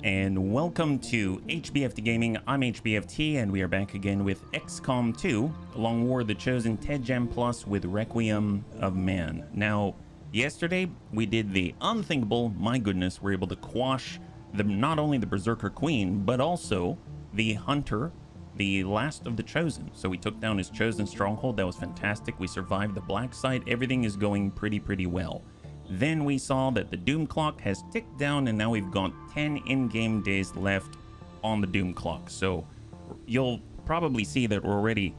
and welcome to HBFT Gaming. I'm HBFT and we are back again with XCOM 2, Long War the Chosen TED Gem Plus with Requiem of Man. Now, yesterday we did the unthinkable. My goodness, we're able to quash not only the Berserker Queen, but also the Hunter, the last of the Chosen. So we took down his Chosen stronghold. That was fantastic. We survived the black site. Everything is going pretty well. Then we saw that the Doom Clock has ticked down and now we've got 10 in-game days left on the Doom Clock. So you'll probably see that we're already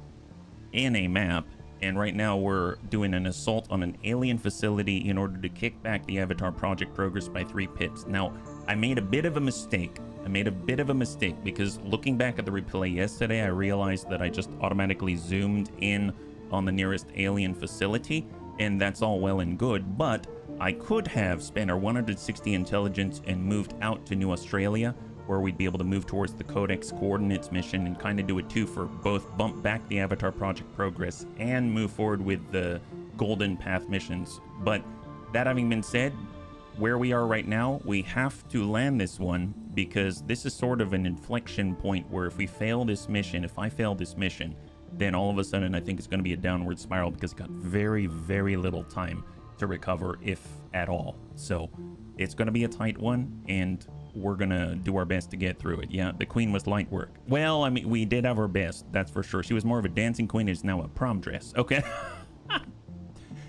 in a map, and right now we're doing an assault on an alien facility in order to kick back the Avatar project progress by 3 pips. Now, I made a bit of a mistake. Because looking back at the replay yesterday, I realized that I just automatically zoomed in on the nearest alien facility, and that's all well and good, but I could have spent our 160 intelligence and moved out to New Australia, where we'd be able to move towards the Codex Coordinates mission and kind of do a two for both bump back the Avatar project progress and move forward with the Golden Path missions. But that having been said, where we are right now, we have to land this one because this is sort of an inflection point where if we fail this mission, if I fail this mission, then all of a sudden I think it's going to be a downward spiral because it's got very little time to recover, if at all. So it's going to be a tight one and we're going to do our best to get through it. Yeah, the queen was light work. Well, I mean, we did have our best, that's for sure. She was more of a dancing queen, is now a prom dress. Okay.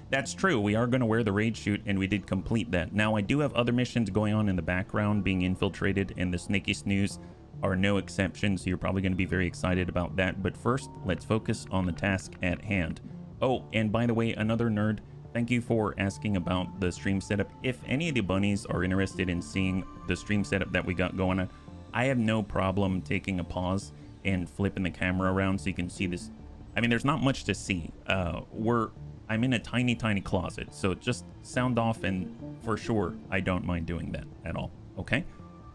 That's true. We are going to wear the raid chute and we did complete that. Now I do have other missions going on in the background being infiltrated, and the Snaky Snooze are no exception, so you're probably going to be very excited about that. But first, let's focus on the task at hand. Oh, and by the way, another nerd, thank you for asking about the stream setup. If any of the bunnies are interested in seeing the stream setup that we got going on, I have no problem taking a pause and flipping the camera around so you can see this. I mean, there's not much to see. I'm in a tiny closet, so just sound off, and for sure, I don't mind doing that at all. Okay?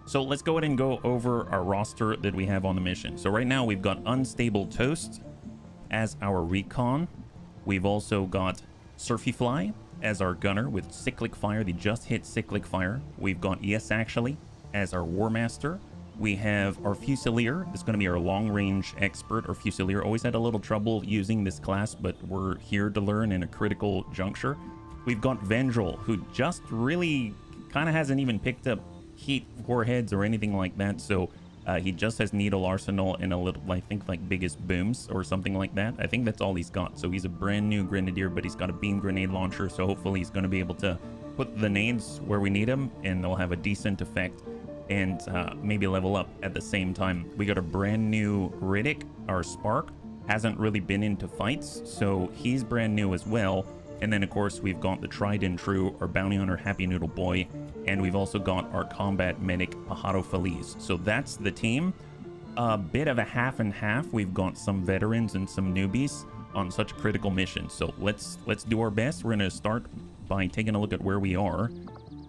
So let's go ahead and go over our roster that we have on the mission. So right now we've got Unstable Toast as our recon. We've also got Surfy Fly as our gunner with cyclic fire, the just hit cyclic fire. We've got Yes Actually as our War Master. We have our Fusilier. It's going to be our long range expert. Our Fusilier always had a little trouble using this class, but we're here to learn in a critical juncture. We've got Vendrel, who just really kind of hasn't even picked up heat warheads or anything like that. So he just has Needle Arsenal and a little, I think, like biggest booms or something like that. I think that's all he's got. So he's a brand new Grenadier, but he's got a beam grenade launcher. So hopefully he's going to be able to put the nades where we need them and they'll have a decent effect and maybe level up at the same time. We got a brand new Riddick, our Spark. Hasn't really been into fights, so he's brand new as well. And then of course we've got the tried and true, our bounty hunter Happy Noodle Boy, and we've also got our combat medic Pajaro Feliz. So that's the team. A bit of a half and half. We've got some veterans and some newbies on such critical missions. So let's do our best. We're gonna start by taking a look at where we are.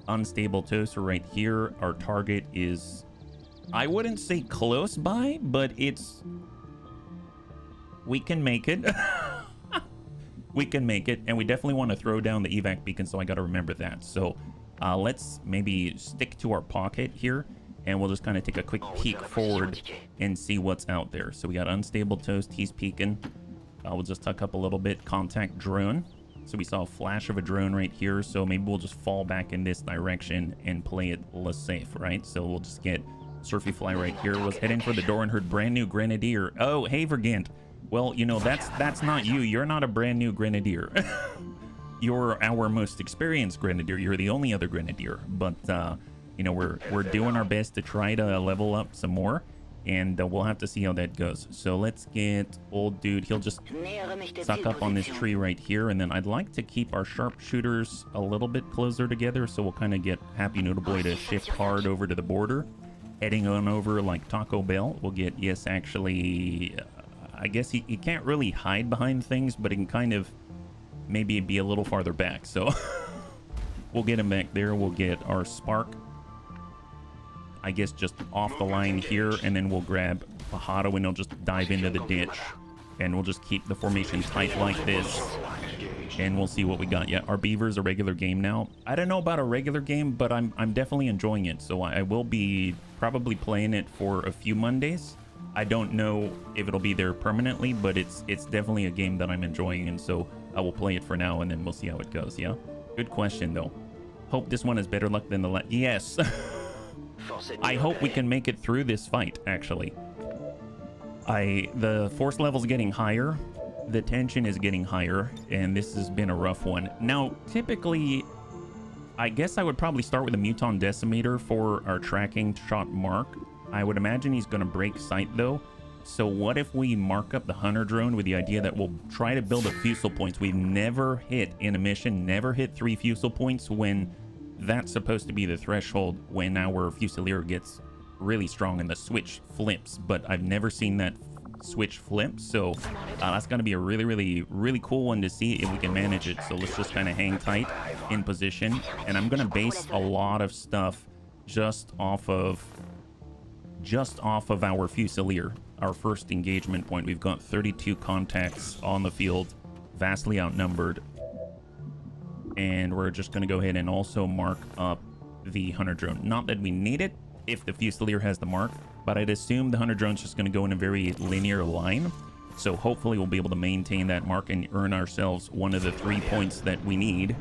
Unstable Toaster right here. Our target is, I wouldn't say close by, but it's, we can make it. We can make it, and we definitely want to throw down the evac beacon, so I got to remember that. So let's maybe stick to our pocket here, and we'll just kind of take a quick peek forward and see what's out there. So we got Unstable Toast, he's peeking. We'll just tuck up a little bit. Contact drone. So we saw a flash of a drone right here, so maybe we'll just fall back in this direction and play it less safe, right? So we'll just get Surfy Fly right here. Was heading for the door and heard brand new Grenadier. Oh, hey, Vergant. Well, you know, that's not you. You're not a brand new Grenadier. You're our most experienced Grenadier. You're the only other Grenadier. But, you know, we're doing our best to try to level up some more. And we'll have to see how that goes. So let's get old dude. He'll just suck up on this tree right here. And then I'd like to keep our sharpshooters a little bit closer together. So we'll kind of get Happy Noodle Boy to shift hard over to the border. Heading on over like Taco Bell. We'll get, Yes, Actually, I guess he can't really hide behind things, but he can kind of maybe be a little farther back. So we'll get him back there. We'll get our Spark, I guess, just off the line here, and then we'll grab Pajaro and he'll just dive into the ditch, and we'll just keep the formation tight like this. and we'll see what we got. Yeah, our Beaver's a regular game now. I don't know about a regular game, but I'm definitely enjoying it. So I will be probably playing it for a few Mondays. I don't know if it'll be there permanently, but it's definitely a game that I'm enjoying, and so I will play it for now, and then we'll see how it goes. Yeah, good question though. Hope this one has better luck than the last. Yes. I hope we can make it through this fight. Actually, the force level's getting higher, the tension is getting higher, and this has been a rough one. Now, typically, I guess I would probably start with a Muton Decimator for our tracking shot mark. I would imagine he's going to break sight though. So what if we mark up the Hunter drone with the idea that we'll try to build up fusel points? We've never hit in a mission, never hit 3 fusel points, when that's supposed to be the threshold when our Fusilier gets really strong and the switch flips. But I've never seen that switch flip, so that's going to be a really cool one to see if we can manage it. So let's just kind of hang tight in position, and I'm going to base a lot of stuff just off of our Fusilier. Our first engagement point. We've got 32 contacts on the field, vastly outnumbered, and we're just going to go ahead and also mark up the Hunter drone. Not that we need it if the Fusilier has the mark, but I'd assume the Hunter drone's just going to go in a very linear line, so hopefully we'll be able to maintain that mark and earn ourselves one of the 3 points that we need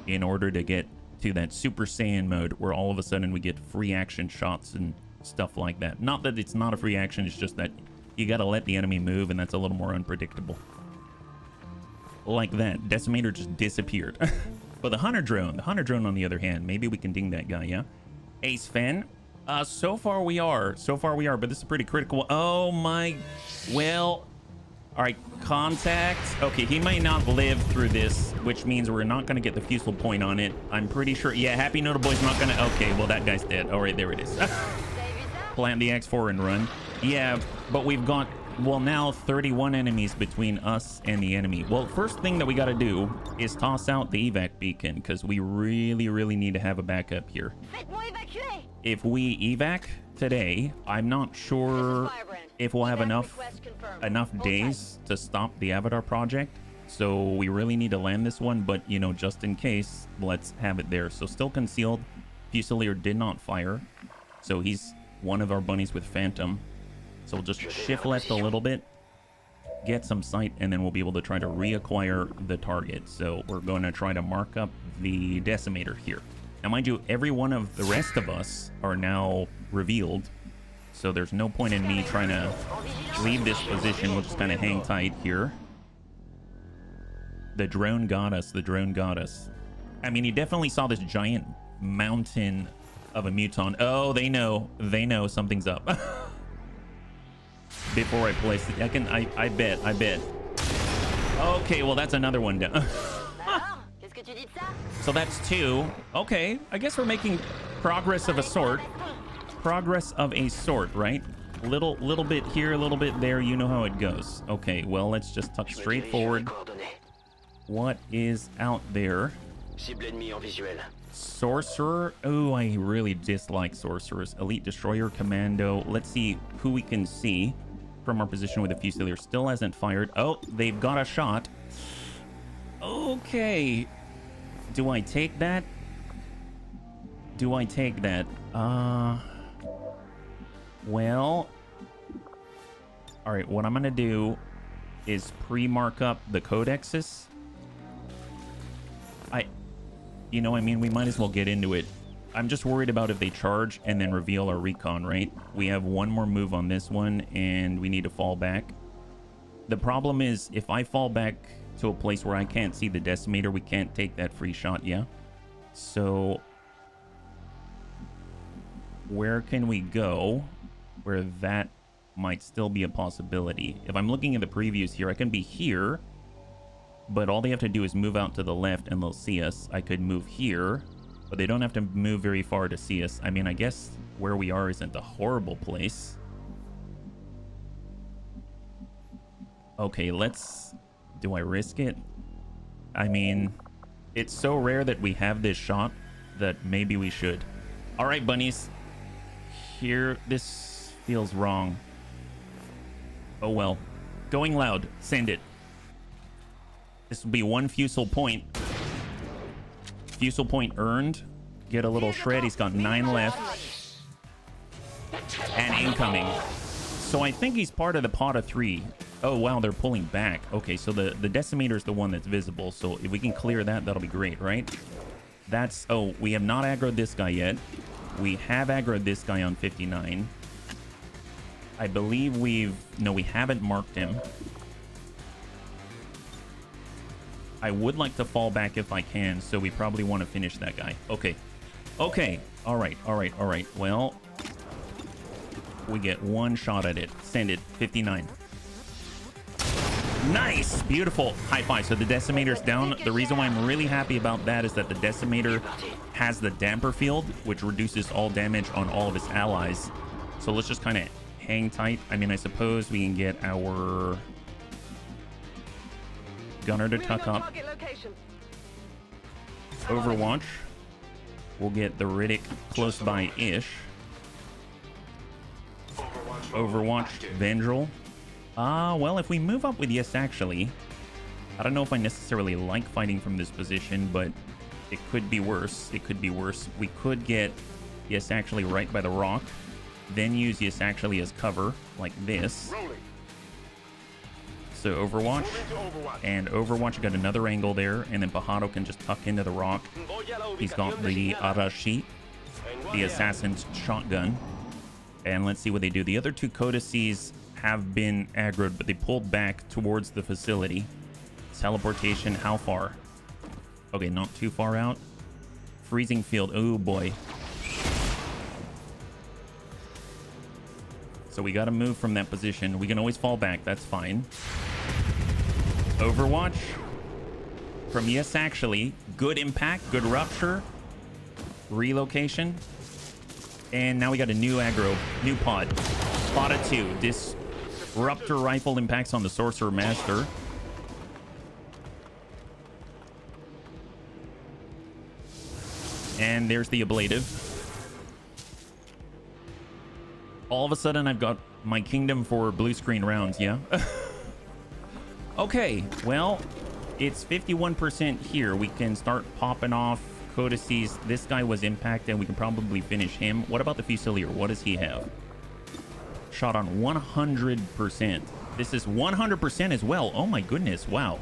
in order to get to that Super Saiyan mode, where all of a sudden we get free action shots and stuff like that. Not that it's not a free action, it's just that you gotta let the enemy move, and that's a little more unpredictable. Like that. Decimator just disappeared. But the Hunter drone on the other hand, maybe we can ding that guy, yeah? Ace Fen. So far we are, but this is pretty critical. Oh my, well, all right, contact. Okay, he might not live through this, which means we're not gonna get the fusel point on it. I'm pretty sure, yeah, Happy Noodle Boy's not gonna, okay, well that guy's dead. All right, there it is. Plant the X4 and run. Yeah, but we've got, well, now 31 enemies between us and the enemy. Well, first thing that we got to do is toss out the evac beacon, because we really need to have a backup here. If we evac today, I'm not sure if we'll have enough days to stop the Avatar project. So we really need to land this one, but you know, just in case, let's have it there. So still concealed. Fusilier did not fire, so he's one of our bunnies with Phantom. So we'll just shift left a little bit, get some sight, and then we'll be able to try to reacquire the target. So we're going to try to mark up the Decimator here. Now, mind you, every one of the rest of us are now revealed, so there's no point in me trying to leave this position. We'll just kind of hang tight here. The drone got us. I mean, he definitely saw this giant mountain of a Muton. Oh, they know something's up. Before I place it, I bet. Okay, well, that's another one down. So that's 2. Okay, I guess we're making progress of a sort. Right? Little bit here, a little bit there. You know how it goes. Okay, well, let's just tuck straight forward. What is out there? Sorcerer. Oh, I really dislike sorcerers. Elite Destroyer, Commando. Let's see who we can see from our position with the Fusilier. Still hasn't fired. Oh, they've got a shot. Okay. Do I take that? Well. All right, what I'm going to do is pre-mark up the codexes. You know, I mean, we might as well get into it. I'm just worried about if they charge and then reveal our recon, right? We have one more move on this one, and we need to fall back. The problem is, if I fall back to a place where I can't see the Decimator, we can't take that free shot, yeah? So, where can we go where that might still be a possibility? If I'm looking at the previews here, I can be here, but all they have to do is move out to the left and they'll see us. I could move here, but they don't have to move very far to see us. I mean, I guess where we are isn't a horrible place. Okay, do I risk it? I mean, it's so rare that we have this shot that maybe we should. All right, bunnies. Here, this feels wrong. Oh well. Going loud. Send it. This will be 1 Fusel point. Fusel point earned. Get a little shred. He's got 9 left. And incoming. So I think he's part of the pot of 3. Oh, wow, they're pulling back. Okay, so the decimator is the one that's visible. So if we can clear that, that'll be great, right? That's... Oh, we have not aggroed this guy yet. We have aggroed this guy on 59. I believe we've... No, we haven't marked him. I would like to fall back if I can, so we probably want to finish that guy. Okay. Okay. All right. All right. All right. Well, we get 1 shot at it. Send it. 59. Nice. Beautiful. High five. So the decimator's down. The reason why I'm really happy about that is that the decimator has the damper field, which reduces all damage on all of his allies. So let's just kind of hang tight. I mean, I suppose we can get our gunner to tuck up. Overwatch. We'll get the Riddick close by-ish. Overwatch. Vendril. Well, if we move up with Yes Actually, I don't know if I necessarily like fighting from this position, but it could be worse. It could be worse. We could get Yes Actually right by the rock, then use Yes Actually as cover, like this. So Overwatch, and Overwatch got another angle there, and then Pajaro can just tuck into the rock. He's got the Arashi, the Assassin's Shotgun, and let's see what they do. The other 2 codices have been aggroed, but they pulled back towards the facility. Teleportation, how far? Okay, not too far out. Freezing field, oh boy. So we got to move from that position. We can always fall back, that's fine. Overwatch from Yes Actually. Good impact, good rupture. Relocation. And now we got a new aggro, new pod. Pod of 2. Disruptor rifle impacts on the Sorcerer Master. And there's the ablative. All of a sudden, I've got my kingdom for blue screen rounds, yeah? Okay, well, it's 51% here. We can start popping off codices. This guy was impacted. We can probably finish him. What about the Fusilier? What does he have? Shot on 100%. This is 100% as well. Oh my goodness, wow.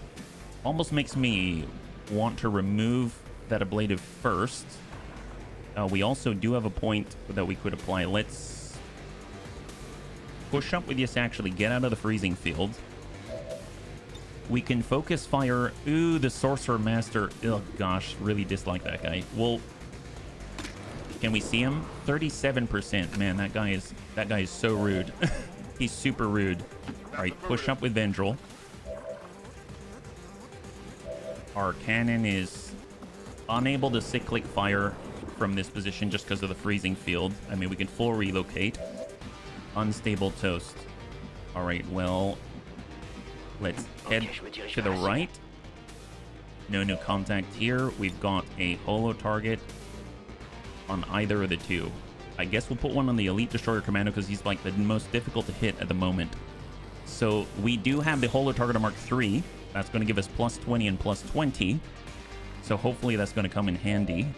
Almost makes me want to remove that ablative first. We also do have a point that we could apply. Let's push up with Yes Actually. Get out of the freezing field. We can focus fire. Ooh, the Sorcerer Master. Oh gosh, really dislike that guy. Well, can we see him? 37%. Man, that guy is so rude. He's super rude. All right, push up with Vendril. Our cannon is unable to cyclic fire from this position just because of the freezing field. I mean, we can full relocate. Unstable toast. All right, well, let's head to the right. No new contact here. We've got a holo target on either of the 2. I guess we'll put one on the Elite Destroyer Commando because he's like the most difficult to hit at the moment. So we do have the holo target on Mark 3. That's going to give us plus 20 and plus 20. So hopefully that's going to come in handy.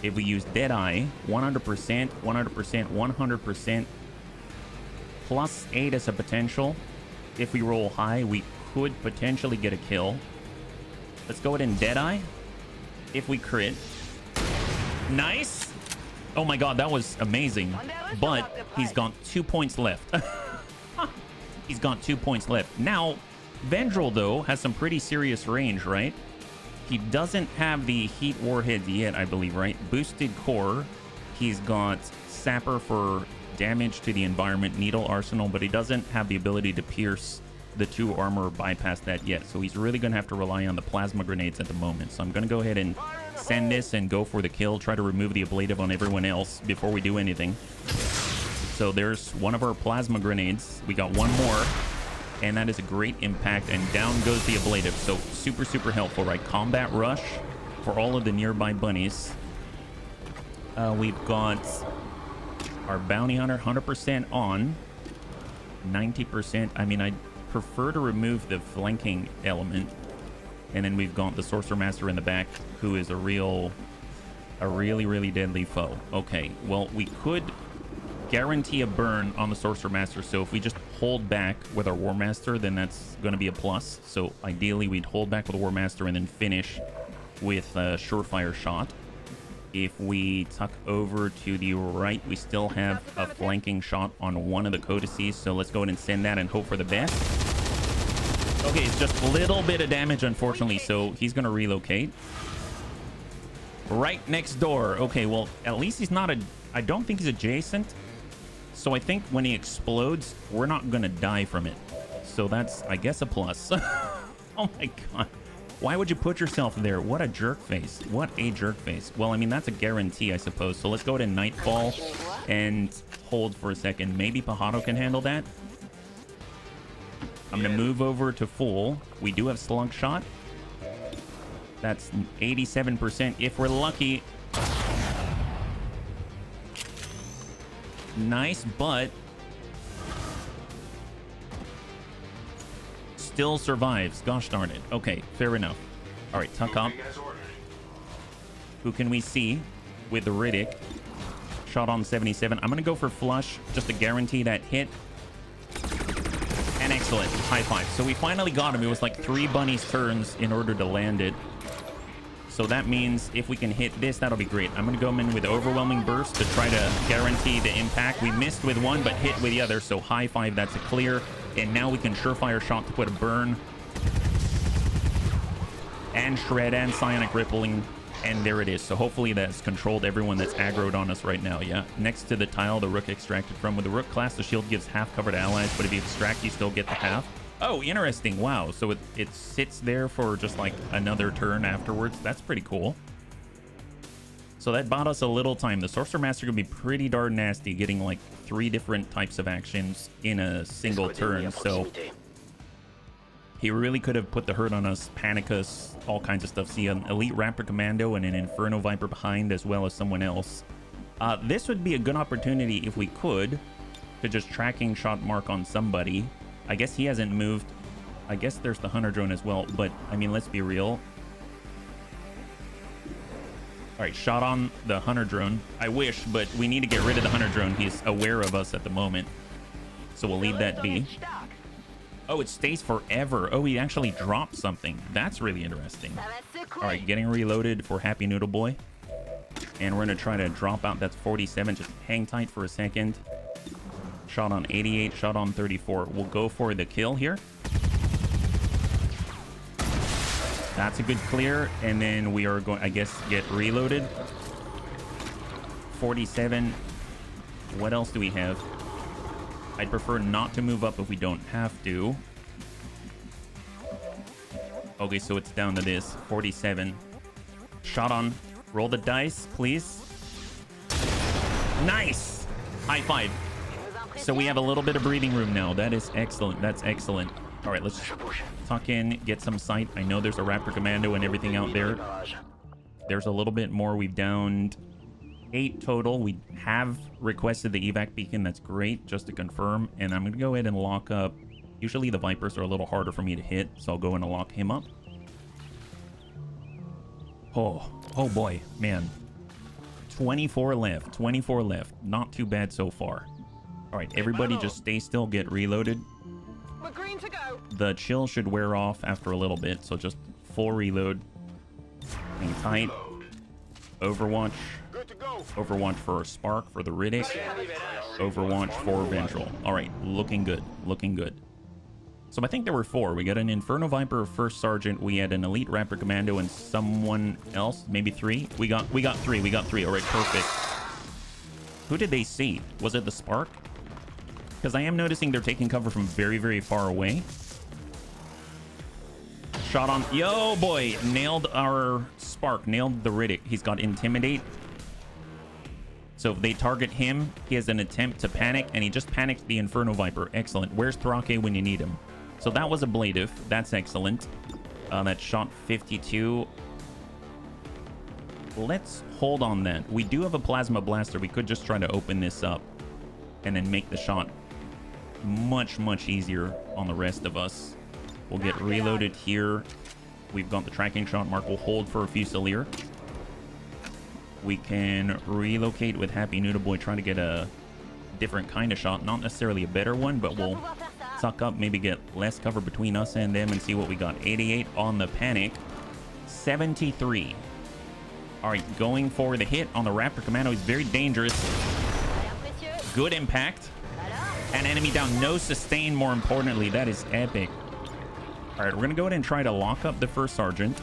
If we use Deadeye, 100%, 100%, 100%, plus 8 as a potential. If we roll high, we could potentially get a kill. Let's go ahead and Deadeye. If we crit. Nice. Oh my god, that was amazing. But he's got 2 points left. He's got 2 points left. Now, Vendril, though, has some pretty serious range, right? He doesn't have the heat warheads yet, I believe, right? Boosted core. He's got Sapper for damage to the environment, Needle Arsenal, but he doesn't have the ability to pierce the 2 armor bypass that yet. So he's really going to have to rely on the plasma grenades at the moment. So I'm going to go ahead and send this and go for the kill. Try to remove the ablative on everyone else before we do anything. So there's one of our plasma grenades. We got one more. And that is a great impact. And down goes the ablative. So super, super helpful, right? Combat rush for all of the nearby bunnies. We've got our bounty hunter 100% on. 90%. I mean, I prefer to remove the flanking element. And then we've got the Sorcerer Master in the back, who is a really, really deadly foe. Okay, well, we could guarantee a burn on the Sorcerer Master. So if we just hold back with our War Master, then that's going to be a plus. So ideally, we'd hold back with the War Master and then finish with a Surefire Shot. If we tuck over to the right, we still have a flanking shot on one of the codices. So let's go ahead and send that and hope for the best. Okay, it's just a little bit of damage, unfortunately, so he's going to relocate. Right next door. Okay, well, at least he's not I don't think he's adjacent. So I think when he explodes, we're not going to die from it. So that's, I guess, a plus. Oh my god. Why would you put yourself there? What a jerk face. What a jerk face. Well, I mean, that's a guarantee, I suppose. So let's go to Nightfall and hold for a second. Maybe Pajaro can handle that. I'm going to move over to full. We do have Slug Shot. That's 87% if we're lucky. Nice, but still survives. Gosh darn it. Okay, fair enough. All right, tuck up. Who can we see with the Riddick? Shot on 77. I'm going to go for flush just to guarantee that hit. And excellent. High five. So we finally got him. It was like 3 bunnies turns in order to land it. So that means if we can hit this, that'll be great. I'm going to go in with Overwhelming Burst to try to guarantee the impact. We missed with one, but hit with the other. So high five, that's a clear. And now we can Surefire Shot to put a burn. And Shred and Psionic Rippling. And there it is. So hopefully that's controlled everyone that's aggroed on us right now. Yeah. Next to the tile the Rook extracted from. With the Rook class, the shield gives half cover to allies. But if you extract, you still get the half. Oh, interesting. Wow. So it sits there for just like another turn afterwards. That's pretty cool. So that bought us a little time. The Sorcerer Master could be pretty darn nasty, getting like 3 different types of actions in a single turn. So he really could have put the hurt on us, panic us, all kinds of stuff. See, an Elite Raptor Commando and an Inferno Viper behind, as well as someone else. This would be a good opportunity if we could to just tracking shot mark on somebody. I guess he hasn't moved. I guess there's the Hunter Drone as well, but I mean, let's be real. All right, shot on the Hunter Drone. I wish, but we need to get rid of the Hunter Drone. He's aware of us at the moment, so we'll leave that be. Oh, it stays forever. Oh, he actually dropped something. That's really interesting. All right, getting reloaded for Happy Noodle Boy. And we're going to try to drop out. That's 47. Just hang tight for a second. Shot on 88, shot on 34. We'll go for the kill here. That's a good clear. And then we are going, I guess, get reloaded. 47. What else do we have? I'd prefer not to move up if we don't have to. Okay, so it's down to this. 47. Shot on. Roll the dice, please. Nice! High five. So we have a little bit of breathing room now. That is excellent. That's excellent. All right, let's tuck in, get some sight. I know there's a Raptor Commando and everything out there. There's a little bit more. We've downed 8 total. We have requested the evac beacon. That's great, just to confirm. And I'm going to go ahead and lock up. Usually the Vipers are a little harder for me to hit, so I'll go in and lock him up. Oh boy, man. 24 left. 24 left. Not too bad so far. All right, everybody just stay still, get reloaded. We're green to go. The chill should wear off after a little bit, so just full reload. Hang tight. Overwatch. Good to go. Overwatch for Spark for the Riddick. Overwatch for Vengeful. All right, looking good. Looking good. So I think there were 4. We got an Inferno Viper, First Sergeant. We had an Elite Raptor Commando and someone else. Maybe 3. We got 3. We got 3. All right, perfect. Who did they see? Was it the Spark? Because I am noticing they're taking cover from very, very far away. Shot on. Yo, boy. Nailed our Spark. Nailed the Riddick. He's got Intimidate. So if they target him, he has an attempt to panic, and he just panicked the Inferno Viper. Excellent. Where's Thrake when you need him? So that was ablative. That's excellent. That shot 52. Let's hold on that. We do have a Plasma Blaster. We could just try to open this up and then make the shot much, much easier on the rest of us. We'll get reloaded here. We've got the tracking shot mark. We'll hold for a Fusilier. We can relocate with Happy Noodle Boy, trying to get a different kind of shot. Not necessarily a better one, but we'll suck up, maybe get less cover between us and them and see what we got. 88 on the Panic. 73. All right, going for the hit on the Raptor Commando. He's very dangerous. Good impact. An enemy down. No sustain, more importantly. That is epic. All right, we're going to go ahead and try to lock up the first Sergeant,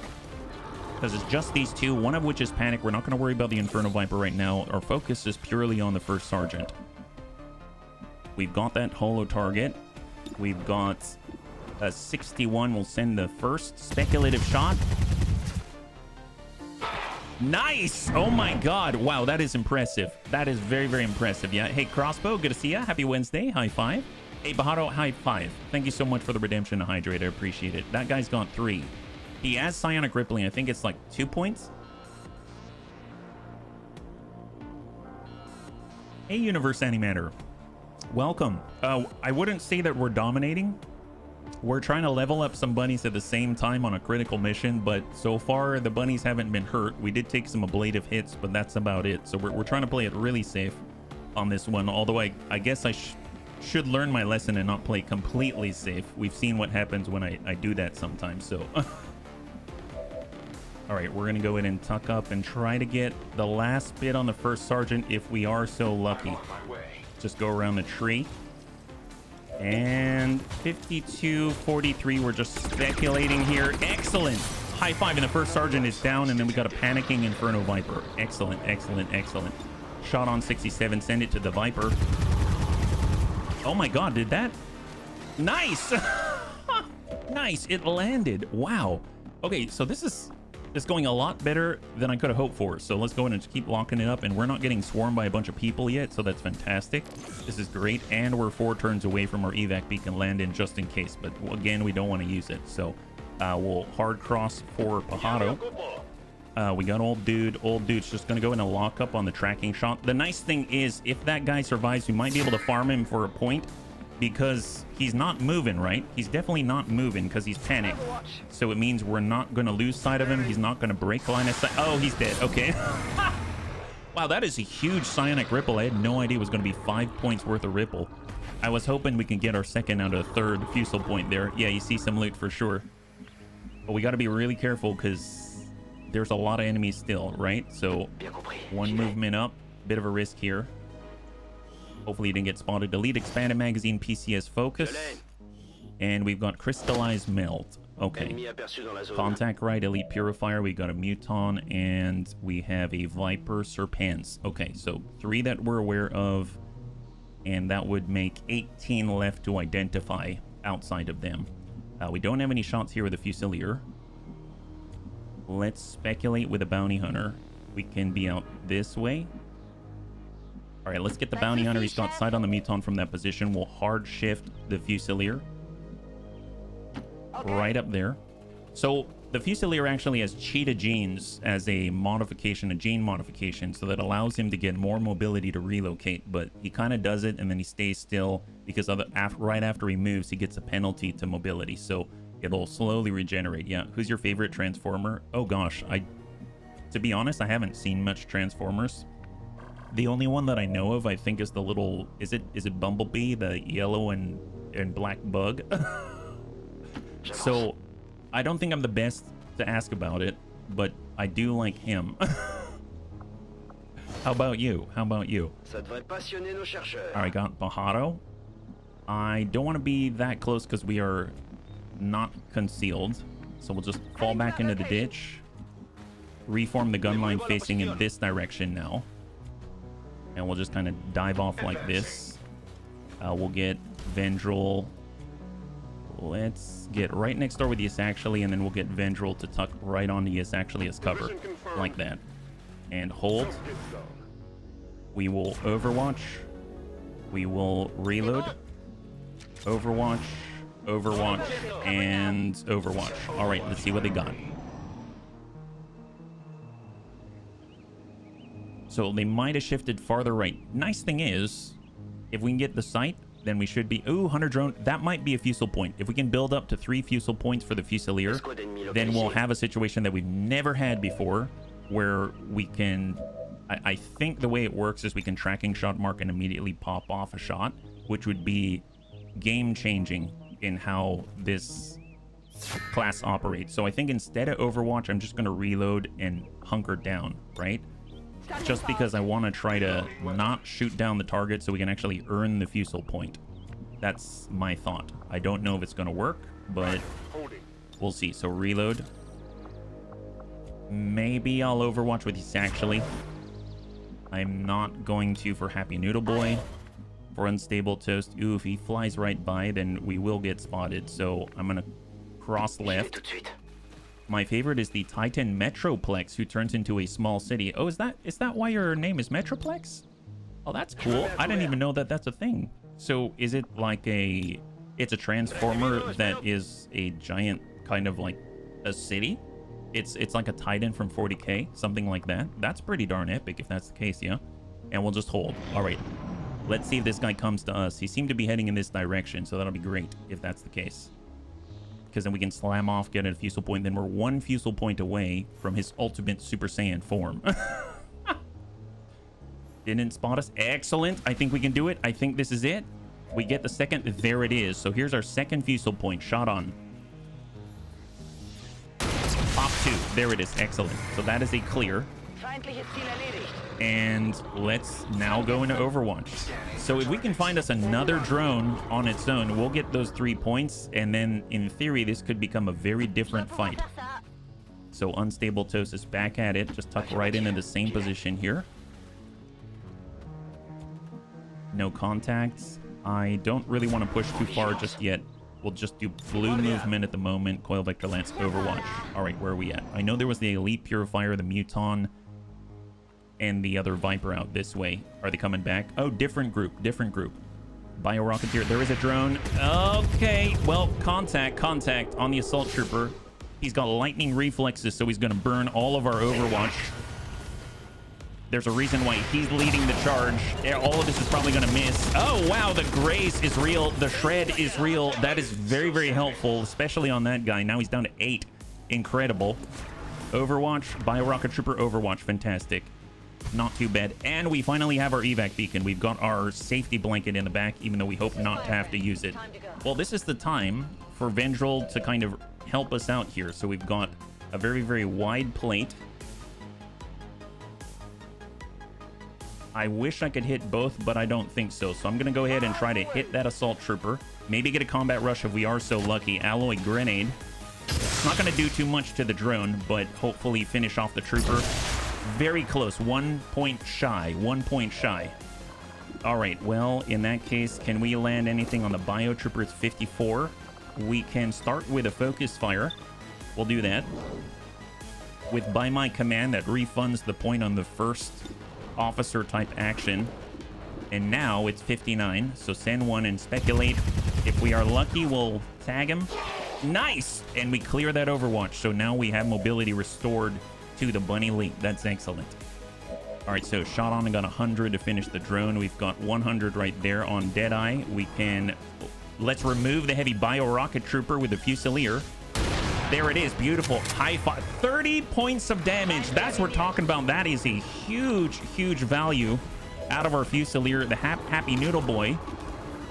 because it's just these two, one of which is Panic. We're not going to worry about the Inferno Viper right now. Our focus is purely on the first Sergeant. We've got that holo target. We've got a 61. We'll send the first speculative shot. Nice! Oh my god. Wow, that is impressive. That is very, very impressive. Yeah. Hey, Crossbow, good to see ya. Happy Wednesday. High five. Hey, Bahado, high five. Thank you so much for the redemption to Hydrate. I appreciate it. That guy's got 3. He has Psionic Rippling. I think it's like 2 points. Hey, Universe Animator. Welcome. I wouldn't say that we're dominating. We're trying to level up some bunnies at the same time on a critical mission, but so far the bunnies haven't been hurt. We did take some ablative hits, but that's about it. So we're trying to play it really safe on this one, although I guess I should learn my lesson and not play completely safe. We've seen what happens when I do that sometimes, so... All right, we're going to go in and tuck up and try to get the last bit on the first Sergeant if we are so lucky. Just go around the tree. And 52-43, we're just speculating here. Excellent. High five, and the first Sergeant is down, and then we got a panicking Inferno Viper. Excellent, excellent, excellent. Shot on 67, send it to the Viper. Oh my god, did that? Nice! Nice, it landed. Wow. Okay, so this is going a lot better than I could have hoped for. So let's go in and just keep locking it up, and we're not getting swarmed by a bunch of people yet, so that's fantastic. This is great, and we're 4 turns away from our evac beacon land in just in case, but again, we don't want to use it. So we'll hard cross for Pajado. We got old dude's just gonna go in and lock up on the tracking shot. The nice thing is, if that guy survives, we might be able to farm him for a point, because he's not moving, right? He's definitely not moving because he's panicked. So it means we're not going to lose sight of him. He's not going to break line of sight. Oh, he's dead. Okay. Wow, that is a huge Psionic Ripple. I had no idea it was going to be 5 points worth of Ripple. I was hoping we can get our second out of third Fusel point there. Yeah, you see some loot for sure. But we got to be really careful because there's a lot of enemies still, right? So one movement up, bit of a risk here. Hopefully you didn't get spotted. Delete Expanded Magazine PCS Focus. And we've got Crystallized Melt. Okay. Contact Right, Elite Purifier. We got a Muton, and we have a Viper Serpents. Okay, so 3 that we're aware of, and that would make 18 left to identify outside of them. We don't have any shots here with a Fusilier. Let's speculate with a Bounty Hunter. We can be out this way. All right, let's get the Bounty Hunter. He's got sight on the Muton from that position. We'll hard shift the Fusilier. Okay. Right up there. So the Fusilier actually has Cheetah Genes as a modification, a gene modification, so that allows him to get more mobility to relocate. But he kind of does it, and then he stays still because right after he moves, he gets a penalty to mobility. So it'll slowly regenerate. Yeah. Who's your favorite Transformer? Oh gosh, to be honest, I haven't seen much Transformers. The only one that I know of, I think, is the little... Is it Bumblebee? The yellow and black bug? So, I don't think I'm the best to ask about it, but I do like him. How about you? How about you? Alright, got Pajado. I don't want to be that close because we are not concealed. So we'll just fall back into the ditch. Reform the gun line facing in this direction now. And we'll just kind of dive off like this. We'll get Vendril. Let's get right next door with Yes Actually, and then we'll get Vendril to tuck right onto Yes Actually as cover. Like that. And hold. We will Overwatch. We will reload. Overwatch. Overwatch. And Overwatch. Alright, let's see what they got. So they might have shifted farther right. Nice thing is, if we can get the sight, then we should be... Ooh, Hunter drone. That might be a Fusel point. If we can build up to 3 Fusel points for the Fusilier, then we'll have a situation that we've never had before, where we can... I think the way it works is we can tracking shot mark and immediately pop off a shot, which would be game-changing in how this class operates. So I think instead of Overwatch, I'm just going to reload and hunker down, right? Just because I want to try to not shoot down the target so we can actually earn the Fusel point. That's my thought. I don't know if it's going to work, but we'll see. So reload. Maybe I'll Overwatch with this actually. I'm not going to for Happy Noodle Boy. For Unstable Toast, ooh, if he flies right by, then we will get spotted. So I'm going to cross left. My favorite is the Titan Metroplex, who turns into a small city. Oh, is that why your name is Metroplex? Oh, that's cool. I didn't even know that that's a thing. So is it like it's a transformer that is a giant kind of like a city? It's like a Titan from 40K, something like that. That's pretty darn epic if that's the case, yeah? And we'll just hold. All right. Let's see if this guy comes to us. He seemed to be heading in this direction, so that'll be great if that's the case. Because then we can slam off, get a Fusel point. Then we're 1 Fusel point away from his ultimate Super Saiyan form. Didn't spot us. Excellent. I think we can do it. I think this is it. We get the second. There it is. So here's our second Fusel point. Shot on. Pop 2. There it is. Excellent. So that is a clear. And let's now go into Overwatch. So if we can find us another drone on its own, we'll get those 3 points. And then in theory, this could become a very different fight. So Unstable Toast is back at it. Just tuck right into the same position here. No contacts. I don't really want to push too far just yet. We'll just do blue movement at the moment. Coil Vector Lance, Overwatch. All right, where are we at? I know there was the Elite Purifier, the Muton, and the other Viper out this way. Are they coming back? Oh, different group. Bio Rocketeer. There is a drone. Okay, well, contact on the Assault Trooper. He's got lightning reflexes, so he's going to burn all of our Overwatch. There's a reason why he's leading the charge. All of this is probably going to miss. Oh, wow, the graze is real. The shred is real. That is very, very helpful, especially on that guy. Now he's down to 8. Incredible. Overwatch, Bio Rocket Trooper, Overwatch. Fantastic. Not too bad. And we finally have our evac beacon. We've got our safety blanket in the back, even though we hope not to have to use it. Well, this is the time for Vendril to kind of help us out here. So we've got a very, very wide plate. I wish I could hit both, but I don't think so. So I'm going to go ahead and try to hit that Assault Trooper. Maybe get a combat rush if we are so lucky. Alloy Grenade. It's not going to do too much to the drone, but hopefully finish off the Trooper. Very close. 1 point shy. 1 point shy. All right. Well, in that case, can we land anything on the Bio Trooper? It's 54. We can start with a focus fire. We'll do that. With By My Command, that refunds the point on the first officer type action. And now it's 59. So send one and speculate. If we are lucky, we'll tag him. Nice! And we clear that Overwatch. So now we have mobility restored to the Bunny Leap. That's excellent. All right, so shot on and got 100 to finish the drone. We've got 100 right there on Deadeye. We can... Let's remove the heavy Bio Rocket Trooper with the Fusilier. There it is. Beautiful. High five. 30 points of damage. That's what we're talking about. That is a huge, huge value out of our Fusilier. The Happy Noodle Boy.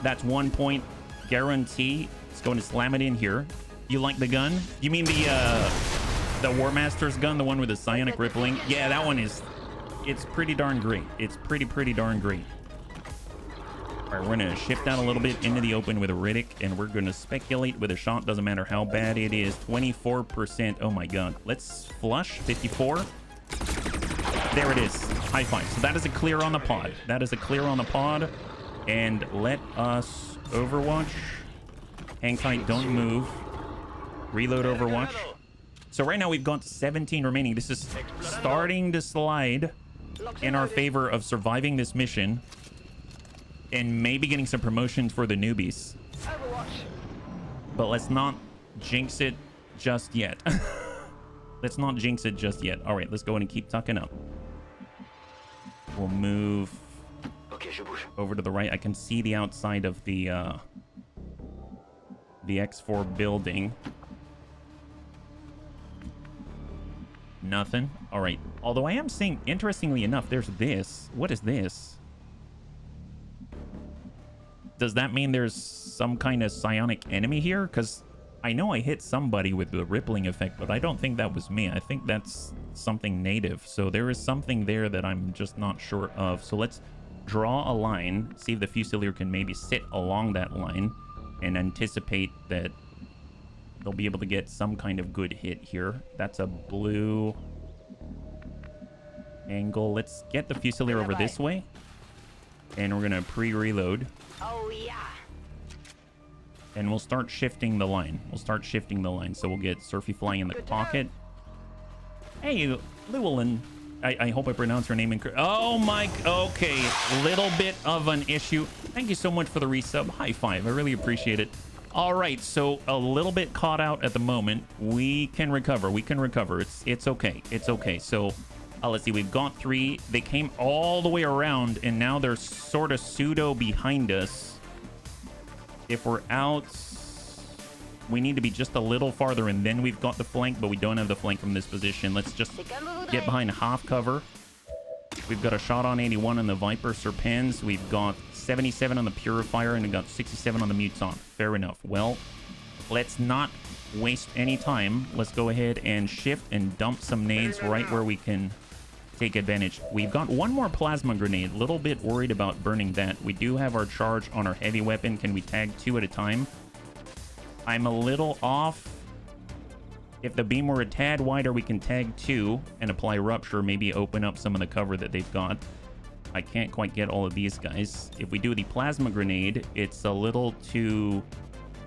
That's 1 point guarantee. It's going to slam it in here. You like the gun? You mean the War Master's gun? The one with the psionic rippling? Yeah, that one is... It's pretty darn great. It's pretty darn great. All right, we're going to shift out a little bit into the open with a Riddick, and we're going to speculate with a shot. Doesn't matter how bad it is. 24%. Oh, my God. Let's flush. 54. There it is. High five. So that is a clear on the pod. That is a clear on the pod. And let us Overwatch. Hang tight. Don't move. Reload Overwatch. So right now we've got 17 remaining. This is starting to slide in our favor of surviving this mission. And maybe getting some promotions for the newbies. But let's not jinx it just yet. Let's not jinx it just yet. All right, let's go in and keep tucking up. We'll move over to the right. I can see the outside of the X4 building. Nothing. All right. Although I am seeing, interestingly enough, there's this. What is this? Does that mean there's some kind of psionic enemy here? Because I know I hit somebody with the rippling effect, but I don't think that was me. I think that's something native. So there is something there that I'm just not sure of. So let's draw a line, see if the Fusilier can maybe sit along that line and anticipate that they'll be able to get some kind of good hit here. That's a blue angle. Let's get the Fusilier over this way. And we're going to pre-reload. Oh, yeah. And we'll start shifting the line. So we'll get Surfy flying in the pocket. Hey, Llewellyn. I hope I pronounced her name incorrect. Oh, Mike. Okay. Little bit of an issue. Thank you so much for the resub. High five. I really appreciate it. All right. So a little bit caught out at the moment. We can recover. It's okay. So let's see. We've got 3. They came all the way around, and now they're sort of pseudo behind us. If we're out, we need to be just a little farther, and then we've got the flank, but we don't have the flank from this position. Let's just get behind half cover. We've got a shot on 81 on the Viper Serpens. We've got 77 on the Purifier, and we've got 67 on the Muton. Fair enough. Well, let's not waste any time. Let's go ahead and shift and dump some nades right where we can take advantage. We've got one more plasma grenade. A little bit worried about burning that. We do have our charge on our heavy weapon. Can we tag 2 at a time? I'm a little off. If the beam were a tad wider, we can tag 2 and apply rupture, maybe open up some of the cover that they've got. I can't quite get all of these guys. If we do the plasma grenade, it's a little too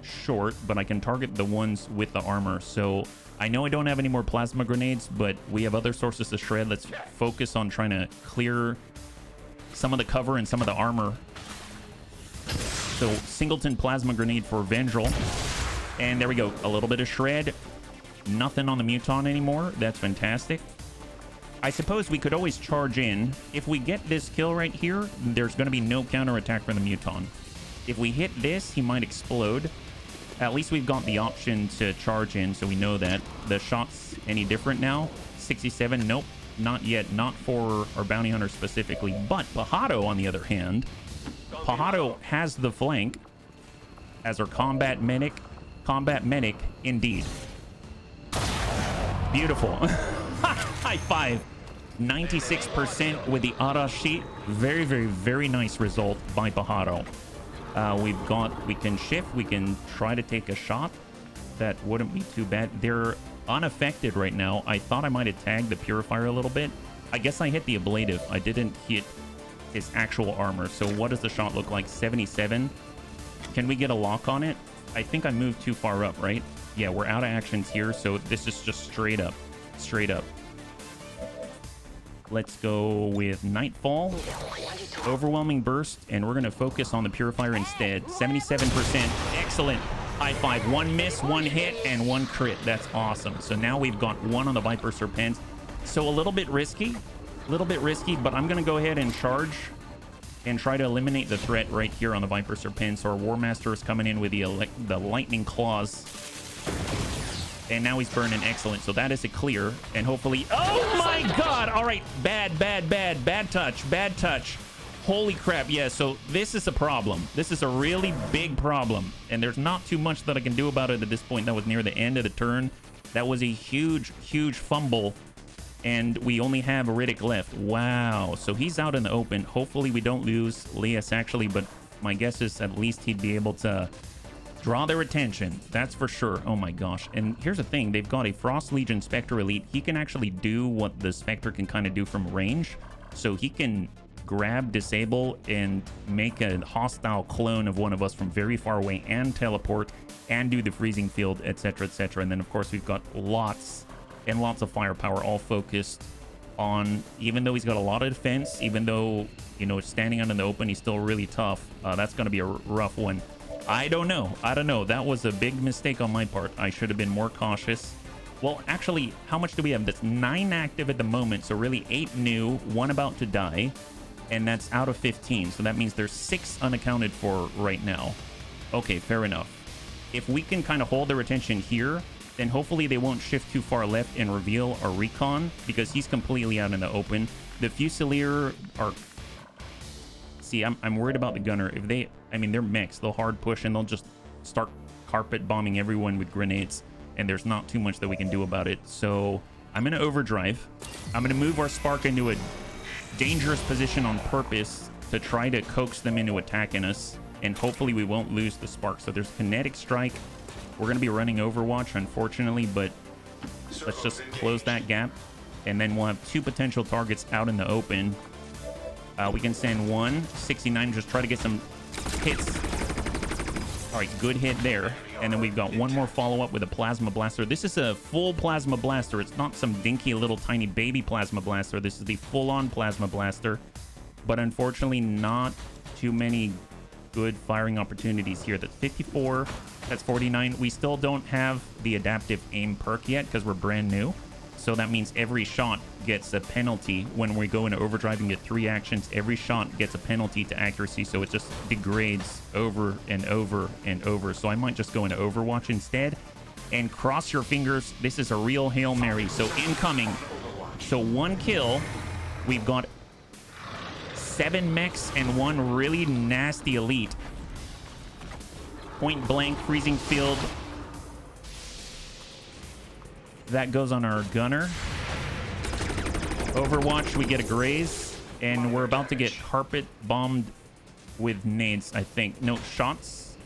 short, but I can target the ones with the armor. So I know I don't have any more plasma grenades, but we have other sources to shred. Let's focus on trying to clear some of the cover and some of the armor. So singleton plasma grenade for Vendril. And there we go. A little bit of shred. Nothing on the Muton anymore. That's fantastic. I suppose we could always charge in. If we get this kill right here, there's going to be no counterattack from the Muton. If we hit this, he might explode. At least we've got the option to charge in, so we know that. The shot's any different now? 67? Nope. Not yet. Not for our bounty hunter specifically. But Pajado, on the other hand, Pajado has the flank as our combat medic. Combat medic, indeed. Beautiful. High five. 96% with the Arashi. Very, very, very nice result by Pajado. We can shift. We can try to take a shot. That wouldn't be too bad. They're unaffected right now. I thought I might have tagged the Purifier a little bit. I guess I hit the ablative. I didn't hit his actual armor. So what does the shot look like? 77. Can we get a lock on it? I think I moved too far up, right? Yeah, we're out of actions here. So this is just straight up. Straight up. Let's go with Nightfall. Overwhelming burst, and we're going to focus on the Purifier instead. 77%. Excellent. High five. 1 miss, 1 hit, and 1 crit. That's awesome. So now we've got 1 on the Viper Serpents. So a little bit risky. But I'm going to go ahead and charge and try to eliminate the threat right here on the Viper Serpents. Our War Master is coming in with the Lightning Claws. And now he's burning. Excellent. So that is a clear. And hopefully... Oh my god! All right. Bad touch. Holy crap. Yeah, so this is a problem. This is a really big problem. And there's not too much that I can do about it at this point. That was near the end of the turn. That was a huge fumble. And we only have Riddick left. Wow. So he's out in the open. Hopefully we don't lose Lias, actually. But my guess is at least he'd be able to draw their attention. That's for sure. Oh my gosh. And here's the thing. They've got a Frost Legion Spectre Elite. He can actually do what the Spectre can kind of do from range. So he can grab, disable, and make a hostile clone of one of us from very far away and teleport and do the freezing field, etc., etc. And then, of course, we've got lots and lots of firepower all focused on, even though he's got a lot of defense, even though, you know, standing out in the open, he's still really tough. That's going to be a rough one. I don't know. That was a big mistake on my part. I should have been more cautious. Well, actually, how much do we have? That's 9 active at the moment, so really 8 new, 1 about to die. and that's out of 15. So that means there's 6 unaccounted for right now. Okay, fair enough. If we can kind of hold their attention here, then hopefully they won't shift too far left and reveal our recon, because he's completely out in the open. The Fusilier are... See, I'm worried about the gunner. If they... I mean, they're mechs. They'll hard push, and they'll just start carpet bombing everyone with grenades, and there's not too much that we can do about it. So I'm going to overdrive. I'm going to move our Spark into a dangerous position on purpose to try to coax them into attacking us, and hopefully we won't lose the Spark. So there's Kinetic Strike. We're going to be running Overwatch, unfortunately, but let's just close that gap, and then we'll have 2 potential targets out in the open. We can send 169, just try to get some hits. All right, good hit there. And then we've got one more follow-up with a Plasma Blaster. This is a full Plasma Blaster. It's not some dinky little tiny baby Plasma Blaster. This is the full-on Plasma Blaster. But unfortunately, not too many good firing opportunities here. That's 54. That's 49. We still don't have the adaptive aim perk yet because we're brand new. So that means every shot gets a penalty. When we go into overdrive and get 3 actions, every shot gets a penalty to accuracy. So it just degrades over and over and over. So I might just go into Overwatch instead. And cross your fingers. This is a real Hail Mary. So incoming. So 1 kill. We've got 7 mechs and 1 really nasty elite. Point blank, freezing field. That goes on our gunner. Overwatch, we get a graze, and we're about to get carpet bombed with nades, I think. No, shots.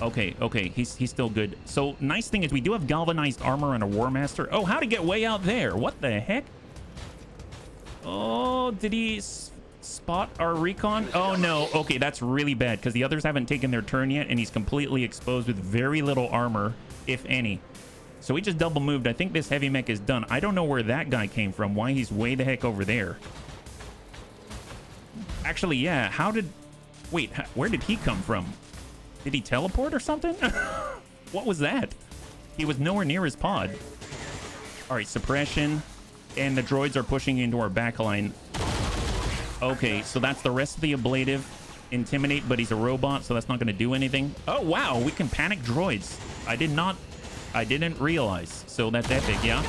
Okay, he's still good. So, nice thing is we do have galvanized armor and a War Master. Oh, how'd he get way out there? What the heck? Oh, did he spot our recon? Oh, no. Okay, that's really bad, because the others haven't taken their turn yet, and he's completely exposed with very little armor, if any. So we just double moved. I think this heavy mech is done. I don't know where that guy came from, why he's way the heck over there. Actually, yeah, how did... Wait, where did he come from? Did he teleport or something? What was that? He was nowhere near his pod. All right, suppression. And the droids are pushing into our backline. Okay, so that's the rest of the ablative. Intimidate, but he's a robot, so that's not going to do anything. Oh, wow, we can panic droids. I didn't realize. So that's epic, yeah?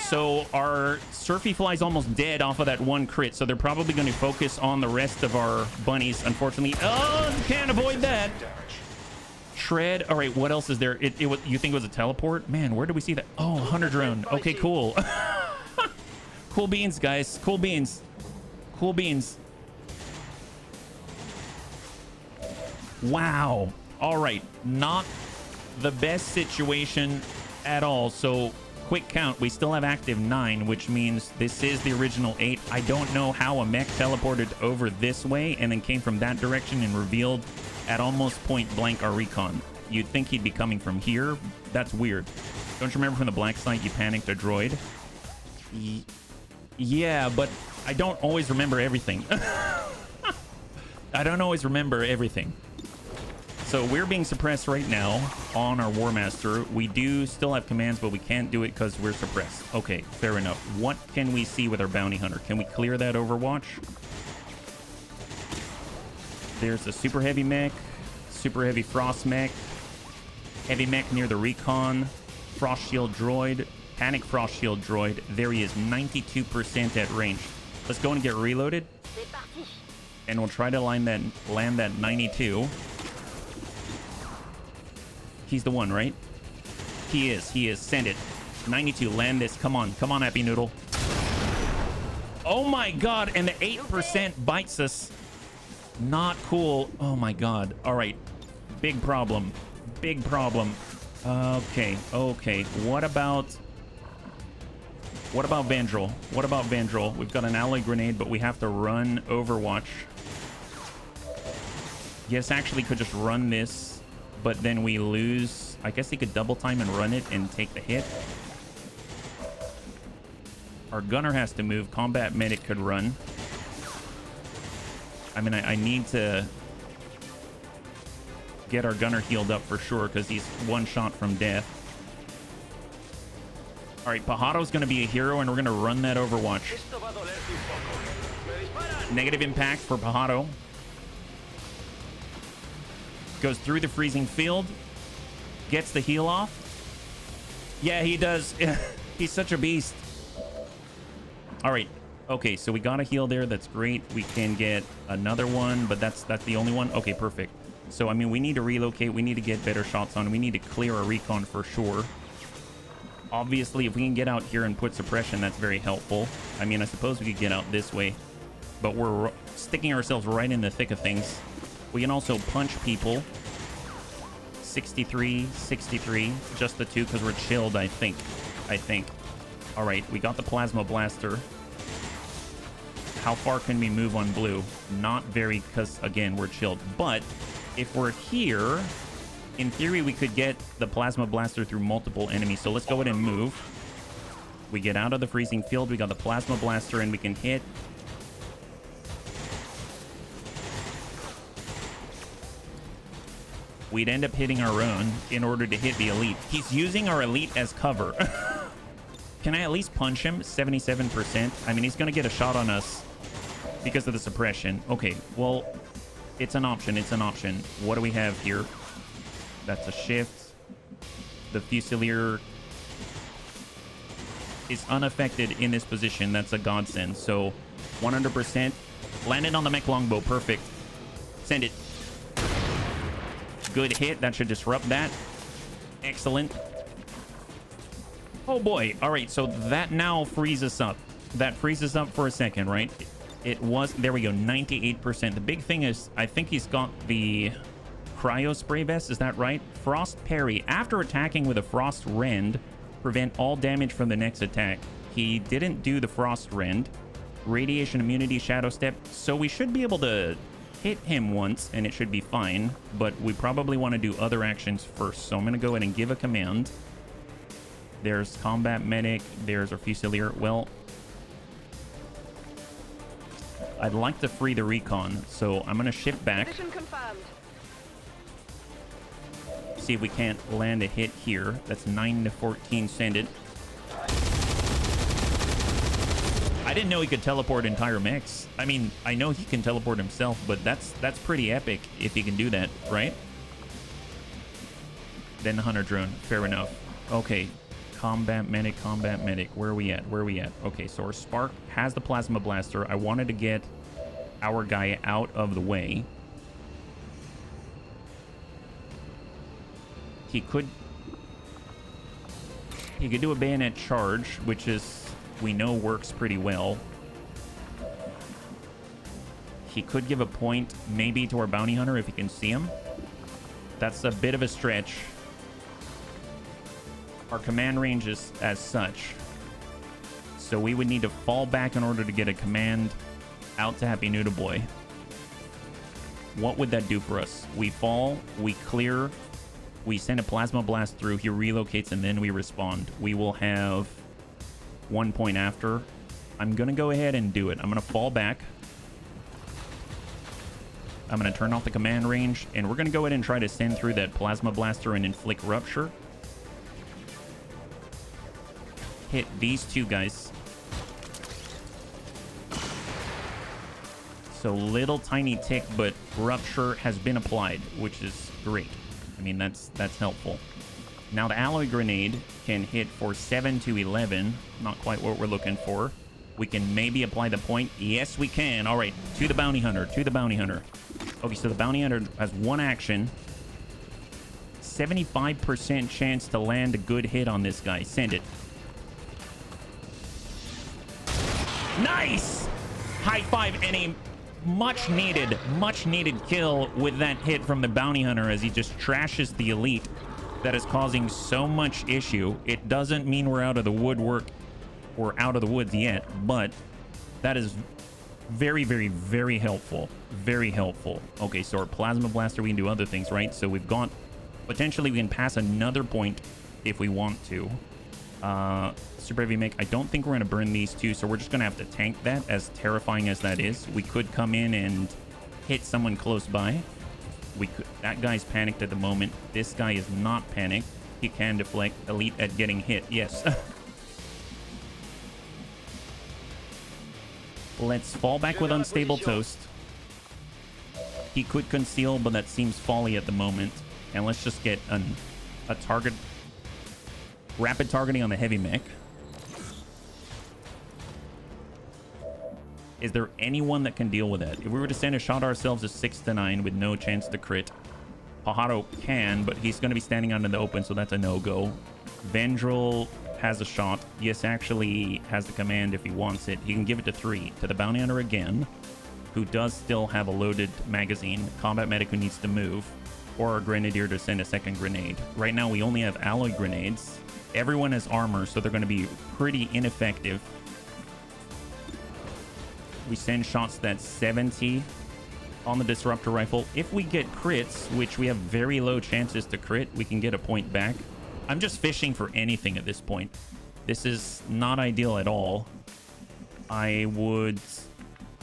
So our Surfy Fly's almost dead off of that 1 crit, so they're probably going to focus on the rest of our bunnies, unfortunately. Oh, can't avoid that. Shred. All right, what else is there? You think it was a teleport? Man, where did we see that? Oh, Hunter Drone. Okay, cool. Cool beans, guys. Cool beans. Cool beans. Wow. All right, not the best situation at all. So quick count, we still have active 9, which means this is the original 8. I don't know how a mech teleported over this way and then came from that direction and revealed at almost point blank our recon. You'd think he'd be coming from here. That's weird. Don't you remember from the black site you panicked a droid? Yeah, but I don't always remember everything. I don't always remember everything. So we're being suppressed right now on our War Master. We do still have commands, but we can't do it because we're suppressed. Okay, fair enough. What can we see with our Bounty Hunter? Can we clear that Overwatch? There's a super heavy mech, super heavy frost mech, heavy mech near the recon, frost shield droid, panic frost shield droid. There he is, 92% at range. Let's go and get reloaded. And we'll try to land that 92. He's the one, right? He is. Send it. 92, land this. Come on, Happy Noodle. Oh my god, and the 8% bites us. Not cool. Oh my god. All right, big problem. Okay. What about Vandrel? We've got an alloy grenade, but we have to run Overwatch. Yes, actually could just run this, but then we lose. I guess he could double time and run it and take the hit. Our gunner has to move. Combat medic could run. I mean, I need to get our gunner healed up for sure because he's 1 shot from death. All right, Pajaro's going to be a hero, and we're going to run that Overwatch. Negative impact for Pajaro. Goes through the freezing field. Gets the heal off. Yeah, he does. He's such a beast. All right. Okay, so we got a heal there. That's great. We can get another one, but that's the only one. Okay, perfect. So, I mean, we need to relocate. We need to get better shots on. We need to clear a recon for sure. Obviously, if we can get out here and put suppression, that's very helpful. I mean, I suppose we could get out this way, but we're sticking ourselves right in the thick of things. We can also punch people. 63, 63. Just the two because we're chilled, I think. All right, we got the Plasma Blaster. How far can we move on blue? Not very, because, again, we're chilled. But if we're here, in theory, we could get the Plasma Blaster through multiple enemies. So let's go ahead and move. We get out of the freezing field. We got the Plasma Blaster, and we can hit. We'd end up hitting our own in order to hit the elite. He's using our elite as cover. Can I at least punch him? 77%. I mean, he's going to get a shot on us because of the suppression. Okay, well, it's an option. It's an option. What do we have here? That's a shift. The Fusilier is unaffected in this position. That's a godsend. So 100%. Landed on the mech longbow. Perfect. Send it. Good hit. That should disrupt that. Excellent. Oh boy. All right, so that now frees us up. That frees us up for a second, right? It was, there we go, 98%. The big thing is, I think he's got the cryo spray vest, is that right? Frost parry. After attacking with a frost rend, prevent all damage from the next attack. He didn't do the frost rend. Radiation immunity, shadow step. So we should be able to hit him once and it should be fine, but we probably want to do other actions first. So I'm going to go ahead and give a command. There's combat medic. There's our Fusilier. Well, I'd like to free the recon, so I'm going to shift back. Position confirmed. See if we can't land a hit here. That's 9 to 14. Send it. I didn't know he could teleport entire mechs. I mean, I know he can teleport himself, but that's pretty epic if he can do that, right? Then the hunter drone. Fair enough. Okay. Combat medic. Where are we at? Okay, so our Spark has the Plasma Blaster. I wanted to get our guy out of the way. He could do a bayonet charge, which is, we know, works pretty well. He could give a point maybe to our bounty hunter if he can see him. That's a bit of a stretch. Our command range is as such. So we would need to fall back in order to get a command out to Happy Noodle Boy. What would that do for us? We fall, we clear, we send a Plasma Blast through, he relocates, and then we respond. We will have 1 point after. I'm going to go ahead and do it. I'm going to fall back. I'm going to turn off the command range, and we're going to go ahead and try to send through that Plasma Blaster and inflict rupture. Hit these two guys. So little tiny tick, but rupture has been applied, which is great. I mean, that's helpful. Now the alloy grenade can hit for 7 to 11. Not quite what we're looking for. We can maybe apply the point. Yes, we can. All right, to the bounty hunter. Okay, so the bounty hunter has one action. 75% chance to land a good hit on this guy. Send it. Nice! High five and a much needed kill with that hit from the bounty hunter as he just trashes the elite that is causing so much issue. It doesn't mean we're out of the woodwork or out of the woods yet, but that is very, very, very helpful. Very helpful. Okay, so our Plasma Blaster, we can do other things, right? So we've got, potentially we can pass another point if we want to. Super Heavy Mech, I don't think we're going to burn these two, so we're just going to have to tank that, as terrifying as that is. We could come in and hit someone close by. We could. That guy's panicked at the moment. This guy is not panicked. He can deflect. Elite at getting hit. Yes. Let's fall back with Unstable Toast. He could conceal, but that seems folly at the moment. And let's just get a target. Rapid targeting on the heavy mech. Is there anyone that can deal with that? If we were to send a shot ourselves as 6 to 9 with no chance to crit, Pajaro can, but he's going to be standing out in the open, so that's a no-go. Vendril has a shot. Yes, actually has the command if he wants it. He can give it to 3. To the Bounty Hunter again, who does still have a loaded magazine. Combat Medic who needs to move. Or a Grenadier to send a second grenade. Right now, we only have alloy grenades. Everyone has armor, so they're going to be pretty ineffective. We send shots that's 70 on the Disruptor Rifle. If we get crits, which we have very low chances to crit, we can get a point back. I'm just fishing for anything at this point. This is not ideal at all. I would...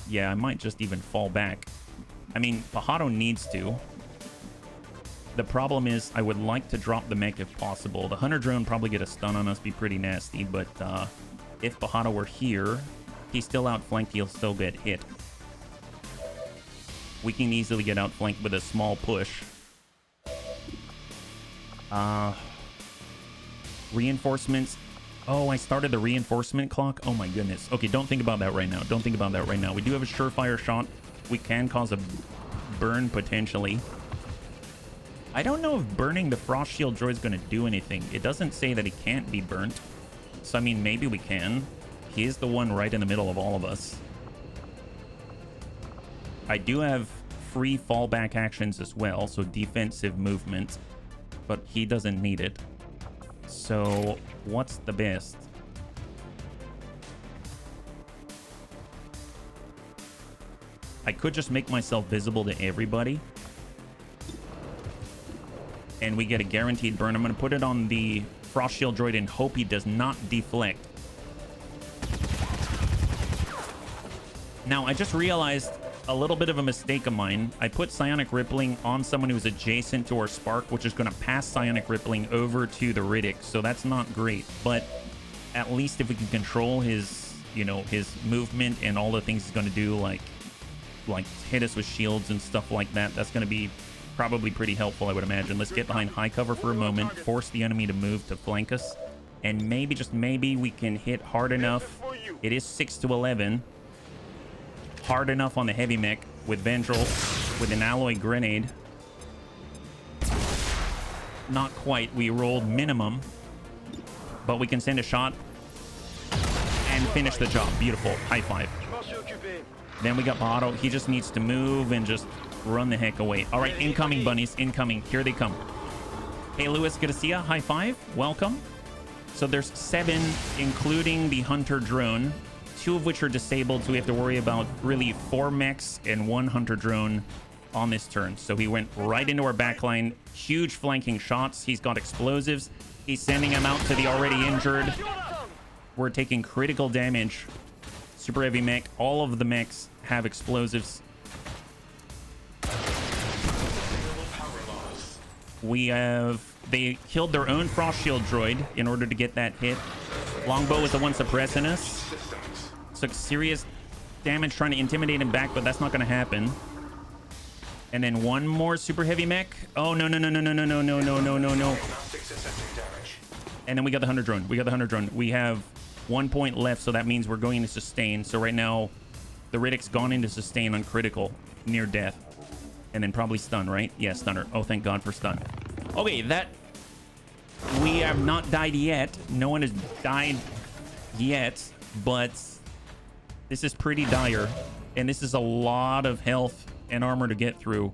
Yeah, I might just even fall back. I mean, Pajaro needs to. The problem is I would like to drop the mech if possible. The Hunter Drone probably get a stun on us, be pretty nasty, but if Pajaro were here, he's still outflanked, he'll still get hit. We can easily get outflanked with a small push. Reinforcements. Oh, I started the reinforcement clock. Oh my goodness. Okay, don't think about that right now. Don't think about that right now. We do have a surefire shot. We can cause a burn potentially. I don't know if burning the Frost Shield droid is going to do anything. It doesn't say that he can't be burnt. So, I mean, maybe we can. He is the one right in the middle of all of us. I do have free fallback actions as well, so defensive movement. But he doesn't need it. So, what's the best? I could just make myself visible to everybody. And we get a guaranteed burn. I'm going to put it on the Frost Shield droid and hope he does not deflect. Now, I just realized a little bit of a mistake of mine. I put Psionic Rippling on someone who's adjacent to our Spark, which is going to pass Psionic Rippling over to the Riddick. So that's not great. But at least if we can control his, you know, his movement and all the things he's going to do, like hit us with shields and stuff like that, that's going to be probably pretty helpful, I would imagine. Let's get behind high cover for a moment, force the enemy to move to flank us, and maybe, just maybe, we can hit hard enough. It is 6 to 11. Hard enough on the heavy mech with Vendril, with an alloy grenade. Not quite. We rolled minimum, but we can send a shot and finish the job. Beautiful. High five. Then we got Otto. He just needs to move and just run the heck away. All right, incoming bunnies, incoming. Here they come. Hey, Luis Garcia, high five. Welcome. So there's 7, including the Hunter drone, 2 of which are disabled, so we have to worry about really 4 mechs and 1 Hunter drone on this turn. So he went right into our backline. Huge flanking shots. He's got explosives. He's sending them out to the already injured. We're taking critical damage. Super heavy mech. All of the mechs have explosives. They killed their own Frost Shield droid in order to get that hit. Longbow is the one suppressing us. Took serious damage trying to intimidate him back, but that's not going to happen. And then 1 more super heavy mech. Oh, no. And then we got the Hunter drone. We have 1 point left, so that means we're going into sustain. So right now, the Riddick's gone into sustain on critical, near death. And then probably stun, right? Yeah, stunner. Oh, thank God for stun. Okay, we have not died yet. No one has died yet, but this is pretty dire. And this is a lot of health and armor to get through.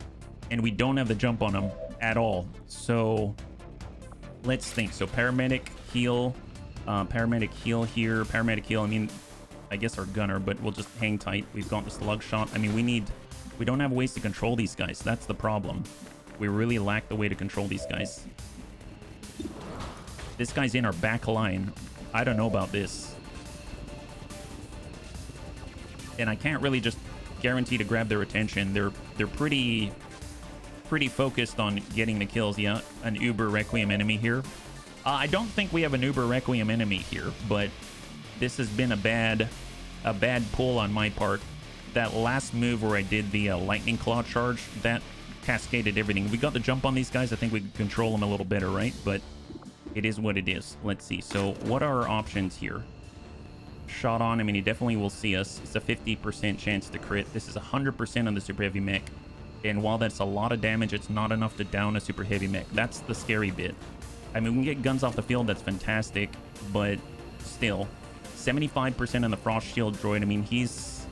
And we don't have the jump on them at all. So let's think. So paramedic heal here, paramedic heal. I mean, I guess our gunner, but we'll just hang tight. We've got the slug shot. I mean, we don't have ways to control these guys. That's the problem. We really lack the way to control these guys. This guy's in our back line. I don't know about this. And I can't really just guarantee to grab their attention. They're pretty focused on getting the kills. Yeah, an Uber Requiem enemy here. I don't think we have an Uber Requiem enemy here, but this has been a bad a bad pull on my part. That last move where I did the lightning claw charge, that cascaded everything. We got the jump on these guys. I think we can control them a little better, right? But it is what it is. Let's see. So what are our options here? Shot on. I mean, he definitely will see us. It's a 50% chance to crit. This is 100% on the super heavy mech. And while that's a lot of damage, it's not enough to down a super heavy mech. That's the scary bit. I mean, we can get guns off the field. That's fantastic. But still, 75% on the frost shield droid. I mean, he's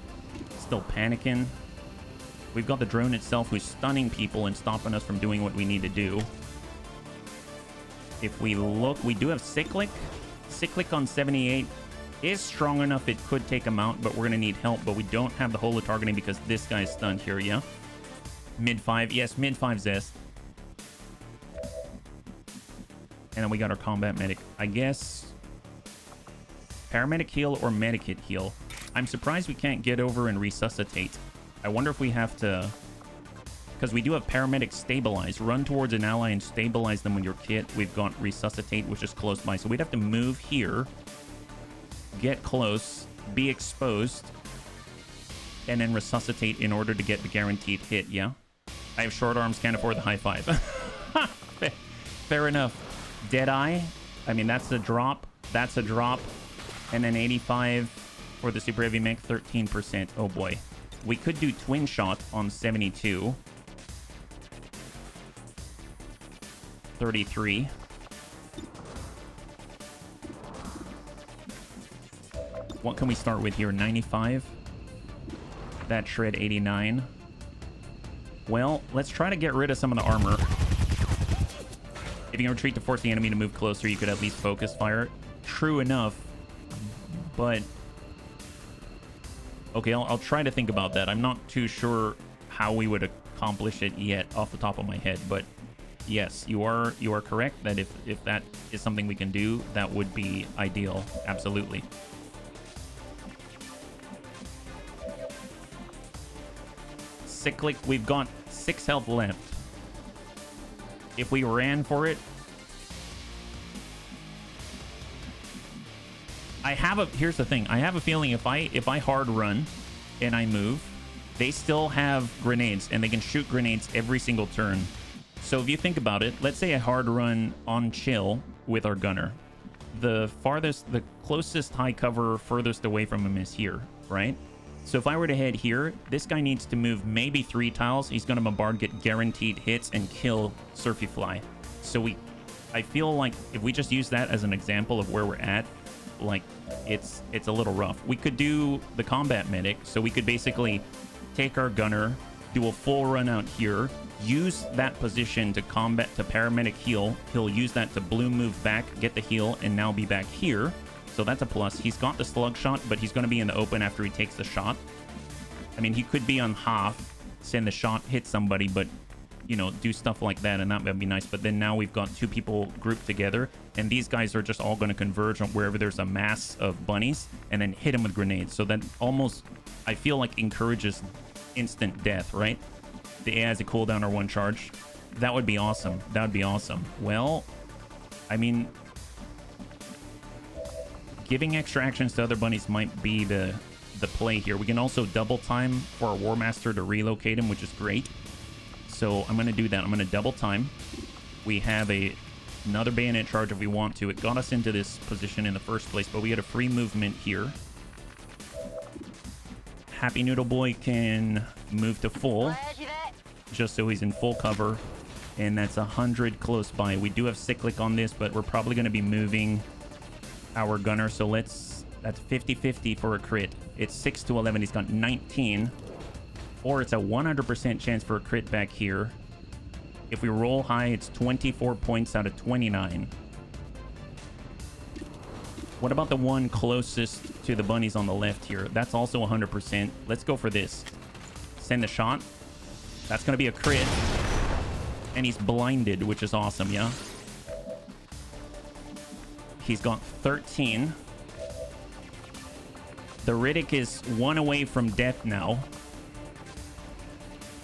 still panicking. We've got the drone itself who's stunning people and stopping us from doing what we need to do. If we look, we do have Cyclic. Cyclic on 78 is strong enough it could take him out, but we're going to need help. But we don't have the holo targeting because this guy's stunned here, yeah? Mid-5. Yes, mid-5 Zest. And then we got our combat medic. I guess paramedic heal or medikit heal. I'm surprised we can't get over and resuscitate. I wonder if we have to... Because we do have paramedic stabilize. Run towards an ally and stabilize them with your kit. We've got resuscitate, which is close by. So we'd have to move here. Get close. Be exposed. And then resuscitate in order to get the guaranteed hit, yeah? I have short arms, can't afford the high five. Fair enough. Deadeye. I mean, that's a drop. That's a drop. And then 85 for the super heavy mech, 13%. Oh boy. We could do twin shot on 72. 33. What can we start with here? 95. That shred 89. Well, let's try to get rid of some of the armor. If you can retreat to force the enemy to move closer, you could at least focus fire. True enough. But okay, I'll try to think about that. I'm not too sure how we would accomplish it yet off the top of my head, but yes, you are correct that if that is something we can do, that would be ideal. Absolutely. Cyclic, we've got 6 health left. If we ran for it, here's the thing. I have a feeling if I hard run and I move, they still have grenades and they can shoot grenades every single turn. So if you think about it, let's say I hard run on chill with our gunner. The closest high cover furthest away from him is here, right? So if I were to head here, this guy needs to move maybe 3 tiles. He's going to bombard, get guaranteed hits, and kill Surfy Fly. So I feel like if we just use that as an example of where we're at, like it's a little rough. We could do the combat medic, so we could basically take our gunner, do a full run out here, use that position to paramedic heal. He'll use that to blue move back, get the heal, and now be back here. So that's a plus. He's got the slug shot, but he's going to be in the open after he takes the shot. I mean, he could be on half, send the shot, hit somebody, but, you know, do stuff like that, and that would be nice. But then now we've got 2 people grouped together, and these guys are just all going to converge on wherever there's a mass of bunnies, and then hit them with grenades. So that almost, I feel like, encourages instant death, right? The AI has a cooldown or 1 charge. That would be awesome. That would be awesome. Well, I mean, giving extra actions to other bunnies might be the play here. We can also double time for our War Master to relocate him, which is great. So I'm going to do that. I'm going to double time. We have another bayonet charge if we want to. It got us into this position in the first place, but we had a free movement here. Happy Noodle Boy can move to full, just so he's in full cover. And that's 100 close by. We do have cyclic on this, but we're probably going to be moving our gunner. So that's 50-50 for a crit. It's 6 to 11. He's got 19. Or it's a 100% chance for a crit back here. If we roll high, it's 24 points out of 29. What about the one closest to the bunnies on the left here? That's also 100%. Let's go for this. Send the shot. That's going to be a crit. And he's blinded, which is awesome, yeah? He's got 13. The Riddick is 1 away from death now.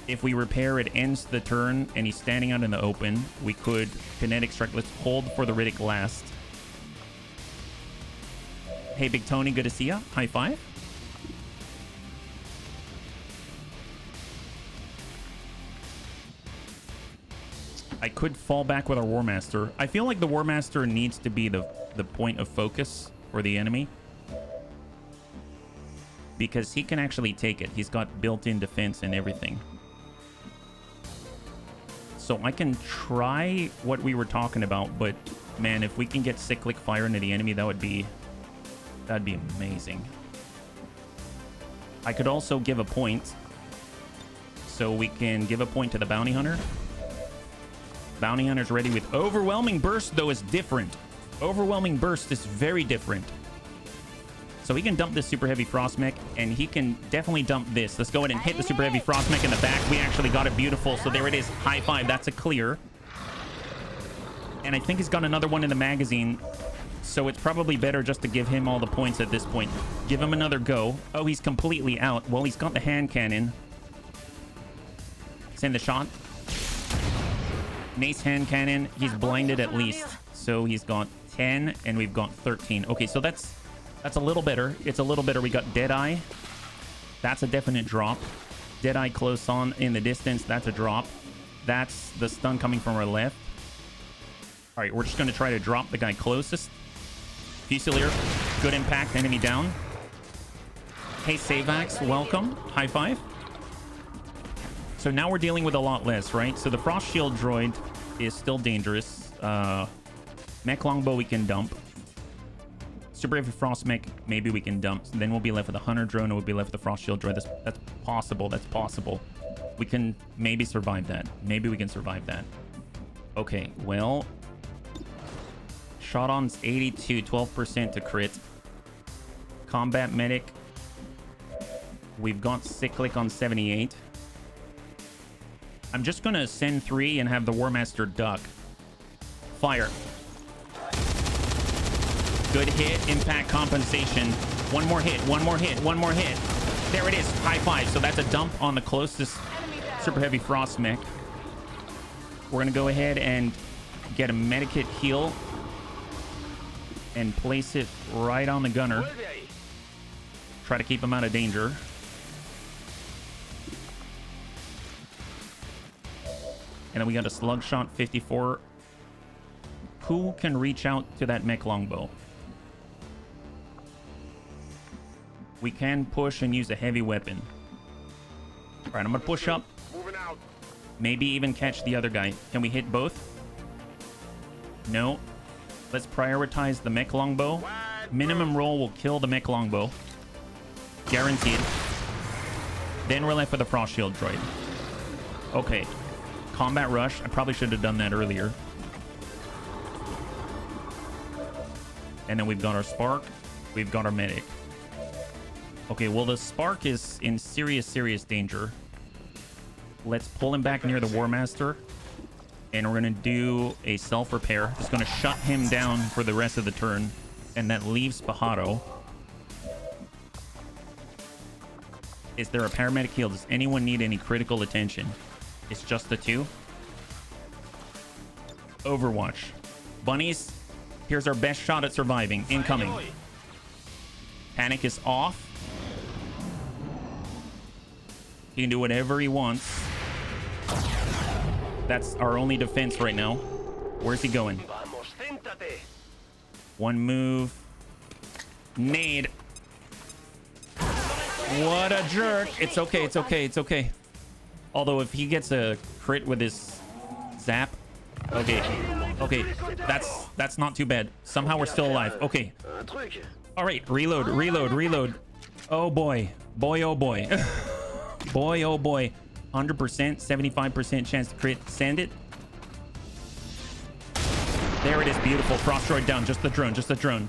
If we repair, it ends the turn, and he's standing out in the open. We could kinetic strike. Let's hold for the Riddick last. Hey, Big Tony, good to see ya. High five. I could fall back with our War Master. I feel like the War Master needs to be the point of focus for the enemy, because he can actually take it. He's got built-in defense and everything. So I can try what we were talking about, but man, if we can get cyclic fire into the enemy, that'd be amazing. I could also give a point. So we can give a point to the Bounty Hunter. Bounty Hunter's ready with Overwhelming Burst, though, is different. Overwhelming Burst is very different. So he can dump this Super Heavy Frost Mech, and he can definitely dump this. Let's go ahead and hit the Super Heavy Frost Mech in the back. We actually got it beautiful. So there it is. High five. That's a clear. And I think he's got another one in the magazine. So it's probably better just to give him all the points at this point. Give him another go. Oh, he's completely out. Well, he's got the hand cannon. Send the shot. Nace hand cannon. He's blinded at least. So he's got 10 and we've got 13. Okay, so that's a little better. It's a little better. We got Deadeye. That's a definite drop. Deadeye close on in the distance. That's a drop. That's the stun coming from our left. All right, we're just going to try to drop the guy closest. Fusilier. Good impact. Enemy down. Hey, Savax. Welcome. High five. So now we're dealing with a lot less, right? So the Frost Shield droid is still dangerous. Mech Longbow we can dump. Super Heavy Frost Mech, maybe we can dump. Then we'll be left with a Hunter drone, and we'll be left with a Frost Shield droid. That's possible. That's possible. We can maybe survive that. Maybe we can survive that. Okay, well, shot on's 82, 12% to crit. Combat Medic, we've got Cyclic on 78. I'm just gonna send 3 and have the War Master duck. Fire. Good hit. Impact compensation. One more hit. One more hit. One more hit. There it is. High five. So that's a dump on the closest Super Heavy Frost Mech. We're gonna go ahead and get a Medikit heal and place it right on the gunner. Try to keep him out of danger. And then we got a Slug Shot 54. Who can reach out to that Mech Longbow? We can push and use a heavy weapon. All right, I'm going to push up. Maybe even catch the other guy. Can we hit both? No. Let's prioritize the Mech Longbow. Minimum roll will kill the Mech Longbow. Guaranteed. Then we're left with a Frost Shield droid. Okay. Combat Rush. I probably should have done that earlier. And then we've got our Spark. We've got our Medic. Okay, well, the Spark is in serious danger. Let's pull him back near the War Master. And we're going to do a self-repair. Just going to shut him down for the rest of the turn. And that leaves Pajaro. Is there a paramedic heal? Does anyone need any critical attention? It's just the 2. Overwatch. Bunnies, here's our best shot at surviving. Incoming. Panic is off. He can do whatever he wants. That's our only defense right now. Where's he going? One move. Nade. What a jerk. It's okay. It's okay. It's okay. Although if he gets a crit with his zap. Okay. Okay. That's not too bad. Somehow we're still alive. Okay. All right. Reload. Reload. Reload. Oh boy. Boy. Oh boy. Boy. Oh boy. 100%. 75% chance to crit. Send it. There it is. Beautiful. Frost droid down. Just the drone. Just the drone.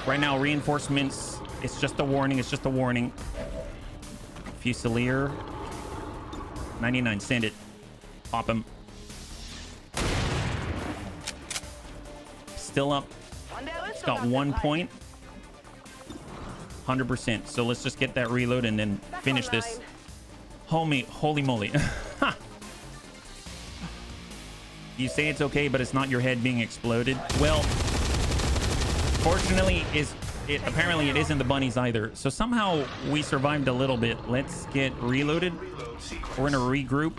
Right now, reinforcements. It's just a warning. It's just a warning. Fusilier. 99. Send it. Pop him. Still up. It's got 1 point. 100%. So let's just get that reload and then finish this. Holy moly. You say it's okay, but it's not your head being exploded. Well, fortunately, apparently it isn't the bunnies either. So somehow we survived a little bit. Let's get reloaded. We're gonna regroup.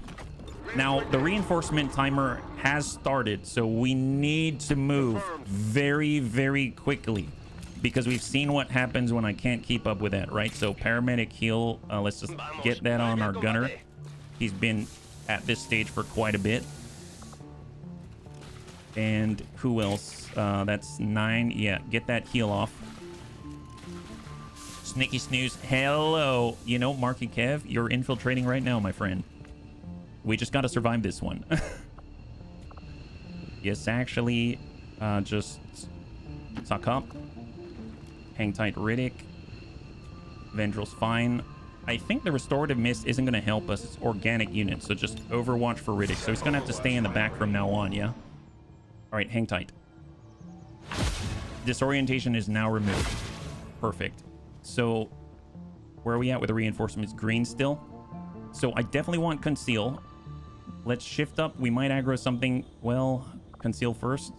Now, the reinforcement timer has started, so we need to move very, very quickly because we've seen what happens when I can't keep up with that, right? So paramedic heal, let's just get that on our gunner. He's been at this stage for quite a bit. And who else? That's 9. Yeah, get that heal off. Snicky Snooze, hello. You know, Marky Kev, you're infiltrating right now, my friend. We just got to survive this one. Yes, actually, just suck up. Hang tight, Riddick. Vendrill's fine. I think the restorative mist isn't going to help us. It's organic units, so just overwatch for Riddick. So he's going to have to stay in the back from now on, yeah? All right, hang tight. Disorientation is now removed. Perfect. So where are we at with the reinforcements? Green still. So I definitely want conceal. Let's shift up. We might aggro something. Well, conceal first.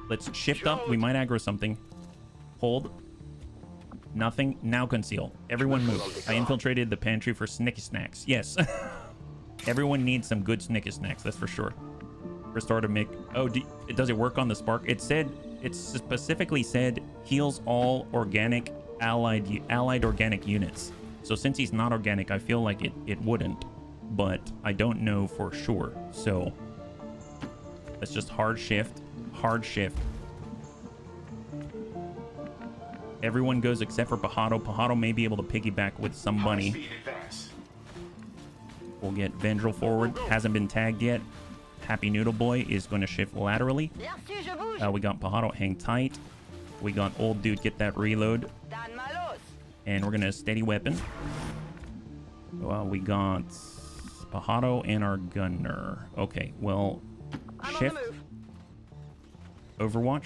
Let's shift up. We might aggro something. Hold. Nothing. Now conceal. Everyone move. I infiltrated the pantry for Snicky Snacks. Yes. Everyone needs some good Snicky Snacks. That's for sure. Restorative mic. Oh, does it work on the spark? It said, it specifically said heals all organic allied organic units. So since he's not organic, I feel like it wouldn't, but I don't know for sure. So let's just hard shift. Everyone goes except for Pajado. Pajado may be able to piggyback with somebody. We'll get Vendrill forward. Hasn't been tagged yet. Happy Noodle Boy is going to shift laterally. We got Pajado, hang tight. We got Old Dude, get that reload. And we're going to steady weapon. We got Pajado and our gunner. Okay, well, shift. Overwatch.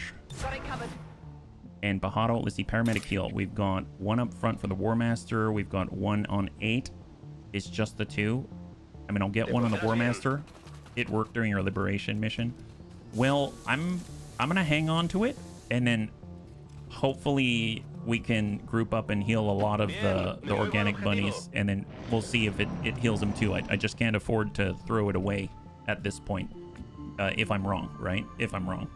And Pajado, let's see, paramedic heal. We've got one up front for the War Master. We've got one on 8. It's just the 2. I mean, I'll get one on the War Master. It worked during our liberation mission. Well, I'm gonna hang on to it, and then hopefully we can group up and heal a lot of the organic bunnies, and then we'll see if it heals them too. I just can't afford to throw it away at this point. If I'm wrong, right? If I'm wrong.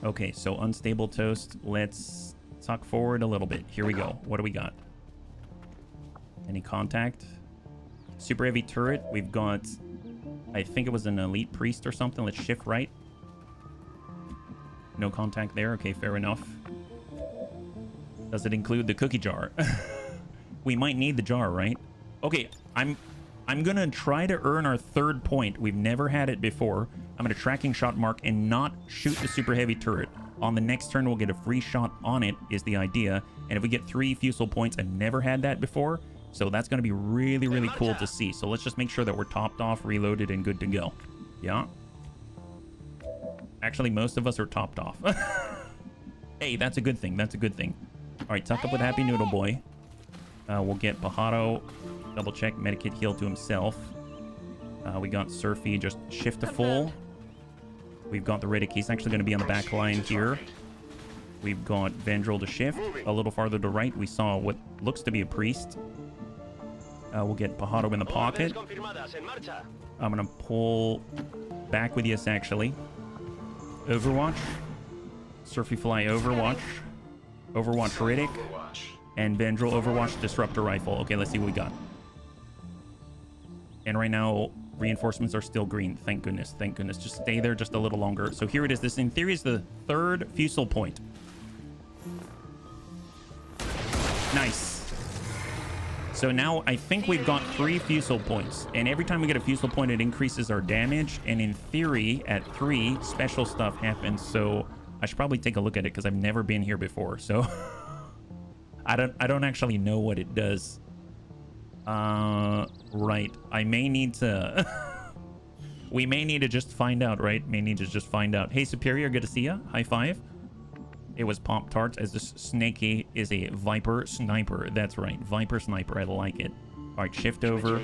Okay, so unstable toast. Let's tuck forward a little bit. Here we go. What do we got? Any contact? Super heavy turret. We've got, I think it was an elite priest or something. Let's shift right. No contact there. Okay, fair enough. Does it include the cookie jar? We might need the jar, right? Okay, I'm gonna try to earn our 3rd point. We've never had it before. I'm gonna tracking shot mark and not shoot the super heavy turret. On the next turn, we'll get a free shot on it, is the idea. And if we get 3 fusel points, I've never had that before. So that's gonna be really, really cool to see. So let's just make sure that we're topped off, reloaded, and good to go. Yeah. Actually, most of us are topped off. Hey, that's a good thing. That's a good thing. All right, tuck up with Happy Noodle Boy. We'll get Pajado. Double check. Medikit heal to himself. We got Surfy. Just shift to full. We've got the Riddick. He's actually going to be on the back line here. We've got Vendrill to shift. A little farther to right, we saw what looks to be a priest. We'll get Pajado in the pocket. I'm going to pull back with us, actually. Overwatch. Surfy Fly Overwatch. Overwatch Riddick. And Vendrill Overwatch Disruptor Rifle. Okay, let's see what we got. And right now, reinforcements are still green. Thank goodness. Thank goodness. Just stay there just a little longer. So here it is. This, in theory, is the 3rd fusel point. Nice. So now I think we've got 3 fusel points. And every time we get a fusel point, it increases our damage. And in theory, at 3, special stuff happens. So I should probably take a look at it because I've never been here before. So I don't actually know what it does. Right. I may need to... We may need to just find out, right? May need to just find out. Hey, Superior, good to see ya. High five. It was Pop Tarts, as this Snaky is a Viper Sniper. That's right. Viper Sniper. I like it. All right, shift over.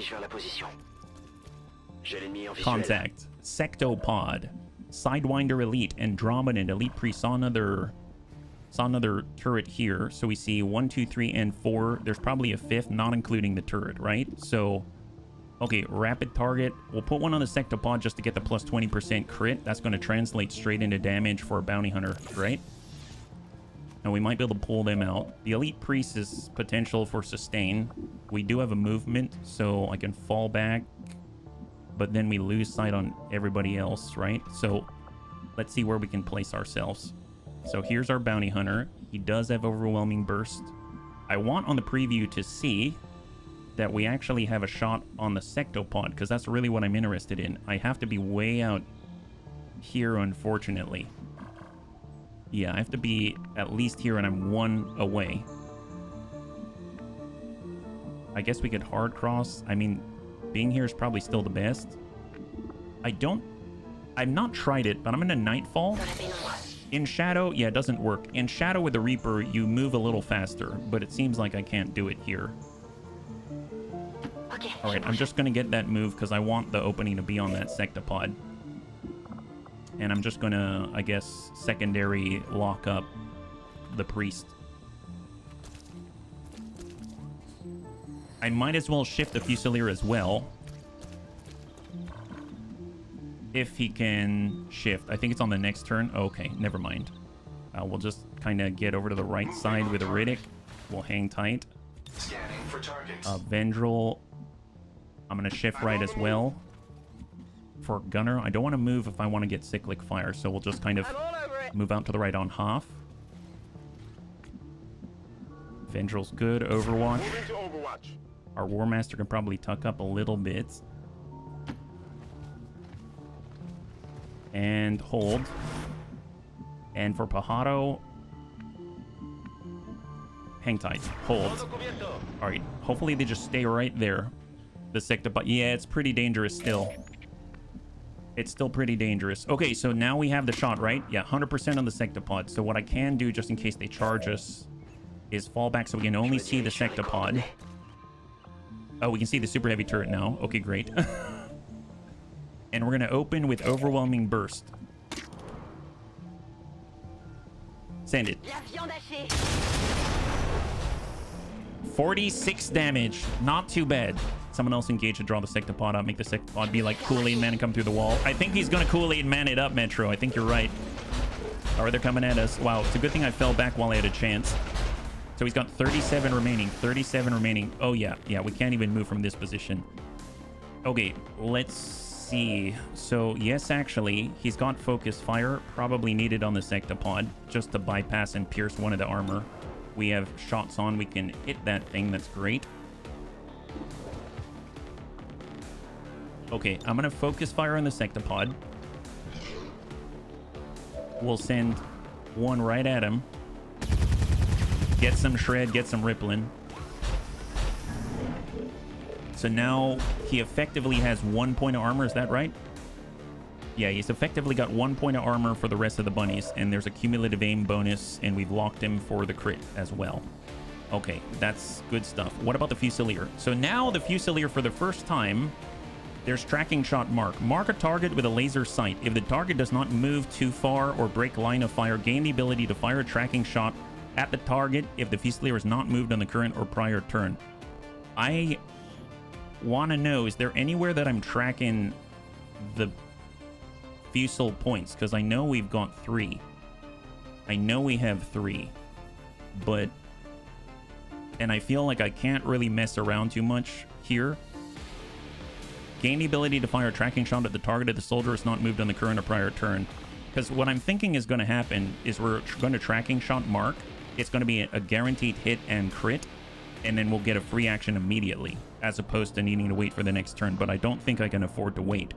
Contact. Sectopod. Sidewinder Elite. Andromedan Elite Priest. Saw another turret here. So we see 1, 2, 3, and 4. There's probably a 5th, not including the turret, right? So, Okay, rapid target. We'll put one on the sectopod just to get the plus 20% crit. That's going to translate straight into damage for a bounty hunter, right? And we might be able to pull them out. The elite priest is potential for sustain. We do have a movement, so I can fall back, but then we lose sight on everybody else, right? So let's see where we can place ourselves. So here's our bounty hunter. He does have overwhelming burst. I want on the preview to see that we actually have a shot on the sectopod, because that's really what I'm interested in. I have to be way out here, unfortunately. Yeah, I have to be at least here, and I'm 1 away. I guess we could hard cross. I mean, being here is probably still the best. I've not tried it, but I'm in a Nightfall. In Shadow, yeah, it doesn't work. In Shadow with the Reaper, you move a little faster, but it seems like I can't do it here. All right, I'm just going to get that move because I want the opening to be on that sectopod. And I'm just going to, I guess, secondary lock up the priest. I might as well shift the Fusilier as well. If he can shift. I think it's on the next turn. Okay, never mind. We'll just kind of get over to the right side with a Riddick. We'll hang tight. Scanning for targets. Vendril. I'm going to shift right as well. For Gunner, I don't want to move if I want to get Cyclic Fire, so we'll just kind of move out to the right on half. Vendril's good. Overwatch. Our War Master can probably tuck up a little bit. And hold. And for Pajaro, hang tight. Hold. All right. Hopefully they just stay right there. The sectopod. Yeah, it's pretty dangerous still. It's still pretty dangerous. Okay, so now we have the shot, right? Yeah, 100% on the sectopod. So what I can do, just in case they charge us, is fall back so we can only see the sectopod. Oh, we can see the super heavy turret now. Okay, great. And we're going to open with overwhelming burst. Send it. 46 damage. Not too bad. Someone else engage to draw the sectopod up. Make the sectopod be like Kool-Aid Man and come through the wall. I think he's going to Kool-Aid Man it up, Metro. I think you're right. All right, they're coming at us. Wow, it's a good thing I fell back while I had a chance. So he's got 37 remaining. 37 remaining. Oh, yeah. Yeah, we can't even move from this position. Okay, let's see. So, yes, actually, he's got focus fire. Probably needed on the sectopod just to bypass and pierce one of the armor. We have shots on. We can hit that thing. That's great. Okay, I'm going to focus fire on the sectopod. We'll send one right at him. Get some shred, get some rippling. So now he effectively has 1 point of armor. Is that right? Yeah, he's effectively got 1 point of armor for the rest of the bunnies. And there's a cumulative aim bonus. And we've locked him for the crit as well. Okay, that's good stuff. What about the Fusilier? So now the Fusilier, for the first time, there's tracking shot mark. Mark a target with a laser sight. If the target does not move too far or break line of fire, gain the ability to fire a tracking shot at the target if the Fusilier is not moved on the current or prior turn. I want to know, is there anywhere that I'm tracking the Fusil points? Because I know we've got 3. I know we have 3. But... and I feel like I can't really mess around too much here. Gain the ability to fire a tracking shot at the target if the soldier is not moved on the current or prior turn. Because what I'm thinking is going to happen is we're going to tracking shot mark. It's going to be a guaranteed hit and crit. And then we'll get a free action immediately, as opposed to needing to wait for the next turn. But I don't think I can afford to wait.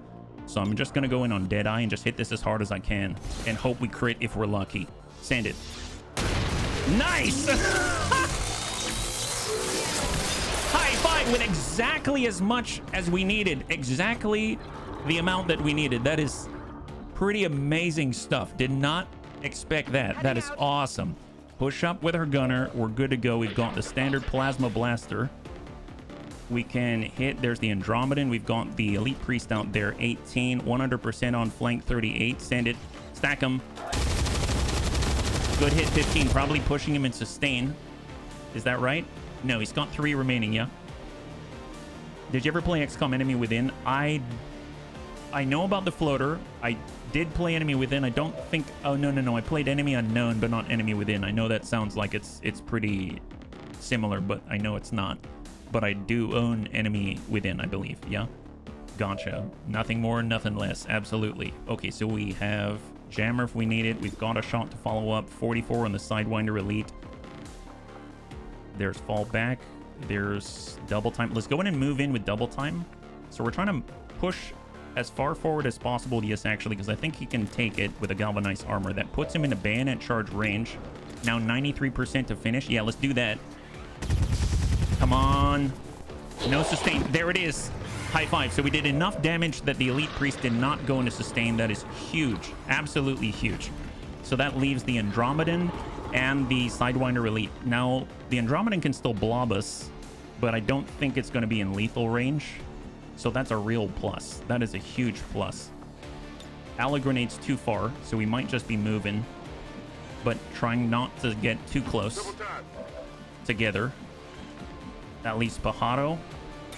So I'm just going to go in on Deadeye and just hit this as hard as I can. And hope we crit if we're lucky. Send it. Nice! High five with exactly as much as we needed. Exactly the amount that we needed. That is pretty amazing stuff. Did not expect that. That is awesome. Push up with our gunner. We're good to go. We've got the standard plasma blaster. We can hit. There's the Andromedan. We've got the elite priest out there. 18. 100% on flank. 38. Send it. Stack him. Good hit. 15. Probably pushing him in sustain. Is that right? No, he's got 3 remaining, yeah? Did you ever play XCOM Enemy Within? I know about the floater. I did play Enemy Within. I don't think... Oh, no. I played Enemy Unknown, but not Enemy Within. I know that sounds like it's pretty similar, but I know it's not. But I do own Enemy Within, I believe. Yeah? Gotcha. Nothing more, nothing less. Absolutely. Okay, so we have Jammer if we need it. We've got a shot to follow up. 44 on the Sidewinder Elite. There's Fallback. There's Double Time. Let's go in and move in with Double Time. So we're trying to push as far forward as possible. Yes, actually, because I think he can take it with a Galvanized Armor. That puts him in a bayonet charge range. Now 93% to finish. Yeah, let's do that. Come on. No sustain. There it is. High five. So we did enough damage that the Elite Priest did not go into sustain. That is huge. Absolutely huge. So that leaves the Andromedan and the Sidewinder Elite. Now, the Andromedan can still blob us, but I don't think it's going to be in lethal range. So that's a real plus. That is a huge plus. Aloe Grenade's too far, so we might just be moving, but trying not to get too close together. That leaves Pajaro.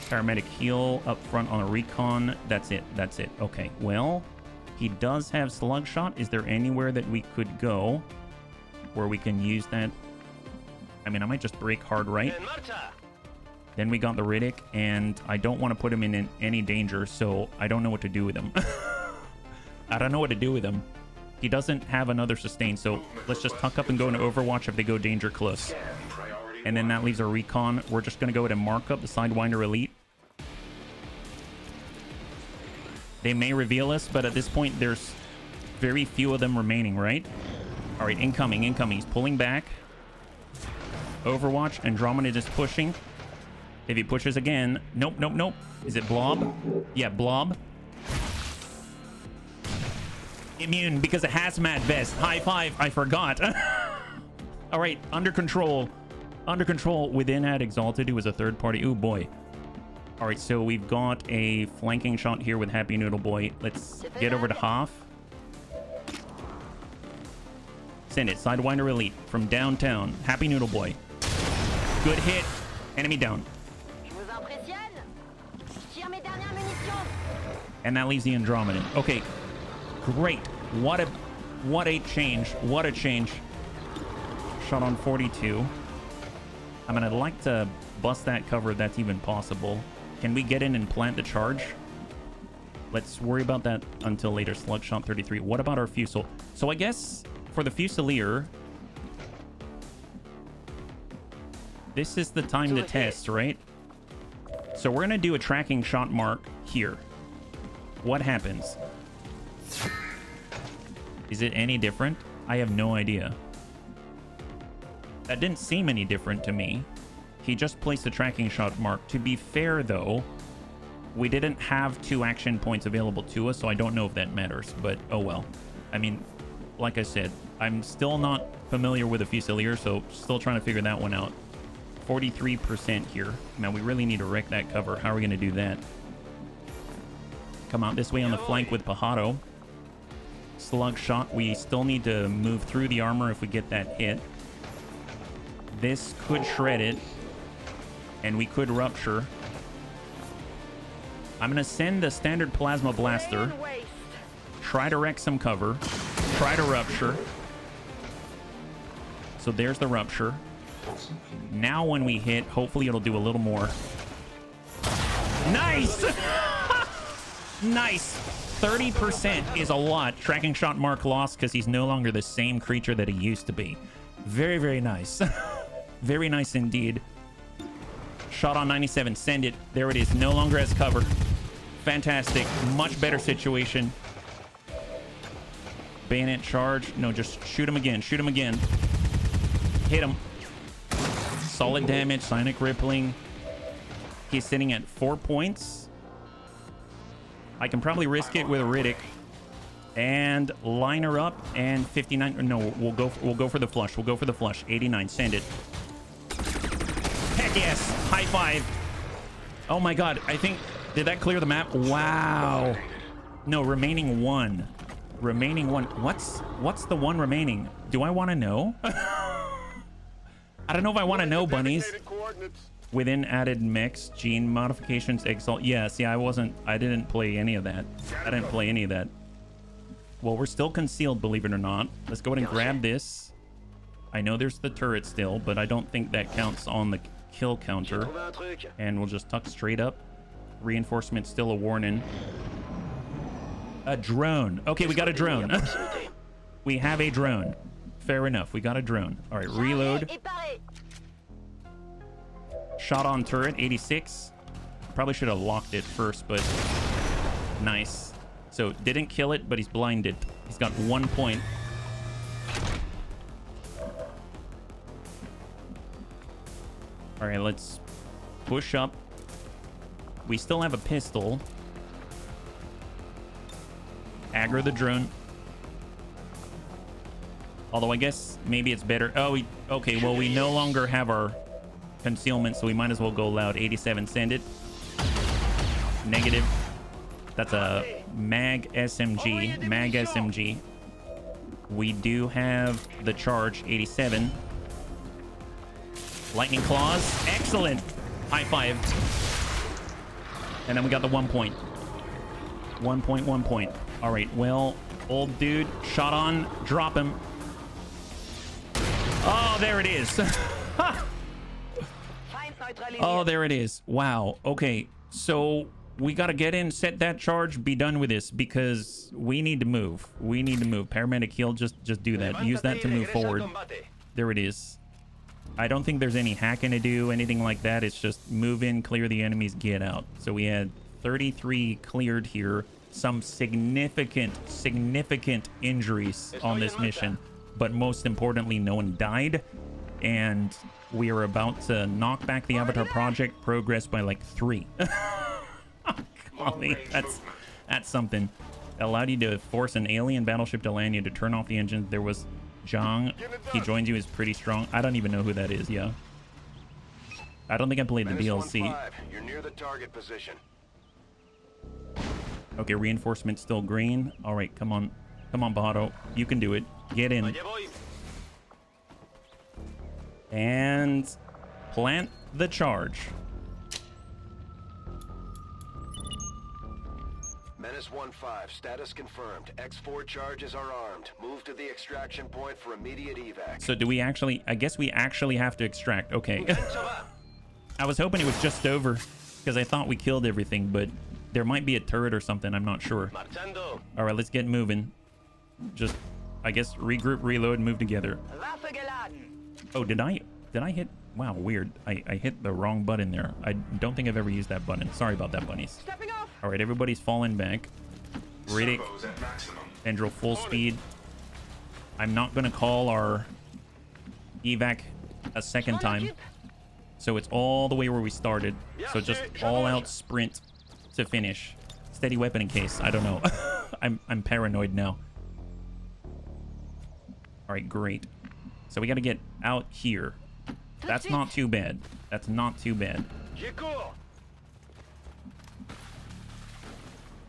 Paramedic heal up front on a recon. That's it. That's it. Okay, well, he does have Slug Shot. Is there anywhere that we could go where we can use that? I mean, I might just break hard right. Then we got the Riddick, and I don't want to put him in any danger, so I don't know what to do with him. I don't know what to do with him. He doesn't have another sustain, so let's just tuck up and go into Overwatch if they go danger close. And then that leaves our recon. We're just going to go ahead and mark up the Sidewinder Elite. They may reveal us, but at this point, there's very few of them remaining, right? All right, incoming. He's pulling back. Overwatch. Andromeda is pushing. If he pushes again... Nope. Is it Blob? Yeah, Blob. Immune because of Hazmat Vest. High five. I forgot. All right, under control. Under control. Within had Exalted, who was a third party. Ooh, boy. All right, so we've got a flanking shot here with Happy Noodle Boy. Let's get over to Hoff. Send it. Sidewinder Elite from downtown. Happy Noodle Boy. Good hit. Enemy down. And that leaves the Andromedan. Okay, great. What a change. What a change. Shot on 42. I mean, I'd like to bust that cover if that's even possible. Can we get in and plant the charge? Let's worry about that until later. Slug Shot 33. What about our Fusel? So I guess for the Fusilier, this is the time to test, right? So we're going to do a tracking shot mark here. What happens? Is it any different? I have no idea. That didn't seem any different to me. He just placed a tracking shot mark. To be fair, though, we didn't have 2 action points available to us, so I don't know if that matters, but oh well. I mean, like I said, I'm still not familiar with the Fusilier, so still trying to figure that one out. 43% here. Now, we really need to wreck that cover. How are we going to do that? Come out this way on the flank with Pajaro. Slug Shot. We still need to move through the armor if we get that hit. This could shred it. And we could rupture. I'm going to send the standard Plasma Blaster. Try to wreck some cover. Try to rupture. So there's the rupture. Now when we hit, hopefully it'll do a little more. Nice! Nice! 30% is a lot. Tracking shot mark lost because he's no longer the same creature that he used to be. Very, very nice. Very nice indeed. Shot on 97. Send it. There it is. No longer as cover. Fantastic. Much better situation. Bayonet charge. No, just shoot him again. Shoot him again. Hit him. Solid damage. Psionic Rippling. He's sitting at 4 points. I can probably risk it with a Riddick. And line her up. And 59. No, we'll go for the flush. We'll go for the flush. 89. Send it. Heck yes. High five. Oh my god. I think... Did that clear the map? Wow. No, remaining 1. Remaining 1. What's the one remaining? Do I want to know? I don't know if I want to know, bunnies. Within added mechs, gene modifications, exalt. Yeah, see, I didn't play any of that. I didn't play any of that. Well, we're still concealed, believe it or not. Let's go ahead and grab this. I know there's the turret still, but I don't think that counts on the kill counter. And we'll just tuck straight up. Reinforcement still a warning. A drone. Okay, we got a drone. We have a drone. Fair enough. We got a drone. All right, reload. Shot on turret, 86. Probably should have locked it first, but nice. So didn't kill it, but he's blinded. He's got 1 point. All right, let's push up. We still have a pistol. Aggro the drone. Although I guess maybe it's better. Oh, okay. Well, we no longer have our concealment, so we might as well go loud. 87, send it. Negative. That's a mag SMG. Mag SMG. We do have the charge. 87. Lightning claws. Excellent. High five. And then we got the 1 point. 1 point, 1 point. All right. Well, old dude, shot on. Drop him. Oh, there it is. Oh, there it is. Wow. Okay. So we got to get in, set that charge, be done with this because we need to move. We need to move. Paramedic heal. Just do that. Use that to move forward. There it is. I don't think there's any hacking to do, anything like that. It's just move in, clear the enemies, get out. So we had 33 cleared here. Some significant injuries on this mission. But most importantly, no one died. And we are about to knock back the Avatar Project progress by like 3. Golly, that's something. Allowed you to force an alien battleship to land you to turn off the engine. There was Zhang. He joins you, is pretty strong. I don't even know who that is. Yeah. I don't think I played the DLC. You're near the target position. Okay, reinforcement still green. All right, come on. Come on, Bahato. You can do it. Get in. And plant the charge. Menace 1-5, status confirmed. X4 charges are armed. Move to the extraction point for immediate evac. So do we actually... I guess we actually have to extract. Okay. I was hoping it was just over because I thought we killed everything, but there might be a turret or something. I'm not sure. All right, let's get moving. Just, I guess, regroup, reload, move together. Oh, did I hit? Wow, weird. I hit the wrong button there. I don't think I've ever used that button. Sorry about that, bunnies. All right, everybody's falling back. Riddick, Vendril full speed. I'm not going to call our evac a second time. So it's all the way where we started. So just all out sprint to finish. Steady weapon in case. I don't know. I'm paranoid now. All right, great. So we got to get out here. That's not too bad. That's not too bad.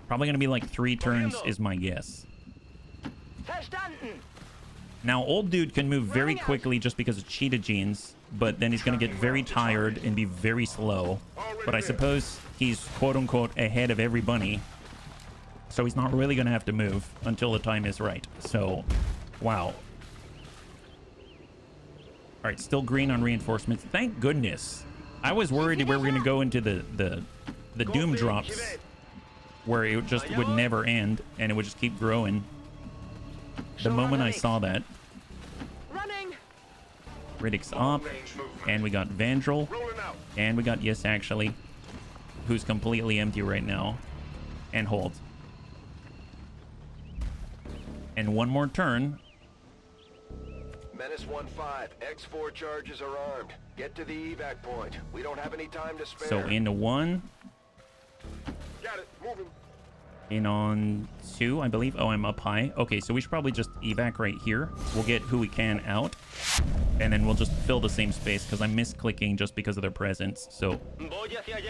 Probably going to be like 3 turns is my guess. Now, old dude can move very quickly just because of cheetah genes, but then he's going to get very tired and be very slow. But I suppose he's quote-unquote ahead of every bunny. So he's not really going to have to move until the time is right. So, wow. All right, still green on reinforcements. Thank goodness. I was worried we were going to go into the doom drops where it just would never end and it would just keep growing. The moment I saw that. Riddick's up, and we got Vendril, and we got Yes Actually, who's completely empty right now, and hold. And one more turn. Menace 1-5, X4 charges are armed. Get to the evac point. We don't have any time to spare. So into 1. Got it. Moving. In on 2, I believe. Oh, I'm up high. Okay, so we should probably just evac right here. We'll get who we can out, and then we'll just fill the same space because I'm misclicking just because of their presence. So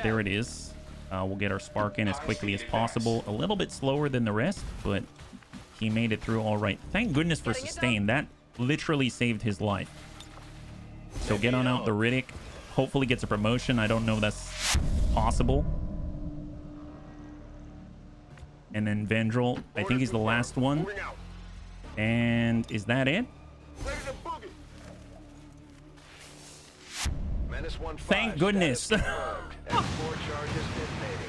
there it is. We'll get our spark in as quickly as possible. A little bit slower than the rest, but he made it through all right. Thank goodness for sustain. That literally saved his life. So get on out the Riddick. hopefully gets a promotion. I don't know if that's possible. And then Vendrell, I think he's the last one. And is that it? Thank goodness.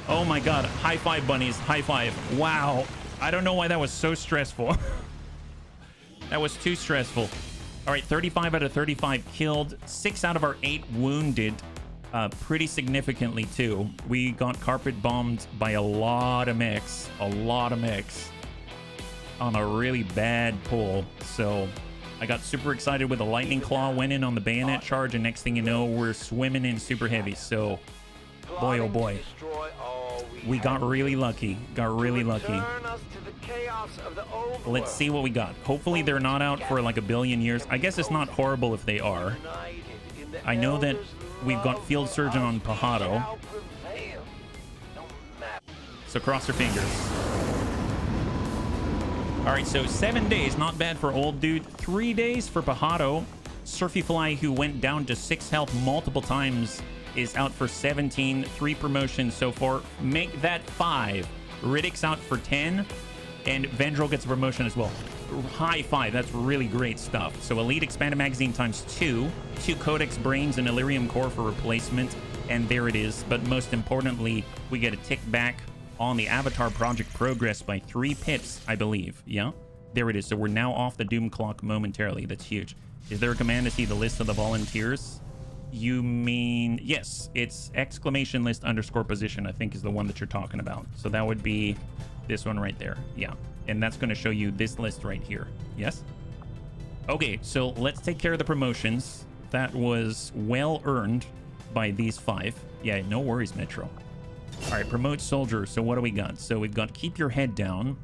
Oh my god. High five, bunnies. High five. Wow. I don't know why that was so stressful. That was too stressful. All right, 35 out of 35 killed. 6 out of our 8 wounded. Pretty significantly too. We got carpet bombed by a lot of mechs. A lot of mechs. On a really bad pull. So I got super excited with the lightning claw, went in on the bayonet charge, and next thing you know, we're swimming in super heavy. So boy, oh boy, we got really lucky. Got really lucky. Let's see what we got. Hopefully they're not out for like a billion years. I guess it's not horrible if they are. I know that we've got field surgeon on Pajaro. So cross your fingers. All right, so 7 days, not bad for old dude. 3 days for Pajaro. Surfy Fly, who went down to 6 health multiple times, is out for 17. 3 promotions so far. Make that 5. Riddick's out for 10. And Vendrell gets a promotion as well. High 5. That's really great stuff. So Elite Expanded Magazine times 2. 2 Codex Brains and Illyrium Core for replacement. And there it is. But most importantly, we get a tick back on the Avatar project progress by 3 pips, I believe. Yeah, there it is. So we're now off the doom clock momentarily. That's huge. Is there a command to see the list of the volunteers? You mean, yes, it's exclamation list underscore position, I think is the one that you're talking about. So that would be this one right there. Yeah, and that's going to show you this list right here. Yes. Okay, so let's take care of the promotions. That was well earned by these 5. Yeah, no worries, Metro. All right, promote soldier. So what do we got? So we've got keep your head down,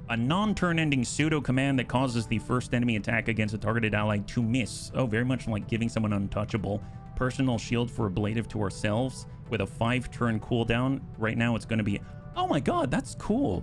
a non-turn ending pseudo command that causes the first enemy attack against a targeted ally to miss. Oh, very much like giving someone untouchable. Personal shield for ablative to ourselves with a 5-turn cooldown. Right now it's going to be, oh my god, that's cool.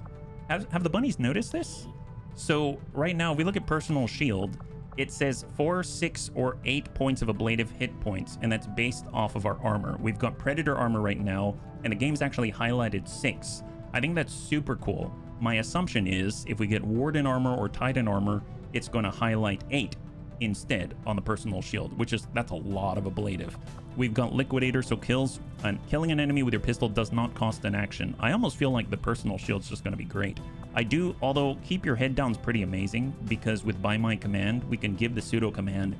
Have the bunnies noticed this? So right now, if we look at personal shield, it says 4, 6, or 8 points of ablative hit points, and that's based off of our armor. We've got Predator armor right now, and the game's actually highlighted 6. I think that's super cool. My assumption is if we get Warden armor or Titan armor, it's going to highlight 8 instead on the personal shield, that's a lot of ablative. We've got Liquidator, so killing an enemy with your pistol does not cost an action. I almost feel like the personal shield's just going to be great. Although keep your head down's pretty amazing, because with by my command, we can give the pseudo command,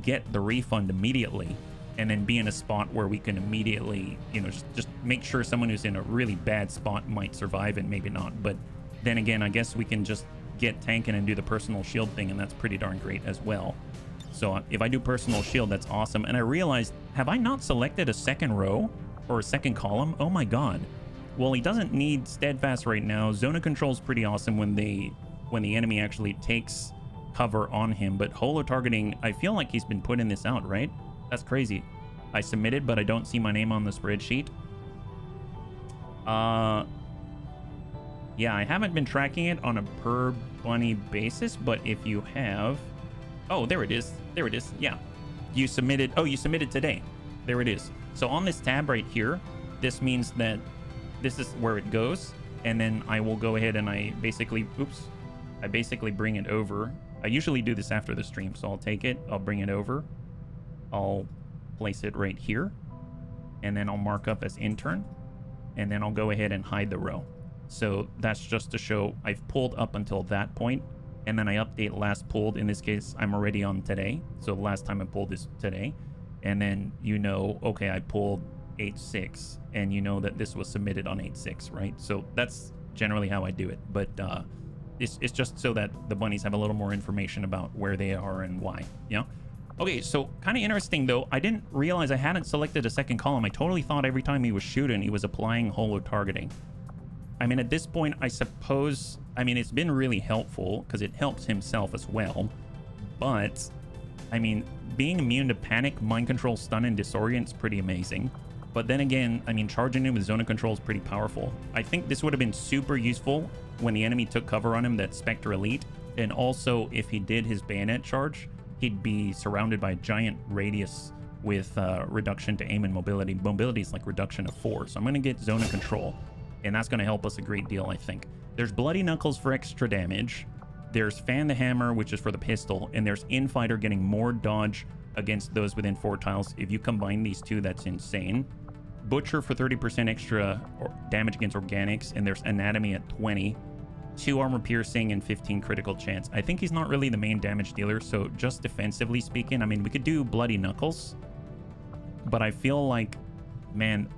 get the refund immediately, and then be in a spot where we can immediately, just make sure someone who's in a really bad spot might survive and maybe not. But then again, I guess we can just get tanking and do the personal shield thing, and that's pretty darn great as well. So if I do personal shield, that's awesome. And I realized, have I not selected a second row or a second column? Oh my god. Well, he doesn't need steadfast right now. Zone of control is pretty awesome when the enemy actually takes cover on him. But holo targeting, I feel like he's been putting this out, right? That's crazy. I submitted, but I don't see my name on the spreadsheet. Yeah, I haven't been tracking it on a per bunny basis, but if you have... Oh, there it is. There it is. Yeah. You submitted... Oh, you submitted today. There it is. So on this tab right here, this means that this is where it goes. And then I will go ahead and I basically bring it over. I usually do this after the stream, so I'll take it. I'll bring it over. I'll place it right here. And then I'll mark up as intern. And then I'll go ahead and hide the row. So that's just to show I've pulled up until that point, and then I update last pulled. In this case, I'm already on today. So the last time I pulled is today. And then okay, I pulled 8.6, and that this was submitted on 8.6, right? So that's generally how I do it. But it's just so that the bunnies have a little more information about where they are and why, Okay, so kind of interesting though. I didn't realize I hadn't selected a second column. I totally thought every time he was shooting, he was applying holo targeting. I mean, at this point, I suppose, it's been really helpful because it helps himself as well. But, being immune to panic, mind control, stun, and disorient is pretty amazing. But then again, charging him with zone of control is pretty powerful. I think this would have been super useful when the enemy took cover on him, that Spectre Elite. And also, if he did his bayonet charge, he'd be surrounded by a giant radius with reduction to aim and mobility. Mobility is like reduction of 4. So I'm going to get Zone of Control, and that's going to help us a great deal, I think. There's Bloody Knuckles for extra damage. There's Fan the Hammer, which is for the pistol, and there's Infighter getting more dodge against those within 4 tiles. If you combine these two, that's insane. Butcher for 30% extra damage against organics, and there's Anatomy at 20. 2 armor piercing and 15 critical chance. I think he's not really the main damage dealer, so just defensively speaking, I mean, we could do Bloody Knuckles, but I feel like, man,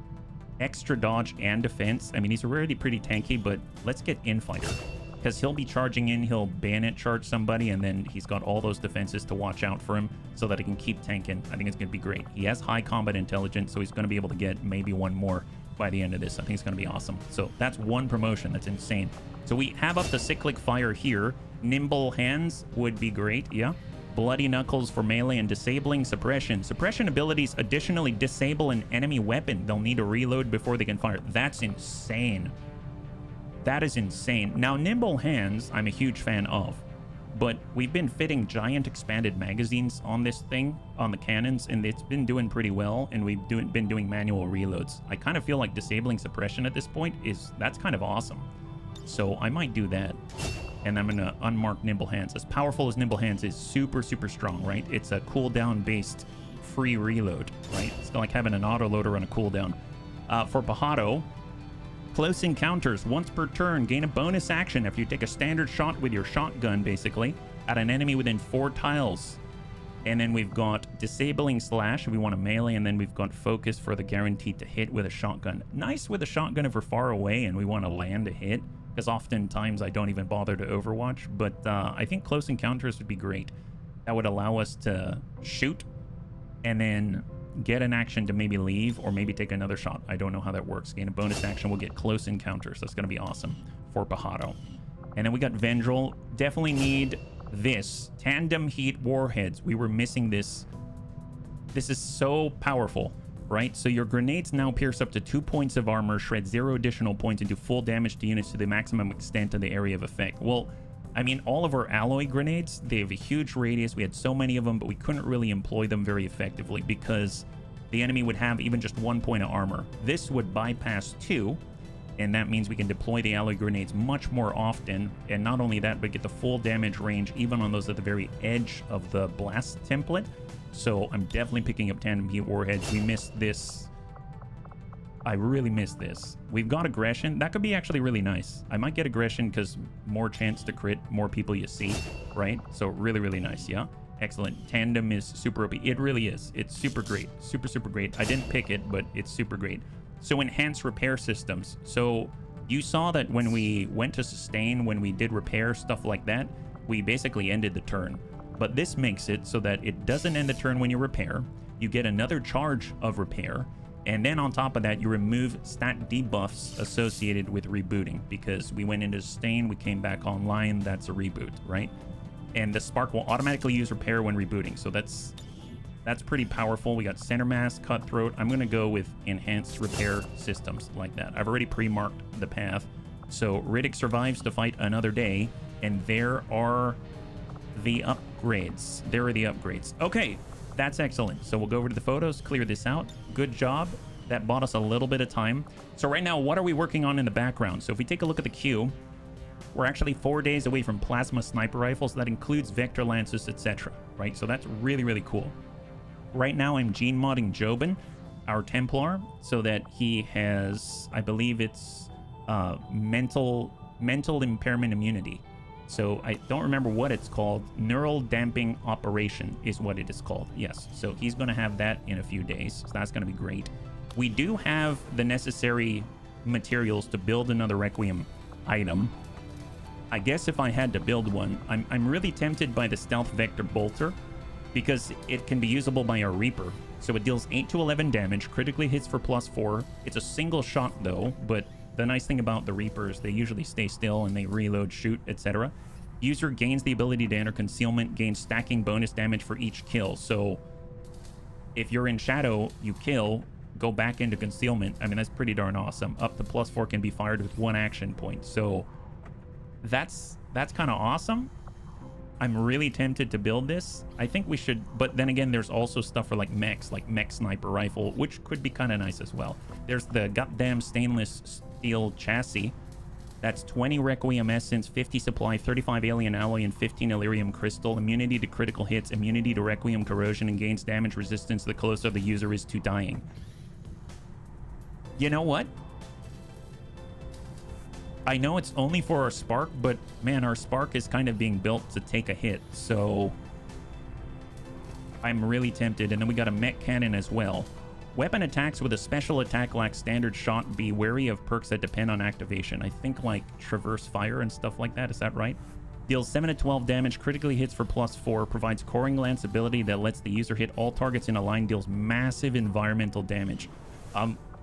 extra dodge and defense. I mean, he's already pretty tanky, but let's get Infighter, because he'll be charging in, he'll bayonet charge somebody, and then he's got all those defenses to watch out for him so that he can keep tanking. I think it's going to be great. He has high combat intelligence, so he's going to be able to get maybe one more by the end of this. I think it's going to be awesome. So that's one promotion. That's insane. So we have up to cyclic fire here. Nimble hands would be great. Yeah. Bloody Knuckles for melee and disabling suppression. Suppression abilities additionally disable an enemy weapon. They'll need to reload before they can fire. That's insane. That is insane. Now, Nimble Hands, I'm a huge fan of, but we've been fitting giant expanded magazines on this thing, on the cannons, and it's been doing pretty well, and we've been doing manual reloads. I kind of feel like disabling suppression at this point that's kind of awesome. So I might do that, and I'm going to unmark Nimble Hands. As powerful as Nimble Hands is, super, super strong, right? It's a cooldown-based free reload, right? It's like having an autoloader on a cooldown. For Pajado, close encounters. Once per turn, gain a bonus action after you take a standard shot with your shotgun, basically, at an enemy within 4 tiles. And then we've got disabling slash if we want to melee, and then we've got focus for the guaranteed to hit with a shotgun. Nice with a shotgun if we're far away and we want to land a hit, because oftentimes I don't even bother to overwatch, but I think close encounters would be great. That would allow us to shoot and then get an action to maybe leave or maybe take another shot. I don't know how that works. Gain a bonus action, we'll get close encounters. That's going to be awesome for Pajado. And then we got Vendril. Definitely need this. Tandem Heat Warheads. We were missing this. This is so powerful, right? So your grenades now pierce up to 2 points of armor, shred 0 additional points, and do full damage to units to the maximum extent of the area of effect. Well, I mean, all of our alloy grenades, they have a huge radius. We had so many of them, but we couldn't really employ them very effectively because the enemy would have even just 1 point of armor. This would bypass 2, and that means we can deploy the alloy grenades much more often. And not only that, but get the full damage range even on those at the very edge of the blast template. So I'm definitely picking up Tandem Heat Warheads. We missed this. I really missed this. We've got aggression. That could be actually really nice. I might get aggression because more chance to crit, more people you see, right? So really, really nice, yeah? Excellent. Tandem is super OP. It really is. It's super great. Super, super great. I didn't pick it, but it's super great. So enhanced repair systems. So you saw that when we went to sustain, when we did repair, stuff like that, we basically ended the turn. But this makes it so that it doesn't end the turn when you repair. You get another charge of repair. And then on top of that, you remove stat debuffs associated with rebooting, because we went into sustain, we came back online, that's a reboot, right? And the spark will automatically use repair when rebooting. So that's pretty powerful. We got center mass, cutthroat. I'm going to go with enhanced repair systems like that. I've already pre-marked the path. So Riddick survives to fight another day, and there are the upgrades. There are the upgrades. Okay. That's excellent. So we'll go over to the photos, clear this out. Good job. That bought us a little bit of time. So right now, what are we working on in the background? So if we take a look at the queue, we're actually 4 days away from plasma sniper rifles. That includes vector lances, etc. Right? So that's really, really cool. Right now, I'm gene modding Jobin, our Templar, so that he has, I believe it's mental impairment immunity. So I don't remember what it's called. Neural damping operation is what it is called. Yes. So he's going to have that in a few days. So that's going to be great. We do have the necessary materials to build another Requiem item. I guess if I had to build one, I'm really tempted by the Stealth Vector Bolter because it can be usable by our Reaper. So it deals 8 to 11 damage, critically hits for +4. It's a single shot though, but the nice thing about the Reapers, they usually stay still and they reload, shoot, etc. User gains the ability to enter concealment, gains stacking bonus damage for each kill. So if you're in shadow, you kill, go back into concealment. I mean, that's pretty darn awesome. Up to +4 can be fired with 1 action point. So that's kind of awesome. I'm really tempted to build this. I think we should, but then again, there's also stuff for like mechs, like mech sniper rifle, which could be kind of nice as well. There's the goddamn stainless steel chassis. That's 20 Requiem Essence, 50 supply, 35 Alien Alloy, and 15 Illyrium Crystal. Immunity to critical hits, immunity to Requiem Corrosion, and gains damage resistance the closer the user is to dying. You know what? I know it's only for our Spark, but man, our Spark is kind of being built to take a hit, so I'm really tempted. And then we got a mech cannon as well. Weapon attacks with a special attack lack standard shot. Be wary of perks that depend on activation. I think like traverse fire and stuff like that. Is that right? Deals 7 to 12 damage, critically hits for +4, provides coring lance ability that lets the user hit all targets in a line, deals massive environmental damage.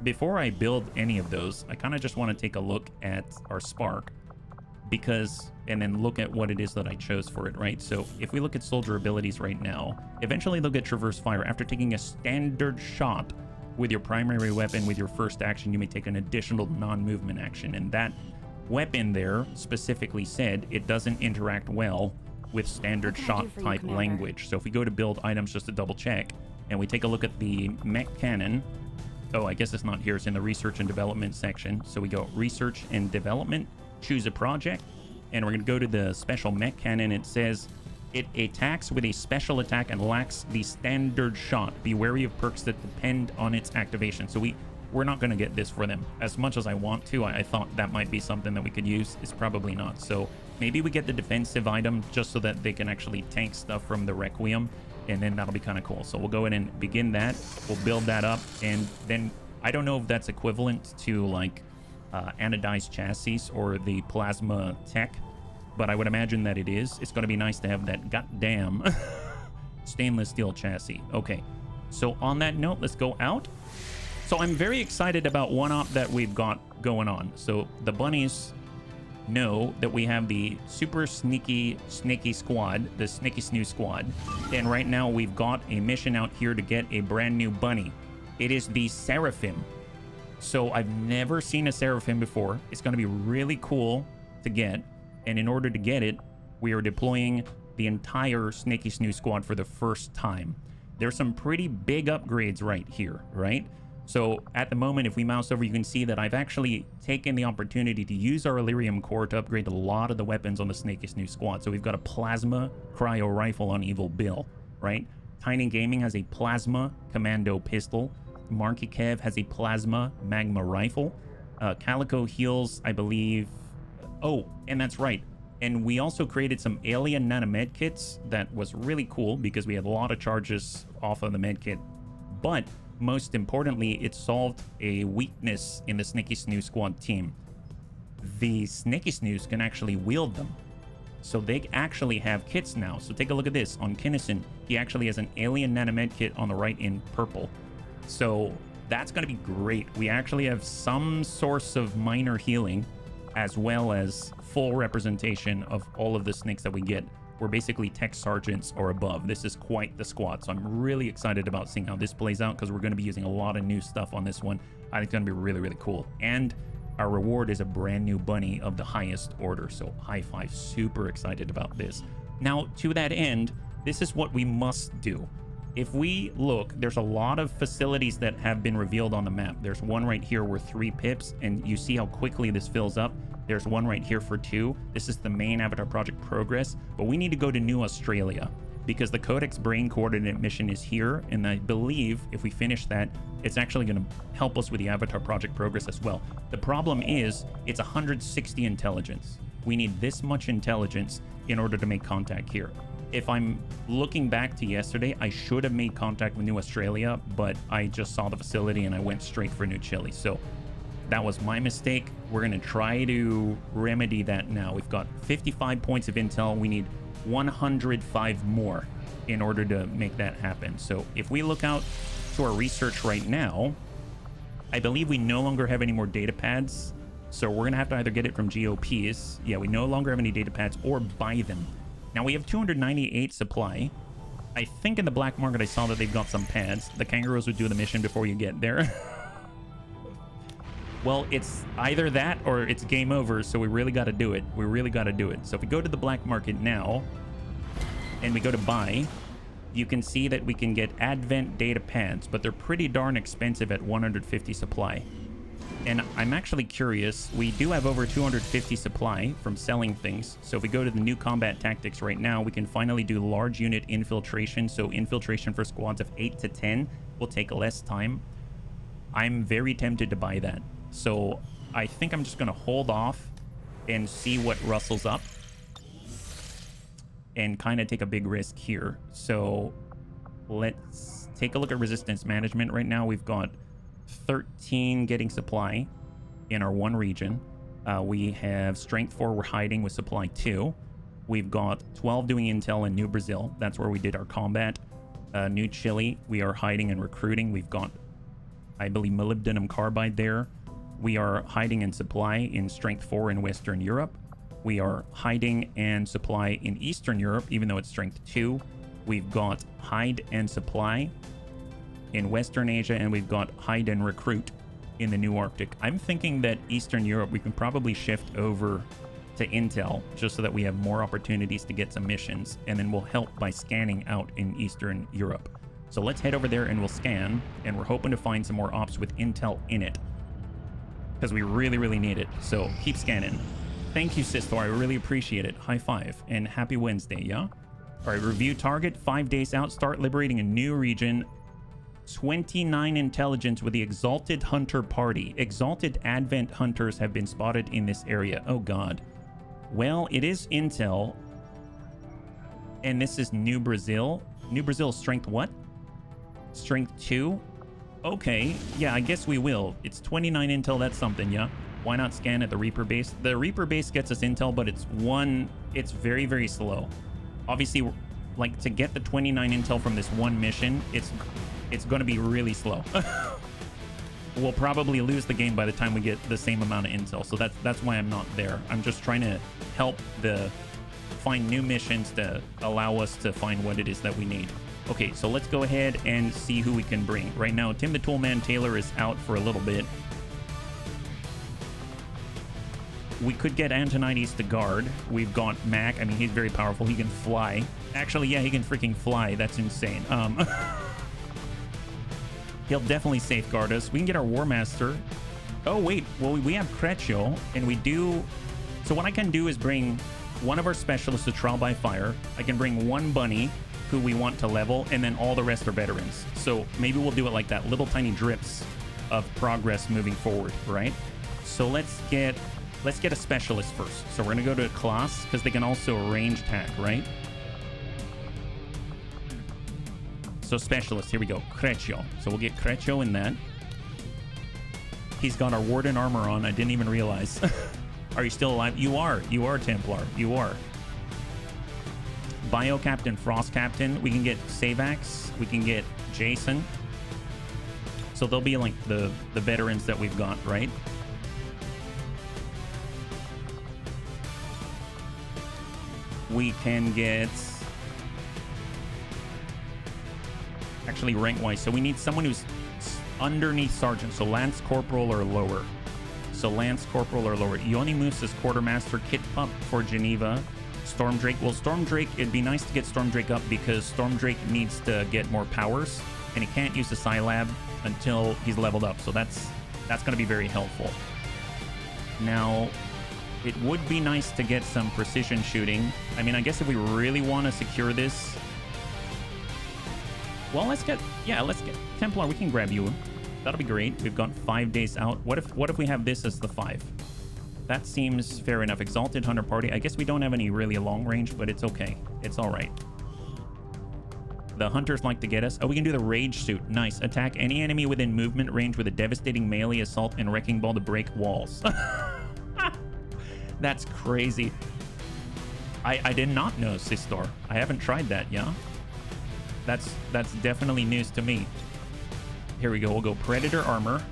Before I build any of those, I kind of just want to take a look at our Spark and then look at what it is that I chose for it, right? So if we look at soldier abilities right now, eventually they'll get traverse fire. After taking a standard shot with your primary weapon with your first action, you may take an additional non-movement action. And that weapon there specifically said it doesn't interact well with standard shot type language. So if we go to build items just to double check, and we take a look at the mech cannon, oh, I guess it's not here, it's in the research and development section. So we go research and development, choose a project, and we're going to go to the special mech cannon. It says it attacks with a special attack and lacks the standard shot. Be wary of perks that depend on its activation. So we're not going to get this for them. As much as I want to, I thought that might be something that we could use. It's probably not. So maybe we get the defensive item just so that they can actually tank stuff from the Requiem, and then that'll be kind of cool. So we'll go in and begin that. We'll build that up, and then I don't know if that's equivalent to like anodized chassis or the plasma tech, but I would imagine that it is. It's going to be nice to have that goddamn stainless steel chassis. Okay, so on that note, let's go out. So I'm very excited about one op that we've got going on. So the bunnies know that we have the super sneaky squad, the sneaky snoo squad, and right now we've got a mission out here to get a brand new bunny. It is the Seraphim. So I've never seen a Seraphim before. It's going to be really cool to get, and in order to get it, we are deploying the entire Snaky Snoo squad for the first time. There's some pretty big upgrades right here, right? So at the moment, if we mouse over, you can see that I've actually taken the opportunity to use our Illyrium core to upgrade a lot of the weapons on the Snaky Snoo squad. So we've got a plasma cryo rifle on Evil Bill, right? Tiny Gaming has a plasma commando pistol. Marky Kev has a plasma magma rifle. Calico heals, I believe. Oh, and that's right. And we also created some alien nanomed kits that was really cool because we had a lot of charges off of the med kit. But most importantly, it solved a weakness in the Snaky Snoo squad team. The Snaky Snoos can actually wield them. So they actually have kits now. So take a look at this. On Kinnison, he actually has an alien nanomed kit on the right in purple. So that's going to be great. We actually have some source of minor healing as well as full representation of all of the snakes that we get. We're basically tech sergeants or above. This is quite the squad. So I'm really excited about seeing how this plays out because we're going to be using a lot of new stuff on this one. I think it's going to be really, really cool. And our reward is a brand new bunny of the highest order. So high five, super excited about this. Now, to that end, this is what we must do. If we look, there's a lot of facilities that have been revealed on the map. There's one right here worth 3 pips, and you see how quickly this fills up. There's one right here for 2. This is the main Avatar Project progress, but we need to go to New Australia because the Codex Brain Coordinate mission is here, and I believe if we finish that, it's actually going to help us with the Avatar Project progress as well. The problem is it's 160 intelligence. We need this much intelligence in order to make contact here. If I'm looking back to yesterday, I should have made contact with New Australia, but I just saw the facility and I went straight for New Chile. So that was my mistake. We're going to try to remedy that now. We've got 55 points of intel. We need 105 more in order to make that happen. So if we look out to our research right now, I believe we no longer have any more data pads. So we're going to have to either get it from GOPs. Yeah, we no longer have any data pads or buy them. Now we have 298 supply. I think in the black market I saw that they've got some pads. The kangaroos would do the mission before you get there. Well, it's either that or it's game over, so we really got to do it. We really got to do it. So if we go to the black market now, and we go to buy, you can see that we can get Advent data pads, but they're pretty darn expensive at 150 supply. And I'm actually curious, we do have over 250 supply from selling things. So if we go to the new combat tactics right now, we can finally do large unit infiltration. So infiltration for squads of 8 to 10 will take less time. I'm very tempted to buy that. So I think I'm just going to hold off and see what rustles up and kind of take a big risk here. So let's take a look at resistance management. Right now we've got 13 getting supply in our one region. We have strength 4, we're hiding with supply 2. We've got 12 doing intel in New Brazil. That's where we did our combat. New Chile, we are hiding and recruiting. We've got, I believe, molybdenum carbide there. We are hiding and supply in strength 4 in Western Europe. We are hiding and supply in Eastern Europe, even though it's strength 2. We've got hide and supply in Western Asia, and we've got hide and recruit in the new Arctic. I'm thinking that Eastern Europe, we can probably shift over to intel just so that we have more opportunities to get some missions, and then we'll help by scanning out in Eastern Europe. So let's head over there and we'll scan, and we're hoping to find some more ops with intel in it because we really, really need it. So keep scanning. Thank you, Sistor. I really appreciate it. High five and happy Wednesday, yeah? All right, review target. 5 days out, start liberating a new region. 29 intelligence with the Exalted Hunter Party. Exalted Advent Hunters have been spotted in this area. Oh, God. Well, it is intel. And this is New Brazil. New Brazil strength what? Strength 2? Okay. Yeah, I guess we will. It's 29 intel. That's something, yeah? Why not scan at the Reaper base? The Reaper base gets us intel, but it's very, very slow. Obviously, like, to get the 29 intel from this one mission, it's going to be really slow. We'll probably lose the game by the time we get the same amount of intel. So that's why I'm not there. I'm just trying to help find new missions to allow us to find what it is that we need. Okay, so let's go ahead and see who we can bring. Right now, Tim the Toolman Taylor is out for a little bit. We could get Antonides to guard. We've got Mac. I mean, he's very powerful. He can fly. Actually, yeah, he can freaking fly. That's insane. He'll definitely safeguard us. We can get our War Master. Oh, wait. Well, we have Creccio, and we do... So what I can do is bring one of our specialists to trial by fire. I can bring one bunny who we want to level, and then all the rest are veterans. So maybe we'll do it like that. Little tiny drips of progress moving forward, right? So let's get a specialist first. So we're going to go to a class, because they can also range attack, right? So specialist, here we go. Creccio. So we'll get Creccio in that. He's got our Warden armor on. I didn't even realize. Are you still alive? You are. You are, Templar. You are. Bio Captain, Frost Captain. We can get Savax. We can get Jason. So they'll be like the veterans that we've got, right? We can get... Actually, rank-wise. So we need someone who's underneath Sergeant. So Lance Corporal or lower. So Lance Corporal or lower. Ionimus is Quartermaster. Kit Pup for Geneva. Stormdrake. Well, Stormdrake, it'd be nice to get Stormdrake up because Stormdrake needs to get more powers. And he can't use the Scilab until he's leveled up. So that's going to be very helpful. Now, it would be nice to get some precision shooting. I mean, I guess if we really want to secure this... Well, let's get Templar. We can grab you. That'll be great. We've got 5 days out. What if we have this as the 5? That seems fair enough. Exalted Hunter Party. I guess we don't have any really long range, but it's okay. It's all right. The hunters like to get us. Oh, we can do the rage suit. Nice. Attack any enemy within movement range with a devastating melee assault and wrecking ball to break walls. That's crazy. I did not know, Sistor. I haven't tried that, yeah? That's definitely news to me. Here we go. We'll go Predator Armor.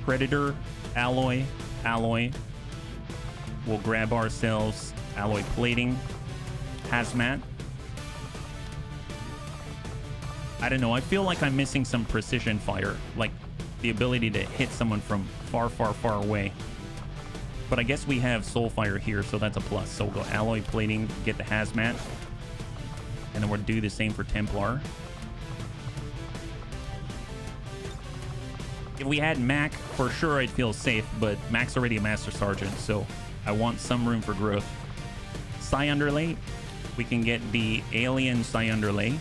Predator, Alloy. We'll grab ourselves Alloy Plating. Hazmat. I don't know. I feel like I'm missing some precision fire. Like the ability to hit someone from far, far, far away. But I guess we have Soulfire here, so that's a plus. So we'll go Alloy Plating, get the Hazmat. And then we'll do the same for Templar. If we had Mac, for sure I'd feel safe, but Mac's already a Master Sergeant, so I want some room for growth. Psi Underlay, we can get the Alien Psi Underlay.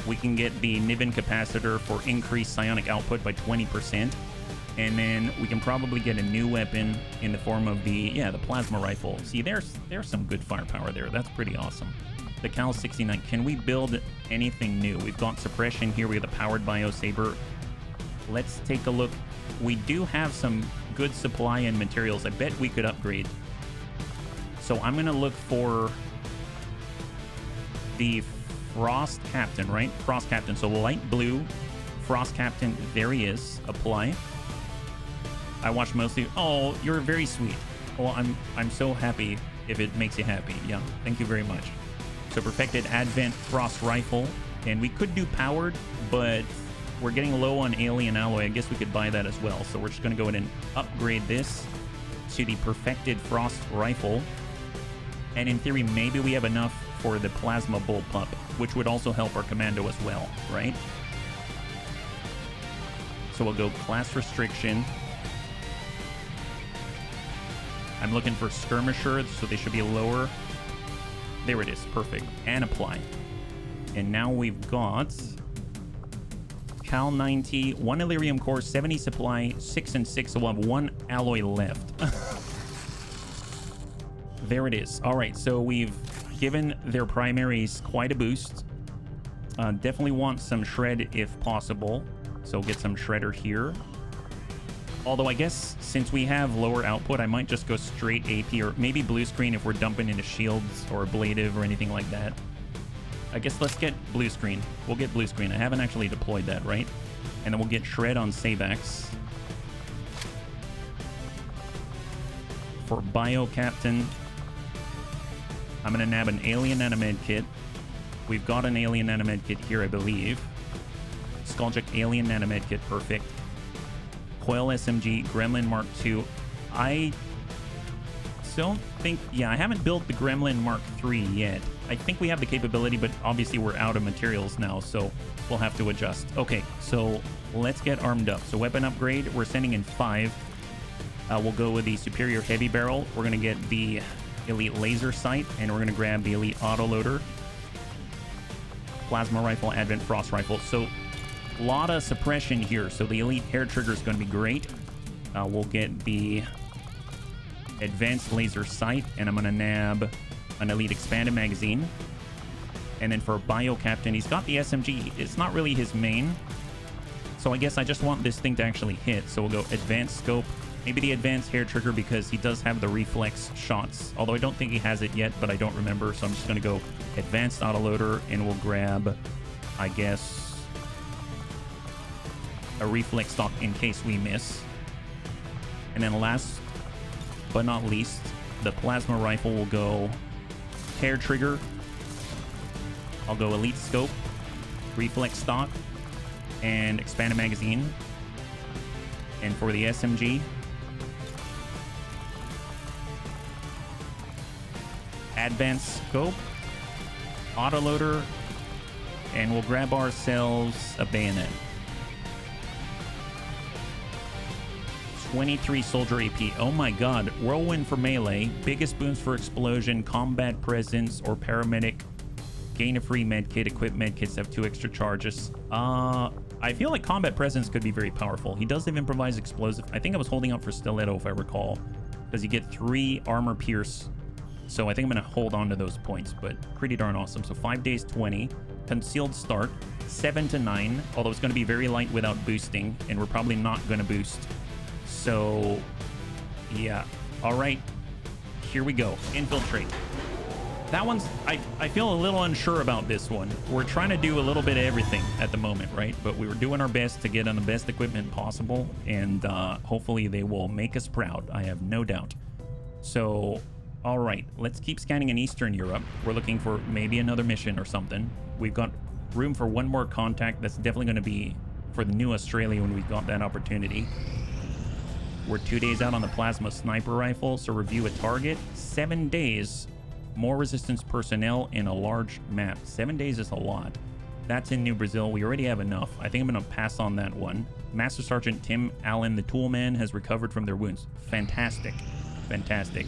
We can get the Niven Capacitor for increased psionic output by 20%. And then we can probably get a new weapon in the form of the Plasma Rifle. See, there's some good firepower there. That's pretty awesome. The Cal 69. Can we build anything new? We've got Suppression here. We have the Powered Bio Saber. Let's take a look. We do have some good supply and materials. I bet we could upgrade. So I'm going to look for the Frost Captain, right? Frost Captain. So light blue, Frost Captain. There he is. Apply. I watch mostly. Oh, you're very sweet. Well, I'm so happy if it makes you happy. Yeah, thank you very much. So Perfected Advent Frost Rifle. And we could do powered, but we're getting low on Alien Alloy. I guess we could buy that as well. So we're just going to go ahead and upgrade this to the Perfected Frost Rifle. And in theory, maybe we have enough for the Plasma Bullpup, which would also help our Commando as well, right? So we'll go Class Restriction. I'm looking for Skirmisher, so they should be lower. There it is. Perfect. And apply. And now we've got Cal 90, 1 Illyrium Core, 70 supply, 6 and 6, so we'll have 1 alloy left. There it is. All right, so we've given their primaries quite a boost. Definitely want some shred if possible. So get some shredder here. Although I guess since we have lower output, I might just go straight AP or maybe blue screen if we're dumping into shields or ablative or anything like that. I guess let's get blue screen. We'll get blue screen. I haven't actually deployed that, right? And then we'll get shred on Sabex. For Bio Captain, I'm going to nab an Alien Animed Kit. We've got an Alien Animed Kit here, I believe. Skulljack Alien Animed Kit, perfect. Coil SMG, Gremlin Mark II. I don't think... Yeah, I haven't built the Gremlin Mark III yet. I think we have the capability, but obviously we're out of materials now, so we'll have to adjust. Okay, so let's get armed up. So weapon upgrade, we're sending in 5. We'll go with the Superior Heavy Barrel. We're going to get the Elite Laser Sight, and we're going to grab the Elite Autoloader. Plasma Rifle, Advent Frost Rifle. So a lot of suppression here, so the Elite Hair Trigger is going to be great. We'll get the Advanced Laser Sight, and I'm going to nab an Elite Expanded Magazine. And then for Bio Captain, he's got the SMG. It's not really his main, so I guess I just want this thing to actually hit. So we'll go Advanced Scope, maybe the Advanced Hair Trigger because he does have the reflex shots, although I don't think he has it yet, but I don't remember, so I'm just going to go Advanced Autoloader, and we'll grab, I guess, a Reflex Stock in case we miss. And then last but not least, the Plasma Rifle will go Hair Trigger. I'll go Elite Scope, Reflex Stock, and Expanded Magazine. And for the SMG, Advanced Scope, Autoloader, and we'll grab ourselves a Bayonet. 23 Soldier AP. Oh my god. Whirlwind for melee, biggest boost for explosion, combat presence, or paramedic. Gain a free medkit. Equip medkits have 2 extra charges. I feel like combat presence could be very powerful. He does have improvised explosive. I think I was holding out for stiletto if I recall, because you get 3 armor pierce. So I think I'm going to hold on to those points, but pretty darn awesome. So 5 days, 20. Concealed start, 7 to 9, although it's going to be very light without boosting, and we're probably not going to boost. So, yeah. All right. Here we go. Infiltrate. That one's... I feel a little unsure about this one. We're trying to do a little bit of everything at the moment, right? But we were doing our best to get on the best equipment possible, and hopefully they will make us proud. I have no doubt. So, all right. Let's keep scanning in Eastern Europe. We're looking for maybe another mission or something. We've got room for one more contact. That's definitely going to be for the new Australia when we got that opportunity. We're 2 days out on the Plasma Sniper Rifle, so review a target. 7 days. More resistance personnel in a large map. 7 days is a lot. That's in New Brazil. We already have enough. I think I'm going to pass on that one. Master Sergeant Tim Allen, the Toolman, has recovered from their wounds. Fantastic. Fantastic.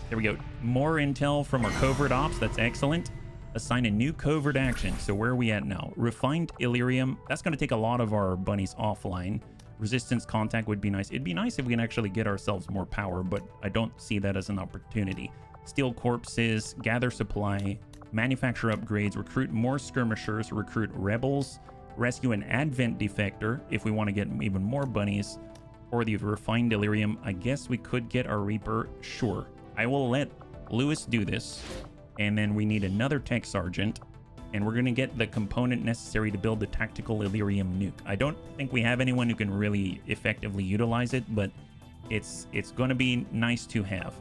There we go. More intel from our covert ops. That's excellent. Assign a new covert action. So where are we at now? Refined Illyrium. That's going to take a lot of our bunnies offline. Resistance contact would be nice. It'd be nice if we can actually get ourselves more power, but I don't see that as an opportunity. Steal corpses, gather supply, manufacture upgrades, recruit more skirmishers, recruit rebels, rescue an advent defector if we want to get even more bunnies, or the refined Illyrium. I guess we could get our Reaper. Sure. I will let Lewis do this. And then we need another tech sergeant, and we're going to get the component necessary to build the tactical Illyrium nuke. I don't think we have anyone who can really effectively utilize it, but it's going to be nice to have.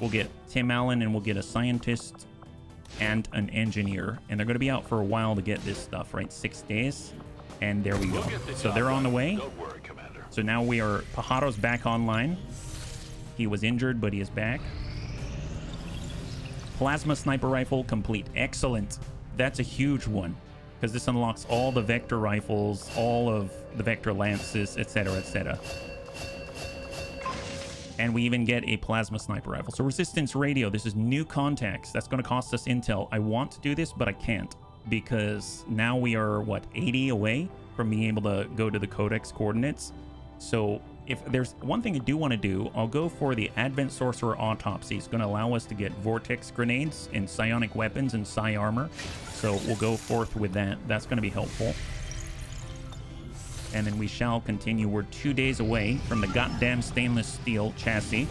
We'll get Tim Allen, and we'll get a scientist and an engineer, and they're going to be out for a while to get this stuff, right? 6 days, and there we go. So they're on the way. Don't worry, Commander. So now we are... Pajaro's back online. He was injured, but he is back. Plasma sniper rifle complete. Excellent. That's a huge one, because this unlocks all the vector rifles, all of the vector lances, etc., etc. And we even get a plasma sniper rifle. So resistance radio. This is new contacts. That's going to cost us intel. I want to do this, but I can't, because now we are, what, 80 away from being able to go to the codex coordinates. So if there's one thing I do want to do, I'll go for the Advent Sorcerer Autopsy. It's going to allow us to get Vortex Grenades and Psionic Weapons and Psi Armor. So we'll go forth with that. That's going to be helpful. And then we shall continue. We're 2 days away from the goddamn stainless steel chassis.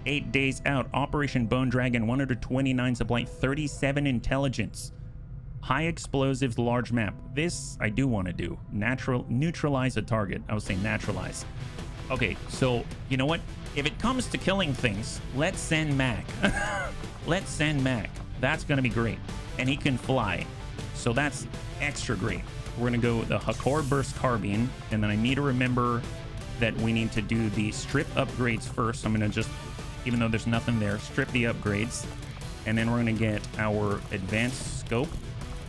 8 days out. Operation Bone Dragon, 129 supply, 37 intelligence. High explosives, large map. This I do want to do. Neutralize a target. I was saying naturalize. Okay, so you know what? If it comes to killing things, let's send Mac. Let's send Mac. That's going to be great. And he can fly. So that's extra great. We're going to go with the Hakor Burst Carbine. And then I need to remember that we need to do the strip upgrades first. I'm going to just, even though there's nothing there, strip the upgrades. And then we're going to get our advanced scope.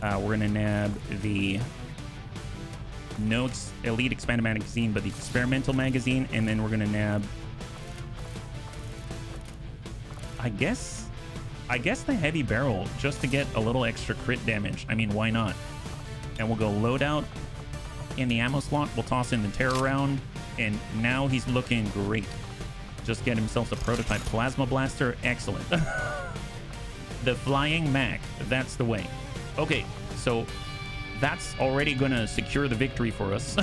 We're going to nab the Notes Elite Expanded Magazine, but the Experimental Magazine, and then we're going to nab, I guess the Heavy Barrel, just to get a little extra crit damage. I mean, why not? And we'll go loadout in the ammo slot. We'll toss in the Terror Round, and now he's looking great. Just get himself a prototype Plasma Blaster. Excellent. The Flying Mac. That's the way. Okay, so that's already gonna secure the victory for us.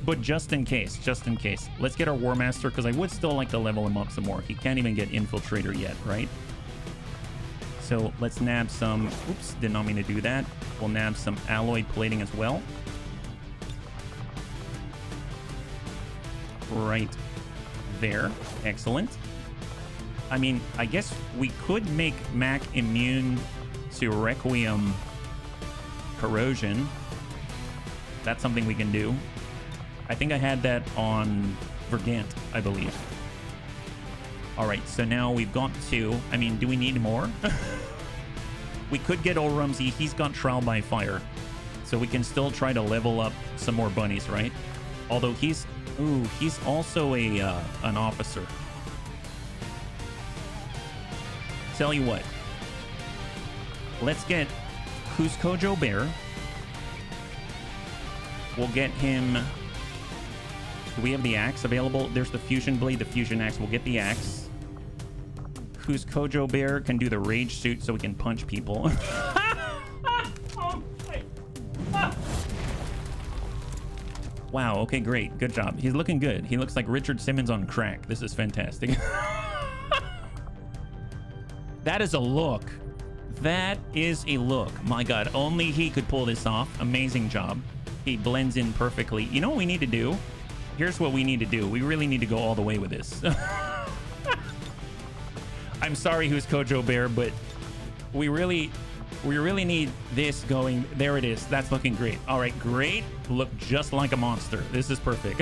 But just in case, let's get our War Master, because I would still like to level him up some more. He can't even get Infiltrator yet, right? So let's nab some, oops, did not mean to do that. We'll nab some alloy plating as well. Right there, excellent. I mean, I guess we could make Mac immune to Requiem corrosion. That's something we can do. I think I had that on Vergant, I believe. All right, so now we've got to, I mean, do we need more? We could get old Rumsey. He's got Trial by Fire, so we can still try to level up some more bunnies, right? Although he's also a an officer. Tell you what, let's get Kojo Bear. We'll get him. Do we have the axe available? There's the fusion blade, the fusion axe. We'll get the axe. Kojo Bear can do the rage suit so we can punch people. Wow, okay, great. Good job. He's looking good. He looks like Richard Simmons on crack. This is fantastic. That is a look. That is a look. My God, only he could pull this off. Amazing job. He blends in perfectly. You know what we need to do? Here's what we need to do. We really need to go all the way with this. I'm sorry, Kojo Bear, but we really need this going. There it is. That's looking great. All right, great. Look just like a monster. This is perfect.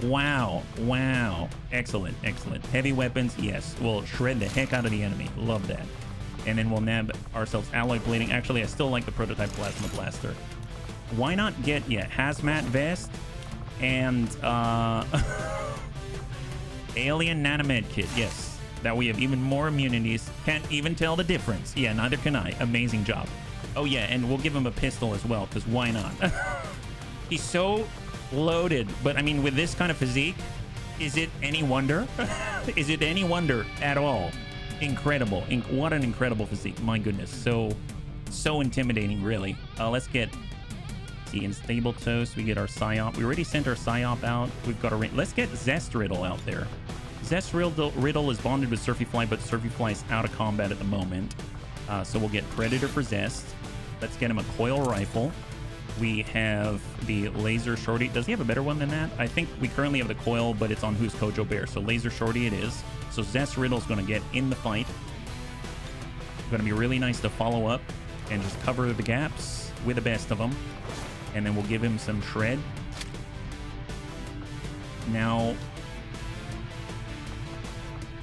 Wow. Wow. Excellent. Excellent. Heavy weapons. Yes. We'll shred the heck out of the enemy. Love that. And then we'll nab ourselves alloy plating. Actually, I still like the prototype plasma blaster. Why not get, yeah, hazmat vest and alien nanomed kit. Yes. That we have even more immunities. Can't even tell the difference. Yeah, neither can I. Amazing job. Oh, yeah, and we'll give him a pistol as well, because why not? He's so loaded. But, I mean, with this kind of physique, is it any wonder? Is it any wonder at all? Incredible. What an incredible physique. My goodness. So intimidating, really. Let's get... See, in Stable Toast, we get our Psyop. We already sent our Psyop out. We've got a... Let's get Zest Riddle out there. Zest Riddle is bonded with Surfyfly, but Surfyfly is out of combat at the moment. So we'll get Predator for Zest. Let's get him a coil rifle. We have the Laser Shorty. Does he have a better one than that? I think we currently have the coil, but it's on Who's Kojo Bear. So Laser Shorty it is. So Zest Riddle's going to get in the fight. Going to be really nice to follow up and just cover the gaps with the best of them. And then we'll give him some shred. Now...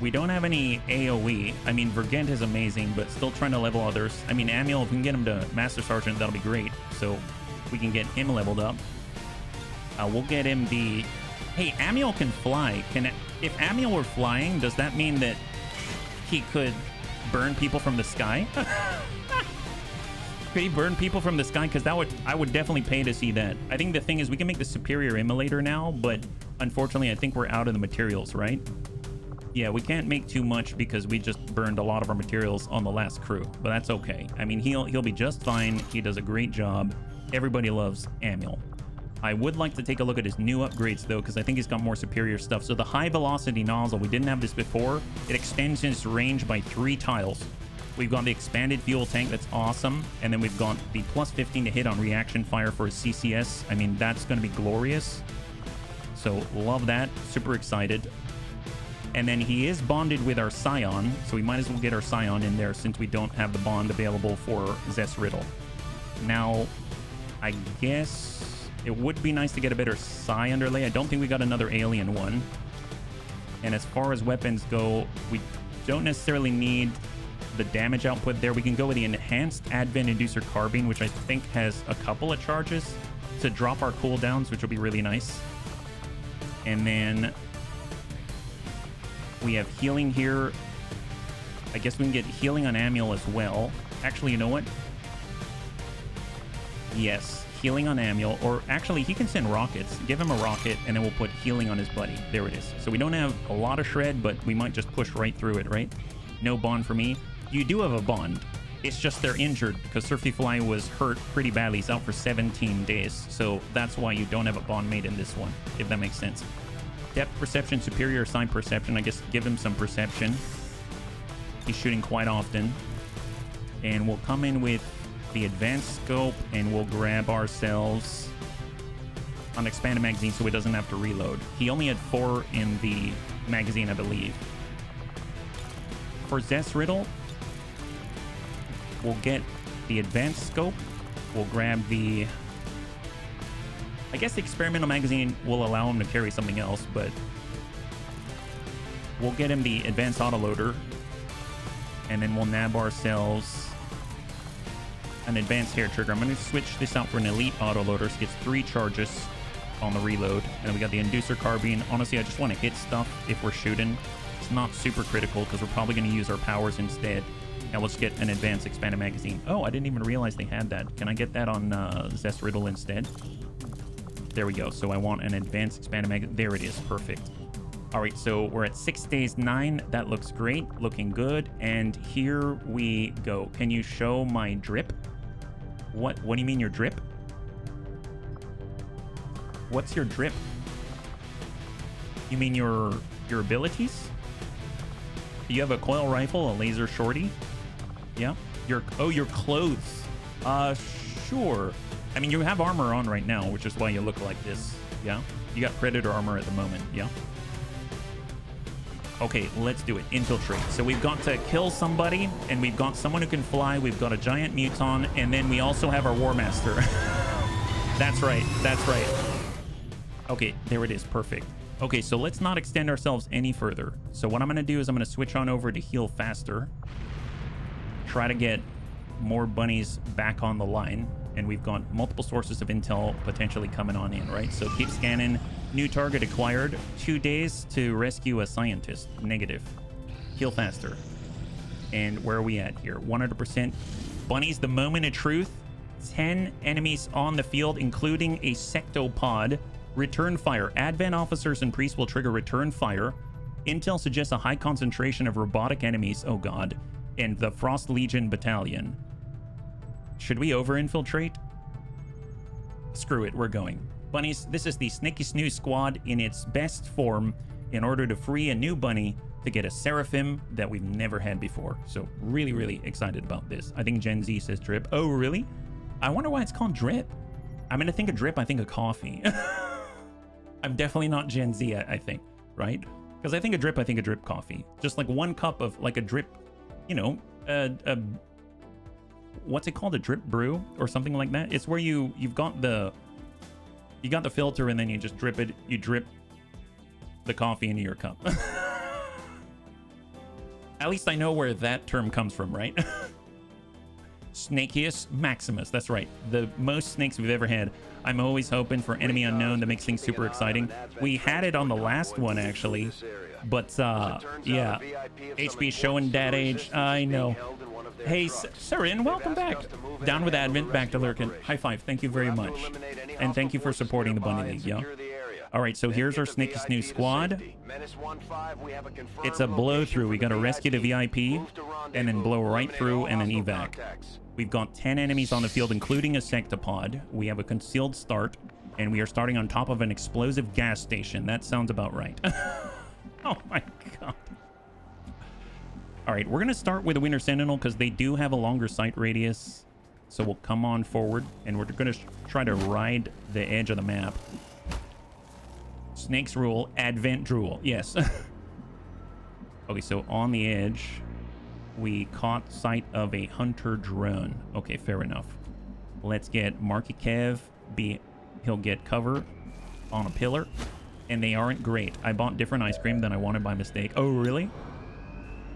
we don't have any AoE. I mean, Vergent is amazing, but still trying to level others. I mean, Amiel, if we can get him to Master Sergeant, that'll be great. So we can get him leveled up. We'll get him the... Hey, Amiel can fly. If Amiel were flying, does that mean that he could burn people from the sky? Could he burn people from the sky? Because I would definitely pay to see that. I think the thing is we can make the superior immolator now, but unfortunately, I think we're out of the materials, right? Yeah, we can't make too much because we just burned a lot of our materials on the last crew, but that's okay. I mean, he'll be just fine. He does a great job. Everybody loves Amiel. I would like to take a look at his new upgrades though, because I think he's got more superior stuff. So the high velocity nozzle, we didn't have this before. It extends his range by 3 tiles. We've got the expanded fuel tank, that's awesome. And then we've got the plus 15 to hit on reaction fire for his CCS. I mean, that's going to be glorious. So love that. Super excited. And then he is bonded with our Scion, so we might as well get our Scion in there since we don't have the bond available for Zest Riddle. Now, I guess it would be nice to get a better Psi underlay. I don't think we got another alien one. And as far as weapons go, we don't necessarily need the damage output there. We can go with the enhanced Advent Inducer Carbine, which I think has a couple of charges to drop our cooldowns, which will be really nice. And then... we have healing here. I guess we can get healing on Amiel as well. Actually, you know what? Yes, healing on Amiel. Or actually, he can send rockets. Give him a rocket, and then we'll put healing on his buddy. There it is. So we don't have a lot of shred, but we might just push right through it, right? No bond for me. You do have a bond. It's just they're injured because Surfyfly was hurt pretty badly. He's out for 17 days. So that's why you don't have a bond made in this one, if that makes sense. Depth perception, superior side perception. I guess give him some perception. He's shooting quite often. And we'll come in with the advanced scope and we'll grab ourselves an expanded magazine so he doesn't have to reload. He only had 4 in the magazine, I believe. For Zest Riddle, we'll get the advanced scope. We'll grab the... I guess the experimental magazine will allow him to carry something else, but we'll get him the advanced autoloader, and then we'll nab ourselves an advanced hair trigger. I'm going to switch this out for an elite autoloader, so it gets 3 charges on the reload. And then we got the inducer carbine. Honestly, I just want to hit stuff if we're shooting. It's not super critical because we're probably going to use our powers instead. Now let's get an advanced expanded magazine. Oh, I didn't even realize they had that. Can I get that on Zest Riddle instead? There we go. So I want an advanced expanded magazine. There it is. Perfect. All right, so we're at 6 days 9. That looks great. Looking good. And here we go. Can you show my drip? What do you mean your drip? What's your drip? You mean your abilities? You have a coil rifle, a laser shorty? Yeah. Your clothes. Sure. I mean, you have armor on right now, which is why you look like this. Yeah? You got Predator armor at the moment. Yeah? Okay, let's do it. Infiltrate. So we've got to kill somebody, and we've got someone who can fly. We've got a giant muton, and then we also have our War Master. That's right. That's right. Okay, there it is. Perfect. Okay, so let's not extend ourselves any further. So what I'm going to do is I'm going to switch on over to heal faster. Try to get more bunnies back on the line. And we've got multiple sources of intel potentially coming on in, right? So keep scanning. New target acquired. 2 days to rescue a scientist. Negative. Heal faster. And where are we at here? 100%. Bunnies, the moment of truth. 10 enemies on the field, including a sectopod. Return fire. Advent officers and priests will trigger return fire. Intel suggests a high concentration of robotic enemies. Oh god. And the Frost Legion Battalion. Should we over-infiltrate? Screw it, we're going. Bunnies, this is the Sneaky Snooze squad in its best form in order to free a new bunny to get a Seraphim that we've never had before. So really, really excited about this. I think Gen Z says drip. Oh, really? I wonder why it's called drip. I mean, I think of drip, I think of coffee. I'm definitely not Gen Z, I think, right? Because I think of drip coffee. Just like 1 cup of like a drip, you know, what's it called? A drip brew or something like that? It's where you've got the filter and then you just drip it. You drip the coffee into your cup. At least I know where that term comes from, right? Snakius Maximus. That's right. The most snakes we've ever had. I'm always hoping for enemy unknown that makes things super exciting. We had it on the last one, actually. But, yeah. HB showing dad age. I know. Hey, Sarin, welcome back. Down with Advent, back to Lurkin. High five. Thank you very much. And thank you for supporting the Bunny League, yeah? All right, so here's our Sneaky Snooze squad. It's a blow through. We got to rescue the VIP and then blow right through and then evac. We've got 10 enemies on the field, including a sectopod. We have a concealed start, and we are starting on top of an explosive gas station. That sounds about right. Oh my god. All right, we're going to start with the Winter Sentinel because they do have a longer sight radius. So we'll come on forward, and we're going to try to ride the edge of the map. Snakes rule, Advent drool. Yes. Okay, so on the edge, we caught sight of a hunter drone. Okay, fair enough. Let's get Marky Kev. He'll get cover on a pillar, and they aren't great. I bought different ice cream than I wanted by mistake. Oh, really?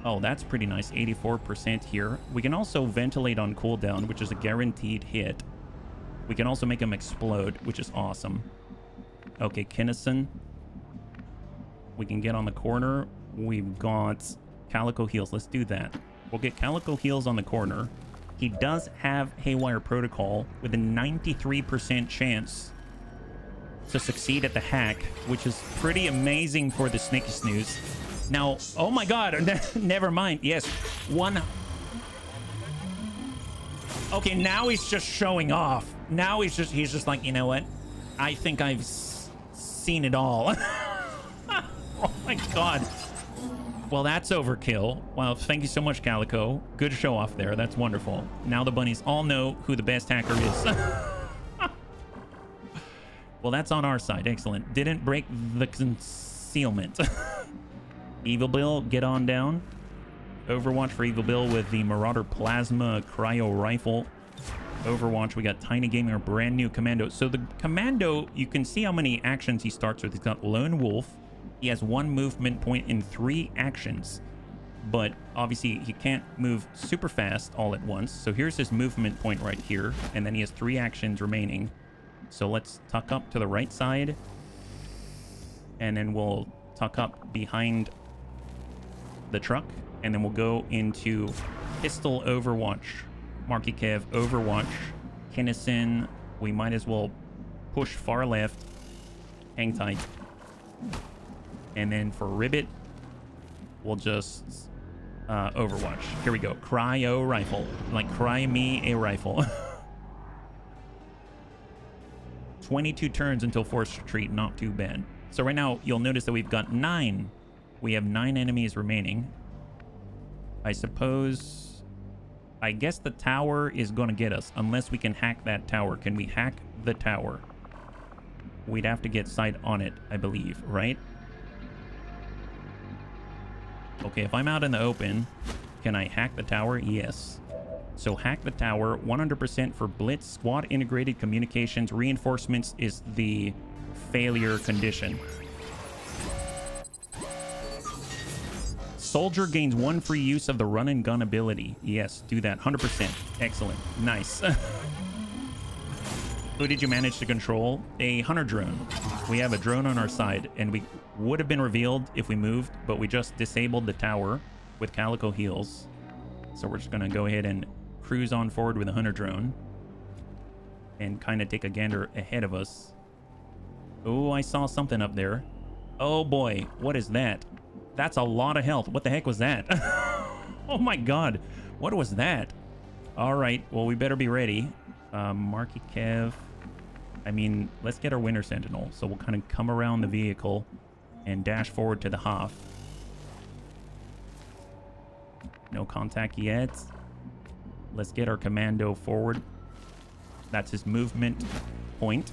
Oh, that's pretty nice. 84% here. We can also ventilate on cooldown, which is a guaranteed hit. We can also make them explode, which is awesome. Okay, Kinnison. We can get on the corner. We've got Calico Heals. Let's do that. We'll get Calico Heals on the corner. He does have Haywire Protocol with a 93% chance to succeed at the hack, which is pretty amazing for the Sneaky Snooze. Now, oh my god, never mind. Yes, one. Okay, now he's just showing off. Now he's just like, you know what? I think I've seen it all. Oh my god. Well, that's overkill. Well, thank you so much, Calico. Good show off there. That's wonderful. Now the bunnies all know who the best hacker is. Well, that's on our side. Excellent. Didn't break the concealment. Evil Bill, get on down. Overwatch for Evil Bill with the Marauder Plasma Cryo Rifle. Overwatch, we got Tiny Gamer, brand new Commando. So the Commando, you can see how many actions he starts with. He's got Lone Wolf. He has 1 movement point in 3 actions. But obviously, he can't move super fast all at once. So here's his movement point right here. And then he has 3 actions remaining. So let's tuck up to the right side. And then we'll tuck up behind the truck. And then we'll go into Pistol Overwatch. Marky Kev, Overwatch. Kinnison, we might as well push far left. Hang tight. And then for Ribbit, we'll just Overwatch. Here we go. Cryo Rifle. Like, cry me a rifle. 22 turns until forced retreat. Not too bad. So right now, you'll notice that we've got 9. We have 9 enemies remaining. I suppose... I guess the tower is going to get us, unless we can hack that tower. Can we hack the tower? We'd have to get sight on it, I believe, right? Okay, if I'm out in the open, can I hack the tower? Yes. So hack the tower, 100% for Blitz, squad integrated communications, reinforcements is the failure condition. Soldier gains 1 free use of the run and gun ability. Yes, do that. 100%. Excellent. Nice. Who did you manage to control? A hunter drone. We have a drone on our side, and we would have been revealed if we moved, but we just disabled the tower with Calico heals. So we're just going to go ahead and cruise on forward with a hunter drone and kind of take a gander ahead of us. Oh, I saw something up there. Oh boy, what is that? That's a lot of health. What the heck was that? Oh my god, what was that? All right, well, we better be ready. Marky Kev. I mean, let's get our Winter Sentinel. So we'll kind of come around the vehicle and dash forward to the Hoff. No contact yet. Let's get our commando forward. That's his movement point.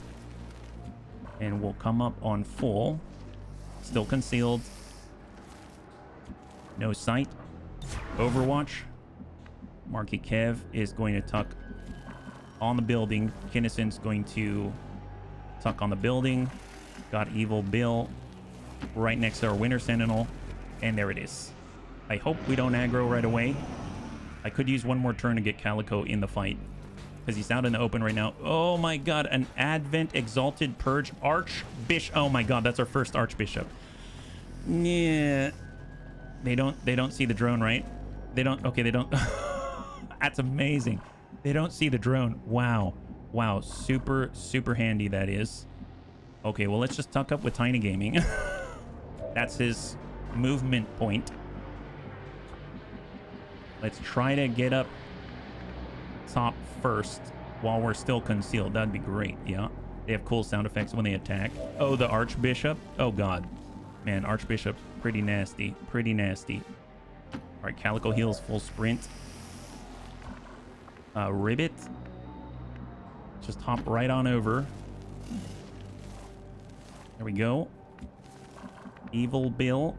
And we'll come up on full. Still concealed. No sight. Overwatch. Marky Kev is going to tuck on the building. Kinnison's going to tuck on the building. Got Evil Bill right next to our Winter Sentinel. And there it is. I hope we don't aggro right away. I could use one more turn to get Calico in the fight, because he's out in the open right now. Oh my god, an Advent Exalted Purge Archbishop. Oh my god, that's our first Archbishop. Yeah. They don't see the drone, right? They don't. Okay, they don't. That's amazing. They don't see the drone. Wow. Wow, super handy that is. Okay, well, let's just tuck up with Tiny Gaming. That's his movement point. Let's try to get up top first while we're still concealed. That'd be great. Yeah, they have cool sound effects when they attack. Oh, the Archbishop. Oh god, man, Archbishop, pretty nasty. All right, Calico heals full sprint. Ribbit, just hop right on over. There we go. Evil Bill,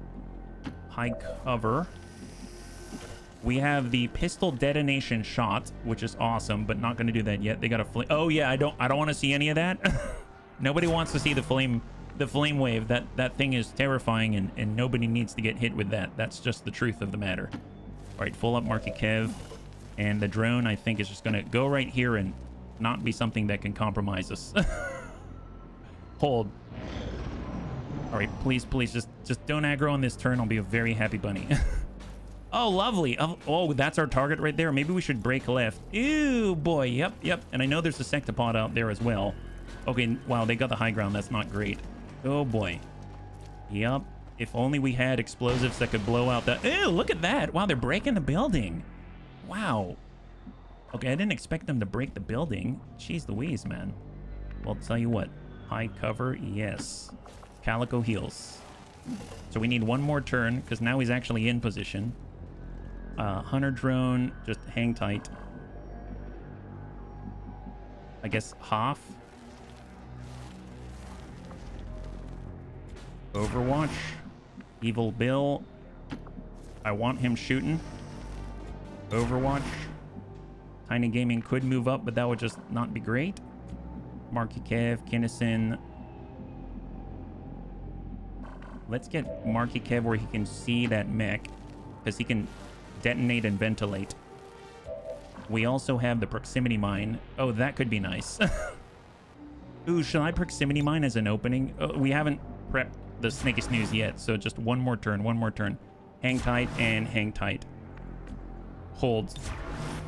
high cover. We have the pistol detonation shot, which is awesome, but not going to do that yet. They got a flame. Oh yeah, I don't want to see any of that. Nobody wants to see the flame wave. That thing is terrifying, and nobody needs to get hit with that. That's just the truth of the matter. All right, full up Marky Kev, and the drone I think is just going to go right here and not be something that can compromise us. Hold. All right, please, just don't aggro on this turn. I'll be a very happy bunny. Oh, lovely. Oh, that's our target right there. Maybe we should break left. Ew, boy. Yep. And I know there's a sectopod out there as well. Okay, wow, they got the high ground. That's not great. Oh, boy. Yep. If only we had explosives that could blow out that. Ew, look at that. Wow, they're breaking the building. Wow. Okay, I didn't expect them to break the building. Jeez Louise, man. Well, I'll tell you what. High cover, yes. Calico heals. So we need one more turn, because now he's actually in position. Hunter drone, just hang tight. I guess Hoff. Overwatch. Evil Bill. I want him shooting. Overwatch. Tiny Gaming could move up, but that would just not be great. Marky Kev, Kinnison. Let's get Marky Kev where he can see that mech, because he can detonate and ventilate. We also have the proximity mine. Oh, that could be nice. Ooh, should I proximity mine as an opening? Oh, we haven't prepped the Snaky Snooze yet, so just one more turn. Hang tight and hang tight. Hold.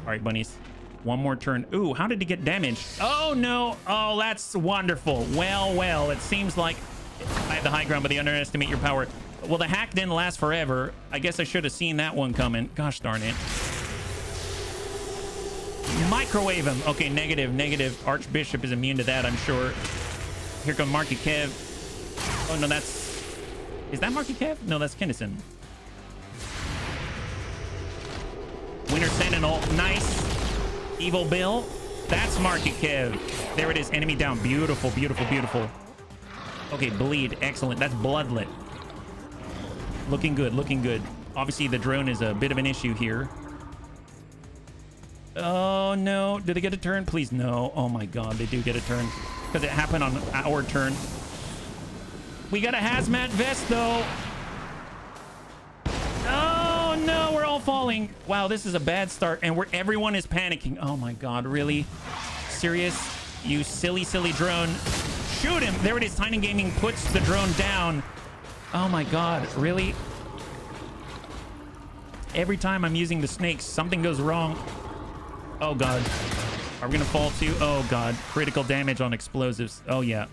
All right, bunnies. One more turn. Ooh, how did he get damaged? Oh, no. Oh, that's wonderful. Well, it seems like I have the high ground, but they underestimate your power. Well, the hack didn't last forever. I guess I should have seen that one coming. Gosh darn it. Microwave him. Okay, negative. Archbishop is immune to that, I'm sure. Here comes Marky Kev. Oh, no, that's... Is that Marky Kev? No, that's Kinnison. Winter Sentinel. Nice. Evil Bill. That's Marky Kev. There it is. Enemy down. Beautiful. Okay, bleed. Excellent. That's Bloodlet. Looking good. Obviously, the drone is a bit of an issue here. Oh, no. Did they get a turn? Please, no. Oh, my God. They do get a turn. Because it happened on our turn. We got a hazmat vest, though. Oh, falling. Wow, this is a bad start, and where everyone is panicking. Oh my god, really? Serious? You silly, silly drone. Shoot him! There it is. Tiny Gaming puts the drone down. Oh my god, really? Every time I'm using the snakes, something goes wrong. Oh god. Are we gonna fall too? Oh god. Critical damage on explosives. Oh yeah.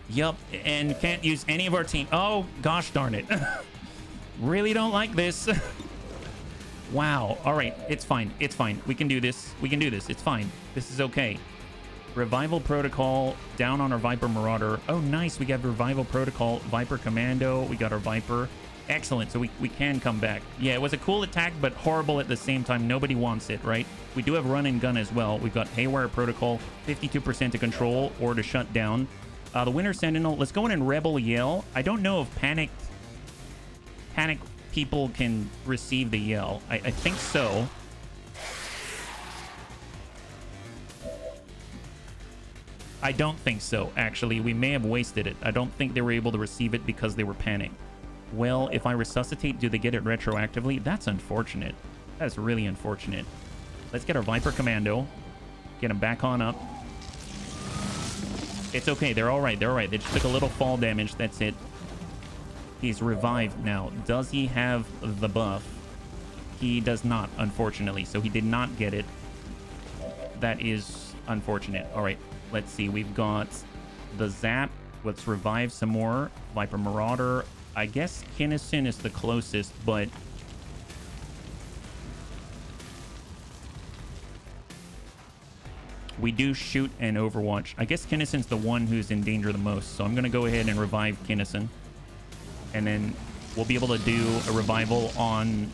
Yup. And can't use any of our team. Oh gosh darn it. Really don't like this. Wow. All right. It's fine. It's fine. We can do this. We can do this. It's fine. This is okay. Revival Protocol down on our Viper Marauder. Oh, nice. We got Revival Protocol, Viper Commando. We got our Viper. Excellent. So we can come back. Yeah, it was a cool attack, but horrible at the same time. Nobody wants it, right? We do have Run and Gun as well. We've got Haywire Protocol, 52% to control or to shut down. The Winter Sentinel. Let's go in and Rebel Yell. I don't know if panic people can receive the yell. I think so. I don't think so, actually. We may have wasted it. I don't think they were able to receive it because they were panicked. Well, if I resuscitate, do they get it retroactively? That's unfortunate. That's really unfortunate. Let's get our Viper Commando. Get him back on up. It's okay. They're all right. They're all right. They just took a little fall damage. That's it. He's revived now. Does he have the buff? He does not, unfortunately. So he did not get it. That is unfortunate. All right. Let's see. We've got the Zap. Let's revive some more. Viper Marauder. I guess Kinnison is the closest, but we do shoot and Overwatch. I guess Kinnison's the one who's in danger the most, so I'm going to go ahead and revive Kinnison. And then we'll be able to do a revival on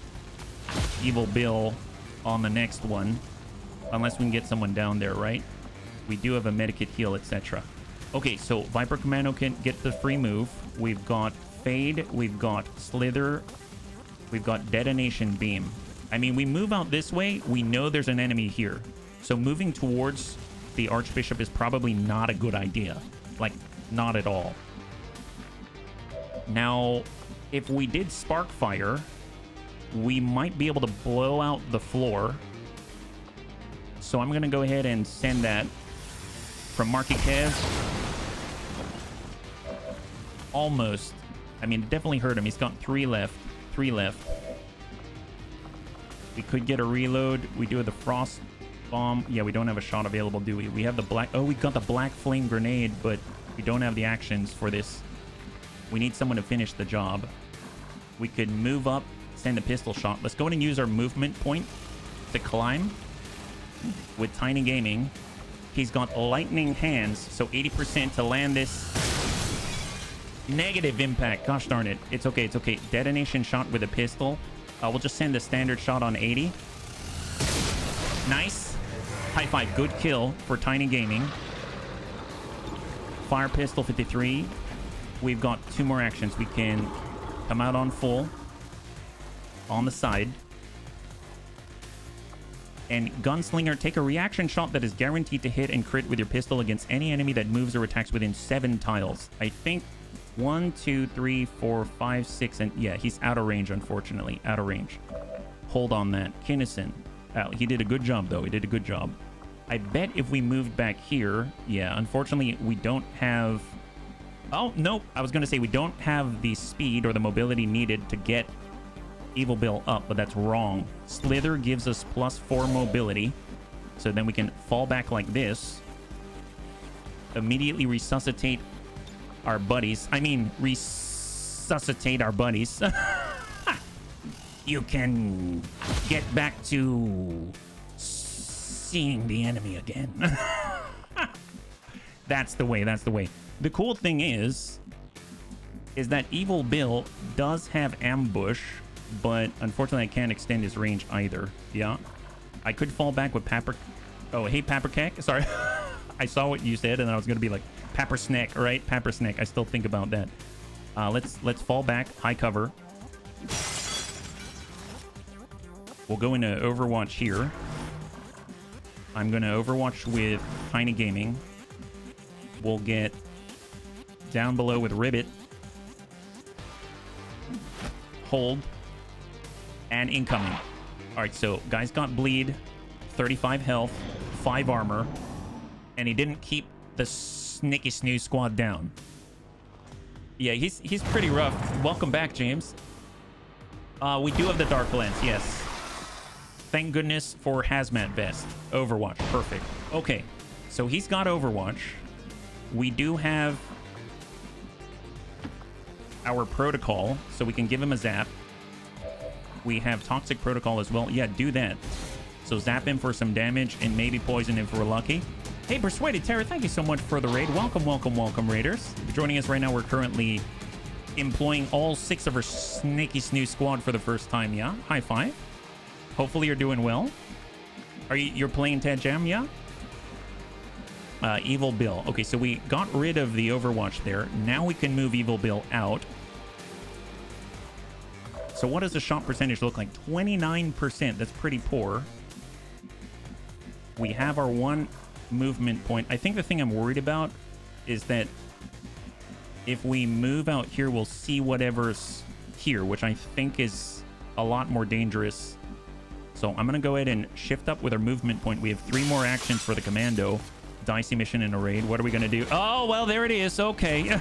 Evil Bill on the next one. Unless we can get someone down there, right? We do have a medikit heal, etc. Okay, so Viper Commando can get the free move. We've got Fade. We've got Slither. We've got Detonation Beam. I mean, we move out this way. We know there's an enemy here. So moving towards the Archbishop is probably not a good idea. Like, not at all. Now, if we did Sparkfire, we might be able to blow out the floor. So I'm going to go ahead and send that from Marky Kev. Almost. I mean, it definitely hurt him. He's got 3 left. 3 left. We could get a reload. We do have the Frost Bomb. Yeah, we don't have a shot available, do we? We have the black... Oh, we got the Black Flame Grenade, but we don't have the actions for this. We need someone to finish the job. We could move up, send a pistol shot. Let's go ahead and use our movement point to climb with Tiny Gaming. He's got lightning hands, so 80% to land this. Negative impact. Gosh darn it. It's okay. It's okay. Detonation shot with a pistol. We'll just send a standard shot on 80. Nice. High five. Good kill for Tiny Gaming. Fire pistol 53. We've got 2 more actions. We can come out on full. On the side. And Gunslinger, take a reaction shot that is guaranteed to hit and crit with your pistol against any enemy that moves or attacks within 7 tiles. I think 1, 2, 3, 4, 5, 6, and yeah, he's out of range, unfortunately. Out of range. Hold on that. Kinnison. He did a good job, though. He did a good job. I bet if we moved back here, yeah, unfortunately, we don't have... Oh, no. I was going to say we don't have the speed or the mobility needed to get Evil Bill up, but that's wrong. Slither gives us +4 mobility, so then we can fall back like this. Immediately resuscitate our buddies. I mean, resuscitate our buddies. You can get back to seeing the enemy again. That's the way. That's the way. The cool thing is that Evil Bill does have ambush, but unfortunately I can't extend his range either. Yeah. I could fall back with Papper... Oh, hey, Pappercack. Sorry. I saw what you said, and I was going to be like, Papper Snack, right? Papper Snack. I still think about that. Let's fall back. High cover. We'll go into Overwatch here. I'm going to Overwatch with Tiny Gaming. We'll get down below with Ribbit. Hold. And incoming. All right, so guy's got bleed, 35 health, 5 armor, and he didn't keep the Snicky Snoo squad down. Yeah, he's pretty rough. Welcome back, James. We do have the Dark Lens, yes. Thank goodness for Hazmat Vest. Overwatch, perfect. Okay, so he's got Overwatch. We do have our Protocol, so we can give him a zap. We have Toxic Protocol as well. Yeah, do that. So zap him for some damage and maybe poison him for lucky. Hey, Persuaded Terror, thank you so much for the raid. Welcome, welcome, welcome, Raiders. If you're joining us right now, we're currently employing all 6 of our Snaky Snoo squad for the first time, yeah? High five. Hopefully you're doing well. You're playing Ted Jam, yeah? Evil Bill. Okay, so we got rid of the Overwatch there. Now we can move Evil Bill out. So what does the shot percentage look like? 29%. That's pretty poor. We have our 1 movement point. I think the thing I'm worried about is that if we move out here, we'll see whatever's here, which I think is a lot more dangerous. So I'm going to go ahead and shift up with our movement point. We have 3 more actions for the commando. Dicey mission in a raid. What are we going to do? Oh, well, there it is. Okay.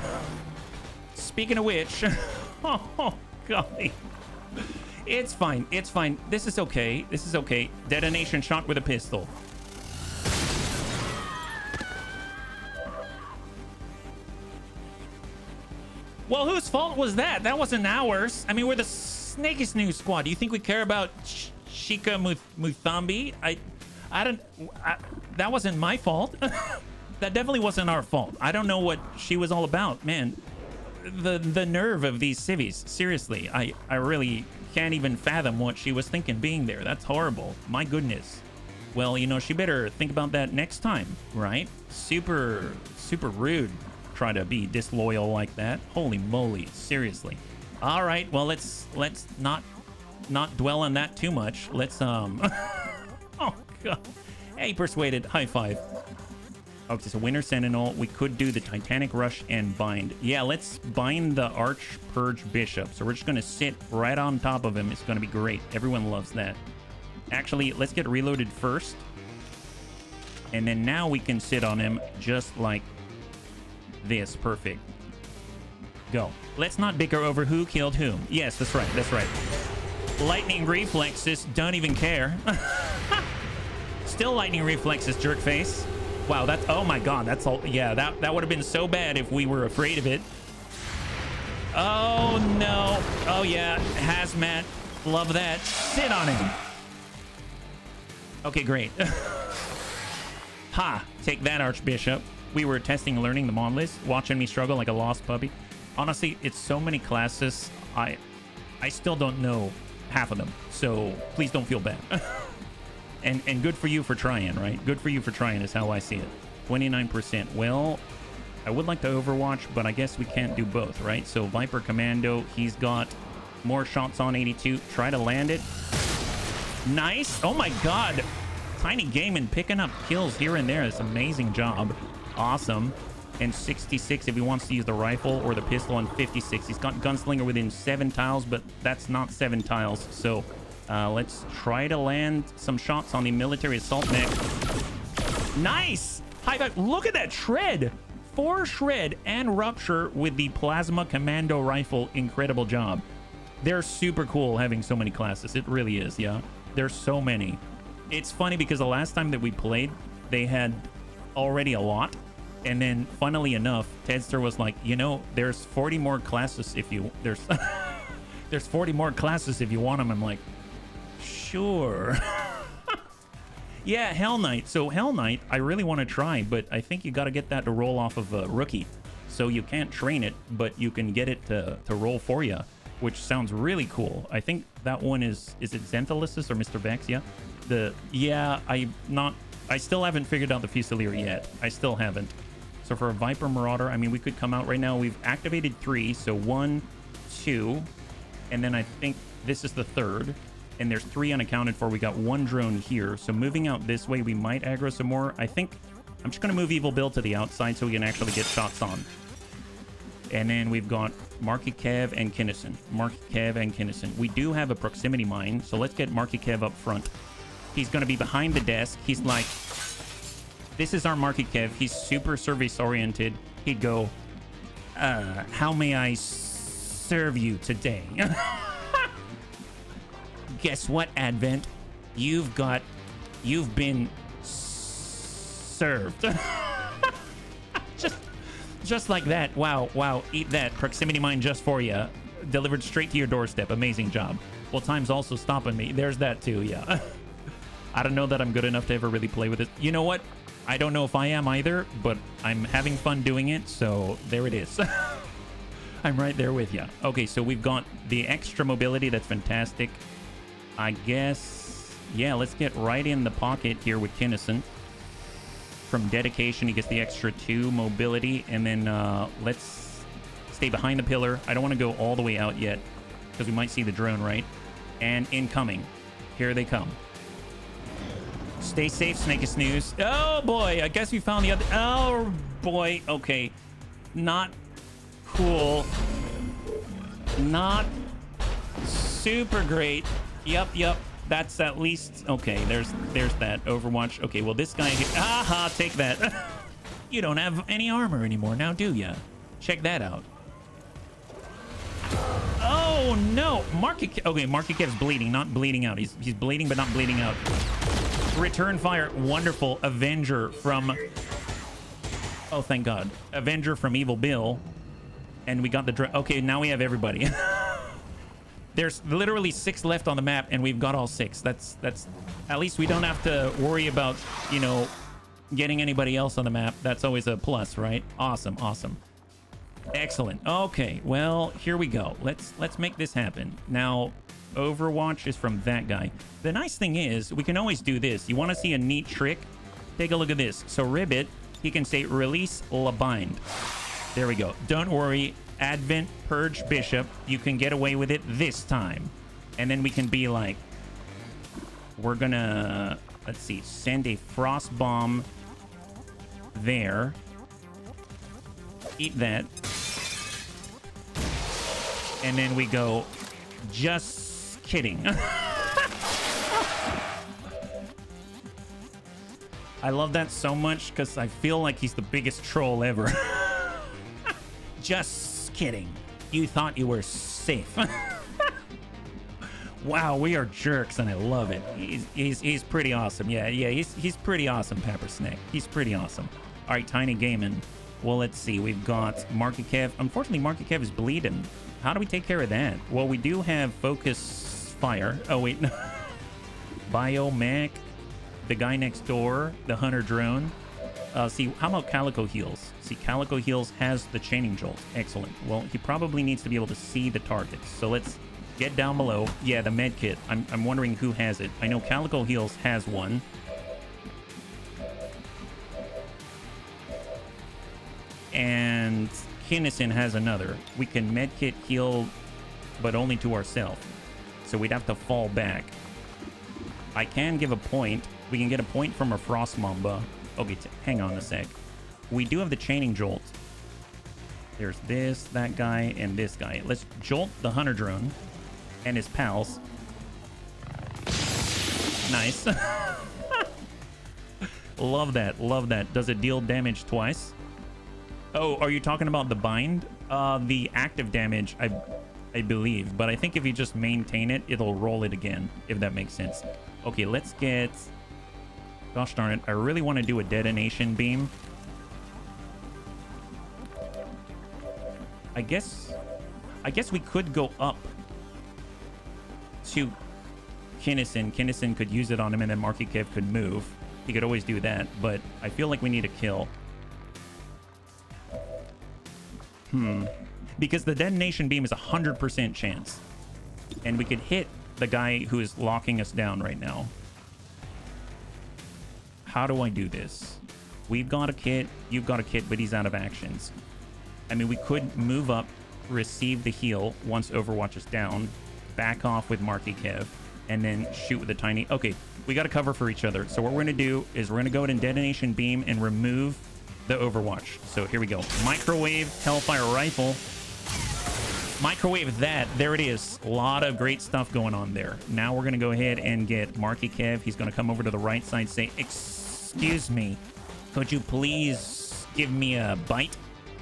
Speaking of which, oh, golly. It's fine. It's fine. This is okay. This is okay. Detonation shot with a pistol. Well, whose fault was that? That wasn't ours. I mean, we're the Snaky Snoo squad. Do you think we care about Shika Muthambi? That wasn't my fault. That definitely wasn't our fault. I don't know what she was all about, man. The nerve of these civvies. Seriously, I really can't even fathom what she was thinking being there. That's horrible. My goodness. Well, you know, she better think about that next time, right? Super rude. Try to be disloyal like that. Holy moly, seriously. All right, well, let's not dwell on that too much. Let's oh god. Hey, Persuaded, high five. Okay, so Winter Sentinel. We could do the Titanic Rush and bind. Yeah, let's bind the Arch Purge Bishop. So we're just gonna sit right on top of him. It's gonna be great. Everyone loves that. Actually, let's get reloaded first, and then now we can sit on him just like this. Perfect. Go. Let's not bicker over who killed whom. Yes, that's right. That's right. Lightning reflexes. Don't even care. Still lightning reflexes, jerk face. Wow, that's... Oh my god, that's all... Yeah, that would have been so bad if we were afraid of it. Oh no. Oh yeah, Hazmat. Love that. Sit on him. Okay, great. Ha! Take that, Archbishop. We were testing learning the mod list, watching me struggle like a lost puppy. Honestly, it's so many classes. I still don't know half of them, so please don't feel bad. and good for you for trying, right? Good for you for trying is how I see it. 29%. Well, I would like to Overwatch, but I guess we can't do both, right? So Viper Commando, he's got more shots on 82. Try to land it. Nice. Oh my god. Tiny Gaming picking up kills here and there. It's an amazing job. Awesome. And 66 if he wants to use the rifle or the pistol, and 56. He's got Gunslinger within 7 tiles, but that's not 7 tiles. So let's try to land some shots on the military assault mech. Nice! High five. Look at that shred. 4 shred and rupture with the plasma commando rifle. Incredible job. They're super cool having so many classes. It really is, yeah. There's so many. It's funny because the last time that we played, they had already a lot. And then, funnily enough, Tedster was like, you know, there's 40 more classes if you... There's 40 more classes if you want them. I'm like, sure. Yeah, Hell Knight. So Hell Knight, I really want to try, but I think you got to get that to roll off of a rookie. So you can't train it, but you can get it to roll for you, which sounds really cool. I think that one is it Xanthalasus or Mr. Vex? Yeah. I still haven't figured out the Fusilier yet. I still haven't. So for a Viper Marauder, I mean, we could come out right now. We've activated 3. So 1, 2, and then I think this is the 3rd. And there's 3 unaccounted for. We got 1 drone here. So moving out this way, we might aggro some more. I think I'm just going to move Evil Bill to the outside so we can actually get shots on. And then we've got Marky Kev and Kinnison. Marky Kev and Kinnison. We do have a proximity mine, so let's get Marky Kev up front. He's going to be behind the desk. He's like, this is our Marky Kev. He's super service-oriented. He'd go, how may I serve you today? Guess what, Advent? You've been served. Just like that. Wow. Eat that. Proximity mine just for you. Delivered straight to your doorstep. Amazing job. Well, time's also stopping me. There's that too, yeah. I don't know that I'm good enough to ever really play with it. You know what? I don't know if I am either, but I'm having fun doing it, so there it is. I'm right there with you. Okay, so we've got the extra mobility. That's fantastic. I guess, yeah, let's get right in the pocket here with Kinnison. From dedication, he gets the extra 2 mobility, and then let's stay behind the pillar. I don't want to go all the way out yet, because we might see the drone, right? And incoming. Here they come. Stay safe, Snake a Snooze. Oh, boy. I guess we found the other... Oh, boy. Okay. Not cool. Not super great. Yep. That's at least... Okay, there's that. Overwatch. Okay, well, this guy... Aha, take that. You don't have any armor anymore now, do ya? Check that out. Oh, no. Okay, Marky Kev's bleeding, not bleeding out. He's bleeding, but not bleeding out. Return fire. Wonderful. Avenger from... Oh, thank God. Avenger from Evil Bill. And we got the... Okay, now we have everybody. There's literally 6 left on the map, and we've got all 6. That's... At least we don't have to worry about, you know, getting anybody else on the map. That's always a plus, right? Awesome. Excellent. Okay, well, here we go. Let's make this happen. Now... Overwatch is from that guy. The nice thing is, we can always do this. You want to see a neat trick? Take a look at this. So Ribbit, he can say release Labind. There we go. Don't worry, Advent Purge Bishop, you can get away with it this time. And then we can be like, we're gonna, let's see, send a Frost Bomb there. Eat that. And then we go, just kidding. I love that so much because I feel like he's the biggest troll ever. Just kidding. You thought you were safe. Wow, we are jerks, and I love it. He's pretty awesome. Yeah, he's pretty awesome, Pepper Snake. He's pretty awesome. All right, Tiny Gaming. Well, let's see. We've got Marky Kev. Unfortunately, Marky Kev is bleeding. How do we take care of that? Well, we do have Focus Fire. Oh, wait. No. Biomech. The guy next door. The Hunter Drone. See, how about Calico Heals? See, Calico Heals has the Chaining Jolt. Excellent. Well, he probably needs to be able to see the targets. So let's get down below. Yeah, the med kit. I'm wondering who has it. I know Calico Heals has one. And Kinnison has another. We can medkit heal, but only to ourselves. So we'd have to fall back. I can give a point. We can get a point from a Frost Mamba. Okay, hang on a sec. We do have the Chaining Jolt. There's this, that guy, and this guy. Let's jolt the Hunter Drone and his pals. Nice. Love that. Does it deal damage twice? Oh, are you talking about the bind? The active damage, I believe. But I think if you just maintain it, it'll roll it again, if that makes sense. Okay, let's get... Gosh darn it. I really want to do a detonation beam. I guess we could go up to Kinnison. Kinnison could use it on him, and then Marky Kev could move. He could always do that, but I feel like we need a kill. Because the detonation beam is 100% chance. And we could hit the guy who is locking us down right now. How do I do this? We've got a kit, you've got a kit, but he's out of actions. I mean, we could move up, receive the heal once Overwatch is down, back off with Marky Kev, and then shoot with the tiny... Okay, we got to cover for each other. So what we're going to do is we're going to go ahead and detonation beam and remove the Overwatch. So here we go. Microwave Hellfire Rifle. Microwave that. There it is. A lot of great stuff going on there. Now we're going to go ahead and get Marky Kev. He's going to come over to the right side, say, excuse me, could you please give me a bite?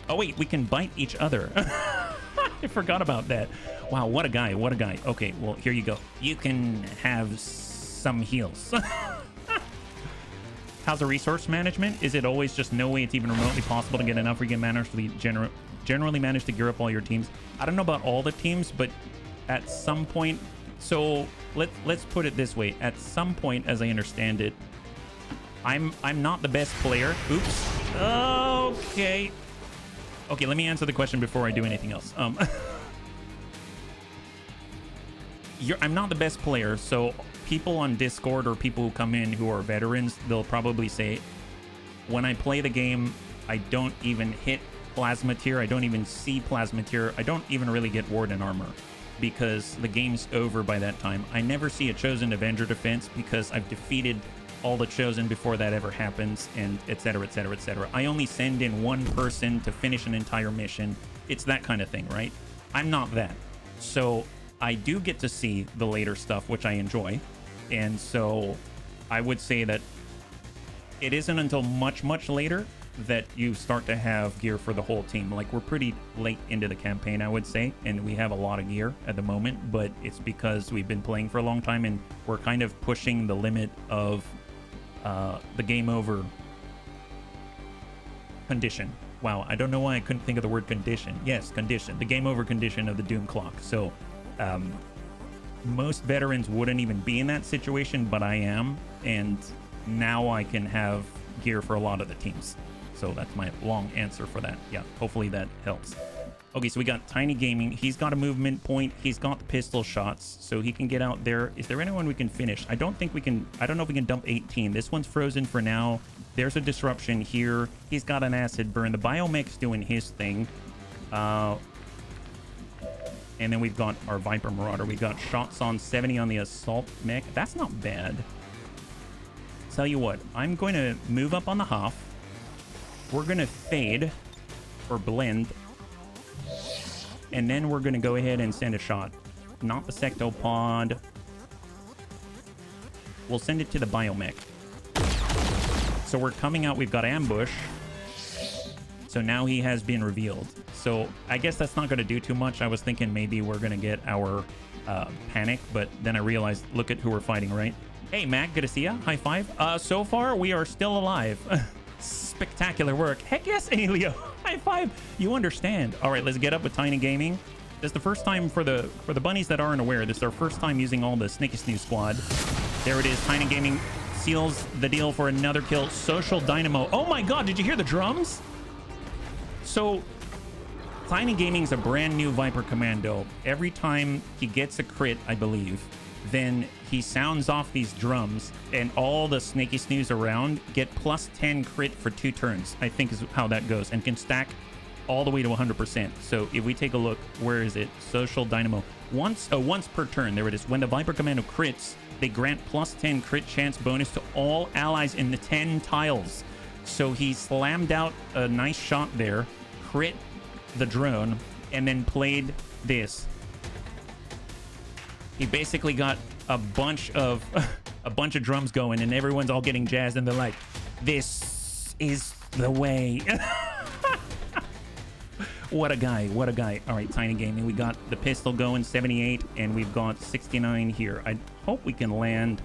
Oh, wait, we can bite each other. I forgot about that. Wow, what a guy. What a guy. Okay, well, here you go. You can have some heals. How's the resource management? Is it always just no way it's even remotely possible to get enough Requiem mana to generally manage to gear up all your teams? I don't know about all the teams, but at some point, so let's put it this way. At some point, as I understand it, I'm not the best player. Oops. Okay. Okay, let me answer the question before I do anything else. I'm not the best player, so people on Discord or people who come in who are veterans, they'll probably say, when I play the game, I don't even hit plasma tier. I don't even see plasma tier. I don't even really get Warden armor because the game's over by that time. I never see a Chosen Avenger defense because I've defeated all the Chosen before that ever happens, and etc, etc, etc. I only send in one person to finish an entire mission. It's that kind of thing, right? I'm not that. So I do get to see the later stuff, which I enjoy. And so I would say that it isn't until much, much later that you start to have gear for the whole team. Like, we're pretty late into the campaign, I would say, and we have a lot of gear at the moment, but it's because we've been playing for a long time and we're kind of pushing the limit of the game over condition. Wow, I don't know why I couldn't think of the word condition. Yes, condition. The game over condition of the Doom Clock. So most veterans wouldn't even be in that situation, but I am, and now I can have gear for a lot of the teams. So that's my long answer for that. Yeah, hopefully that helps. Okay, so we got Tiny Gaming. He's got a movement point. He's got the pistol shots, so he can get out there. Is there anyone we can finish? I don't think we can. I don't know if we can dump 18. This one's frozen for now. There's a disruption here. He's got an acid burn. The biomech's doing his thing. And then we've got our Viper Marauder. We got shots on 70 on the assault mech. That's not bad. Tell you what, I'm going to move up on the Hoff. We're going to fade or blend. And then we're going to go ahead and send a shot. Not the Sectopod. We'll send it to the biomech. So we're coming out. We've got ambush. So now he has been revealed. So I guess that's not going to do too much. I was thinking maybe we're going to get our panic, but then I realized, look at who we're fighting, right? Hey, Mac, good to see ya. High five. So far, we are still alive. Spectacular work. Heck yes, Alio. High five. You understand. All right, let's get up with Tiny Gaming. This is the first time for the bunnies that aren't aware. This is our first time using all the Snaky Snoo squad. There it is. Tiny Gaming seals the deal for another kill. Social Dynamo. Oh my God, did you hear the drums? So Tiny Gaming's a brand new Viper Commando. Every time he gets a crit, I believe, then he sounds off these drums and all the Snaky Snoos around get plus 10 crit for 2 turns, I think is how that goes, and can stack all the way to 100%. So if we take a look, where is it? Social Dynamo. Once per turn, there it is. When the Viper Commando crits, they grant plus 10 crit chance bonus to all allies in the 10 tiles. So he slammed out a nice shot there, crit the drone, and then played this. He basically got a bunch of drums going, and everyone's all getting jazzed, and they're like, "This is the way." What a guy! What a guy! All right, Tiny Gaming. We got the pistol going, 78, and we've got 69 here. I hope we can land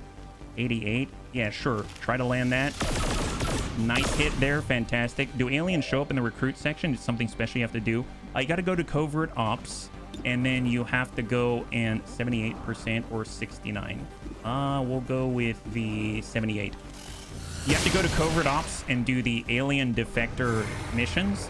88. Yeah, sure. Try to land that. Nice hit there. Fantastic. Do aliens show up in the recruit section? It's something special you have to do. You got to go to Covert Ops. And then you have to go and 78% or 69. We'll go with the 78. You have to go to Covert Ops and do the alien defector missions.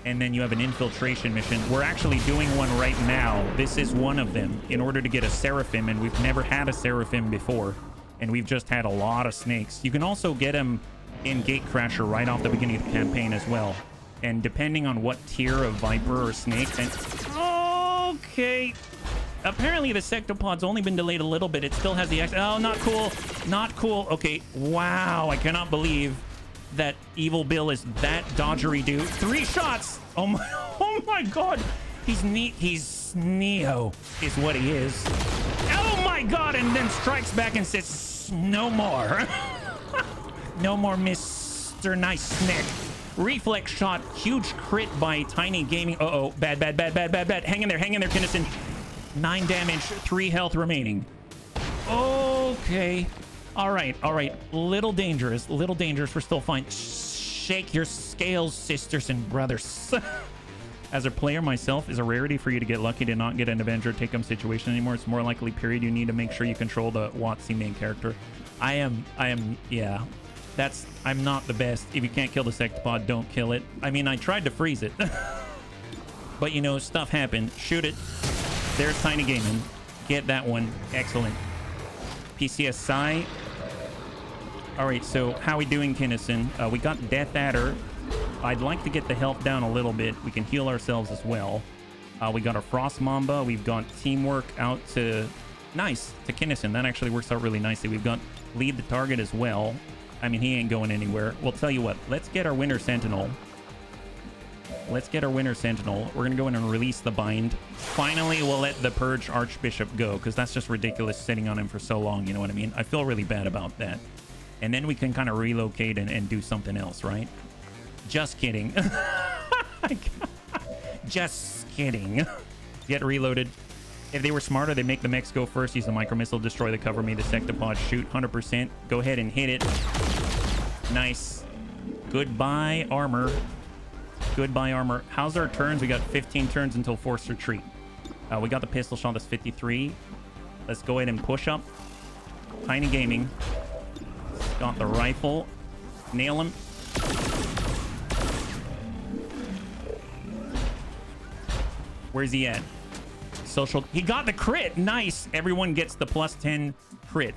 And then you have an infiltration mission. We're actually doing one right now. This is one of them in order to get a Seraphim. And we've never had a Seraphim before. And we've just had a lot of snakes. You can also get them in Gatecrasher right off the beginning of the campaign as well. And depending on what tier of Viper or Snake, then... Okay. Apparently the Sectopod's only been delayed a little bit. It still has the... Oh, not cool. Not cool. Okay. Wow. I cannot believe that Evil Bill is that dodgery dude. 3 shots. Oh my god. He's Neo is what he is. Oh my god, and then strikes back and says, no more. No more, Mr. Nice Snack. Reflex shot, huge crit by Tiny Gaming. Uh-oh, bad. Hang in there, Kinnison. 9 damage, 3 health remaining. Okay. All right. Little dangerous. We're still fine. Shake your scales, sisters and brothers. As a player myself, is a rarity for you to get lucky to not get an Avenger take-home situation anymore. It's more likely, period. You need to make sure you control the WOTC main character. I am, yeah. I'm not the best. If you can't kill the Sectopod, don't kill it. I mean, I tried to freeze it. But, you know, stuff happened. Shoot it. There's Tiny Gaming. Get that one. Excellent. PCS Psy. All right, so how we doing, Kinnison? We got Death Adder. I'd like to get the health down a little bit. We can heal ourselves as well. We got our Frost Mamba. We've got Teamwork out to... Nice, to Kinnison. That actually works out really nicely. We've got Lead the Target as well. I mean, he ain't going anywhere. We'll tell you what. Let's get our Winter Sentinel. We're going to go in and release the bind. Finally, we'll let the Purge Archbishop go, because that's just ridiculous sitting on him for so long, you know what I mean? I feel really bad about that. And then we can kind of relocate and do something else, right? Just kidding. Just kidding. Get reloaded. If they were smarter, they'd make the mechs go first, use the micro missile, destroy the cover me, the Sectopod, shoot 100%. Go ahead and hit it. Nice. Goodbye, armor. How's our turns? We got 15 turns until forced retreat. We got the pistol shot. That's 53. Let's go ahead and push up. Tiny Gaming. Got the rifle. Nail him. Where's he at? Social. He got the crit. Nice. Everyone gets the +10 crit.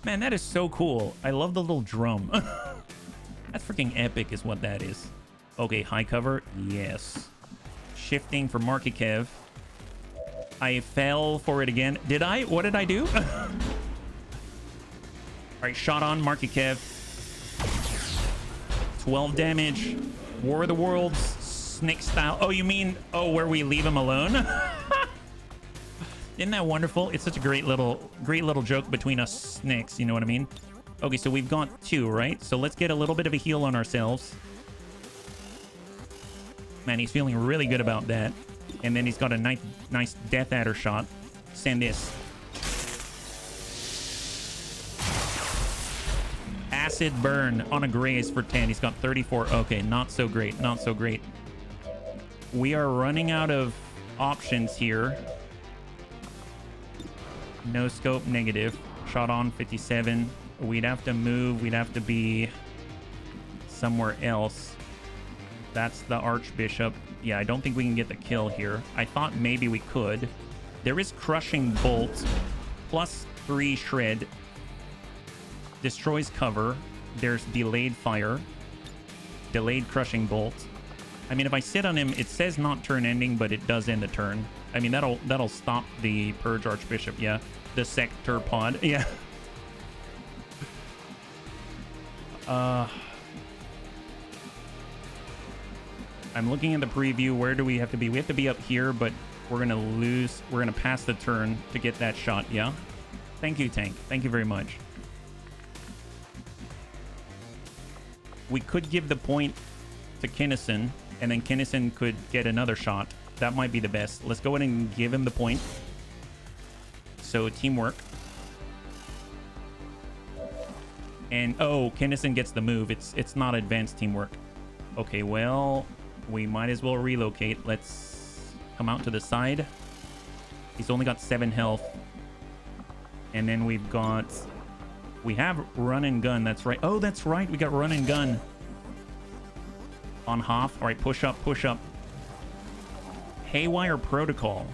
Man, that is so cool. I love the little drum. That's freaking epic is what that is. Okay, high cover. Yes. Shifting for Marky Kev. I fell for it again. Did I? What did I do? All right, shot on Marky Kev. 12 damage. War of the Worlds. Snake style. Oh, you mean, where we leave him alone? Isn't that wonderful? It's such a great little joke between us snakes. You know what I mean? Okay, so we've got 2, right? So let's get a little bit of a heal on ourselves. Man, he's feeling really good about that. And then he's got a nice Death Adder shot. Send this. Acid burn on a graze for 10. He's got 34. Okay, not so great. We are running out of options here. No scope, negative. Shot on, 57. We'd have to move. We'd have to be somewhere else. That's the Archbishop. Yeah, I don't think we can get the kill here. I thought maybe we could. There is Crushing Bolt. +3 Shred. Destroys cover. There's Delayed Fire. Delayed Crushing Bolt. I mean, if I sit on him, it says not turn ending, but it does end the turn. I mean, that'll stop the Purge Archbishop, yeah. The Sector Pod, yeah. I'm looking at the preview. Where do we have to be? We have to be up here, but we're going to lose. We're going to pass the turn to get that shot, yeah? Thank you, Tank. Thank you very much. We could give the point to Kinnison, and then Kinnison could get another shot. That might be the best. Let's go ahead and give him the point. So, teamwork. And, oh, Kinnison gets the move. It's not advanced teamwork. Okay, well, we might as well relocate. Let's come out to the side. He's only got 7 health. And then we have run and gun. That's right. Oh, that's right. We got run and gun. On Hoff. All right, push up, push up. Haywire Protocol.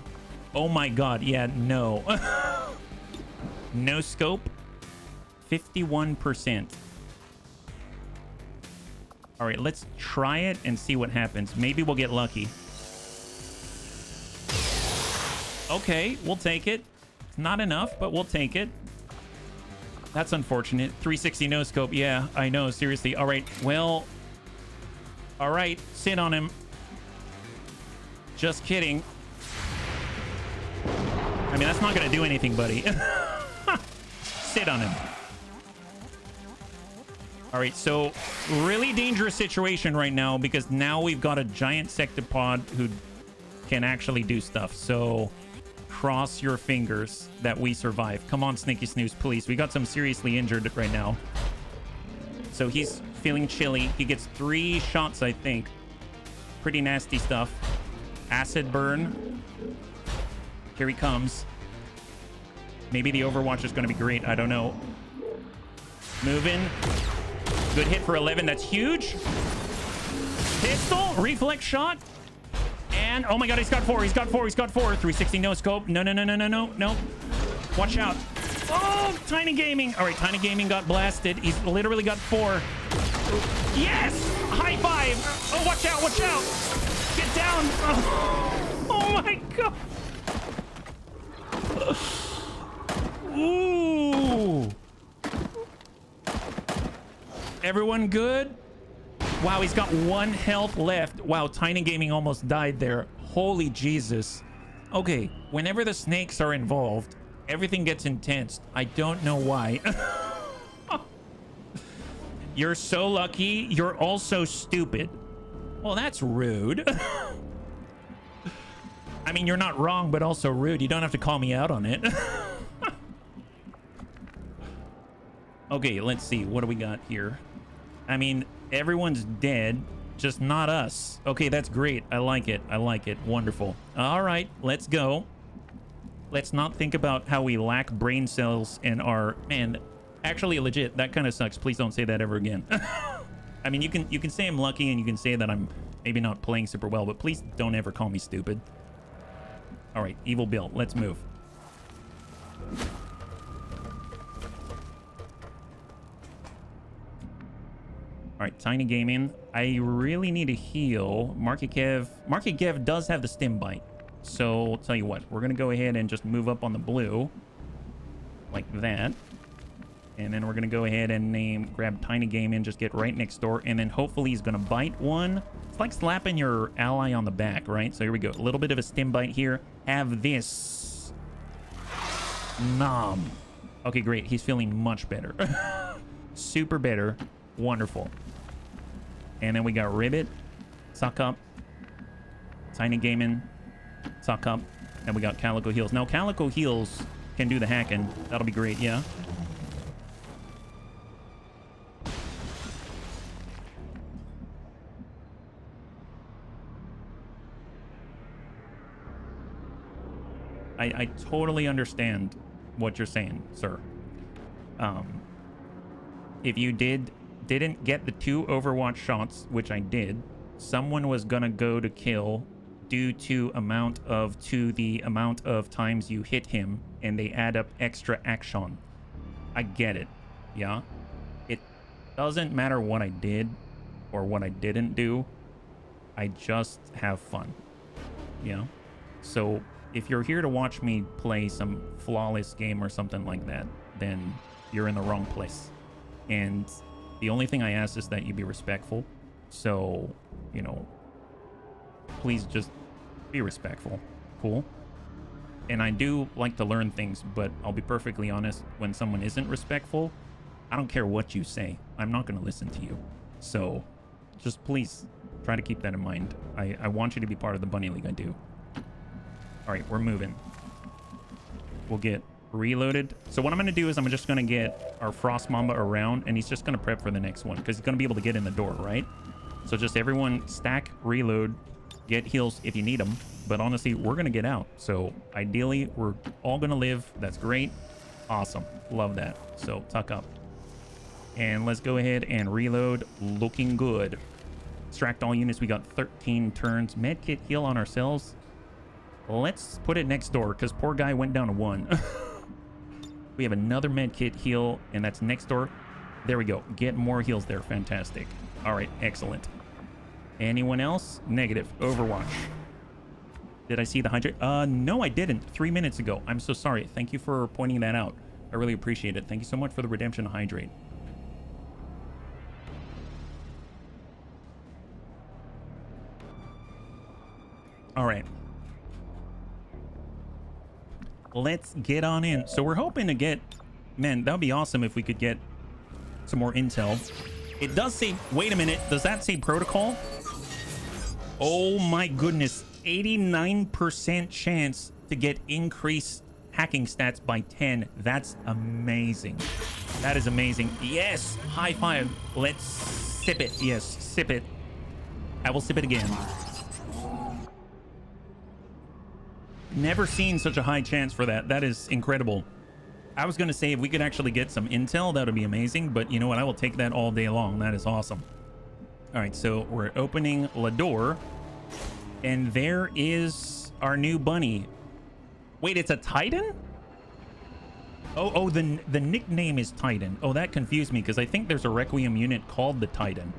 Oh my god. Yeah, no. No scope. 51%. All right, let's try it and see what happens. Maybe we'll get lucky. Okay, we'll take it. It's not enough, but we'll take it. That's unfortunate. 360 no scope. Yeah, I know. Seriously. All right. Well. All right. Sit on him. Just kidding. I mean, that's not going to do anything, buddy. Sit on him. All right. So really dangerous situation right now because now we've got a giant sectopod who can actually do stuff. So cross your fingers that we survive. Come on, Sneaky Snooze, please. We got some seriously injured right now. So he's feeling chilly. He gets 3 shots, I think. Pretty nasty stuff. Acid burn. Here he comes. Maybe the Overwatch is going to be great. I don't know. Moving. Good hit for 11. That's huge. Pistol. Reflex shot. And oh my god, he's got 4. He's got 4. He's got 4. 360 no scope. No, no, no, no, no, no, no. Watch out. Oh, Tiny Gaming. All right, Tiny Gaming got blasted. He's literally got 4. Yes! High five. Oh, watch out, watch out. Get down. Oh my god. Ooh. Everyone good? Wow, he's got 1 health left. Wow, Tiny Gaming almost died there. Holy Jesus. Okay, whenever the snakes are involved, everything gets intense. I don't know why. You're so lucky. You're also stupid. Well, that's rude. I mean, you're not wrong, but also rude. You don't have to call me out on it. Okay, let's see. What do we got here? I mean, everyone's dead, just not us. Okay, that's great. I like it. I like it. Wonderful. All right, let's go. Let's not think about how we lack brain cells in our... Man, actually, legit, that kind of sucks. Please don't say that ever again. I mean, you can say I'm lucky and you can say that I'm maybe not playing super well, but please don't ever call me stupid. All right, Evil Bill, let's move. All right, Tiny Gaming. I really need to heal. Market Kev does have the stim bite. So I'll tell you what, we're gonna go ahead and just move up on the blue like that. And then we're gonna go ahead and grab Tiny Gaming, just get right next door, and then hopefully he's gonna bite one. It's like slapping your ally on the back, right? So here we go. A little bit of a stim bite here. Have this. Nom. Okay, great. He's feeling much better. Super better. Wonderful. And then we got Ribbit. Suck up. Tiny Gaming. Suck up. And we got Calico Heals. Now, Calico Heals can do the hacking. That'll be great, yeah. I totally understand what you're saying, sir. If you didn't get the 2 Overwatch shots, which I did, someone was gonna go to kill due to the amount of times you hit him, and they add up extra action. I get it, yeah. It doesn't matter what I did or what I didn't do. I just have fun, yeah. So if you're here to watch me play some flawless game or something like that, then you're in the wrong place. And the only thing I ask is that you be respectful. So, you know, please just be respectful. Cool. And I do like to learn things, but I'll be perfectly honest, when someone isn't respectful, I don't care what you say. I'm not going to listen to you. So just please try to keep that in mind. I want you to be part of the Bunny League. I do. All right, we're moving. We'll get reloaded. So what I'm going to do is I'm just going to get our Frost Mamba around, and he's just going to prep for the next one because he's going to be able to get in the door, right? So just everyone stack, reload, get heals if you need them. But honestly, we're going to get out. So ideally, we're all going to live. That's great. Awesome. Love that. So tuck up. And let's go ahead and reload. Looking good. Extract all units. We got 13 turns. Medkit heal on ourselves. Let's put it next door because poor guy went down to 1. We have another medkit heal, and that's next door. There we go. Get more heals there. Fantastic. All right. Excellent. Anyone else? Negative. Overwatch. Did I see the 100? No, I didn't. 3 minutes ago. I'm so sorry. Thank you for pointing that out. I really appreciate it. Thank you so much for the redemption hydrate. All right. Let's get on in. So we're hoping to get... Man, that would be awesome if we could get some more intel. It does say... Wait a minute. Does that say protocol? Oh my goodness. 89% chance to get increased hacking stats by 10. That's amazing. That is amazing. Yes. High five. Let's sip it. Yes. Sip it. I will sip it again. Never seen such a high chance for that. That is incredible. I was going to say if we could actually get some intel, that would be amazing. But you know what? I will take that all day long. That is awesome. All right. So we're opening the door. And there is our new bunny. Wait, it's a Titan? Oh, the nickname is Titan. Oh, that confused me because I think there's a Requiem unit called the Titan.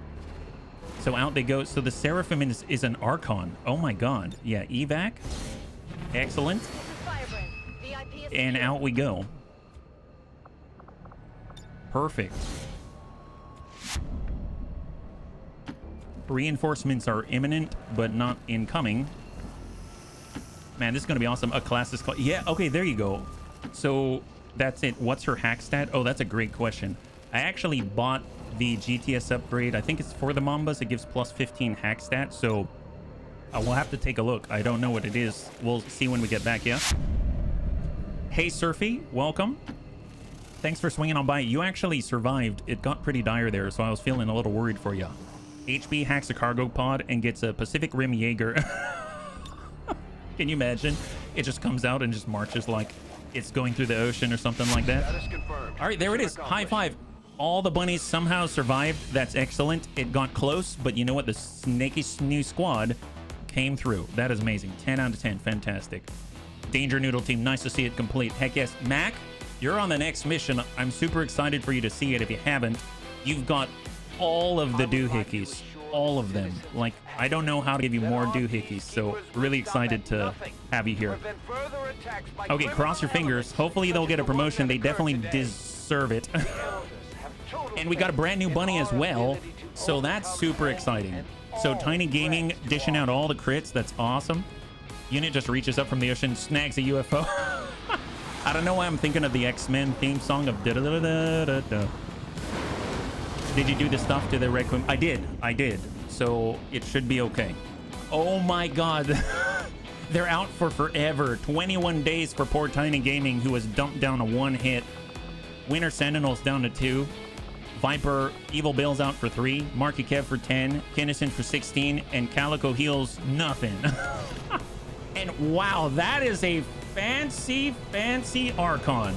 So out they go. So the Seraphim is an Archon. Oh my God. Yeah, evac. Excellent. And out we go. Perfect. Reinforcements are imminent, but not incoming. Man, this is going to be awesome. A class is called... Yeah, okay, there you go. So that's it. What's her hack stat? Oh, that's a great question. I actually bought the GTS upgrade. I think it's for the Mambas. It gives plus 15 hack stat. So we'll have to take a look. I don't know what it is. We'll see when we get back, yeah? Hey, Surfy. Welcome. Thanks for swinging on by. You actually survived. It got pretty dire there, so I was feeling a little worried for you. HB hacks a cargo pod and gets a Pacific Rim Jaeger. Can you imagine? It just comes out and just marches like it's going through the ocean or something like that. All right, there it is. High five. All the bunnies somehow survived. That's excellent. It got close, but you know what? The Snaky Snoo squad came through. That is amazing. 10 out of 10. Fantastic. Danger Noodle team. Nice to see it complete. Heck yes. Mac, you're on the next mission. I'm super excited for you to see it. If you haven't, you've got all of the doohickeys. All of them. Like, I don't know how to give you more doohickeys, so really excited to have you here. Okay, cross your fingers. Hopefully they'll get a promotion. They definitely deserve it. And we got a brand new bunny as well, so that's super exciting. So Tiny Gaming dishing out all the crits. That's awesome. Unit just reaches up from the ocean, snags a UFO. I don't know why I'm thinking of the X-Men theme song of da-da-da-da-da-da. Did you do the stuff to the Requiem? I did. So it should be okay. Oh my God. They're out for forever. 21 days for poor Tiny Gaming, who was dumped down to 1 hit. Winter Sentinels down to 2. Viper, Evil Bill's out for 3. Marky Kev for 10. Kinnison for 16. And Calico Heals, nothing. And wow, that is a fancy Archon.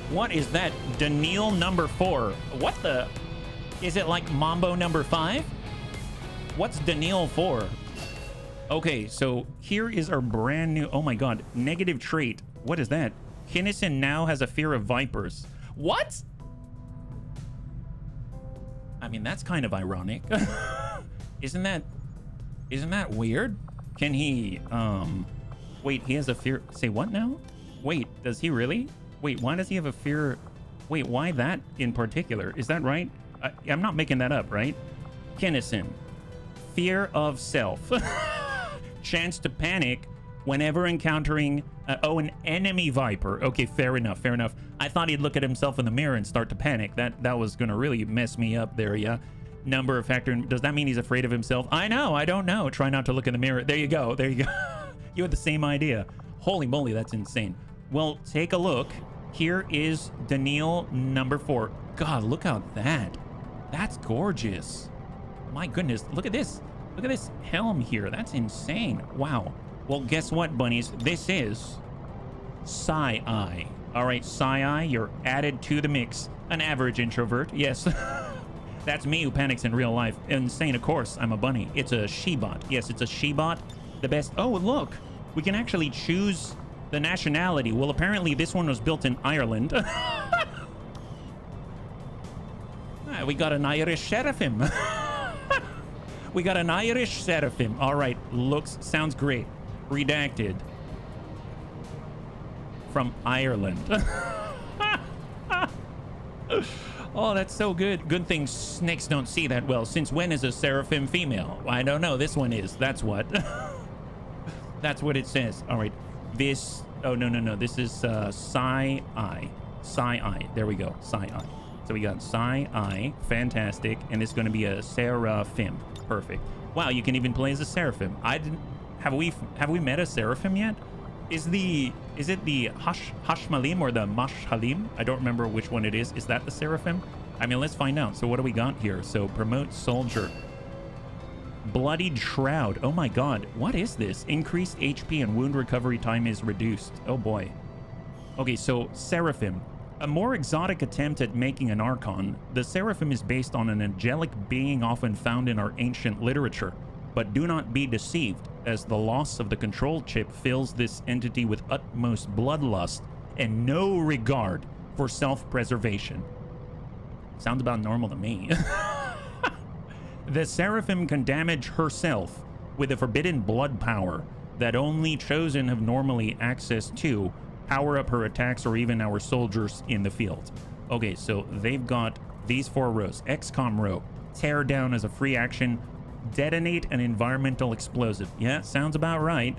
What is that? Daniil number 4. What the... Is it like Mambo number 5? What's Daniil for? Okay, so here is our brand new... Oh my God. Negative trait. What is that? Kinnison now has a fear of vipers. What? I mean, that's kind of ironic. Isn't that weird? Can he... Wait, he has a fear... Say what now? Wait, does he really? Wait, why does he have a fear... Wait, why that in particular? Is that right? I'm not making that up, right? Kinnison. Fear of self. Chance to panic whenever encountering... an enemy Viper. Okay, fair enough. I thought he'd look at himself in the mirror and start to panic. That was going to really mess me up there, yeah? Number of factor... Does that mean he's afraid of himself? I don't know. Try not to look in the mirror. There you go. You had the same idea. Holy moly, that's insane. Well, take a look. Here is Daniil number 4. God, look at that. That's gorgeous. My goodness, look at this. Look at this helm here. That's insane. Wow. Well, guess what, bunnies? This is Psi-Eye. All right, Psi-Eye, you're added to the mix. An average introvert, yes. That's me who panics in real life. Insane, of course. I'm a bunny. It's a she-bot. Yes, it's a she-bot. The best. Oh, look. We can actually choose the nationality. Well, apparently this one was built in Ireland. We got an Irish Seraphim. We got an Irish Seraphim. All right. Sounds great. Redacted. From Ireland. Oh, that's so good. Good thing snakes don't see that well. Since when is a seraphim female? I don't know. This one is. That's what. That's what it says. All right. This. Oh, no. This is Psi-I. Psi-I. There we go. Psi-I. So we got Psi-I. Fantastic. And this is going to be a seraphim. Perfect. Wow, you can even play as a seraphim. I didn't. Have we met a seraphim yet? Is it the Hashmalim or the Mashhalim? I don't remember which one it is. Is that the seraphim? I mean, let's find out. So what do we got here? So promote soldier. Bloodied Shroud. Oh my god. What is this? Increased HP and wound recovery time is reduced. Oh boy. Okay, so Seraphim. A more exotic attempt at making an Archon. The Seraphim is based on an angelic being often found in our ancient literature. But do not be deceived, as the loss of the control chip fills this entity with utmost bloodlust and no regard for self-preservation. Sounds about normal to me. The Seraphim can damage herself with a forbidden blood power that only Chosen have normally access to, power up her attacks or even our soldiers in the field. Okay, so they've got these 4 rows. XCOM row, tear down as a free action, detonate an environmental explosive. Yeah, sounds about right.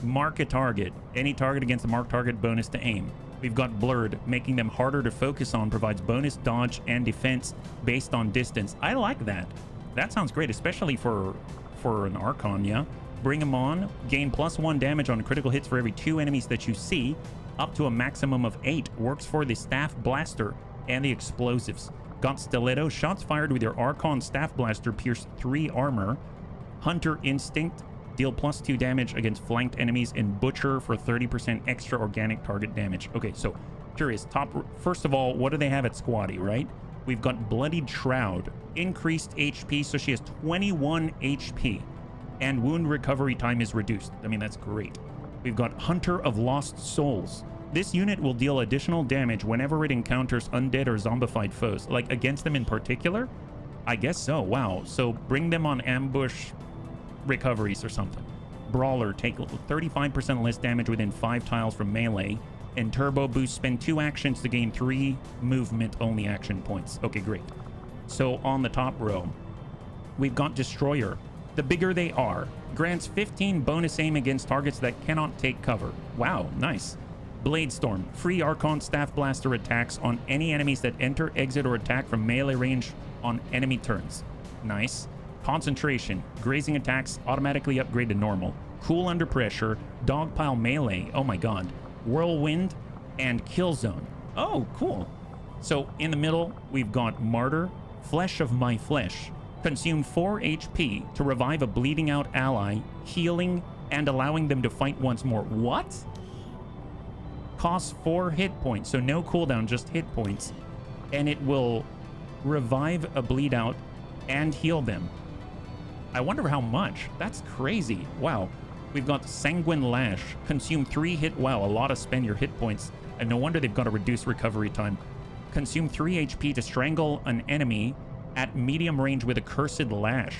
Mark a target. Any target against a marked target, bonus to aim. We've got blurred, making them harder to focus on, provides bonus dodge and defense based on distance. I like that. That sounds great, especially for an Archon, yeah? Bring them on. Gain +1 damage on critical hits for every 2 enemies that you see, up to a maximum of 8. Works for the Staff Blaster and the explosives. Got Stiletto. Shots fired with your Archon Staff Blaster pierce 3 armor. Hunter Instinct. Deal +2 damage against flanked enemies. And Butcher for 30% extra organic target damage. Okay, so curious. First of all, what do they have at Squatty, right? We've got Bloodied Shroud. Increased HP, so she has 21 HP. And wound recovery time is reduced. I mean, that's great. We've got Hunter of Lost Souls. This unit will deal additional damage whenever it encounters undead or zombified foes. Like, against them in particular? I guess so. Wow. So bring them on ambush recoveries or something. Brawler, take 35% less damage within 5 tiles from melee. And Turbo Boost, spend 2 actions to gain 3 movement-only action points. Okay, great. So on the top row, we've got Destroyer. The bigger they are, grants 15 bonus aim against targets that cannot take cover. Wow, nice. Bladestorm, free Archon Staff Blaster attacks on any enemies that enter, exit, or attack from melee range on enemy turns. Nice. Concentration, grazing attacks automatically upgrade to normal. Cool under pressure, dogpile melee, oh my god. Whirlwind, and Kill Zone. Oh, cool. So in the middle, we've got Martyr, Flesh of My Flesh. Consume 4 HP to revive a bleeding out ally, healing, and allowing them to fight once more. What? Costs 4 hit points, so no cooldown, just hit points. And it will revive a bleed out and heal them. I wonder how much. That's crazy. Wow. We've got Sanguine Lash. Consume 3 hit... Wow, a lot of spend your hit points. And no wonder they've got a reduced recovery time. Consume 3 HP to strangle an enemy at medium range with a Cursed Lash.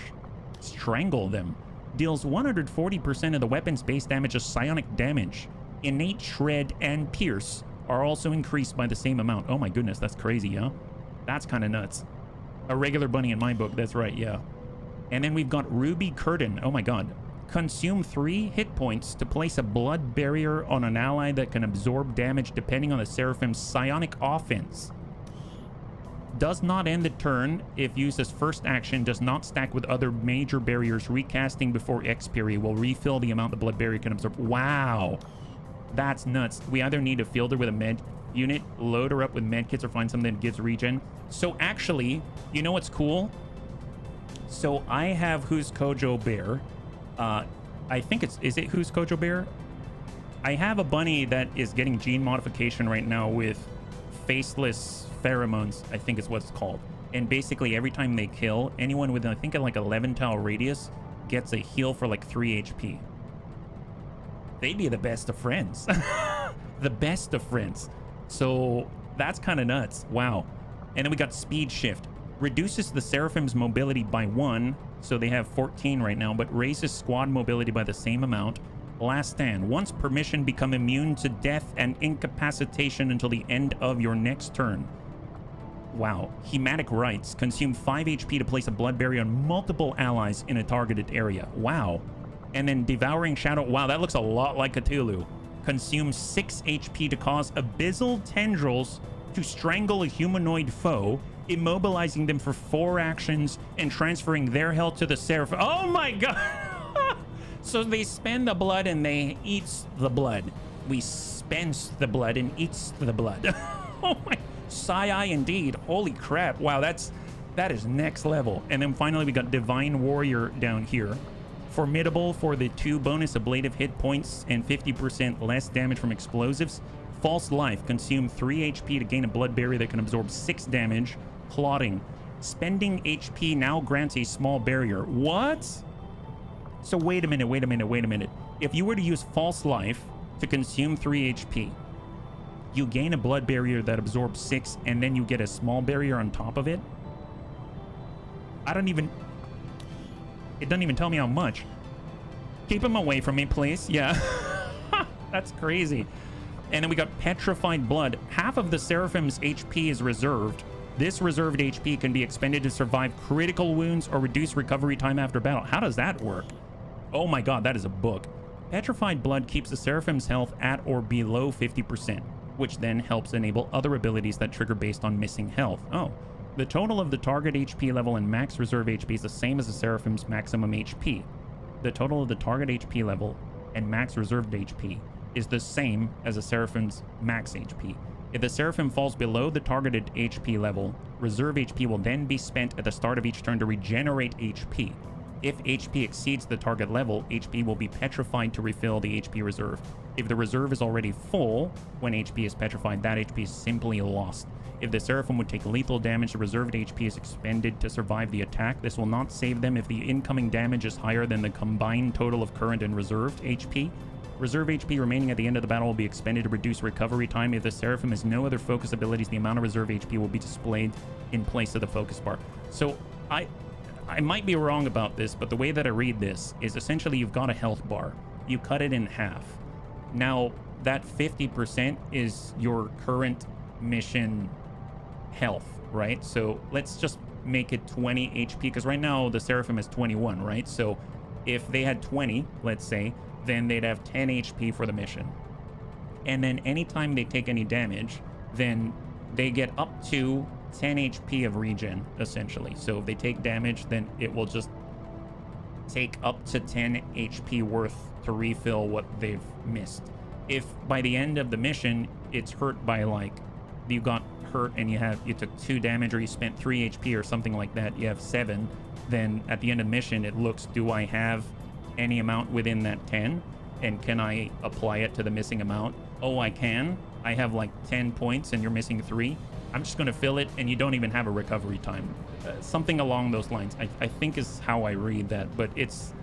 Strangle them. Deals 140% of the weapon's base damage as psionic damage. Innate Shred and Pierce are also increased by the same amount. Oh my goodness, that's crazy, yeah? That's kind of nuts. A regular bunny in my book, that's right, yeah. And then we've got Ruby Curtain. Oh my god. Consume 3 hit points to place a blood barrier on an ally that can absorb damage depending on the Seraphim's psionic offense. Does not end the turn if used as first action, does not stack with other major barriers. Recasting before expiry will refill the amount the blood barrier can absorb. Wow. That's nuts. We either need to field her with a med unit, load her up with med kits, or find something that gives regen. So actually, you know what's cool? So I have Who's Kojo Bear. I think is it Who's Kojo Bear? I have a bunny that is getting gene modification right now with faceless pheromones, I think is what it's called. And basically every time they kill anyone within, I think, like 11 tile radius, gets a heal for like 3 HP. They'd be the best of friends. The best of friends. So that's kind of nuts. Wow. And then we got Speed Shift. Reduces the Seraphim's mobility by 1, so they have 14 right now, but raises squad mobility by the same amount. Last Stand. Once per mission, become immune to death and incapacitation until the end of your next turn. Wow. Hematic Rites. Consume 5 HP to place a blood barrier on multiple allies in a targeted area. Wow. And then Devouring Shadow. Wow, that looks a lot like Cthulhu. Consume 6 HP to cause abyssal tendrils to strangle a humanoid foe, immobilizing them for 4 actions and transferring their health to the Seraphim. Oh my god! So they spend the blood and they eats the blood. We spends the blood and eats the blood. Oh my... Sai indeed. Holy crap. Wow, that is next level. And then finally we got Divine Warrior down here. Formidable for the 2 bonus ablative hit points and 50% less damage from explosives. False Life. Consume 3 HP to gain a blood barrier that can absorb 6 damage. Clotting. Spending HP now grants a small barrier. What? So wait a minute. If you were to use False Life to consume 3 HP, you gain a blood barrier that absorbs 6, and then you get a small barrier on top of it. It doesn't even tell me how much. Keep him away from me, please. Yeah. That's crazy. And then we got Petrified Blood. Half of the Seraphim's HP is reserved. This reserved HP can be expended to survive critical wounds or reduce recovery time after battle. How does that work? Oh my god, that is a book. Petrified Blood keeps the Seraphim's health at or below 50%. Which then helps enable other abilities that trigger based on missing health. Oh, the total of the target HP level and max reserve HP is the same as the Seraphim's maximum HP. The total of the target HP level and max reserved HP is the same as the Seraphim's max HP. If the Seraphim falls below the targeted HP level, reserve HP will then be spent at the start of each turn to regenerate HP. If HP exceeds the target level, HP will be petrified to refill the HP reserve. If the reserve is already full when HP is petrified, that HP is simply lost. If the Seraphim would take lethal damage, the reserved HP is expended to survive the attack. This will not save them if the incoming damage is higher than the combined total of current and reserved HP. Reserve HP remaining at the end of the battle will be expended to reduce recovery time. If the Seraphim has no other focus abilities, the amount of reserve HP will be displayed in place of the focus bar. So I might be wrong about this, but the way that I read this is essentially you've got a health bar. You cut it in half. Now, that 50% is your current mission health, right? So let's just make it 20 HP, because right now the Seraphim is 21, right? So if they had 20, let's say, then they'd have 10 HP for the mission. And then anytime they take any damage, then they get up to 10 HP of regen, essentially. So if they take damage, then it will just take up to 10 HP worth to refill what they've missed. If by the end of the mission, it's hurt by, like, you got hurt and you took 2 damage, or you spent 3 HP or something like that, you have 7, then at the end of the mission, it looks, do I have any amount within that 10? And can I apply it to the missing amount? Oh, I can. I have like 10 points and you're missing 3. I'm just going to fill it, and you don't even have a recovery time. Something along those lines, I think, is how I read that. But it's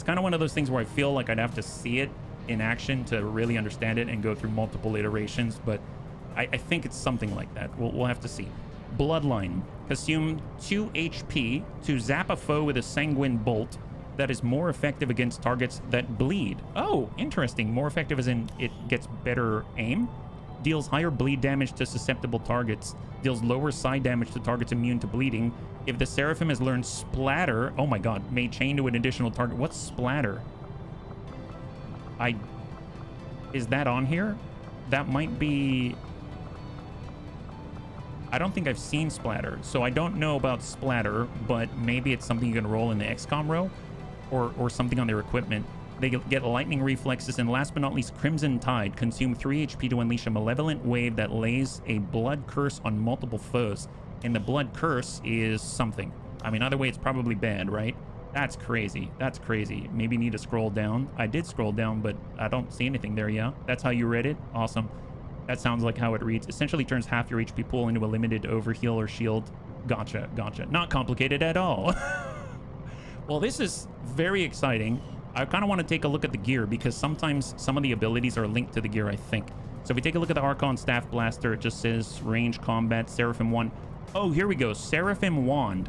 kind of one of those things where I feel like I'd have to see it in action to really understand it and go through multiple iterations. But I think it's something like that. We'll have to see. Bloodline. Consume 2 HP to zap a foe with a sanguine bolt that is more effective against targets that bleed. Oh, interesting. More effective as in it gets better aim. Deals higher bleed damage to susceptible targets. Deals lower side damage to targets immune to bleeding. If the Seraphim has learned Splatter, oh my god, may chain to an additional target. What's Splatter? Is that on here? That might be... I don't think I've seen Splatter, so I don't know about Splatter, but maybe it's something you can roll in the XCOM row, or something on their equipment. They get lightning reflexes, and last but not least, Crimson Tide. Consume 3 HP to unleash a malevolent wave that lays a blood curse on multiple foes. And the blood curse is something. I mean, either way, it's probably bad, right? That's crazy. That's crazy. Maybe need to scroll down. I did scroll down, but I don't see anything there, yeah? That's how you read it? Awesome. That sounds like how it reads. Essentially turns half your HP pool into a limited overheal or shield. Gotcha, gotcha. Not complicated at all. Well, this is very exciting. I kind of want to take a look at the gear, because sometimes some of the abilities are linked to the gear, I think. So if we take a look at the Archon Staff Blaster, it just says range combat, Seraphim 1. Oh, here we go. Seraphim Wand.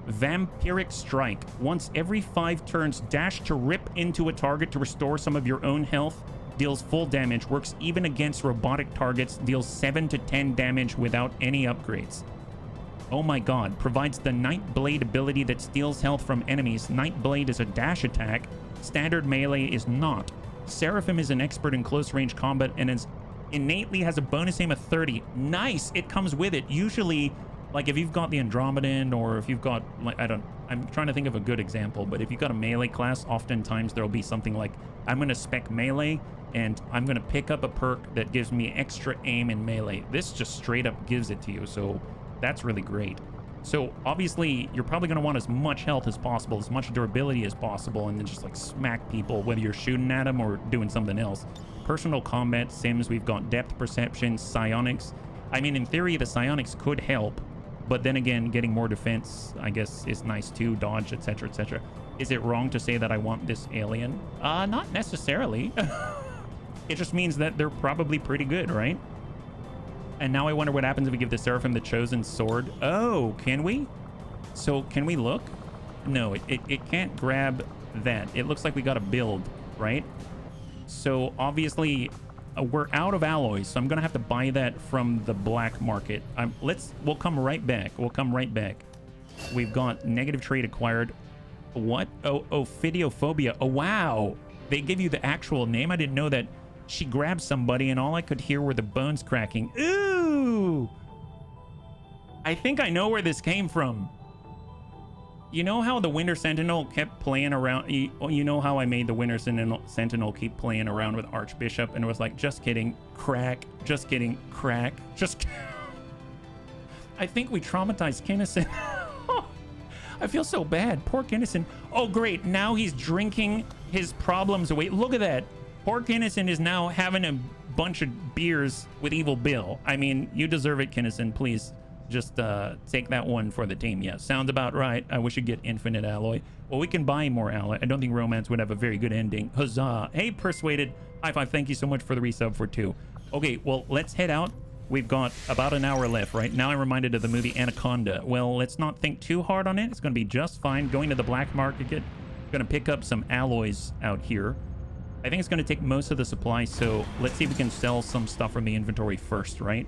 Vampiric Strike. Once every 5 turns, dash to rip into a target to restore some of your own health. Deals full damage. Works even against robotic targets. Deals 7 to 10 damage without any upgrades. Oh my god. Provides the Night Blade ability that steals health from enemies. Night Blade is a dash attack. Standard melee is not. Seraphim is an expert in close range combat and is innately has a bonus aim of 30. Nice. It comes with it. Usually, like if you've got the Andromedan or if you've got, like, I'm trying to think of a good example, but if you've got a melee class, oftentimes there'll be something like, I'm going to spec melee and I'm going to pick up a perk that gives me extra aim in melee. This just straight up gives it to you. So that's really great. So obviously you're probably going to want as much health as possible, as much durability as possible, and then just like smack people, whether you're shooting at them or doing something else. Personal combat sims, we've got depth perception, psionics. I mean, in theory, the psionics could help, but then again, getting more defense, I guess, is nice too, dodge, etc., etc. Is it wrong to say that I want this alien? Not necessarily. It just means that they're probably pretty good, right? And now I wonder what happens if we give the Seraphim the Chosen Sword. Oh, can we? So can we look? No, it can't grab that. It looks like we got to build, right? So obviously we're out of alloys, so I'm gonna have to buy that from the black market. We'll come right back. We'll come right back. We've got negative trait acquired. What? Oh, Ophidiophobia. Oh, wow. They give you the actual name. I didn't know that. She grabbed somebody and all I could hear were the bones cracking. Ooh! I think I know where this came from. You know how the Winter Sentinel kept playing around? You know how I made the Winter Sentinel keep playing around with Archbishop and it was like, just kidding, crack, just kidding, crack, just... I think we traumatized Kinnison. I feel so bad. Poor Kinnison. Oh, great. Now he's drinking his problems away. Look at that. Poor Kinnison is now having a bunch of beers with Evil Bill. I mean, you deserve it, Kinnison. Please just take that one for the team. Yeah, sounds about right. I wish you'd get infinite alloy. Well, we can buy more alloy. I don't think romance would have a very good ending. Huzzah. Hey, Persuaded. High five. Thank you so much for the resub for 2. Okay, well, let's head out. We've got about an hour left, right? Now I'm reminded of the movie Anaconda. Well, let's not think too hard on it. It's going to be just fine. Going to the black market. Going to pick up some alloys out here. I think it's going to take most of the supplies, so let's see if we can sell some stuff from the inventory first, right?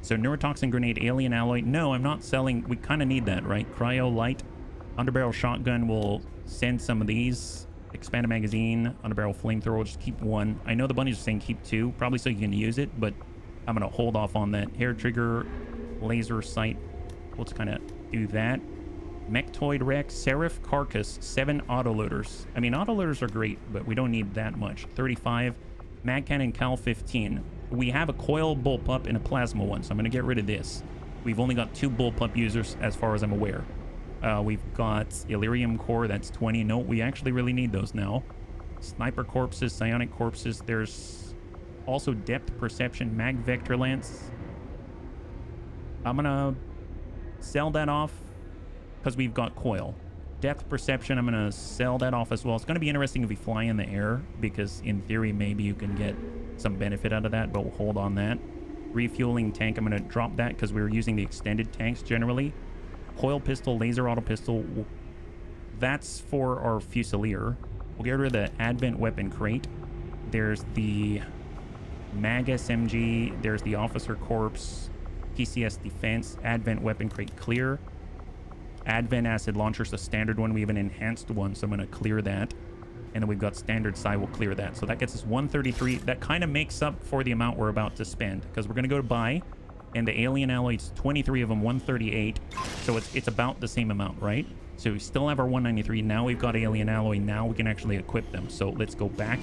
So neurotoxin grenade, alien alloy. No, I'm not selling. We kind of need that, right? Cryo light, underbarrel shotgun. We'll send some of these. Expanded magazine, underbarrel flamethrower. We'll just keep 1. I know the bunnies are saying keep 2, probably so you can use it, but I'm going to hold off on that. Hair trigger, laser sight. We'll just kind of do that. Mechtoid Rex, Seraph Carcass, 7 autoloaders. I mean, autoloaders are great, but we don't need that much. 35. Mag Cannon Cal 15. We have a coil bullpup and a plasma one, so I'm going to get rid of this. We've only got 2 bullpup users as far as I'm aware. We've got Illyrium Core, that's 20. No, we actually really need those now. Sniper Corpses, Psionic Corpses. There's also Depth Perception, Mag Vector Lance. I'm going to sell that off because we've got coil. Depth perception, I'm going to sell that off as well. It's going to be interesting if we fly in the air, because in theory maybe you can get some benefit out of that, but we'll hold on that. Refueling tank, I'm going to drop that because we were using the extended tanks generally. Coil pistol, laser auto pistol, that's for our Fusilier. We'll get rid of the Advent weapon crate. There's the Mag SMG, there's the Officer Corpse, PCS Defense, Advent weapon crate clear. Advent acid launcher's the standard one. We have an enhanced one, so I'm going to clear that. And then we've got standard psi, we'll clear that. So that gets us 133. That kind of makes up for the amount we're about to spend, because we're going to go to buy, and the alien alloys, 23 of them, 138. So it's about the same amount, right? So we still have our 193. Now we've got alien alloy. Now we can actually equip them. So let's go back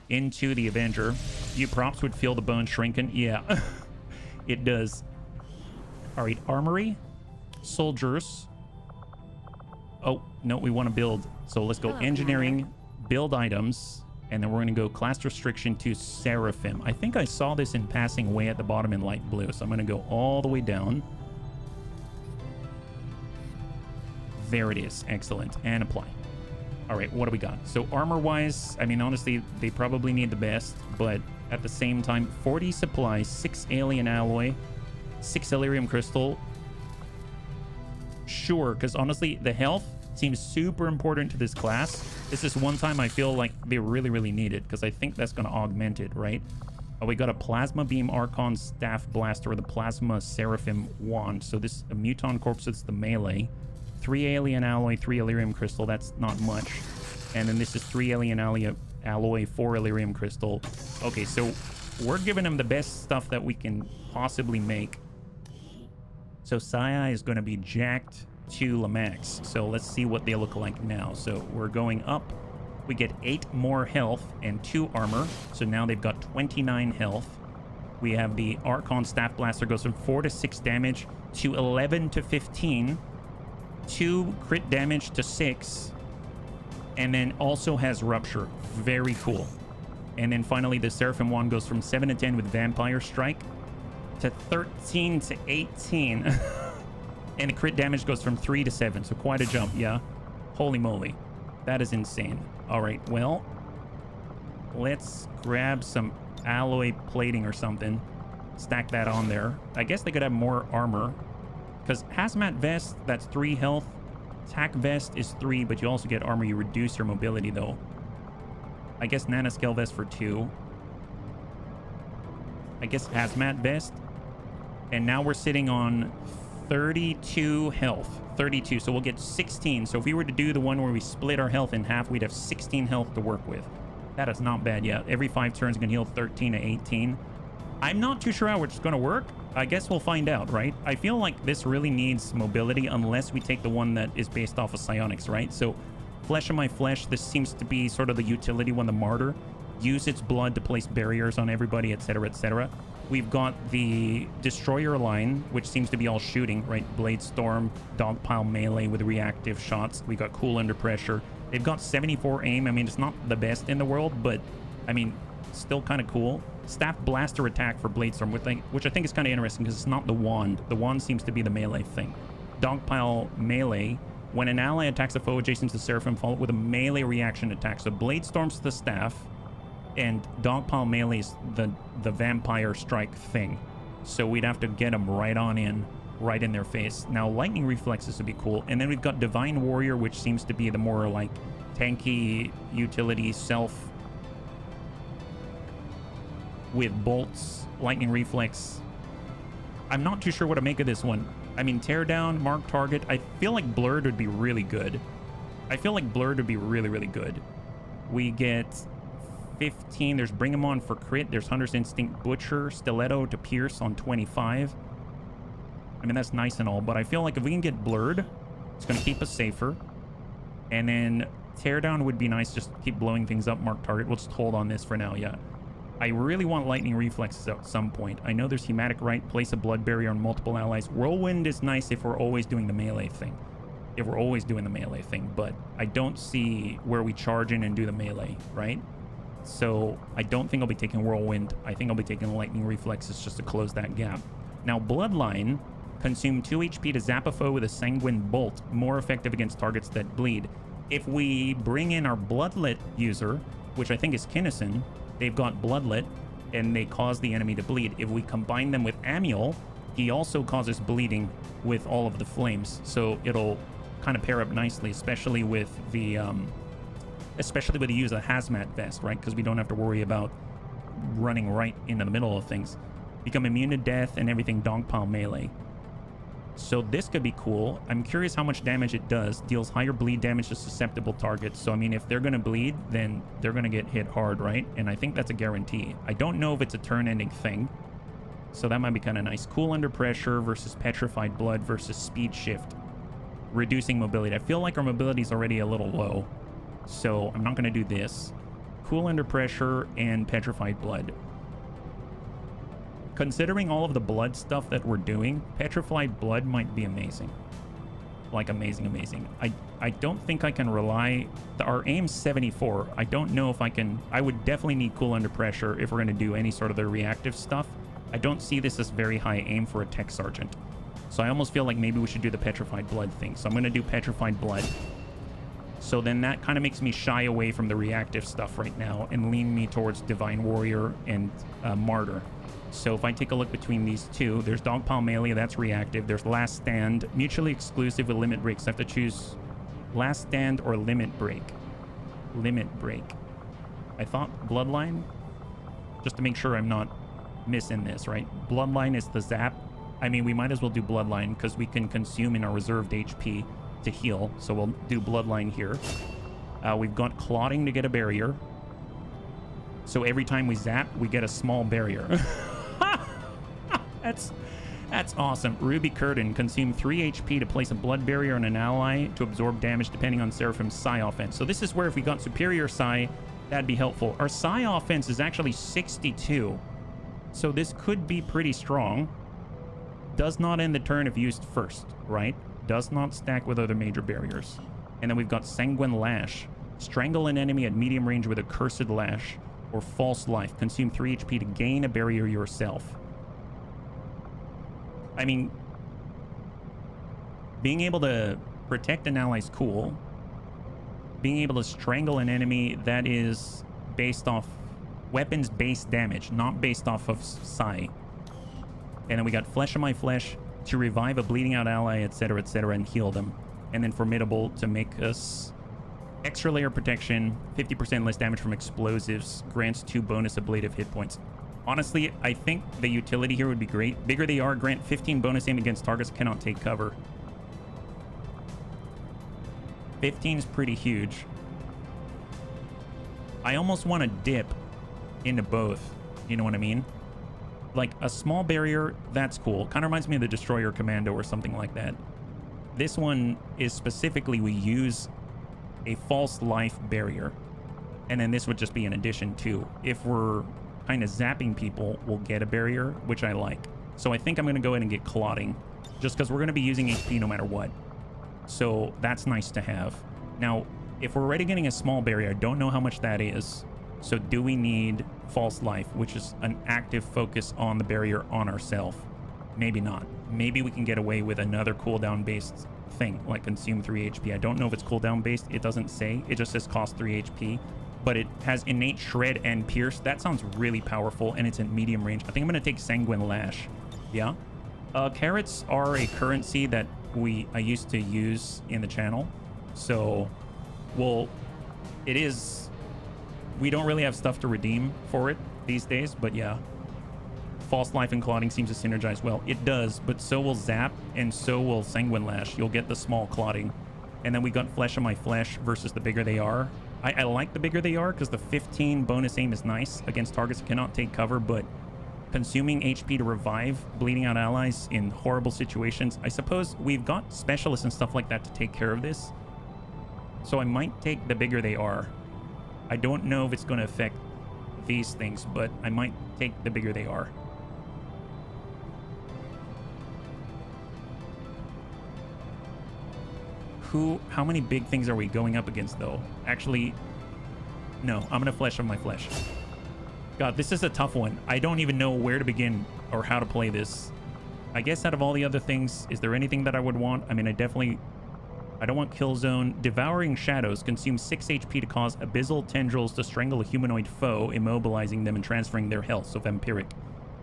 into the Avenger. You props would feel the bone shrinking. Yeah, it does. All right, armory, soldiers. Oh, no, we want to build. So let's go engineering, build items, and then we're going to go class restriction to Seraphim. I think I saw this in passing way at the bottom in light blue, so I'm going to go all the way down. There it is. Excellent. And apply. All right, what do we got? So armor-wise, I mean, honestly, they probably need the best, but at the same time, 40 supplies, 6 alien alloy, 6 Illyrium crystal. Sure, because honestly, the health seems super important to this class. This is one time I feel like they really, really need it, because I think that's going to augment it, right? Oh, we got a Plasma Beam Archon Staff Blaster with a Plasma Seraphim Wand. So this a Muton Corpse, it's the melee. 3 Alien Alloy, 3 Elerium Crystal. That's not much. And then this is 3 Alien Alloy, 4 Elerium Crystal. Okay, so we're giving him the best stuff that we can possibly make. So Saya is going to be jacked to Lamax. So let's see what they look like now. So we're going up. We get 8 more health and 2 armor. So now they've got 29 health. We have the Archon Staff Blaster goes from 4 to 6 damage to 11 to 15. 2 crit damage to 6. And then also has Rupture. Very cool. And then finally the Seraphim Wand goes from 7 to 10 with Vampire Strike to 13 to 18. And the crit damage goes from 3 to 7. So quite a jump, yeah. Holy moly. That is insane. All right, well, let's grab some alloy plating or something. Stack that on there. I guess they could have more armor. Because Hazmat Vest, that's 3 health. Tac Vest is 3, but you also get armor. You reduce your mobility, though. I guess Nanoscale Vest for 2. I guess Hazmat Vest. And now we're sitting on 32 health. 32, so we'll get 16. So if we were to do the one where we split our health in half, we'd have 16 health to work with. That is not bad yet. Every 5 turns can heal 13 to 18. I'm not too sure how it's going to work. I guess we'll find out, right? I feel like this really needs mobility unless we take the one that is based off of psionics, right? So Flesh of My Flesh, this seems to be sort of the utility one, the Martyr. Use its blood to place barriers on everybody, etc., etc. We've got the Destroyer line, which seems to be all shooting, right? Blade Storm, Dogpile Melee with reactive shots. We got Cool Under Pressure. They've got 74 aim. I mean, it's not the best in the world, but I mean, still kind of cool. Staff Blaster attack for Blade Storm, which I think is kind of interesting because it's not the wand. The wand seems to be the melee thing. Dogpile Melee. When an ally attacks a foe adjacent to Seraphim, follow it with a melee reaction attack. So Blade Storm's the staff, and Dogpile Melee is the Vampire Strike thing. So we'd have to get them right on in, right in their face. Now, Lightning Reflexes would be cool. And then we've got Divine Warrior, which seems to be the more like tanky utility self with bolts, Lightning Reflex. I'm not too sure what to make of this one. I mean, Teardown, Mark Target. I feel like Blurred would be really good. I feel like Blurred would be really, really good. We get 15. There's Bring 'em On for crit. There's Hunter's Instinct, Butcher, Stiletto to pierce on 25. I mean, that's nice and all, but I feel like if we can get Blurred, it's going to keep us safer. And then Teardown would be nice. Just keep blowing things up, Mark Target. We'll just hold on this for now, yeah. I really want Lightning Reflexes at some point. I know there's Hematic Right, place a Blood Barrier on multiple allies. Whirlwind is nice if we're always doing the melee thing. But I don't see where we charge in and do the melee, right? So I don't think I'll be taking Whirlwind. I think I'll be taking Lightning Reflexes just to close that gap. Now, Bloodline. Consume 2 HP to zap a foe with a Sanguine Bolt. More effective against targets that bleed. If we bring in our Bloodlet user, which I think is Kinnison, they've got Bloodlet, and they cause the enemy to bleed. If we combine them with Amiel, he also causes bleeding with all of the flames. So it'll kind of pair up nicely, especially with the use of Hazmat Vest, right? Because we don't have to worry about running right into the middle of things. Become immune to death and everything Dogpile Melee. So this could be cool. I'm curious how much damage it does. Deals higher bleed damage to susceptible targets. So, I mean, if they're going to bleed, then they're going to get hit hard, right? And I think that's a guarantee. I don't know if it's a turn-ending thing. So that might be kind of nice. Cool Under Pressure versus Petrified Blood versus Speed Shift. Reducing mobility. I feel like our mobility is already a little low. So I'm not going to do this. Cool Under Pressure and Petrified Blood. Considering all of the blood stuff that we're doing, Petrified Blood might be amazing. Like, amazing, amazing. I don't think I can rely... Our aim's 74. I don't know if I can... I would definitely need Cool Under Pressure if we're going to do any sort of the reactive stuff. I don't see this as very high aim for a Tech Sergeant. So I almost feel like maybe we should do the Petrified Blood thing. So I'm going to do Petrified Blood. So then that kind of makes me shy away from the reactive stuff right now and lean me towards Divine Warrior and Martyr. So if I take a look between these two, there's Dogpile Melee, that's reactive. There's Last Stand, mutually exclusive with Limit Breaks. I have to choose Last Stand or Limit Break. Limit Break. I thought Bloodline. just to make sure I'm not missing this, right? Bloodline is the zap. I mean, we might as well do Bloodline because we can consume in our reserved HP to heal. So we'll do Bloodline here. We've got Clotting to get a barrier. So every time we zap, we get a small barrier. That's awesome. Ruby Curtain, consume 3 HP to place a blood barrier on an ally to absorb damage depending on Seraphim's Psi offense. So this is where if we got superior Psi, that'd be helpful. Our Psi offense is actually 62. So this could be pretty strong. Does not end the turn if used first, right? Does not stack with other major barriers. And then we've got Sanguine Lash. Strangle an enemy at medium range with a Cursed Lash or False Life. Consume 3 HP to gain a barrier yourself. I mean, being able to protect an ally is cool. Being able to strangle an enemy, that is based off weapons-based damage, not based off of Psi. And then we got Flesh of My Flesh to revive a bleeding out ally, etc., and heal them. And then Formidable to make us extra layer protection, 50% less damage from explosives, grants 2 bonus ablative hit points. Honestly, I think the utility here would be great. Bigger they are, grant 15 bonus aim against targets cannot take cover. 15 is pretty huge. I almost want to dip into both. You know what I mean? Like a small barrier, that's cool. Kind of reminds me of the Destroyer Commando or something like that. This one is specifically we use a false life barrier. And then this would just be an addition too. If we're kind of zapping people, we'll get a barrier, which I like. So I think I'm going to go ahead and get Clotting, just because we're going to be using HP no matter what. So that's nice to have. Now, if we're already getting a small barrier, I don't know how much that is. So do we need False Life, which is an active focus on the barrier on ourselves? Maybe not. Maybe we can get away with another cooldown based thing, like consume 3 HP. I don't know if it's cooldown based. It doesn't say. It just says cost 3 HP. But it has innate shred and pierce. That sounds really powerful, and it's in medium range. I think I'm going to take Sanguine Lash. Yeah. Carrots are a currency that I used to use in the channel. So, well, it is... We don't really have stuff to redeem for it these days, but yeah. False Life and Clotting seems to synergize well. It does, but so will Zap, and so will Sanguine Lash. You'll get the small Clotting. And then we got Flesh of My Flesh versus the bigger they are. I like the bigger they are because the 15 bonus aim is nice against targets that cannot take cover, but consuming HP to revive bleeding out allies in horrible situations. I suppose we've got specialists and stuff like that to take care of this. So I might take the bigger they are. I don't know if it's going to affect these things, but I might take the bigger they are. How many big things are we going up against, though? Actually, no. I'm going to Flesh of My Flesh. God, this is a tough one. I don't even know where to begin or how to play this. I guess out of all the other things, is there anything that I would want? I mean, I don't want Kill Zone. Devouring Shadows consumes 6 HP to cause abyssal tendrils to strangle a humanoid foe, immobilizing them and transferring their health, so vampiric.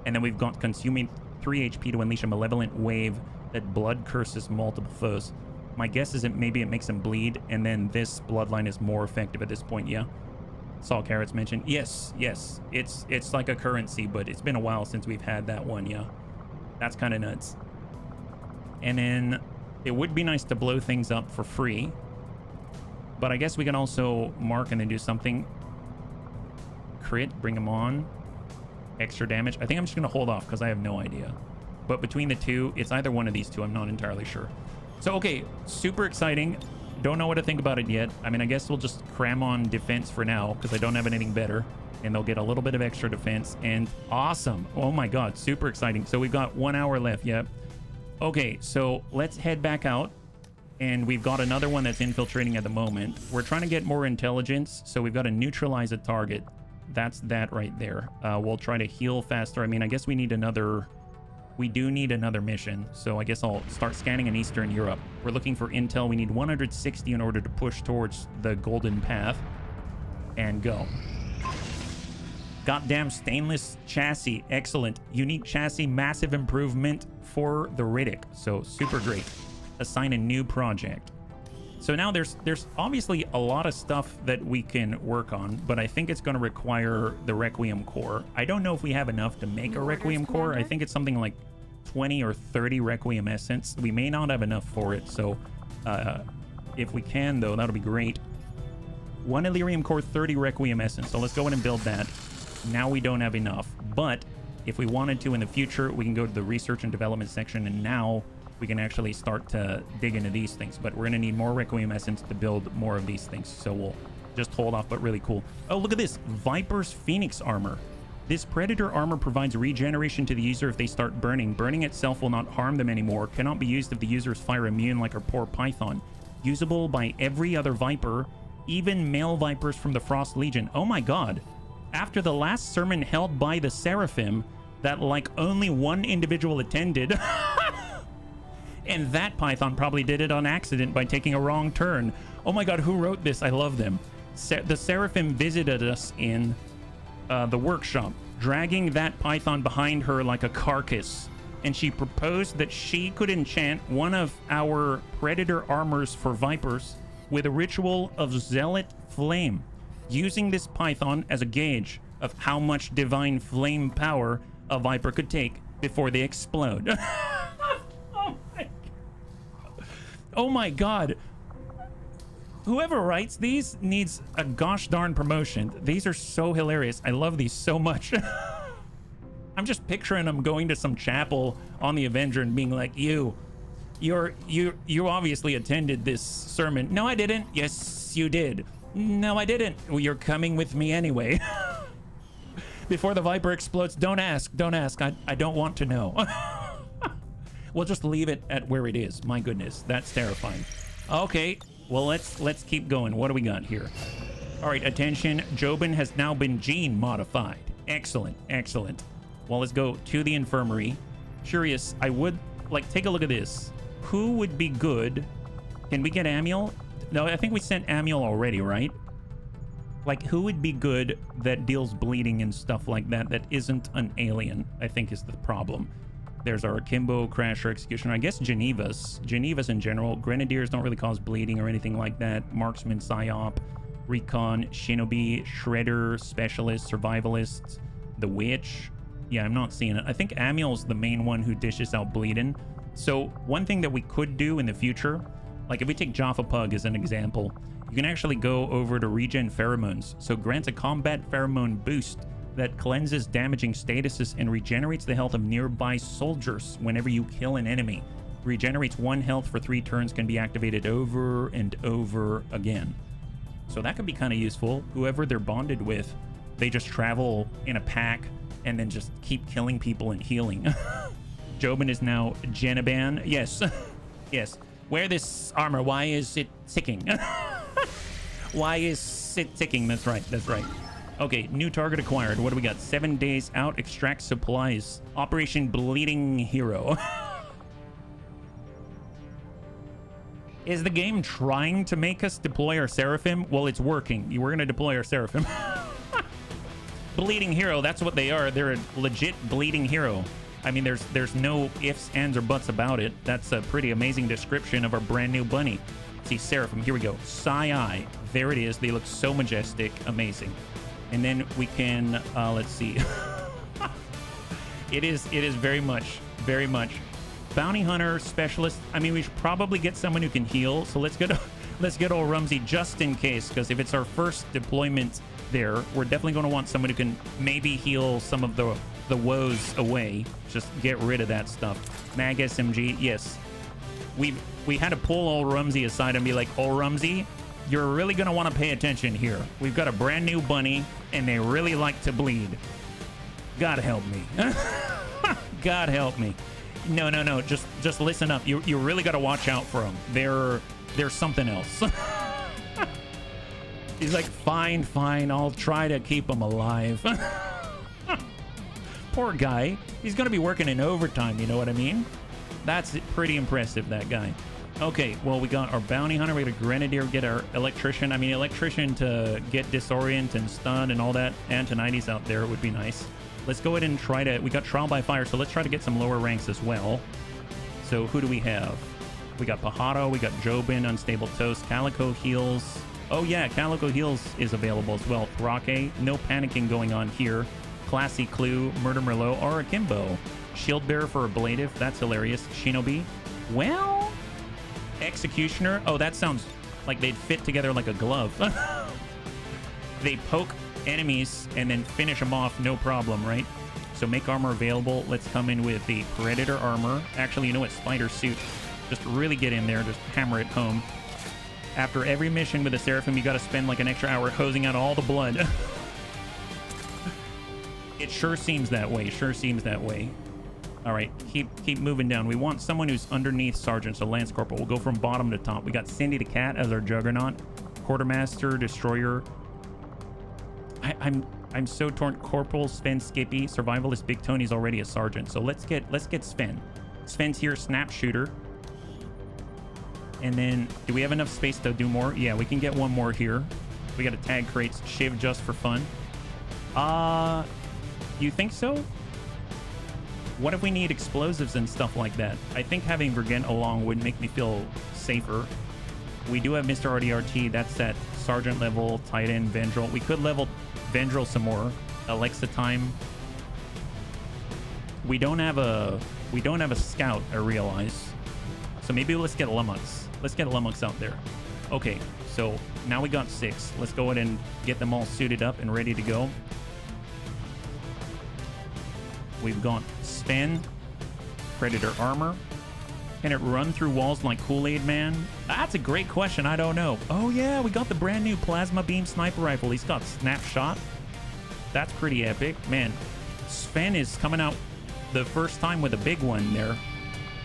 And then we've got consuming 3 HP to unleash a malevolent wave that blood curses multiple foes. My guess is that maybe it makes them bleed, and then this bloodline is more effective at this point, yeah? Saw Carrots mentioned. Yes. It's like a currency, but it's been a while since we've had that one, yeah? That's kind of nuts. And then it would be nice to blow things up for free, but I guess we can also mark and then do something. Crit, bring them on. Extra damage. I think I'm just going to hold off because I have no idea. But between the two, it's either one of these two. I'm not entirely sure. So, okay, super exciting. Don't know what to think about it yet. I mean, I guess we'll just cram on defense for now because I don't have anything better. And they'll get a little bit of extra defense. And awesome. Oh my god, super exciting. So we've got 1 hour left, yep. Okay, so let's head back out. And we've got another one that's infiltrating at the moment. We're trying to get more intelligence. So we've got to neutralize a target. That's that right there. We'll try to heal faster. I mean, I guess we need another... We do need another mission, so I guess I'll start scanning in Eastern Europe. We're looking for intel. We need 160 in order to push towards the golden path. And go. Goddamn stainless chassis. Excellent. Unique chassis, massive improvement for the Riddick. So super great. Assign a new project. So now there's obviously a lot of stuff that we can work on, but I think it's going to require the Requiem core. I don't know if we have enough to make a Requiem core. I think it's something like 20 or 30 Requiem essence. We may not have enough for it, so if we can, though, that'll be great. 1 Elerium core, 30 Requiem essence. So let's go ahead and build that. Now we don't have enough, but if we wanted to in the future, we can go to the research and development section, and now we can actually start to dig into these things. But we're going to need more Requiem essence to build more of these things, so we'll just hold off. But really cool. Oh, look at this. Viper's Phoenix armor. This Predator armor provides regeneration to the user if they start burning. Burning itself will not harm them anymore. Cannot be used if the user is fire immune like our poor Python. Usable by every other Viper, even male Vipers from the Frost Legion. Oh my god. After the last sermon held by the Seraphim that like only one individual attended... And that Python probably did it on accident by taking a wrong turn. Oh my god, who wrote this? I love them. The Seraphim visited us in the workshop, dragging that Python behind her like a carcass. And she proposed that she could enchant one of our Predator armors for Vipers with a ritual of Zealot Flame, using this Python as a gauge of how much divine flame power a Viper could take before they explode. Oh my god. Whoever writes these needs a gosh darn promotion. These are so hilarious. I love these so much. I'm just picturing them going to some chapel on the Avenger and being like, you obviously attended this sermon. No, I didn't. Yes, you did. No, I didn't. Well, you're coming with me anyway. Before the Viper explodes, don't ask. Don't ask. I don't want to know. We'll just leave it at where it is. My goodness, that's terrifying. Okay, well, let's keep going. What do we got here? All right, attention. Jobin has now been gene modified. Excellent, excellent. Well, let's go to the infirmary. Curious, I would like take a look at this. Who would be good? Can we get Amiel? No, I think we sent Amiel already, right? Like, who would be good that deals bleeding and stuff like that that isn't an alien, I think is the problem. There's our Akimbo, Crasher, Executioner. I guess Genevas in general. Grenadiers don't really cause bleeding or anything like that. Marksman, Psyop, Recon, Shinobi, Shredder, Specialist, Survivalist, the Witch. Yeah, I'm not seeing it. I think Amiel's the main one who dishes out bleeding. So one thing that we could do in the future, like if we take Jaffa Pug as an example, you can actually go over to regen pheromones. So grants a combat pheromone boost that cleanses damaging statuses and regenerates the health of nearby soldiers whenever you kill an enemy. Regenerates 1 health for 3 turns, can be activated over and over again. So that could be kind of useful. Whoever they're bonded with, they just travel in a pack and then just keep killing people and healing. Jobin is now Geneban. Yes. Yes. Wear this armor. Why is it ticking? Why is it ticking? That's right. That's right. Okay, new target acquired. What do we got? 7 days out, extract supplies. Operation Bleeding Hero. Is the game trying to make us deploy our Seraphim? Well, it's working. We're going to deploy our Seraphim. Bleeding Hero, that's what they are. They're a legit Bleeding Hero. I mean, there's no ifs, ands, or buts about it. That's a pretty amazing description of our brand new bunny. See, Seraphim, here we go. Psi-Eye, there it is. They look so majestic, amazing. And then we can, let's see. It is very much. Bounty Hunter, Specialist. I mean, we should probably get someone who can heal. So let's get old Rumsey just in case, because if it's our first deployment there, we're definitely going to want someone who can maybe heal some of the woes away. Just get rid of that stuff. Mag SMG, yes. We had to pull old Rumsey aside and be like, old Rumsey, you're really going to want to pay attention here. We've got a brand new bunny, and they really like to bleed. God help me. God help me. No. Just listen up. You really got to watch out for them. They're something else. He's like, fine. I'll try to keep them alive. Poor guy. He's going to be working in overtime, you know what I mean? That's pretty impressive, that guy. Okay, well, we got our Bounty Hunter, we got a Grenadier, get our Electrician. I mean, Electrician to get Disorient and Stun and all that. Antonides out there would be nice. Let's go ahead and we got Trial by Fire, so let's try to get some lower ranks as well. So who do we have? We got Pajaro, we got Jobin, Unstable Toast, Calico Heals. Oh yeah, Calico Heals is available as well. Thrake, no panicking going on here. Classy Clue, Murder Merlot, or Akimbo. Shield Bearer for Ablative, that's hilarious. Shinobi. Well, Executioner. Oh, that sounds like they'd fit together like a glove. They poke enemies and then finish them off, no problem, right? So make armor available. Let's come in with the Predator armor. Actually, you know what? Spider suit. Just really get in there. Just hammer it home. After every mission with the Seraphim, you got to spend like an extra hour hosing out all the blood. It sure seems that way. Sure seems that way. All right, keep moving down. We want someone who's underneath Sergeant, so Lance Corporal. We'll go from bottom to top. We got Cindy the Cat as our Juggernaut. Quartermaster, Destroyer. I'm so torn. Corporal, Sven, Skippy. Survivalist Big Tony's already a Sergeant, so let's get Sven. Sven's here, Snap Shooter. And then, do we have enough space to do more? Yeah, we can get one more here. We got a tag crates, Shiv just for fun. You think so? What if we need explosives and stuff like that? I think having Vergent along would make me feel safer. We do have Mr. RDRT. That's at Sergeant level, Titan, Vendril. We could level Vendril some more. Alexa time. We don't have a scout, I realize. So maybe let's get Lummox. Let's get Lummox out there. Okay, so now we got 6. Let's go ahead and get them all suited up and ready to go. We've got Sven, Predator armor. Can it run through walls like Kool-Aid Man? That's a great question. I don't know. Oh yeah, we got the brand new plasma beam sniper rifle. He's got snapshot. That's pretty epic. Man, Sven is coming out the first time with a big one there.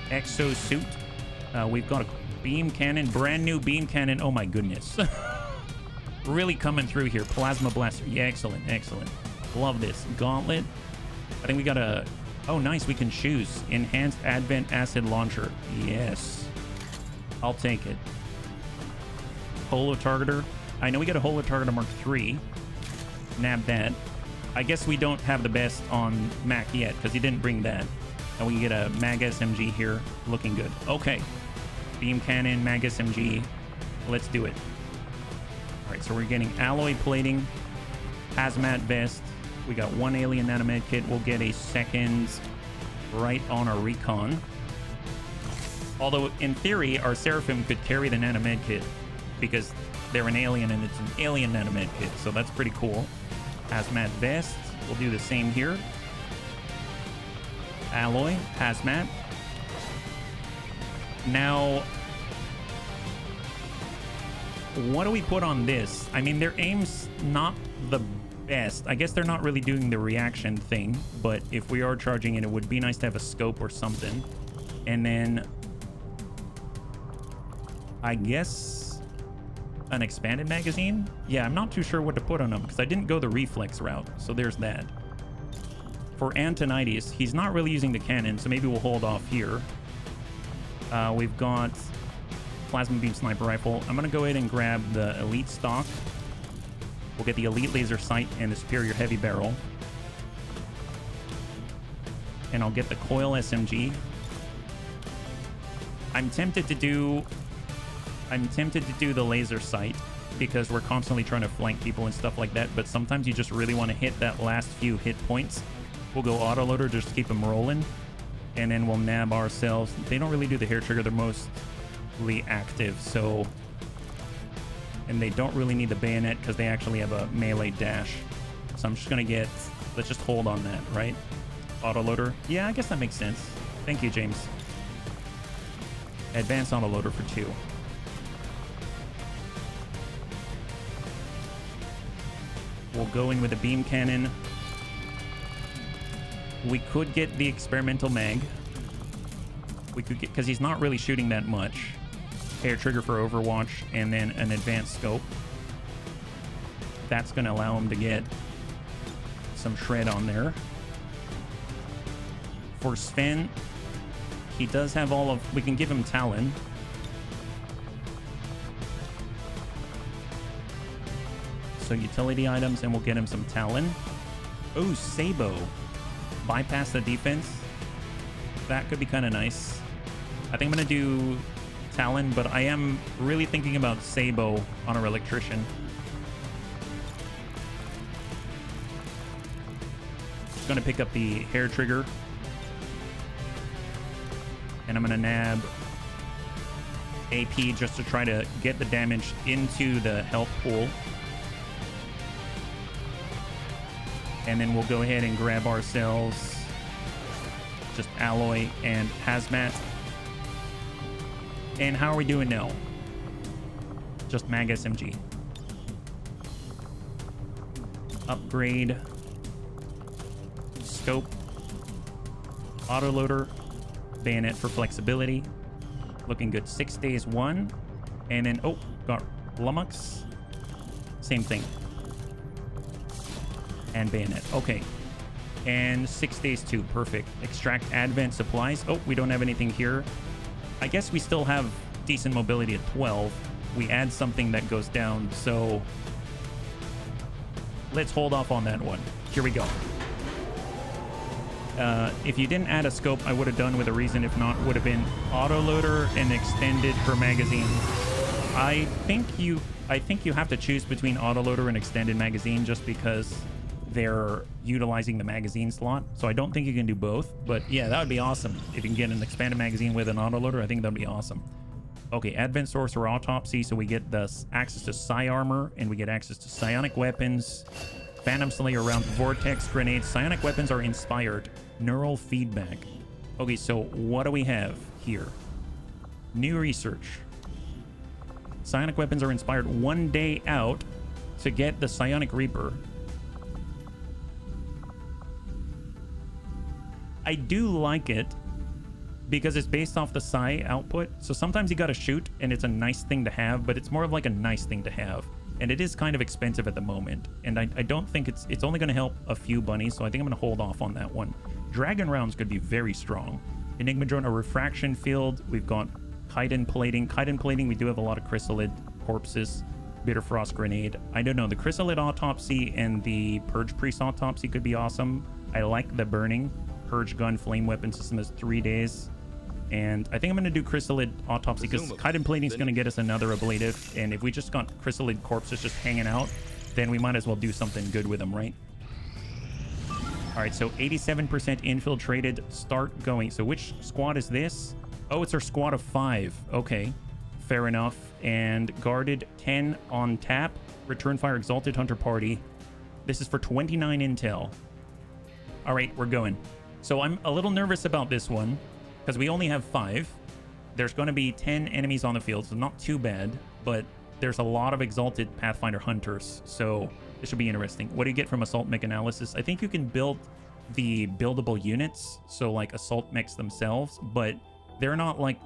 Exo suit. We've got a beam cannon, brand new beam cannon. Oh my goodness. Really coming through here. Plasma blaster. Yeah, excellent, excellent. Love this. Gauntlet. I think we got a... Oh, nice. We can choose. Enhanced Advent Acid Launcher. Yes. I'll take it. Holo Targeter. I know we got a Holo Targeter Mark III. Nab that. I guess we don't have the best on Mac yet because he didn't bring that. And we can get a Mag SMG here. Looking good. Okay. Beam Cannon, Mag SMG. Let's do it. All right, so we're getting alloy plating, hazmat vest. We got 1 alien nanomed kit. We'll get a second right on our recon. Although, in theory, our Seraphim could carry the nanomed kit because they're an alien and it's an alien nanomed kit. So that's pretty cool. Hazmat vest. We'll do the same here. Alloy, hazmat. Now, what do we put on this? I mean, their aim's not the best. I guess they're not really doing the reaction thing, but if we are charging it, it would be nice to have a scope or something. And then I guess an expanded magazine. Yeah, I'm not too sure what to put on them because I didn't go the reflex route, so there's that. For Antonides, he's not really using the cannon, so maybe we'll hold off here. We've got plasma beam sniper rifle. I'm gonna go ahead and grab the elite stock. We'll get the elite laser sight and the superior heavy barrel. And I'll get the coil SMG. I'm tempted to do the laser sight because we're constantly trying to flank people and stuff like that, but sometimes you just really want to hit that last few hit points. We'll go autoloader just to keep them rolling, and then we'll nab ourselves. They don't really do the hair trigger, they're mostly active, so... And they don't really need the bayonet because they actually have a melee dash. So I'm just gonna get... Let's just hold on that, right? Autoloader. Yeah, I guess that makes sense. Thank you, James. Advanced autoloader for 2. We'll go in with a beam cannon. We could get the experimental mag. We could get, because he's not really shooting that much. Hair trigger for Overwatch, and then an advanced scope. That's going to allow him to get some shred on there. For Sven, he does have all of... We can give him Talon. So utility items, and we'll get him some Talon. Oh, Sabo. Bypass the defense. That could be kind of nice. I think I'm going to do Talon, but I am really thinking about Sabo on our Electrician. Just gonna pick up the hair trigger. And I'm gonna nab AP just to try to get the damage into the health pool. And then we'll go ahead and grab ourselves just Alloy and Hazmat. And how are we doing now? Just Mag SMG. Upgrade. Scope. Autoloader. Bayonet for flexibility. Looking good. 6 days 1. And then, oh, got Lummox. Same thing. And Bayonet. Okay. And 6 days 2. Perfect. Extract Advent Supplies. Oh, we don't have anything here. I guess we still have decent mobility at 12. We add something that goes down, so let's hold off on that one. Here we go. If you didn't add a scope, I would have done with a reason. If not, would have been autoloader and extended per magazine. I think you have to choose between autoloader and extended magazine just because they're utilizing the magazine slot. So I don't think you can do both, but yeah, that would be awesome. If you can get an expanded magazine with an autoloader, I think that'd be awesome. Okay, Advent Sorcerer Autopsy, so we get the access to Psi Armor, and we get access to Psionic Weapons, Phantom Slayer Round, Vortex Grenades. Psionic Weapons are inspired. Neural Feedback. Okay, so what do we have here? New research. Psionic Weapons are inspired 1 day out to get the Psionic Reaper. I do like it because it's based off the Psi output. So sometimes you gotta shoot and it's a nice thing to have, but it's more of like a nice thing to have. And it is kind of expensive at the moment. And I don't think it's only gonna help a few bunnies, so I think I'm gonna hold off on that one. Dragon Rounds could be very strong. Enigma Drone, a Refraction Field. We've got Chitin Plating. Chitin Plating, we do have a lot of Chrysalid Corpses. Bitter Frost Grenade. I don't know, the Chrysalid Autopsy and the Purge Priest Autopsy could be awesome. I like the Burning. Purge Gun Flame Weapon System is 3 days. And I think I'm going to do Chrysalid Autopsy because Chitin Plating is going to get us another Ablative. And if we just got Chrysalid Corpses just hanging out, then we might as well do something good with them, right? All right, so 87% infiltrated. Start going. So which squad is this? Oh, it's our squad of 5. Okay, fair enough. And guarded 10 on tap. Return Fire Exalted Hunter Party. This is for 29 intel. All right, we're going. So I'm a little nervous about this one because we only have 5. There's going to be 10 enemies on the field, so not too bad, but there's a lot of Exalted Pathfinder Hunters, so this should be interesting. What do you get from Assault Mech Analysis? I think you can build the buildable units, so like Assault Mechs themselves, but they're not like,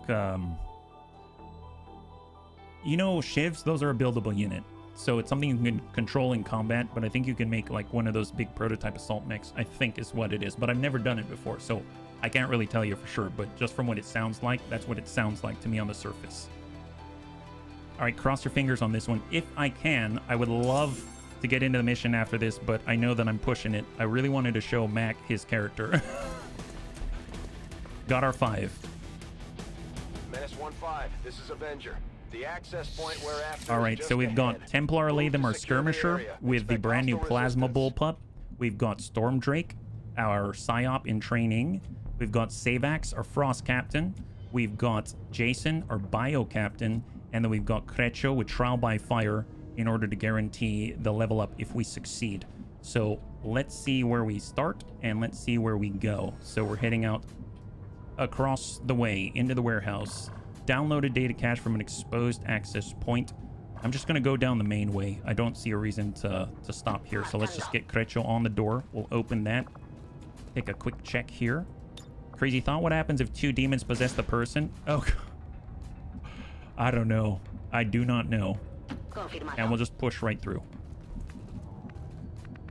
you know, Shivs, those are a buildable unit. So it's something you can control in combat, but I think you can make like one of those big prototype assault mechs, I think is what it is. But I've never done it before, so I can't really tell you for sure. But just from what it sounds like, that's what it sounds like to me on the surface. All right, cross your fingers on this one. If I can, I would love to get into the mission after this, but I know that I'm pushing it. I really wanted to show Mac his character. Got our 5. Menace 1-5, this is Avenger. The access point where after. All right, so we've got Templar Latham, our Skirmisher, with the brand new Plasma Bullpup. We've got Storm Drake, our Psyop in training. We've got Savax, our Frost Captain. We've got Jason, our Bio Captain. And then we've got Crecho with Trial by Fire in order to guarantee the level up if we succeed. So let's see where we start and let's see where we go. So we're heading out across the way into the warehouse. Downloaded data cache from an exposed access point. I'm just going to go down the main way. I don't see a reason to stop here. So let's just get Crecho on the door. We'll open that. Take a quick check here. Crazy thought. What happens if 2 demons possess the person? Oh, I don't know. I do not know. And we'll just push right through.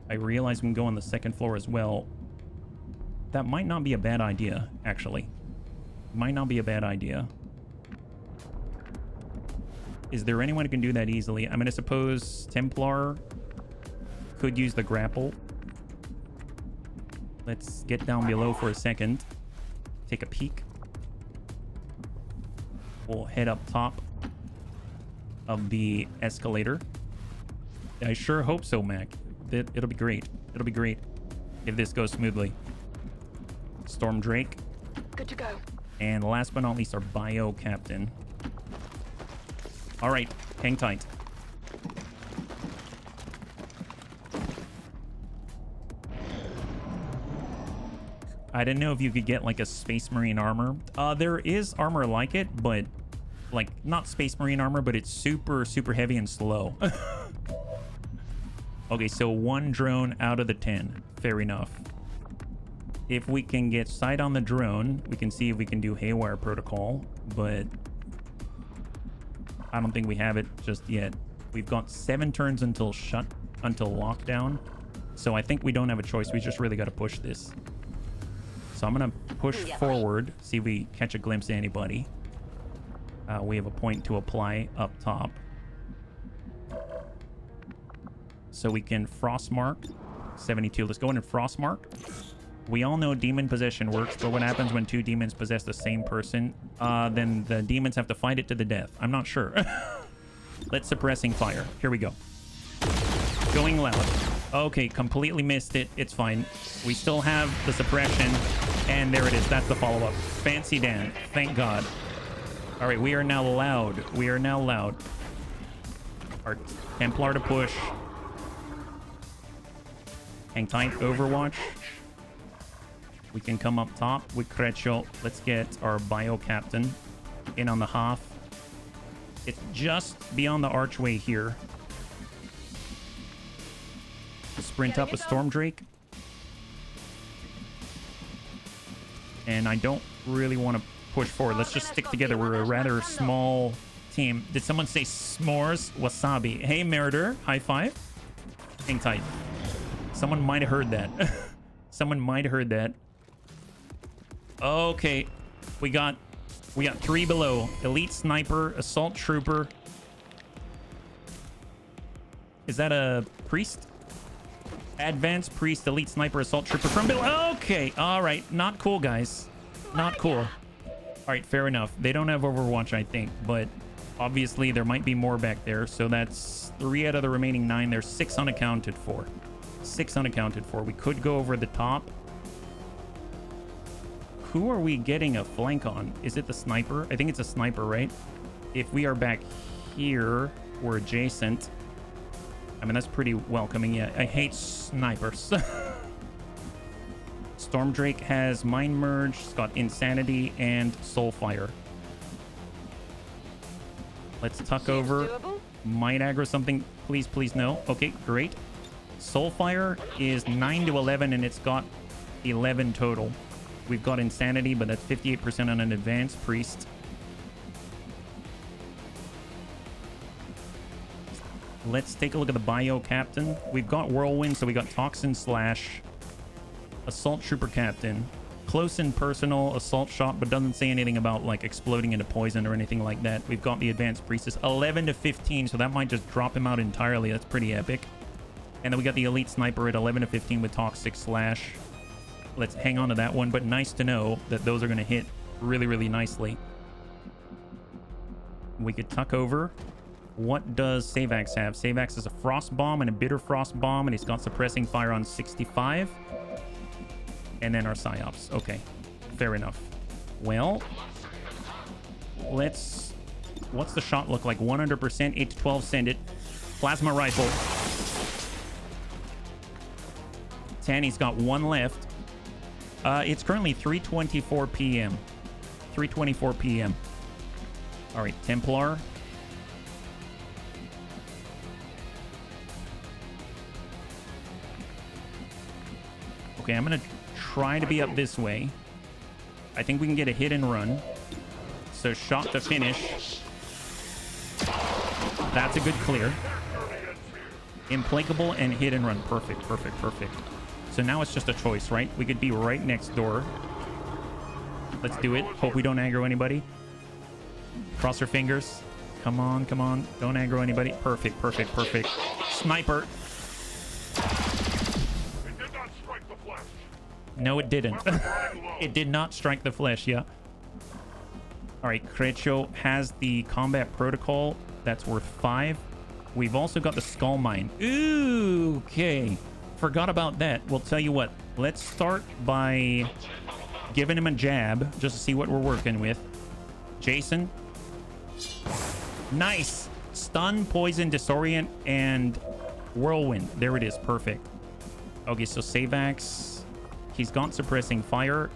I realize we can go on the 2nd floor as well. That might not be a bad idea, actually. Might not be a bad idea. Is there anyone who can do that easily? I'm going to suppose Templar could use the grapple. Let's get down below for a second. Take a peek. We'll head up top of the escalator. I sure hope so, Mac. It'll be great. It'll be great if this goes smoothly. Storm Drake. Good to go. And last but not least, our bio captain. All right, hang tight. I didn't know if you could get like a Space Marine armor. There is armor like it, but like not Space Marine armor, but it's super, super heavy and slow. Okay, so 1 drone out of the 10. Fair enough. If we can get sight on the drone, we can see if we can do Haywire Protocol, but I don't think we have it just yet. We've got 7 turns until lockdown, so I think we don't have a choice. We just really got to push this. So I'm gonna push forward, see if we catch a glimpse of anybody. We have a point to apply up top. So we can Frostmark 72. Let's go in and Frostmark. We all know demon possession works, but what happens when 2 demons possess the same person? Then the demons have to fight it to the death. I'm not sure. Let's Suppressing Fire. Here we go. Going loud. Okay, completely missed it. It's fine. We still have the suppression, and there it is. That's the follow-up. Fancy Dan. Thank God. All right, we are now loud. We are now loud. Our Templar to push. Hang tight, Overwatch. We can come up top with Crecho. Let's get our bio captain in on the half. It's just beyond the archway here. Sprint up a Storm Drake. And I don't really want to push forward. Let's just stick together. We're a rather small team. Did someone say s'mores? Wasabi. Hey, Meritor. High five. Hang tight. Someone might have heard that. Someone might have heard that. Okay. We got 3 below. Elite Sniper, Assault Trooper. Is that a Priest? Advanced Priest, Elite Sniper, Assault Trooper from below. Okay. All right. Not cool, guys. Not cool. All right. Fair enough. They don't have Overwatch, I think, but obviously there might be more back there. So that's 3 out of the remaining 9. There's 6 unaccounted for. 6 unaccounted for. We could go over the top. Who are we getting a flank on? Is it the sniper? I think it's a sniper, right? If we are back here, we're adjacent. I mean, that's pretty welcoming. Yeah, I hate snipers. Storm Drake has Mind Merge. It's got Insanity and Soulfire. Let's tuck over. Might aggro something. Please, please, no. Okay, great. Soulfire is 9 to 11, and it's got 11 total. We've got Insanity, but that's 58% on an Advanced Priest. Let's take a look at the bio captain. We've got Whirlwind, so we got Toxin Slash, Assault Trooper Captain, Close and Personal, Assault Shot, but doesn't say anything about like exploding into poison or anything like that. We've got the Advanced Priestess, 11 to 15, so that might just drop him out entirely. That's pretty epic. And then we got the Elite Sniper at 11 to 15 with Toxic Slash. Let's hang on to that one, but nice to know that those are going to hit really, really nicely. We could tuck over. What does Savax have? Savax is a Frost Bomb and a Bitter Frost Bomb, and he's got Suppressing Fire on 65. And then our Psyops. Okay, fair enough. Well, let's... What's the shot look like? 100%, 8 to 12, send it. Plasma Rifle. 10, he's got 1 left. It's currently 3:24 p.m. 3:24 p.m. All right, Templar. Okay, I'm going to try to be up this way. I think we can get a hit and run. So shot to finish. That's a good clear. Implacable and hit and run. Perfect, perfect, perfect. So now it's just a choice, right? We could be right next door. Let's do it. Hope we don't aggro anybody. Cross our fingers. Come on, come on. Don't aggro anybody. Perfect, perfect, perfect. Sniper. It did not strike the flesh. No, it didn't. It did not strike the flesh, yeah. All right, Crecho has the combat protocol. That's worth 5. We've also got the skull mine. Ooh, okay. Forgot about that. We'll tell you what. Let's start by giving him a jab just to see what we're working with. Jason. Nice. Stun, poison, disorient, and whirlwind. There it is. Perfect. Okay, so Savax. He's got suppressing fire.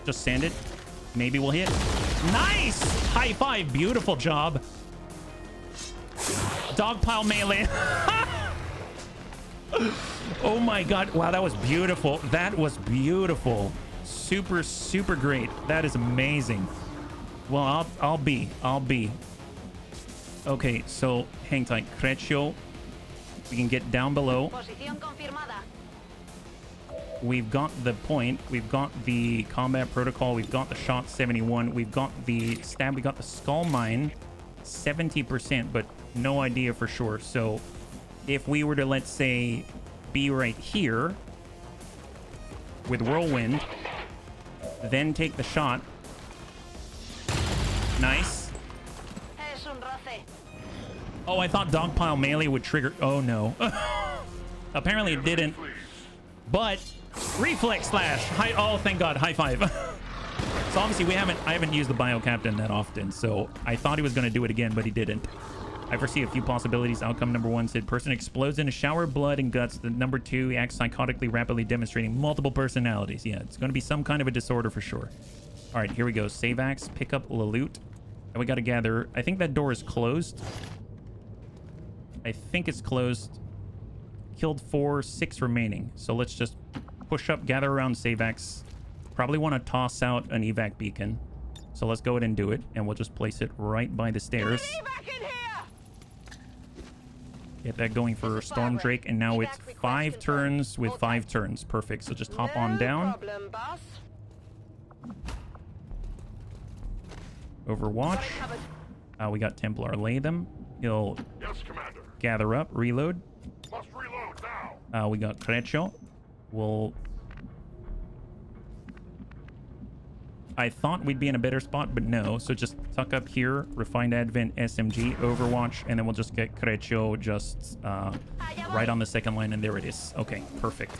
Just send it. Maybe we'll hit. Nice! High five. Beautiful job. Dogpile melee. Oh my god. Wow, that was beautiful. That was beautiful. Super, super great. That is amazing. Well, I'll be. Okay, so hang tight. Crecho. We can get down below. We've got the point. We've got the combat protocol. We've got the shot 71. We've got the stab. We got the skull mine 70%, but no idea for sure. So if we were to, let's say, be right here with whirlwind, then take the shot. Nice. Oh, I thought dogpile melee would trigger. Oh no. Apparently it didn't. But reflex slash. Oh, thank God. High five. So obviously I haven't used the bio captain that often, so I thought he was going to do it again, but he didn't. I foresee a few possibilities. Outcome number 1 said person explodes in a shower of blood and guts. The number 2 acts psychotically, rapidly demonstrating multiple personalities. Yeah, it's going to be some kind of a disorder for sure. All right, here we go. Savax, pick up the loot. And we got to gather. I think that door is closed. I think it's closed. Killed 4, 6 remaining. So let's just push up, gather around Savax. Probably want to toss out an evac beacon. So let's go ahead and do it. And we'll just place it right by the stairs. Get that going for Storm Drake. And now it's 5 turns with 5 turns. Perfect. So just hop on down. Overwatch. We got Templar. Lay them. He'll gather up. Reload. Must reload now. We got Crecho. I thought we'd be in a better spot, but no. So just tuck up here, Refined Advent, SMG, Overwatch, and then we'll just get Crecho just right on the second line, and there it is. Okay, perfect.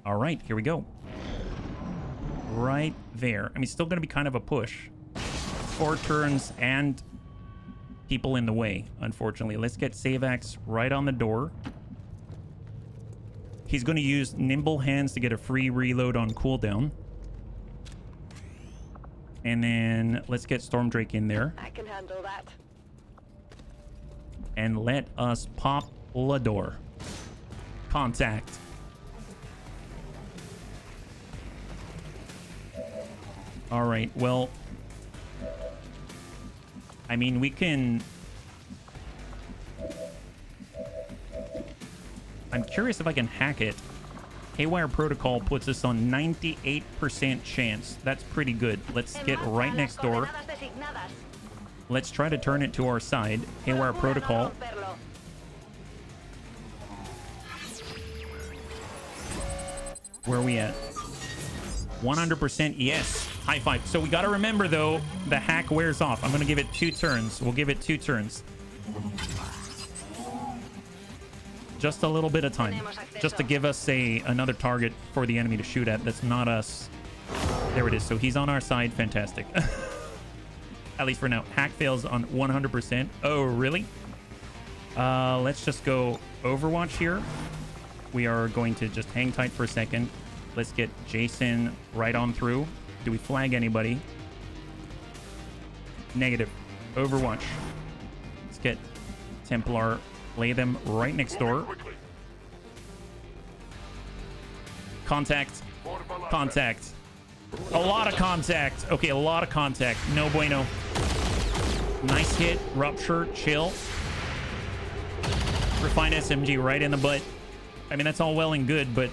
All right, here we go. Right there. I mean, still going to be kind of a push. 4 turns and people in the way, unfortunately. Let's get Savax right on the door. He's going to use Nimble Hands to get a free reload on cooldown. And then let's get Storm Drake in there. I can handle that. And let us pop the door. Contact. All right, well, I mean, we can... I'm curious if I can hack it. Haywire Protocol puts us on 98% chance. That's pretty good. Let's get right next door. Let's try to turn it to our side. Haywire Protocol. Where are we at? 100% yes. High five. So we got to remember, though, the hack wears off. I'm going to give it 2 turns. We'll give it 2 turns. Just a little bit of time. Just to give us another target for the enemy to shoot at. That's not us. There it is. So he's on our side. Fantastic. At least for now. Hack fails on 100%. Oh, really? Let's just go Overwatch here. We are going to just hang tight for a second. Let's get Jason right on through. Do we flag anybody? Negative. Overwatch. Let's get Templar. Lay them right next door. Contact. Contact. A lot of contact. Okay, a lot of contact. No bueno. Nice hit. Rupture. Chill. Refined SMG right in the butt. I mean, that's all well and good, but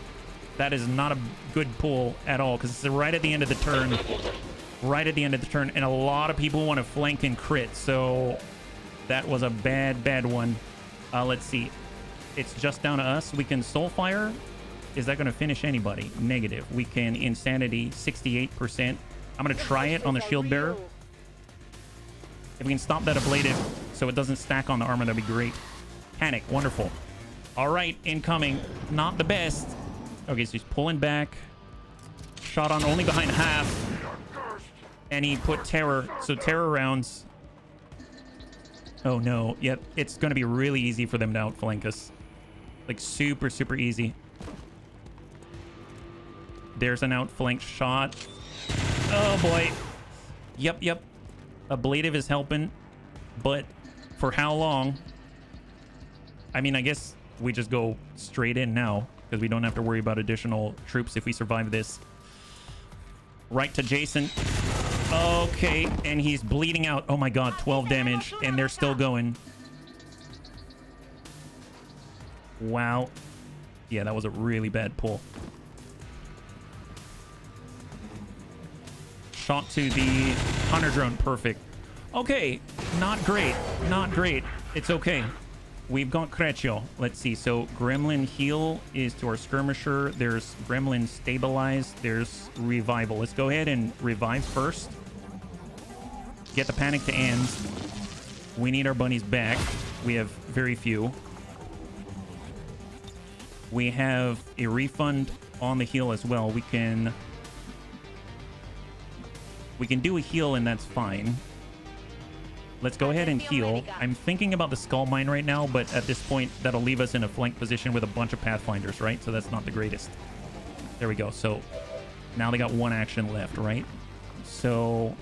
that is not a good pull at all because it's right at the end of the turn. Right at the end of the turn. And a lot of people want to flank and crit. So that was a bad one. Let's see. It's just down to us. We can Soulfire. Is that going to finish anybody? Negative. We can Insanity 68%. I'm going to try it on the Shield Bearer. If we can stop that ablative so it doesn't stack on the armor, that'd be great. Panic, wonderful. All right, incoming. Not the best. Okay, so he's pulling back. Shot on only behind half. And he put terror. So terror rounds. Oh no. Yep, it's going to be really easy for them to outflank us. Like super, super easy. There's an outflank shot. Oh boy. Yep. Ablative is helping. But for how long? I mean, I guess we just go straight in now because we don't have to worry about additional troops if we survive this. Right to Jason. Okay, and he's bleeding out. Oh my god, 12 damage, and they're still going. Wow. Yeah, that was a really bad pull. Shot to the hunter drone. Perfect. Okay, not great. Not great. It's okay. We've got Creccio. Let's see. So Gremlin heal is to our skirmisher. There's Gremlin stabilize. There's revival. Let's go ahead and revive first. Get the panic to end. We need our bunnies back. We have very few. We have a refund on the heal as well. We can do a heal and that's fine. Let's go ahead and heal. I'm thinking about the skull mine right now, but at this point, that'll leave us in a flank position with a bunch of pathfinders, right? So that's not the greatest. There we go. So now they got one action left, right? So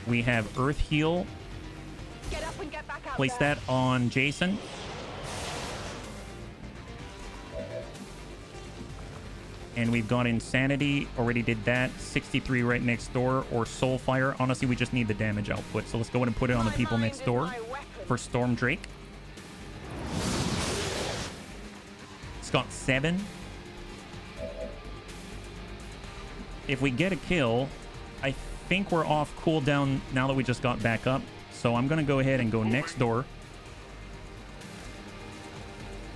we have Earth Heal. Get up and get back out Place there. that on Jason. And we've got Insanity. Already did that. 63 right next door. Or Soulfire. Honestly, we just need the damage output. So let's go ahead and put it on the people next door. For Storm Drake. It's got 7. If we get a kill, I think we're off cooldown now that we just got back up. So I'm going to go ahead and go next door.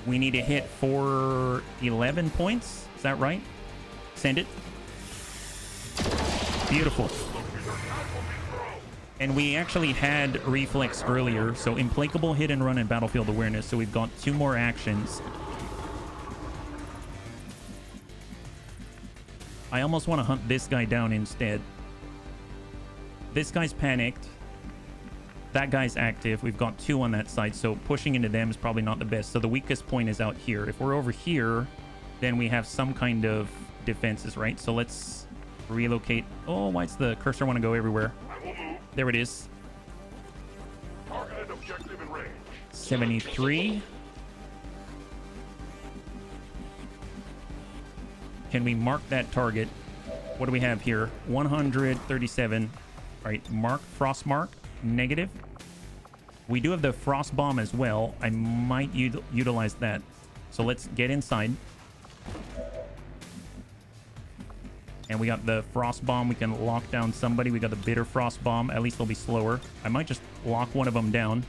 We need to hit for 11 points. Is that right? Send it. Beautiful. And we actually had Reflex earlier. So Implacable, Hit and Run, and Battlefield Awareness. So we've got 2 more actions. I almost want to hunt this guy down instead. This guy's panicked. That guy's active. We've got 2 on that side. So pushing into them is probably not the best. So the weakest point is out here. If we're over here, then we have some kind of defenses, right? So let's relocate. Oh, why's the cursor want to go everywhere? There it is. Targeted objective in range. 73. Can we mark that target? What do we have here? 137. All right, mark, frost mark, negative. We do have the frost bomb as well. I might utilize that. So let's get inside. And we got the frost bomb. We can lock down somebody. We got the bitter frost bomb. At least they'll be slower. I might just lock one of them down.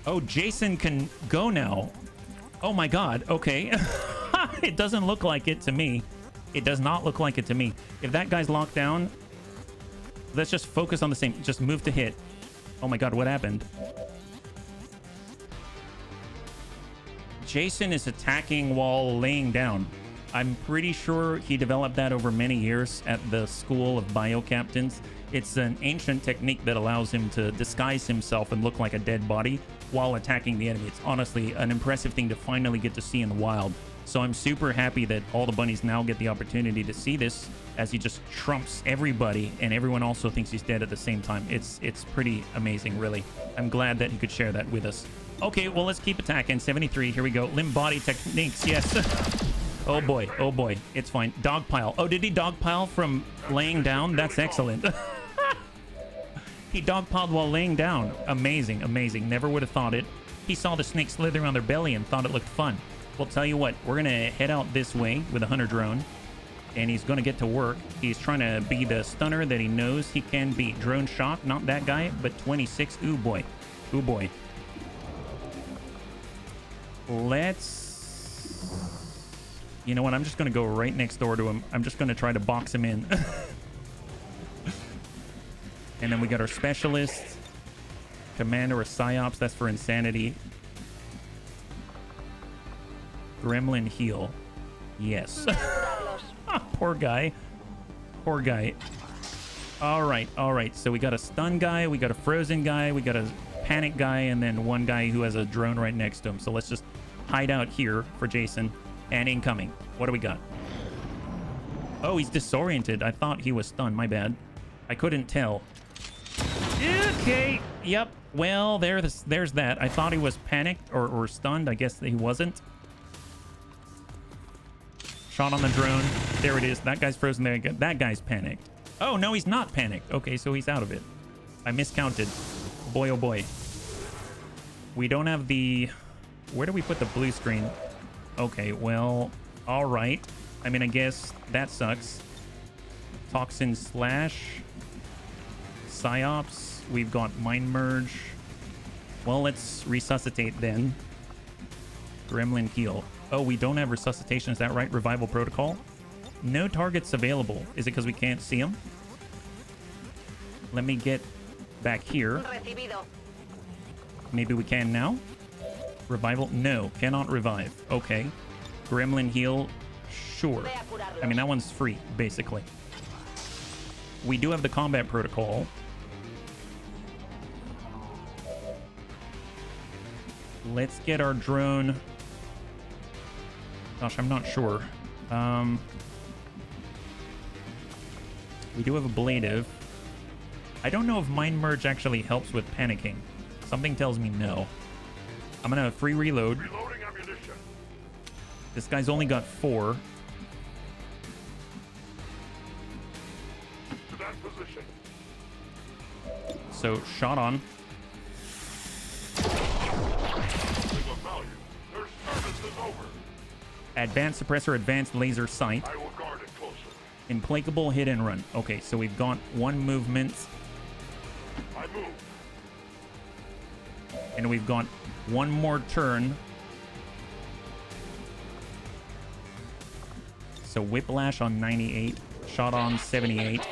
Oh, Jason can go now. Oh my god. Okay. It doesn't look like it to me. It does not look like it to me. If that guy's locked down, let's just focus on the same. Just move to hit. Oh my god, what happened? Jason is attacking while laying down. I'm pretty sure he developed that over many years at the School of Bio Captains. It's an ancient technique that allows him to disguise himself and look like a dead body while attacking the enemy. It's honestly an impressive thing to finally get to see in the wild. So I'm super happy that all the bunnies now get the opportunity to see this as he just trumps everybody and everyone also thinks he's dead at the same time. It's pretty amazing, really. I'm glad that he could share that with us. Okay, well, let's keep attacking. 73, here we go. Limb body techniques, yes. Oh boy, oh boy. It's fine. Dogpile. Oh, did he dogpile from laying down? That's excellent. He dogpiled while laying down. Amazing, amazing. Never would have thought it. He saw the snake slither on their belly and thought it looked fun. Well, tell you what, we're going to head out this way with a hunter drone. And he's going to get to work. He's trying to be the stunner that he knows he can be. Drone shot, not that guy, but 26. Ooh, boy. Ooh, boy. Let's You know what? I'm just going to go right next door to him. I'm just going to try to box him in. And then we got our specialist. Commander or Psyops. That's for insanity. Gremlin heal. Yes. Poor guy. Poor guy. All right. So we got a stun guy. We got a frozen guy. We got a panic guy. And then one guy who has a drone right next to him. So let's just hide out here for Jason. And incoming. What do we got? Oh, he's disoriented. I thought he was stunned. My bad. I couldn't tell. Okay. Yep. Well, there's that. I thought he was panicked or stunned. I guess he wasn't. Shot on the drone. There it is. That guy's frozen there. That guy's panicked. Oh, no, he's not panicked. Okay, so he's out of it. I miscounted. Boy, oh boy. We don't have the... Where do we put the blue screen? Okay, well, all right. I mean, I guess that sucks. Toxin slash. Psyops. We've got Mind Merge. Well, let's resuscitate then. Gremlin heal. Oh, we don't have resuscitation. Is that right? Revival protocol. No targets available. Is it because we can't see them? Let me get back here. Maybe we can now. Revival? No, cannot revive. Okay. Gremlin heal? Sure. I mean, that one's free, basically. We do have the combat protocol. Let's get our drone. Gosh, I'm not sure. We do have ablative. I don't know if Mind Merge actually helps with panicking. Something tells me no. I'm gonna free reload. Reloading ammunition. This guy's only got 4. To that position. So, shot on. Signal value. Their service is over. Advanced suppressor, advanced laser sight. I will guard it closer. Implacable hit and run. Okay, so we've got 1 movement. I move. And we've got 1 more turn. So whiplash on 98. Shot on 78.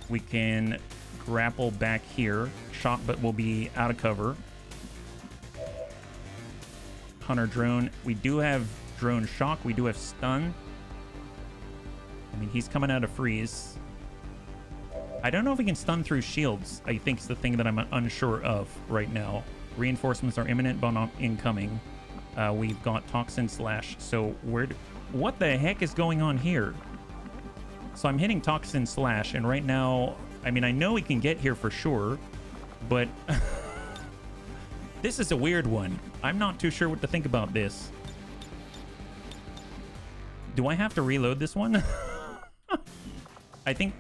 We can grapple back here. Shot, but we'll be out of cover. Hunter drone. We do have drone shock. We do have stun. I mean, he's coming out of freeze. I don't know if we can stun through shields. I think it's the thing that I'm unsure of right now. Reinforcements are imminent but not incoming. We've got toxin slash. So what the heck is going on here? So I'm hitting toxin slash, and right now, I mean, I know we can get here for sure, but this is a weird one. I'm not too sure what to think about this. Do I have to reload this one? I think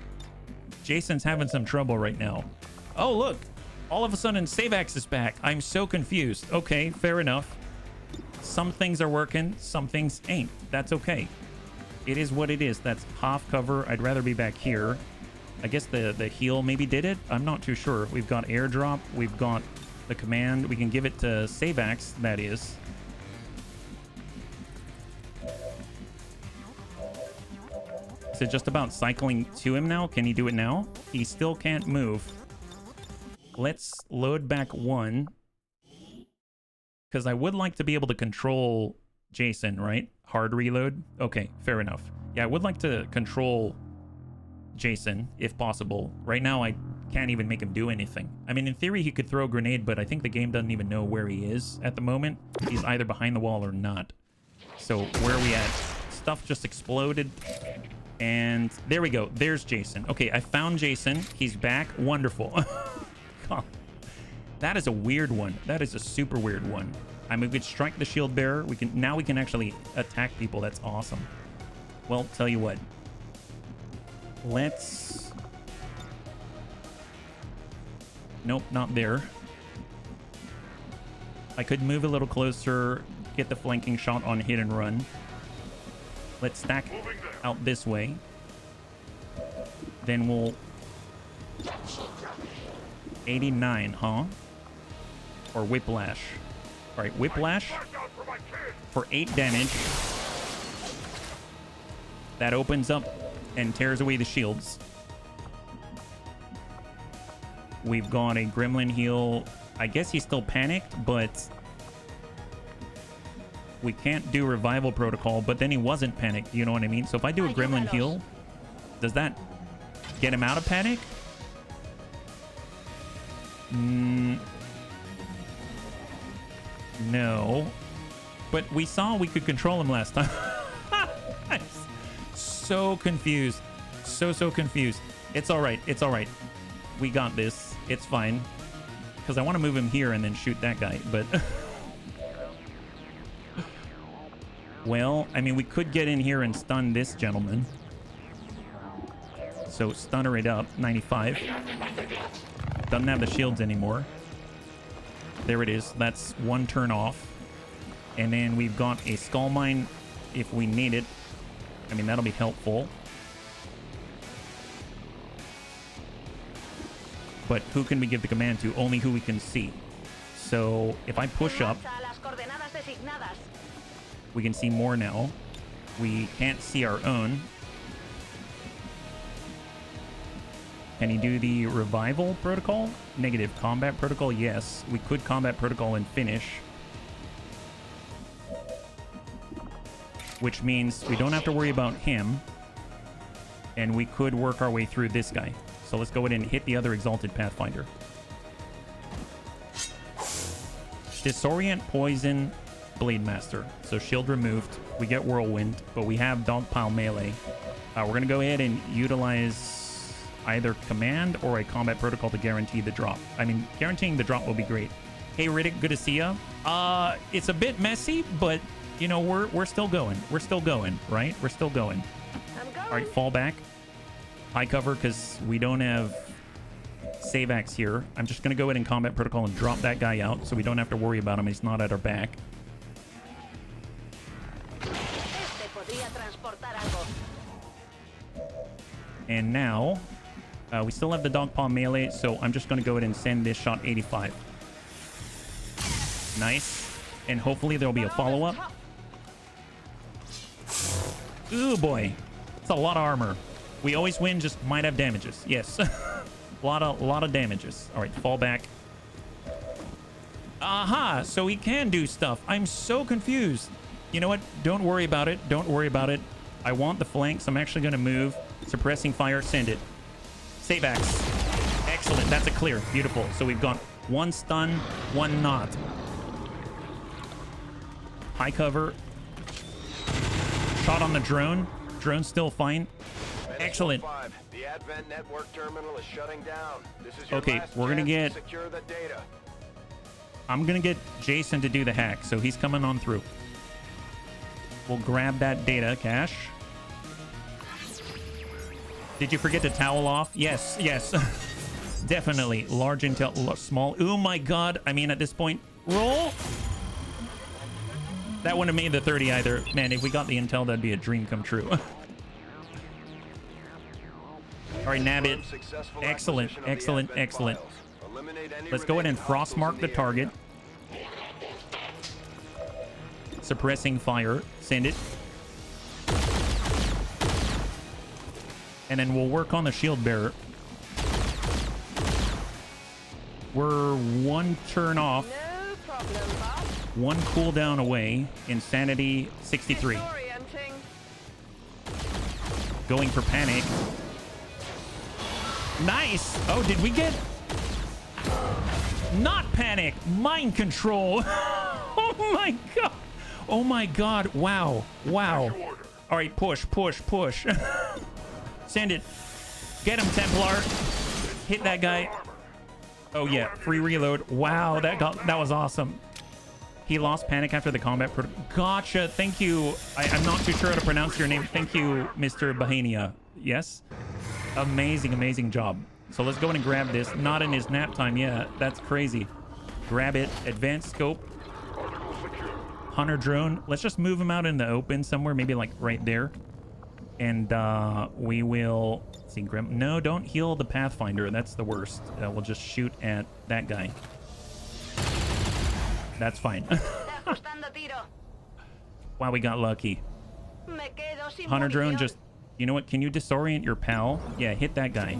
Jason's having some trouble right now. Oh, look. All of a sudden, save X is back. I'm so confused. Okay, fair enough. Some things are working, some things ain't. That's okay. It is what it is. That's half cover. I'd rather be back here. I guess the heal maybe did it. I'm not too sure. We've got airdrop. We've got the command. We can give it to Savax, that is. Is it just about cycling to him now? Can he do it now? He still can't move. Let's load back 1. Because I would like to be able to control Jason, right? Hard reload? Okay, fair enough. Yeah, I would like to control Jason, if possible. Right now, I can't even make him do anything. I mean, in theory, he could throw a grenade, but I think the game doesn't even know where he is at the moment. He's either behind the wall or not. So, where are we at? Stuff just exploded. And there we go. There's Jason. Okay, I found Jason. He's back. Wonderful. God. That is a weird one. That is a super weird one. I mean, we could strike the shield bearer. Now we can actually attack people. That's awesome. Well, tell you what. Let's... Nope, not there. I could move a little closer, get the flanking shot on hit and run. Let's stack out this way. Then we'll... 89, huh? Or whiplash. All right, whiplash for 8 damage. That opens up and tears away the shields. We've got a gremlin heal. I guess he's still panicked, but we can't do revival protocol, but then he wasn't panicked. You know what I mean? So if I do a gremlin heal, does that get him out of panic? No. But we saw we could control him last time. I'm so confused. So confused. It's all right. It's all right. We got this. It's fine. Because I want to move him here and then shoot that guy, but... Well, I mean, we could get in here and stun this gentleman. So, stunner it up. 95. Doesn't have the shields anymore. There it is. That's one turn off. And then we've got a skull mine if we need it. I mean, that'll be helpful. But who can we give the command to? Only who we can see. So if I push up, we can see more now. We can't see our own. Can he do the revival protocol? Negative. Combat protocol? Yes. We could combat protocol and finish. Which means we don't have to worry about him. And we could work our way through this guy. So let's go ahead and hit the other Exalted Pathfinder. Disorient, Poison, Blade Master. So shield removed. We get Whirlwind, but we have Dogpile Melee. We're going to go ahead and utilize either Command or a Combat Protocol to guarantee the drop. I mean, guaranteeing the drop will be great. Hey, Riddick, good to see ya. It's a bit messy, but, you know, we're still going. We're still going, right? We're still going. All right, fall back. High cover because we don't have save axe here. I'm just going to go ahead and combat protocol and drop that guy out so we don't have to worry about him. He's not at our back. And now we still have the Dogpaw melee, so I'm just going to go ahead and send this shot 85. Nice. And hopefully there'll be a follow-up. Ooh, boy. It's a lot of armor. We always win, just might have damages. Yes. a lot of damages. All right, fall back. Aha! So he can do stuff. I'm so confused. You know what? Don't worry about it. Don't worry about it. I want the flanks. I'm actually going to move. Suppressing fire. Send it. Save axe. Excellent. That's a clear. Beautiful. So we've got one stun, one not. High cover. Shot on the drone. Drone's still fine. Excellent. The Advent network terminal is shutting down. This is your okay, last we're gonna get. to secure the data. I'm gonna get Jason to do the hack, so he's coming on through. We'll grab that data cache. Did you forget to towel off? Yes, yes, definitely. Large intel, small. Oh my God! I mean, at this point, roll. That wouldn't have made the 30 either. Man, if we got the intel, that'd be a dream come true. All right, nab it. Excellent, excellent, excellent. Let's go ahead and frost mark the target. Suppressing fire. Send it. And then we'll work on the shield bearer. We're one turn off. No problem, boss. One cooldown away. Insanity 63. Going for panic. Nice. Oh, did we get... Not panic. Mind control. Oh my God. Oh my God. Wow. Wow. All right, push, push, push. Send it. Get him, Templar. Hit that guy. Oh yeah, free reload. Wow, that was awesome. He lost panic after the combat. Gotcha. Thank you. I'm not too sure how to pronounce your name. Thank you, Mr. Bahania. Yes. Amazing, amazing job. So let's go in and grab this. Not in his nap time yet. That's crazy. Grab it. Advanced scope. Hunter drone. Let's just move him out in the open somewhere. Maybe like right there. And we will... Let's see, no, don't heal the Pathfinder. That's the worst. We'll just shoot at that guy. That's fine. Wow, we got lucky. Hunter drone just You know what? Can you disorient your pal? Yeah, hit that guy.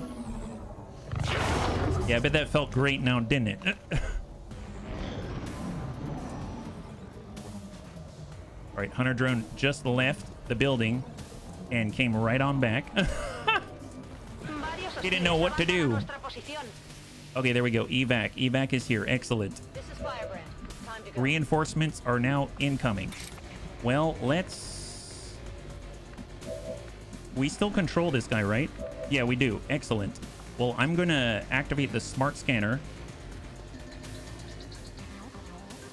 Yeah, I bet that felt great now, didn't it? All right, Hunter drone just left the building and came right on back. He didn't know what to do. Okay, there we go. Evac. Evac is here. Excellent. This is Firebrand. Time to go. Reinforcements are now incoming. Well, we still control this guy, right? Yeah, we do. Excellent. Well, I'm going to activate the smart scanner.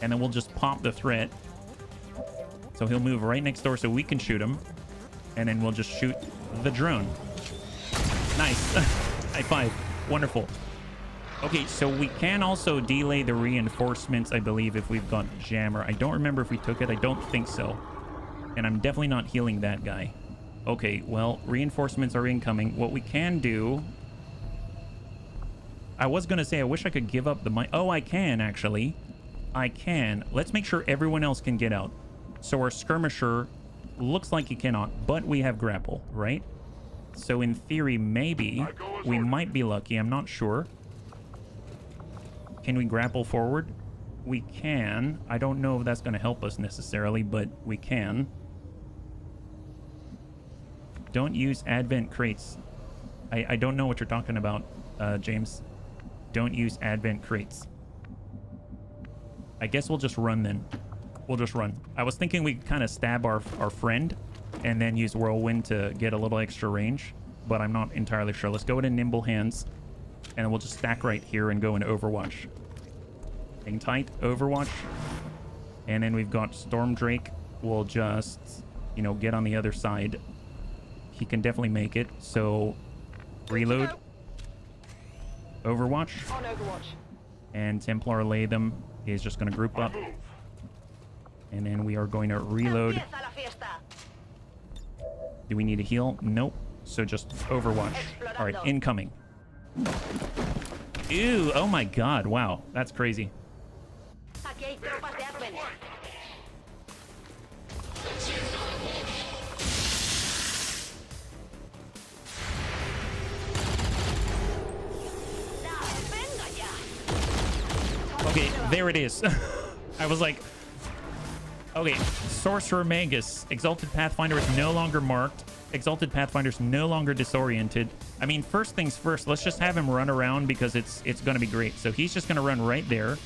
And then we'll just pop the threat. So he'll move right next door so we can shoot him. And then we'll just shoot the drone. Nice. High five. Wonderful. Okay, so we can also delay the reinforcements, I believe, if we've got jammer. I don't remember if we took it. I don't think so. And I'm definitely not healing that guy. Okay, well, reinforcements are incoming. What we can do... I was going to say, I wish I could give up the mic. Oh, I can, actually. I can. Let's make sure everyone else can get out. So our skirmisher looks like he cannot, but we have grapple, right? So in theory, maybe we might be lucky. I'm not sure. Can we grapple forward? We can. I don't know if that's going to help us necessarily, but we can. Don't use advent crates. I don't know what you're talking about, James. Don't use advent crates. I guess we'll just run then. We'll just run. I was thinking we kind of stab our friend and then use whirlwind to get a little extra range, but I'm not entirely sure. Let's go into nimble hands, and then we'll just stack right here and go into Overwatch. Hang tight, Overwatch. And then we've got Storm Drake. We'll just, you know, get on the other side. He can definitely make it, so reload. Overwatch. On Overwatch. And Templar Latham is just going to group up. And then we are going to reload. Do we need a heal? Nope. So just Overwatch. All right, incoming. Ew, oh my god, wow. That's crazy. Okay, there it is. I was like, okay, Sorcerer Magus. Exalted Pathfinder is no longer marked. Exalted Pathfinder is no longer disoriented. I mean, first things first, let's just have him run around because it's going to be great. So he's just going to run right there.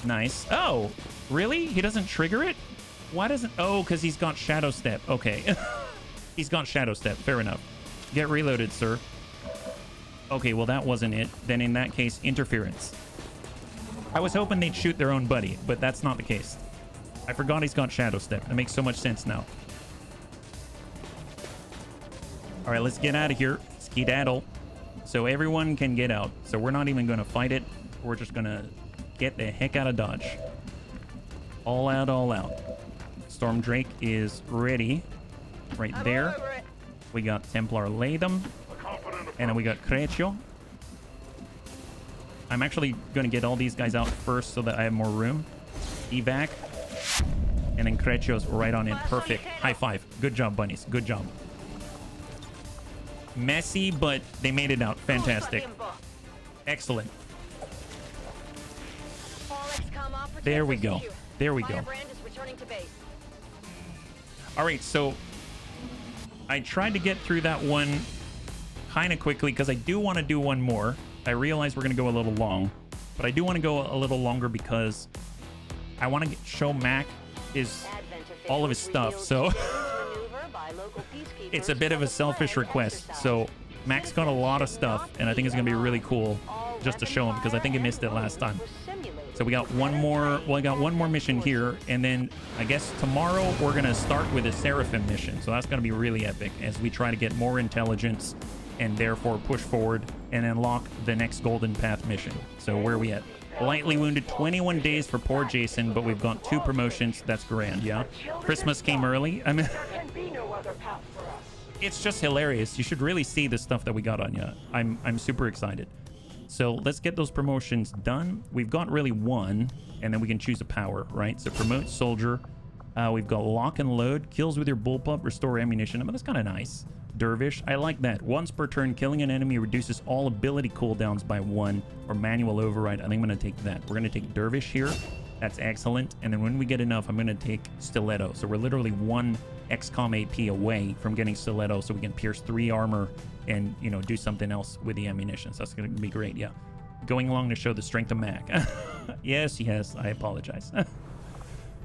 Nice. Oh, really? He doesn't trigger it? Why doesn't... Oh, because he's got Shadow Step. Okay. He's got Shadow Step. Fair enough. Get reloaded, sir. Okay, well, that wasn't it. Then in that case, interference. I was hoping they'd shoot their own buddy, but that's not the case. I forgot he's got Shadow Step. That makes so much sense now. All right, let's get out of here. Skedaddle. So everyone can get out. So we're not even going to fight it. We're just going to get the heck out of Dodge. All out, all out. Storm Drake is ready. Right there. We got Templar Latham. And then we got Creccio. I'm actually going to get all these guys out first so that I have more room. Evac. And then Creccio's right on in. Perfect. High five. Good job, bunnies. Good job. Messy, but they made it out. Fantastic. Excellent. There we go. There we go. All right, so I tried to get through that one kind of quickly because I do want to do one more. I realize we're going to go a little long, but I do want to go a little longer because I want to show Mac all of his stuff. So it's a bit of a selfish request. So Mac's got a lot of stuff, and I think it's going to be really cool just to show him because I think he missed it last time. So we got one more. Well, I got one more mission here, and then I guess tomorrow we're going to start with a Seraphim mission. So that's going to be really epic as we try to get more intelligence and therefore push forward and unlock the next Golden Path mission. So where are we at? Lightly wounded, 21 days for poor Jason, but we've got 2 promotions. That's grand, yeah? Christmas came early. I mean, it's just hilarious. You should really see the stuff that we got on you. I'm super excited. So let's get those promotions done. We've got really one, and then we can choose a power, right? So promote soldier. We've got lock and load, kills with your bullpup, restore ammunition. I mean, that's kind of nice. Dervish, I like that. Once per turn, killing an enemy reduces all ability cooldowns by 1, or manual override. I think I'm going to take that. We're going to take Dervish here. That's excellent. And then when we get enough, I'm going to take Stiletto. So we're literally 1 XCOM AP away from getting Stiletto, so we can pierce 3 armor and, you know, do something else with the ammunition. So that's going to be great, yeah. Going along to show the strength of Mac. Yes, I apologize.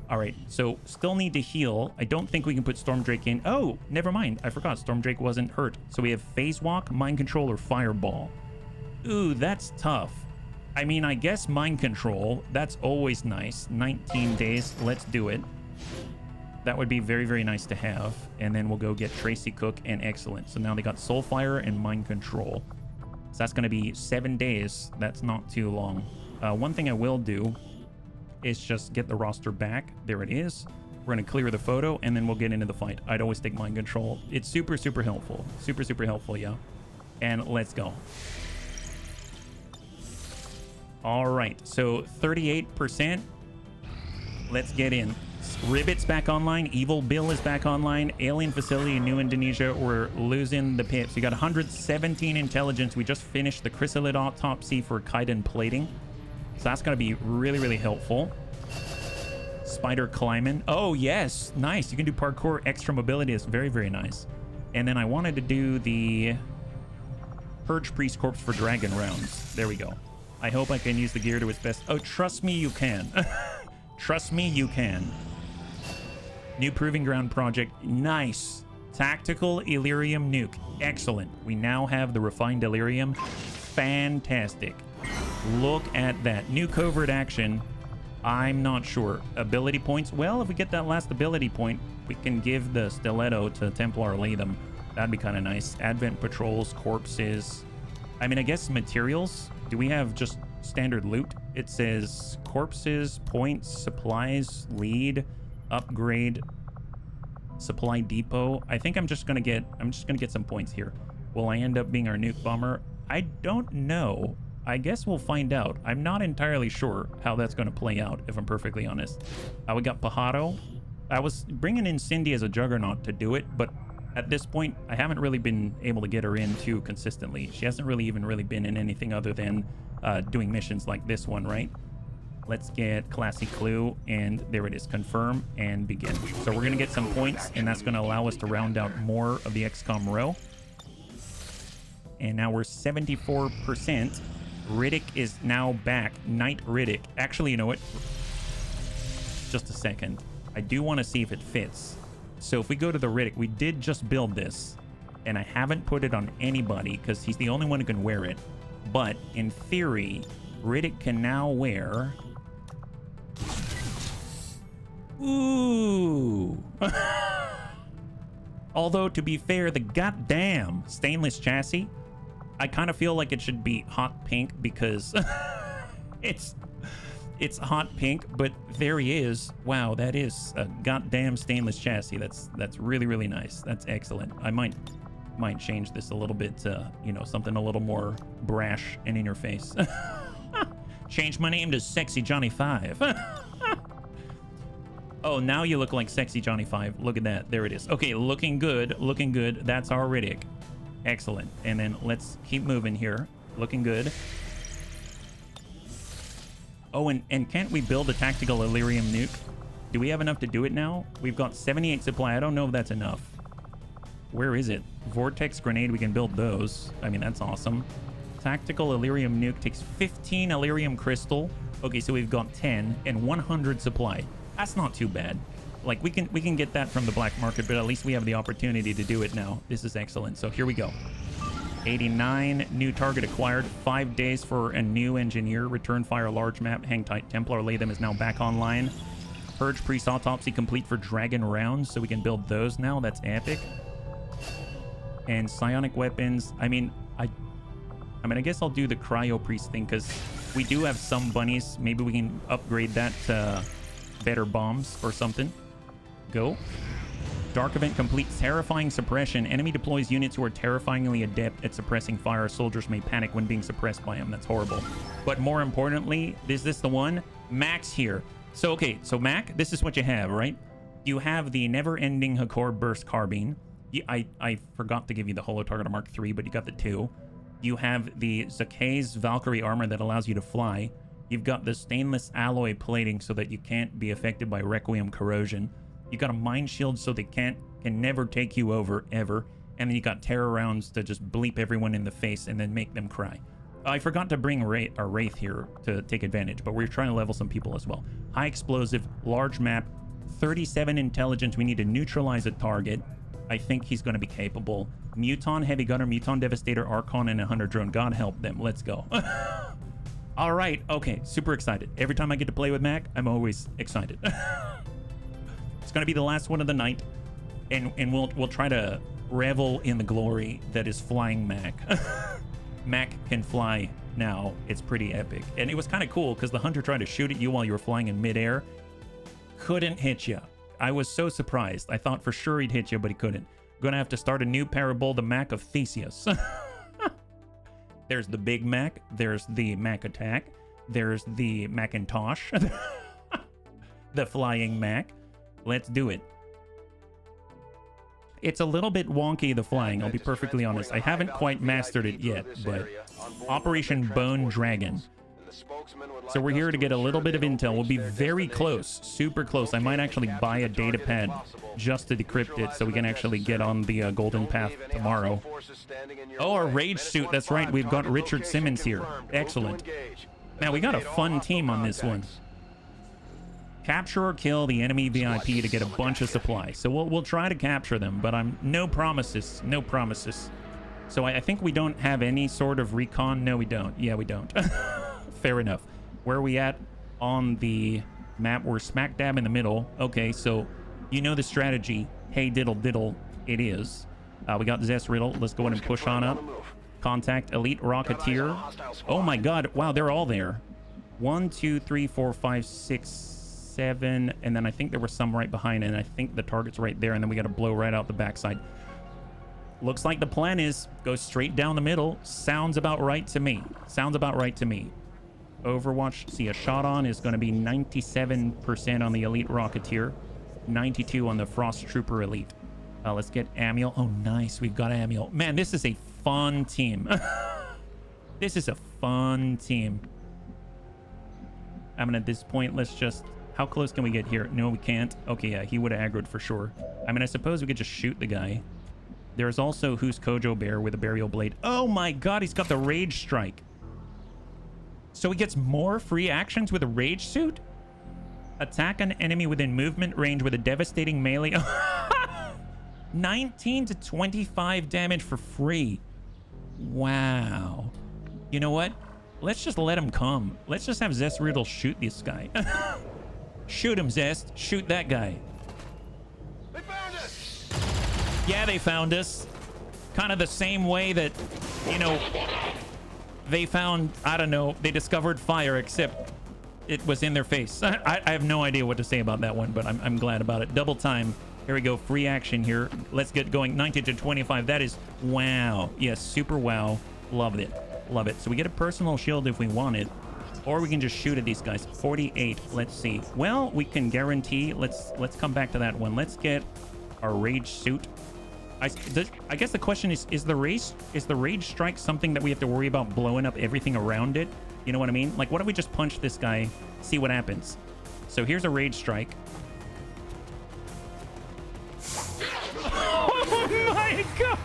All right, so still need to heal. I don't think we can put Stormdrake in. Oh, never mind. I forgot Stormdrake wasn't hurt. So we have Phase Walk, Mind Control, or Fireball. Ooh, that's tough. I mean, I guess Mind Control. That's always nice. 19 days. Let's do it. That would be very, very nice to have. And then we'll go get Tracy Cook and Excellent. So now they got Soulfire and Mind Control. So that's going to be 7 days. That's not too long. One thing I will do is just get the roster back. There it is. We're going to clear the photo, and then we'll get into the fight. I'd always take Mind Control. It's super, super helpful. Super, super helpful, yeah. And let's go. All right, so 38%. Let's get in. Ribbit's back online. Evil Bill is back online. Alien Facility in New Indonesia. We're losing the pips. We got 117 intelligence. We just finished the chrysalid autopsy for chitin plating. So that's going to be really, really helpful. Spider climbing. Oh, yes. Nice. You can do parkour. Extra mobility is very, very nice. And then I wanted to do the Purge Priest Corpse for Dragon rounds. There we go. I hope I can use the gear to its best. Oh, trust me, you can. Trust me, you can. New Proving Ground project. Nice. Tactical Illyrium nuke. Excellent. We now have the refined Illyrium. Fantastic. Look at that. New covert action. I'm not sure. Ability points. Well, if we get that last ability point, we can give the Stiletto to Templar Latham. That'd be kind of nice. Advent patrols, corpses. I mean, I guess materials. Do we have just standard loot? It says corpses, points, supplies, lead, upgrade, supply depot. I think I'm just gonna get some points here. Will I end up being our nuke bomber? I don't know. I guess we'll find out. I'm not entirely sure how that's going to play out, if I'm perfectly honest. We got Pajaro. I was bringing in Cindy as a juggernaut to do it, but at this point, I haven't really been able to get her in too consistently. She hasn't really been in anything other than doing missions like this one, right? Let's get Classy Clue, and there it is. Confirm and begin. So we're going to get some points, and that's going to allow us to round out more of the XCOM row. And now we're 74%. Riddick is now back. Knight Riddick. Actually, you know what? Just a second. I do want to see if it fits. So if we go to the Riddick, we did just build this, and I haven't put it on anybody because he's the only one who can wear it. But in theory, Riddick can now wear... Ooh. Although, to be fair, the goddamn stainless chassis, I kind of feel like it should be hot pink because it's hot pink, but there he is. Wow, that is a goddamn stainless chassis. That's really, really nice. That's excellent. I might change this a little bit to, you know, something a little more brash and in your face. Change my name to Sexy Johnny 5. Oh, now you look like Sexy Johnny 5. Look at that. There it is. Okay, looking good. Looking good. That's our Riddick. Excellent. And then let's keep moving here. Looking good. Oh, and can't we build a tactical Illyrium nuke? Do we have enough to do it now? We've got 78 supply. I don't know if that's enough. Where is it? Vortex grenade. We can build those. I mean, that's awesome. Tactical Illyrium nuke takes 15 Illyrium crystal. Okay, so we've got 10 and 100 supply. That's not too bad. Like, we can get that from the black market, but at least we have the opportunity to do it now. This is excellent. So here we go. 89 new target acquired. 5 days for a new engineer. Return fire large map. Hang tight. Templar Latham is now back online. Purge Priest Autopsy complete for Dragon rounds, so we can build those now. That's epic. And psionic weapons. I mean, I guess I'll do the Cryo Priest thing because we do have some bunnies. Maybe we can upgrade that to better bombs or something. Go. Dark event complete. Terrifying suppression. Enemy deploys units who are terrifyingly adept at suppressing fire. Soldiers may panic when being suppressed by him. That's horrible. But more importantly, is this the one? Mac's here. So, okay. So, Mac, this is what you have, right? You have the never-ending Hakor Burst Carbine. I forgot to give you the Holo Targeter Mark III, but you got the 2. You have the Zakai's Valkyrie armor that allows you to fly. You've got the stainless alloy plating so that you can't be affected by Requiem corrosion. You got a mind shield so they can never take you over, ever. And then you got terror rounds to just bleep everyone in the face and then make them cry. I forgot to bring our Wraith here to take advantage, but we're trying to level some people as well. High explosive, large map, 37 intelligence. We need to neutralize a target. I think he's going to be capable. Muton Heavy Gunner, Muton Devastator, Archon, and a Hunter Drone. God help them. Let's go. All right. Okay. Super excited. Every time I get to play with Mac, I'm always excited. It's going to be the last one of the night, and we'll try to revel in the glory that is flying Mac. Mac can fly now. It's pretty epic. And it was kind of cool because the Hunter tried to shoot at you while you were flying in midair. Couldn't hit you. I was so surprised. I thought for sure he'd hit you, but he couldn't. Gonna have to start a new parable, the Mac of Theseus. There's the Big Mac. There's the Mac Attack. There's the Macintosh. The Flying Mac. Let's do it. It's a little bit wonky, the flying, I'll be perfectly honest. I haven't quite mastered it yet, but Operation Bone Dragon. So we're here to get a little bit of intel. We'll be very close, super close. I might actually buy a data pad just to decrypt it so we can actually get on the golden path tomorrow. Oh, our rage suit. That's right. We've got Richard Simmons here. Excellent. Now, we got a fun team on this one. Capture or kill the enemy VIP to get a bunch of supplies. So we'll try to capture them, but no promises. No promises. So I think we don't have any sort of recon. No, we don't. Yeah, we don't. Fair enough. Where are we at on the map? We're smack dab in the middle. Okay, so you know the strategy. Hey, diddle diddle, it is. We got Zest Riddle. Let's go ahead and push on up. Contact Elite Rocketeer. Oh my god. Wow, they're all there. 1, 2, 3, 4, 5, 6, 7. And then I think there were some right behind it. And I think the target's right there. And then we got to blow right out the backside. Looks like the plan is go straight down the middle. Sounds about right to me. Sounds about right to me. Overwatch, see, a shot on is going to be 97% on the Elite Rocketeer, 92 on the Frost Trooper Elite. Let's get Amiel. Oh, nice. We've got Amiel. Man, this is a fun team. This is a fun team. I mean, at this point, let's just... How close can we get here? No, we can't. Okay, yeah, he would have aggroed for sure. I mean, I suppose we could just shoot the guy. There's also Who's Kojo Bear with a Burial Blade. Oh my god, he's got the Rage Strike. So he gets more free actions with a Rage Suit? Attack an enemy within movement range with a devastating melee. 19 to 25 damage for free. Wow. You know what? Let's just let him come. Let's just have Zest Riddle shoot this guy. Shoot him, Zest. Shoot that guy. They found us! Yeah, they found us. Kind of the same way that, you know... They found, I don't know, they discovered fire, except it was in their face. I have no idea what to say about that one, but I'm glad about it. Double time. Here we go. Free action here. Let's get going. 19 to 25. That is wow. Yes, super wow. Love it. Love it. So we get a personal shield if we want it, or we can just shoot at these guys. 48. Let's see. Well, we can guarantee. Let's come back to that one. Let's get our Rage Suit. I guess the question is the Rage Strike something that we have to worry about blowing up everything around it? You know what I mean? Like, what if we just punch this guy, see what happens? So here's a Rage Strike. Oh my god!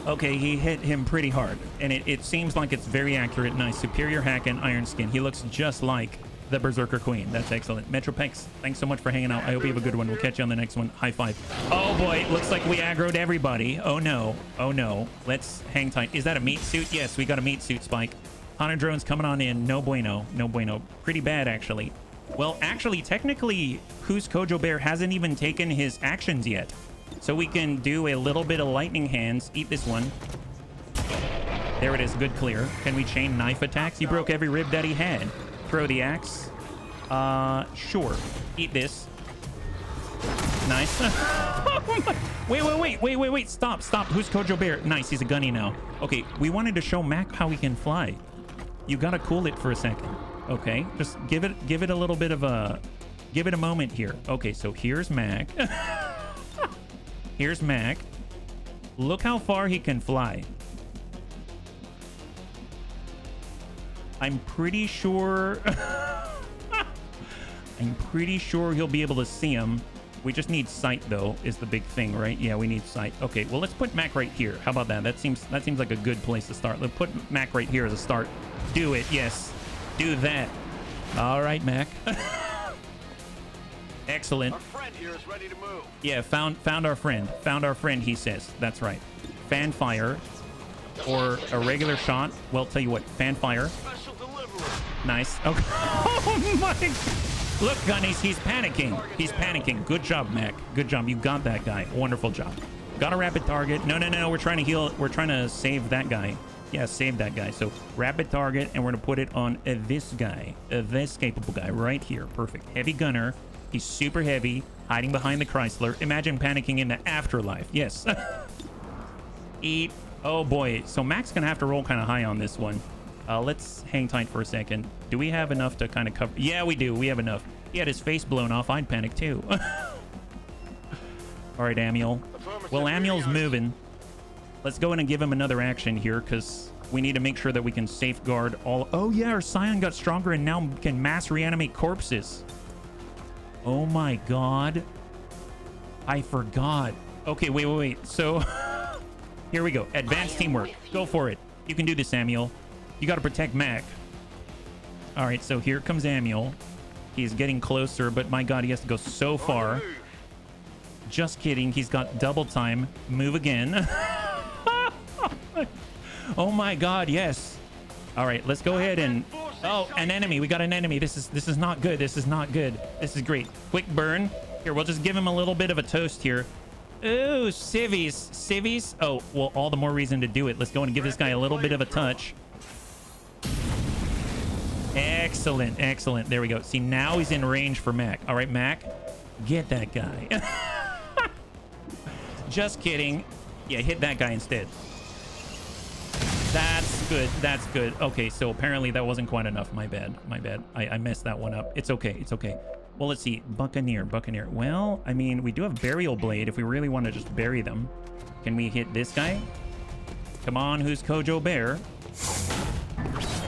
Okay, he hit him pretty hard, and it seems like it's very accurate. Nice. Superior Hack and Iron Skin. He looks just like the Berserker Queen. That's excellent. Metropex, thanks so much for hanging out. I hope you have a good one. We'll catch you on the next one. High five. Oh boy, looks like we aggroed everybody. Oh no. Oh no. Let's hang tight. Is that a meat suit? Yes, we got a meat suit, Spike. Hunter drones coming on in. No bueno. No bueno. Pretty bad, actually. Well, actually, technically, Who's Kojo Bear hasn't even taken his actions yet. So we can do a little bit of lightning hands. Eat this one. There it is. Good clear. Can we chain knife attacks? He broke every rib that he had. Throw the axe. Sure. Eat this. Nice. Oh wait. Stop. Who's Kojo Bear? Nice. He's a gunny now. Okay. We wanted to show Mac how he can fly. You gotta cool it for a second. Okay. Just give it a little bit of a Give it a moment here. Okay, so here's Mac. Here's Mac. Look how far he can fly. I'm pretty sure... I'm pretty sure he'll be able to see him. We just need sight, though, is the big thing, right? Yeah, we need sight. Okay, well, let's put Mac right here. How about that? That seems like a good place to start. Let's put Mac right here as a start. Do it, yes. Do that. All right, Mac. Excellent. Our friend here is ready to move. Yeah, found our friend. Found our friend, he says. That's right. Fan fire or a regular shot. Well, tell you what, fan fire. Special delivery. Nice. Okay. Oh my. Look, Gunnies, he's panicking. He's panicking. Good job, Mac. Good job. You got that guy. Wonderful job. Got a rapid target. No. We're trying to heal. We're trying to save that guy. Yeah, save that guy. So rapid target, and we're going to put it on this guy. This capable guy right here. Perfect. Heavy gunner. He's super heavy, hiding behind the Chrysler. Imagine panicking in the afterlife. Yes. Eat. Oh, boy. So Mac's going to have to roll kind of high on this one. Let's hang tight for a second. Do we have enough to kind of cover? Yeah, we do. We have enough. He had his face blown off. I'd panic, too. All right, Amiel. Well, Amiel's moving. Let's go in and give him another action here, because we need to make sure that we can safeguard all... Oh, yeah, our Scion got stronger and now can mass reanimate corpses. Oh my god. I forgot. Okay, wait. So, here we go. Advanced teamwork. Go for it. You can do this, Samuel. You got to protect Mac. All right, so here comes Amiel. He's getting closer, but my god, he has to go so far. Just kidding. He's got double time. Move again. Oh my god, yes. All right, let's go ahead and... Oh, an enemy. We got an enemy. This is not good. This is not good. This is great. Quick burn. Here, we'll just give him a little bit of a toast here. Ooh, civvies. Civvies? Oh, well, all the more reason to do it. Let's go and give this guy a little bit of a touch. Excellent. Excellent. There we go. See, now he's in range for Mac. All right, Mac. Get that guy. Just kidding. Yeah, hit that guy instead. That's good. That's good. Okay, so apparently that wasn't quite enough. My bad. My bad. I messed that one up. It's okay. It's okay. Well, let's see. Buccaneer. Buccaneer. Well, I mean, we do have Burial Blade if we really want to just bury them. Can we hit this guy? Come on, who's Kojo Bear?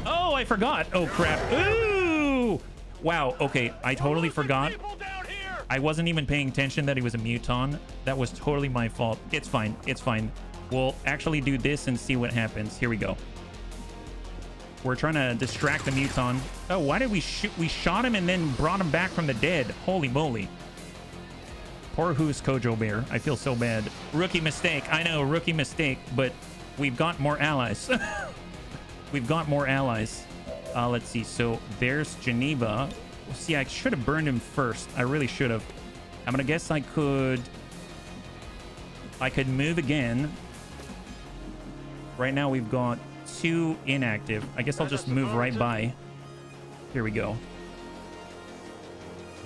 Oh, I forgot. Oh, crap. Ooh! Wow. Okay, I totally forgot. I wasn't even paying attention that he was a Muton. That was totally my fault. It's fine. It's fine. We'll actually do this and see what happens. Here we go. We're trying to distract the Muton. Oh, why did we shoot? We shot him and then brought him back from the dead. Holy moly. Poor who's Kojo Bear. I feel so bad. Rookie mistake. I know, rookie mistake, but we've got more allies. We've got more allies. Let's see. So there's Geneva. See, I should have burned him first. I really should have. I'm going to guess I could move again. Right now we've got 2 inactive. I guess I'll just move right by. Here we go.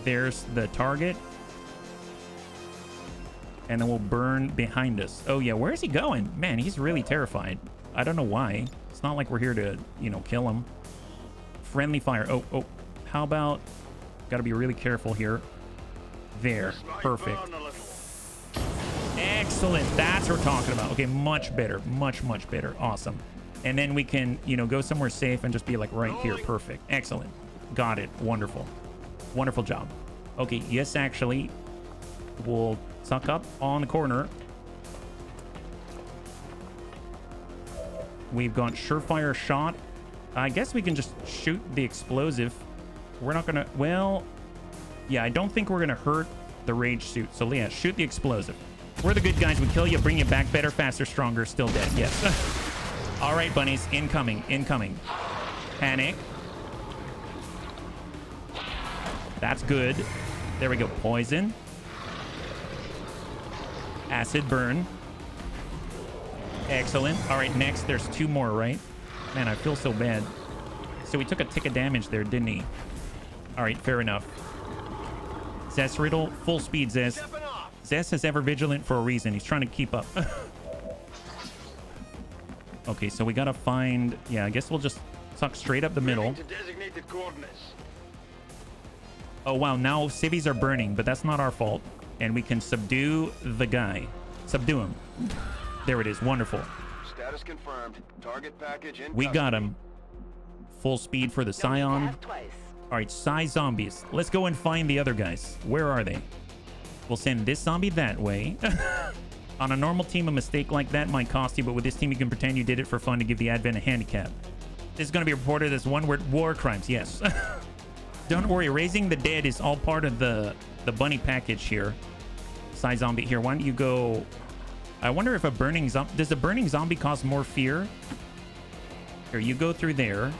There's the target. And then we'll burn behind us. Oh, yeah. Where is he going? Man, he's really terrified. I don't know why. It's not like we're here to, you know, kill him. Friendly fire. Oh. How about... Got to be really careful here. There. Perfect. Excellent. That's what we're talking about. Okay, much better. Much better. Awesome. And then we can, you know, go somewhere safe and just be like right here. Perfect. Excellent. Got it. Wonderful. Wonderful job. Okay, yes, actually, we'll tuck up on the corner. We've got surefire shot. I guess we can just shoot the explosive. We're not gonna... Well, yeah, I don't think we're gonna hurt the rage suit. So, yeah, shoot the explosive. We're the good guys. We kill you, bring you back better, faster, stronger, still dead. Yes. All right, bunnies. Incoming. Incoming. Panic. That's good. There we go. Poison. Acid burn. Excellent. All right, next. There's 2 more, right? Man, I feel so bad. So we took a tick of damage there, didn't he? All right, fair enough. Zess Riddle. Full speed, Zess. Zess is ever vigilant for a reason. He's trying to keep up. Okay, so we gotta find... Yeah, I guess we'll just tuck straight up the middle. Oh, wow. Now civvies are burning, but that's not our fault. And we can subdue the guy. Subdue him. There it is. Wonderful. Status confirmed. Target package in We custody. got him. Full speed for the Scion. Twice. All right, Psy zombies. Let's go and find the other guys. Where are they? We'll send this zombie that way. On a normal team, a mistake like that might cost you, but with this team, you can pretend you did it for fun to give the Advent a handicap. This is going to be reported as one-word war crimes. Yes. Don't worry. Raising the dead is all part of the bunny package here. Psy zombie here. Why don't you go... I wonder if a burning zombie... Does a burning zombie cause more fear? Here, you go through there.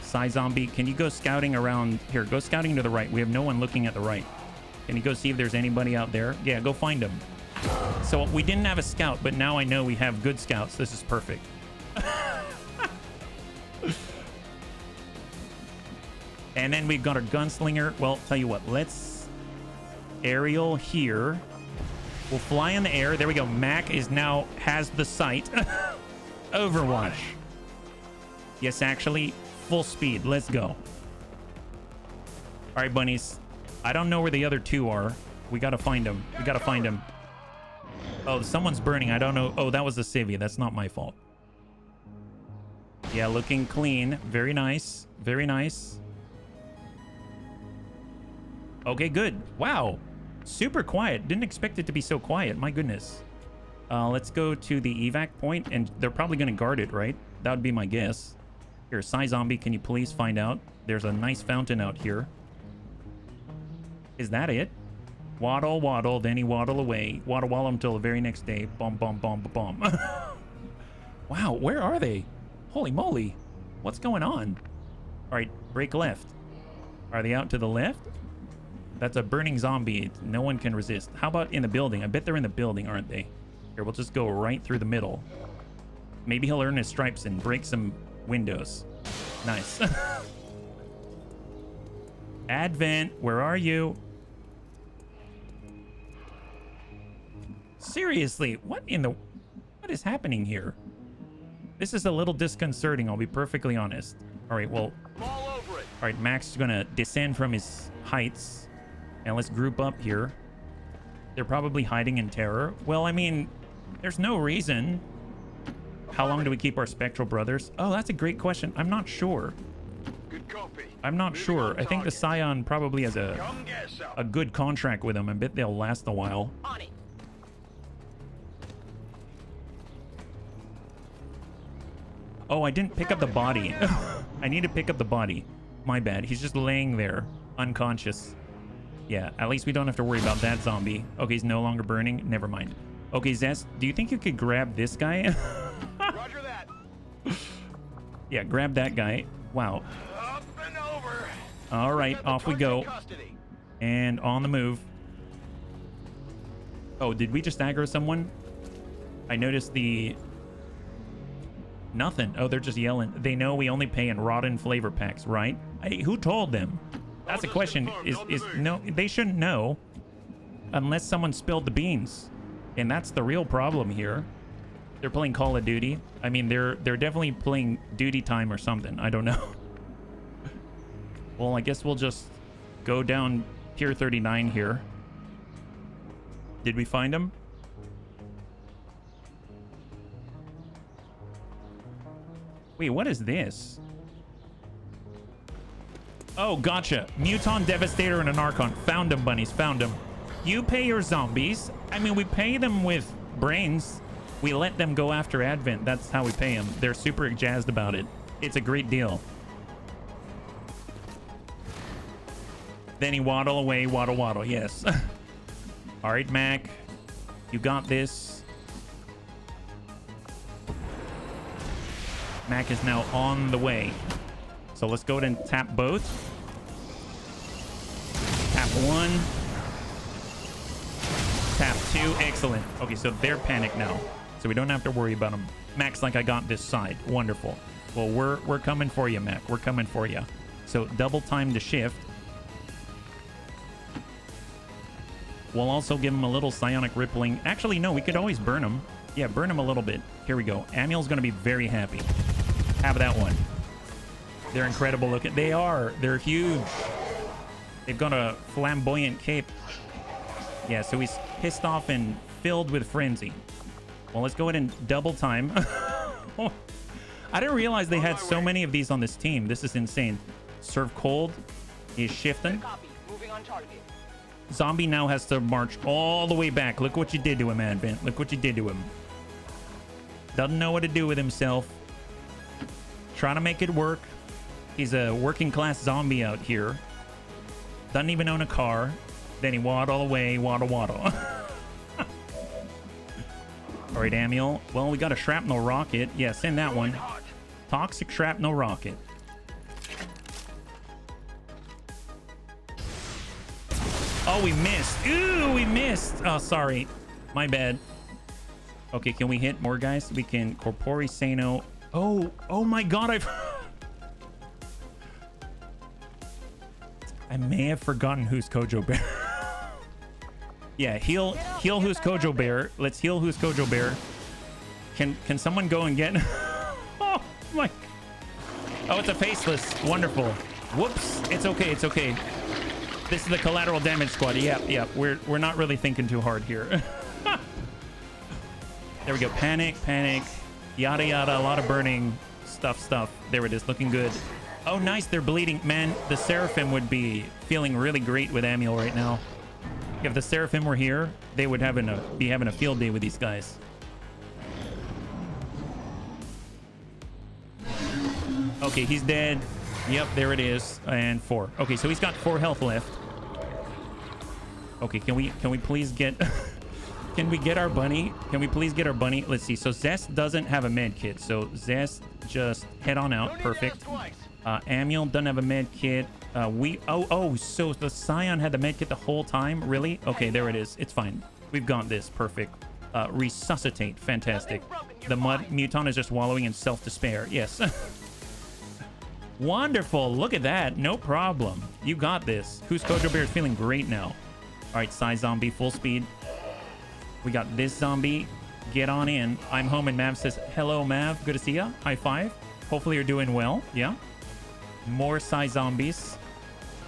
Psy zombie, can you go scouting around? Here, go scouting to the right. We have no one looking at the right. Can you go see if there's anybody out there? Yeah, go find them. So we didn't have a scout, but now I know we have good scouts. This is perfect. And then we've got our gunslinger. Well, tell you what, let's aerial here. We'll fly in the air. There we go. Mac is now has the sight. Overwatch. Yes, actually, full speed. Let's go. All right, bunnies. I don't know where the other two are. We got to find them. We got to find them. Oh, someone's burning. I don't know. Oh, that was a civvy. That's not my fault. Yeah, looking clean. Very nice. Very nice. Okay, good. Wow. Super quiet. Didn't expect it to be so quiet. My goodness. Let's go to the evac point, and they're probably going to guard it, right? That would be my guess. Here, Psy Zombie, can you please find out? There's a nice fountain out here. Is that it? Waddle, waddle, then he waddle away. Waddle, waddle until the very next day. Bomb, bomb, bomb, bomb. Wow, where are they? Holy moly. What's going on? All right, break left. Are they out to the left? That's a burning zombie. No one can resist. How about in the building? I bet they're in the building, aren't they? Here, we'll just go right through the middle. Maybe he'll earn his stripes and break some windows. Nice. Advent, where are you? Seriously, what is happening here? This is a little disconcerting, I'll be perfectly honest. All right, well, All over it. all right, Max is gonna descend from his heights, and let's group up here. They're probably hiding in terror. Well, I mean, there's no reason. How long do we keep our spectral brothers? Oh, that's a great question. I'm not sure. Good copy. I'm not Moving sure. on I think the target. Scion probably has Come get some. a good contract with them. I bet they'll last a while. On it. Oh, I didn't pick up the body. I need to pick up the body. My bad. He's just laying there, unconscious. Yeah, at least we don't have to worry about that zombie. Okay, he's no longer burning. Never mind. Okay, Zest, do you think you could grab this guy? Roger that. Yeah, grab that guy. Wow. Up and over. All right, Got the off we target in go. custody. And on the move. Oh, did we just aggro someone? I noticed the... Nothing. Oh, they're just yelling. They know we only pay in rotten flavor packs, right? Hey, who told them? That's a question. No, they shouldn't know unless someone spilled the beans. And that's the real problem here. They're playing Call of Duty. I mean, they're definitely playing duty time or something. I don't know. Well, I guess we'll just go down Pier 39 here. Did we find him? Wait, what is this? Oh, gotcha. Muton, Devastator, and an Archon. Found them, bunnies. Found them. You pay your zombies. I mean, we pay them with brains. We let them go after Advent. That's how we pay them. They're super jazzed about it. It's a great deal. Then he waddle away. Waddle, waddle. Yes. All right, Mac. You got this. Mac is now on the way. So let's go ahead and tap both. Tap one. Tap two. Excellent. Okay, so they're panicked now. So we don't have to worry about them. Mac's like, I got this side. Wonderful. Well, we're coming for you, Mac. We're coming for you. So double time to shift. We'll also give him a little psionic rippling. Actually, no, we could always burn him. Yeah, burn him a little bit. Here we go. Amiel's going to be very happy. Have that one. They're incredible looking. They are. They're huge. They've got a flamboyant cape. Yeah, so he's pissed off and filled with frenzy. Well, let's go ahead and double time. I didn't realize they had so many of these on this team. This is insane. Serve cold. He's shifting. Copy. Moving on target. Zombie now has to march all the way back. Look what you did to him, Advent. Look what you did to him. Doesn't know what to do with himself. Trying to make it work. He's a working class zombie out here. Doesn't even own a car. Then he waddle away, waddle. All right, Amiel. Well, we got a shrapnel rocket. Yeah, send that one. Toxic shrapnel rocket. Oh, we missed. Ooh, we missed. Oh, sorry. My bad. Okay, can we hit more guys? We can. Corpori Sano. Oh my God. I may have forgotten who's Kojo Bear. Yeah, heal who's Kojo Bear. Let's heal who's Kojo Bear. Can someone go and get... Oh my... Oh, it's a faceless. Wonderful. Whoops. It's okay. It's okay. This is the collateral damage squad. Yep. We're not really thinking too hard here. There we go. Panic. Yada yada. A lot of burning stuff. There it is. Looking good. Oh, nice. They're bleeding. Man, the Seraphim would be feeling really great with Amiel right now. If the Seraphim were here, they would be having a field day with these guys. Okay, he's dead. Yep, there it is. And 4. Okay, so he's got 4 health left. Okay, can we please get... Can we get our bunny? Can we please get our bunny? Let's see. So Zest doesn't have a med kit. So Zest, just head on out. Perfect. Amiel doesn't have a med kit. So the Scion had the med kit the whole time? Really? Okay, there it is. It's fine. We've got this. Perfect. Resuscitate. Fantastic. The mud muton is just wallowing in self-despair. Yes. Wonderful. Look at that. No problem. You got this. Who's Kojo Bear is feeling great now. All right, Psy Zombie, full speed. We got this zombie. Get on in. I'm home, and Mav says, hello, Mav. Good to see ya. High five. Hopefully you're doing well. Yeah. More Psy Zombies.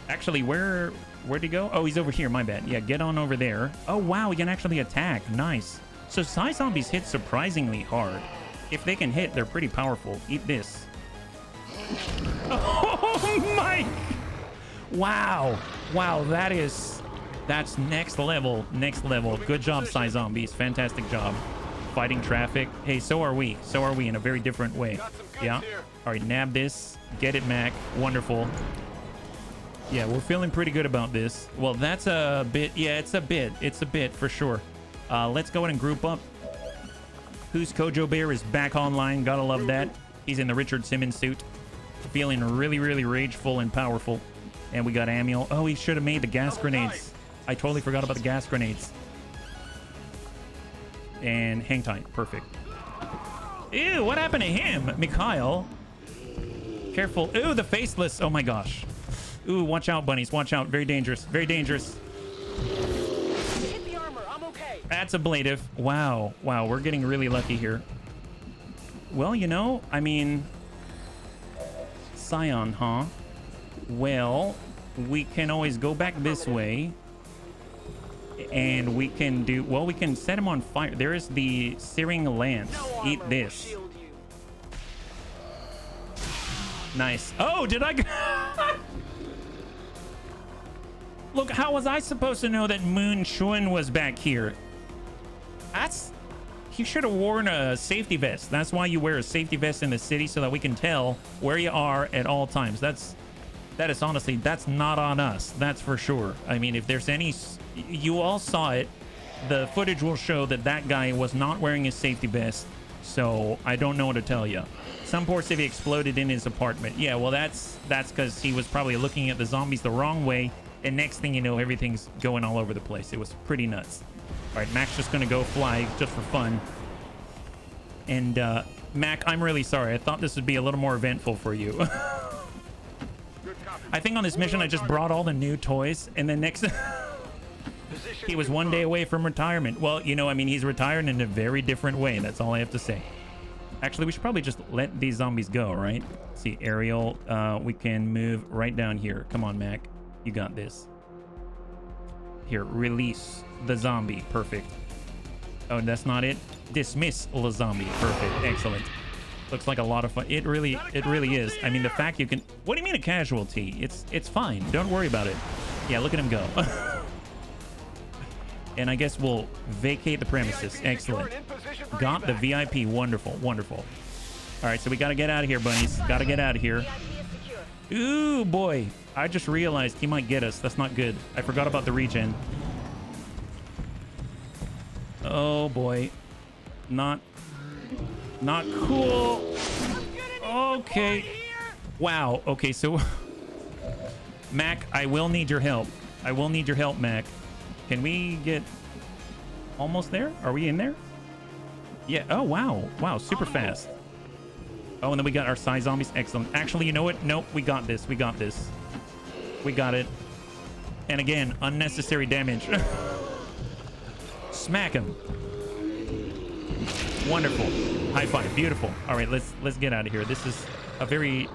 Actually, where'd he go? Oh, he's over here. My bad. Yeah, get on over there. Oh, wow. We can actually attack. Nice. So Psy Zombies hit surprisingly hard. If they can hit, they're pretty powerful. Eat this. Oh, my. Wow. Wow, that's next level. Good job, Psy Zombies. Fantastic job. Fighting traffic. Hey, so are we in a very different way. Yeah. All right, nab this. Get it, Mac. Wonderful. Yeah, we're feeling pretty good about this. Well, that's a bit. Yeah, it's a bit for sure. Let's go ahead and group up. Who's Kojo Bear is back online. Gotta love that. He's in the Richard Simmons suit. Feeling really rageful and powerful. And we got Amiel. Oh, he should have made the gas grenades. I totally forgot about the gas grenades. And hang tight. Perfect. Ew, what happened to him? Mikhail. Careful. Ooh, the faceless. Oh my gosh. Ooh, watch out, bunnies. Watch out. Very dangerous. Very dangerous. Hit the armor. I'm okay. That's ablative. Wow. Wow, we're getting really lucky here. Well, you know, I mean... Scion, huh? Well, we can always go back this way. And we can do... Well, we can set him on fire. There is the searing lance. Eat this. Nice. Oh, did I... Look, how was I supposed to know that Moon Shun was back here? He should have worn a safety vest. That's why you wear a safety vest in the city, so that we can tell where you are at all times. That is honestly, that's not on us. That's for sure. I mean, if there's any... You all saw it. The footage will show that guy was not wearing his safety vest. So I don't know what to tell you. Some poor civvy exploded in his apartment. Yeah, well, that's because he was probably looking at the zombies the wrong way. And next thing you know, everything's going all over the place. It was pretty nuts. All right, Mac's just going to go fly just for fun. And Mac, I'm really sorry. I thought this would be a little more eventful for you. I think on this mission, I just brought all the new toys. And then next... He was one day away from retirement. Well, you know, I mean, he's retired in a very different way. That's all I have to say. Actually, we should probably just let these zombies go, right? Let's see, Ariel, we can move right down here. Come on, Mac. You got this. Here, release the zombie. Perfect. Oh, that's not it. Dismiss the zombie. Perfect. Excellent. Looks like a lot of fun. It really is. I mean, the fact you can... What do you mean a casualty? It's fine. Don't worry about it. Yeah, look at him go. And I guess we'll vacate the premises. Excellent. Got the VIP. Wonderful. Wonderful. All right, so we got to get out of here, bunnies. Got to get out of here. Ooh, boy. I just realized he might get us. That's not good. I forgot about the regen. Oh, boy. Not cool. Okay. Wow. Okay, so... Mac, I will need your help. I will need your help, Mac. Can we get almost there? Are we in there? Yeah. Oh, wow. Wow, super fast. Oh, and then we got our Psy zombies. Excellent. Actually, you know what? Nope, we got this. We got this. We got it. And again, unnecessary damage. Smack him. Wonderful. High five. Beautiful. All right, let's get out of here. This is a very...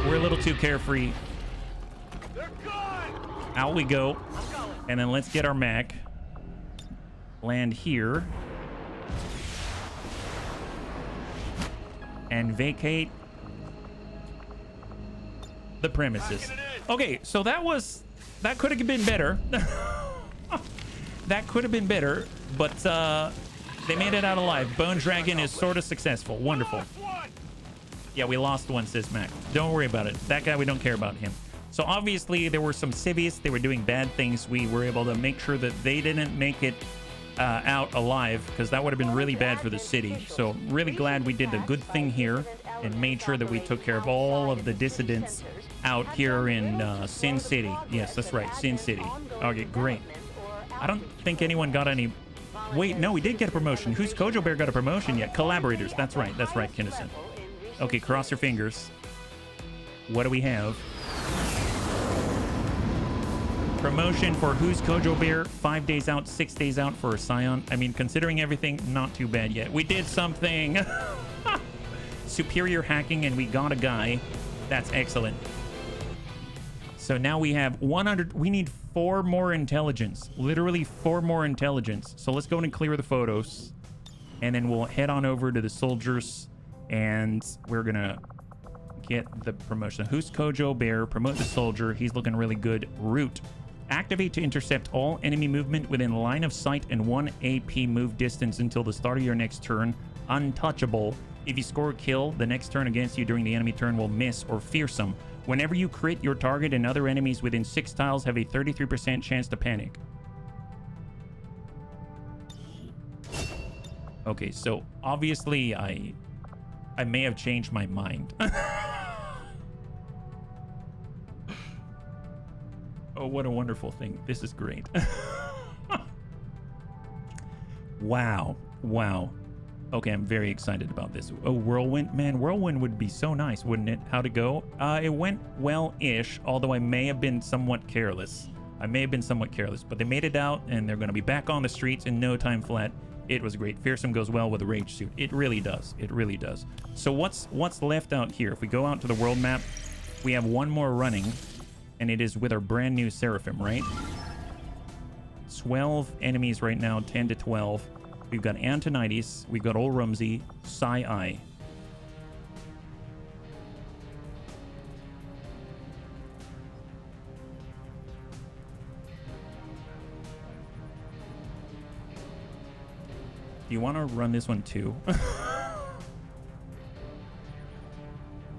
We're a little too carefree. Out we go. And then let's get our Mac. Land here. And vacate the premises. Okay, so that could have been better. That could have been better, but they made it out alive. Bone Dragon is sort of successful. Wonderful. Yeah, we lost one, says Mac. Don't worry about it. That guy, we don't care about him. So obviously there were some civvies. They were doing bad things. We were able to make sure that they didn't make it out alive, because that would have been really bad for the city. So really glad we did a good thing here and made sure that we took care of all of the dissidents out here in Sin City. Yes, that's right, Sin City. Okay, great. I don't think anyone got any... Wait, no, we did get a promotion. Who's Kojo Bear got a promotion yet? Collaborators. That's right, Kinnison. Okay, cross your fingers. What do we have? Promotion for Who's Kojo Bear, 5 days out, 6 days out for a Scion. I mean, considering everything, not too bad yet. We did something. Superior hacking, and we got a guy. That's excellent. So now we have 100. We need 4 more intelligence. Literally 4 more intelligence. So let's go and clear the photos. And then we'll head on over to the soldiers. And we're going to get the promotion. Who's Kojo Bear? Promote the soldier. He's looking really good. Route. Activate to intercept all enemy movement within line of sight and 1 AP move distance until the start of your next turn. Untouchable. If you score a kill, the next turn against you during the enemy turn will miss or fearsome. Whenever you crit, your target and other enemies within 6 tiles have a 33% chance to panic. Okay, so obviously I may have changed my mind. Oh, what a wonderful thing. This is great. Wow. Wow. Okay, I'm very excited about this. Oh, Whirlwind. Man, Whirlwind would be so nice, wouldn't it? How'd it go? It went well-ish, although I may have been somewhat careless. But they made it out, and they're going to be back on the streets in no time flat. It was great. Fearsome goes well with a rage suit. It really does. It really does. So what's left out here? If we go out to the world map, we have 1 more running. And it is with our brand new Seraphim, right? 12 enemies right now, 10 to 12. We've got Antonides, we've got Old Rumsey, Psy-I. Do you want to run this one too?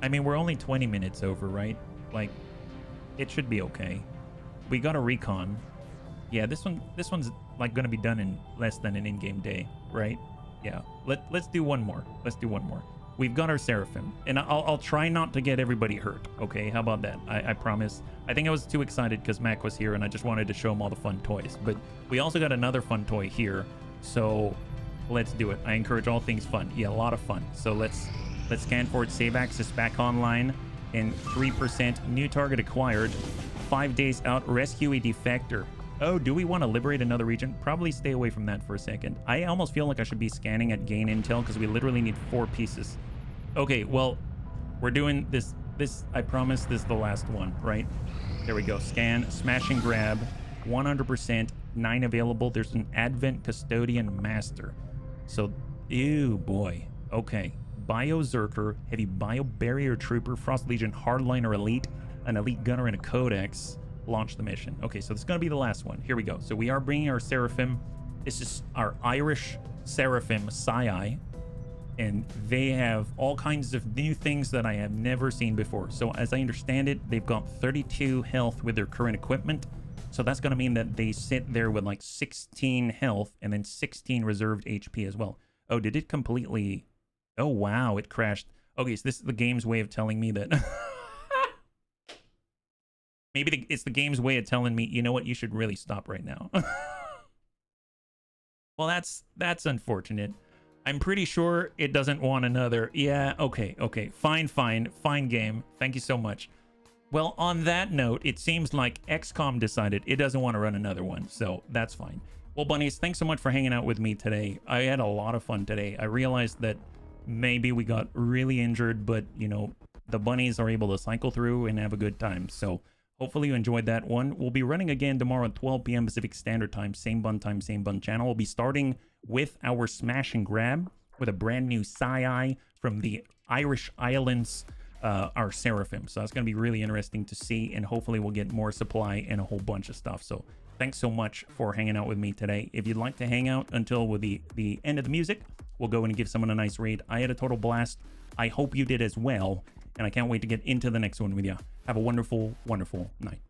I mean, we're only 20 minutes over, right? Like... It should be okay. We got a recon. Yeah, this one's like going to be done in less than an in-game day, right? Yeah. Let's do one more. Let's do one more. We've got our Seraphim, and I'll try not to get everybody hurt. Okay, how about that? I promise. I think I was too excited because Mac was here, and I just wanted to show him all the fun toys. But we also got another fun toy here, so let's do it. I encourage all things fun. Yeah, a lot of fun. So let's scan for it. Save access back online. And 3% new target acquired. 5 days out, rescue a defector. Oh, do we want to liberate another region? Probably stay away from that for a second. I almost feel like I should be scanning at gain intel because we literally need 4 pieces. Okay, well, we're doing this. I promise this is the last one, right? There we go. Scan, smash and grab. 100%. 9 available. There's an Advent Custodian Master. So, ew, boy. Okay. Bio Zerker, Heavy Bio Barrier Trooper, Frost Legion Hardliner Elite, an Elite Gunner, and a Codex. Launch the mission. Okay, so this is going to be the last one. Here we go. So we are bringing our Seraphim. This is our Irish Seraphim Psi, and they have all kinds of new things that I have never seen before. So as I understand it, they've got 32 health with their current equipment. So that's going to mean that they sit there with like 16 health and then 16 reserved HP as well. Oh, did it completely... Oh, wow, it crashed. Okay, so this is the game's way of telling me that... Maybe it's the game's way of telling me, you know what, you should really stop right now. Well, that's unfortunate. I'm pretty sure it doesn't want another. Yeah, okay. Fine game. Thank you so much. Well, on that note, it seems like XCOM decided it doesn't want to run another one, so that's fine. Well, bunnies, thanks so much for hanging out with me today. I had a lot of fun today. I realized that maybe we got really injured, but, you know, the bunnies are able to cycle through and have a good time, so... Hopefully you enjoyed that one. We'll be running again tomorrow at 12 p.m. Pacific Standard Time. Same bun time, same bun channel. We'll be starting with our smash and grab with a brand new Psi from the Irish Islands, our Seraphim. So that's going to be really interesting to see. And hopefully we'll get more supply and a whole bunch of stuff. So thanks so much for hanging out with me today. If you'd like to hang out until with the end of the music, we'll go in and give someone a nice raid. I had a total blast. I hope you did as well. And I can't wait to get into the next one with you. Have a wonderful, wonderful night.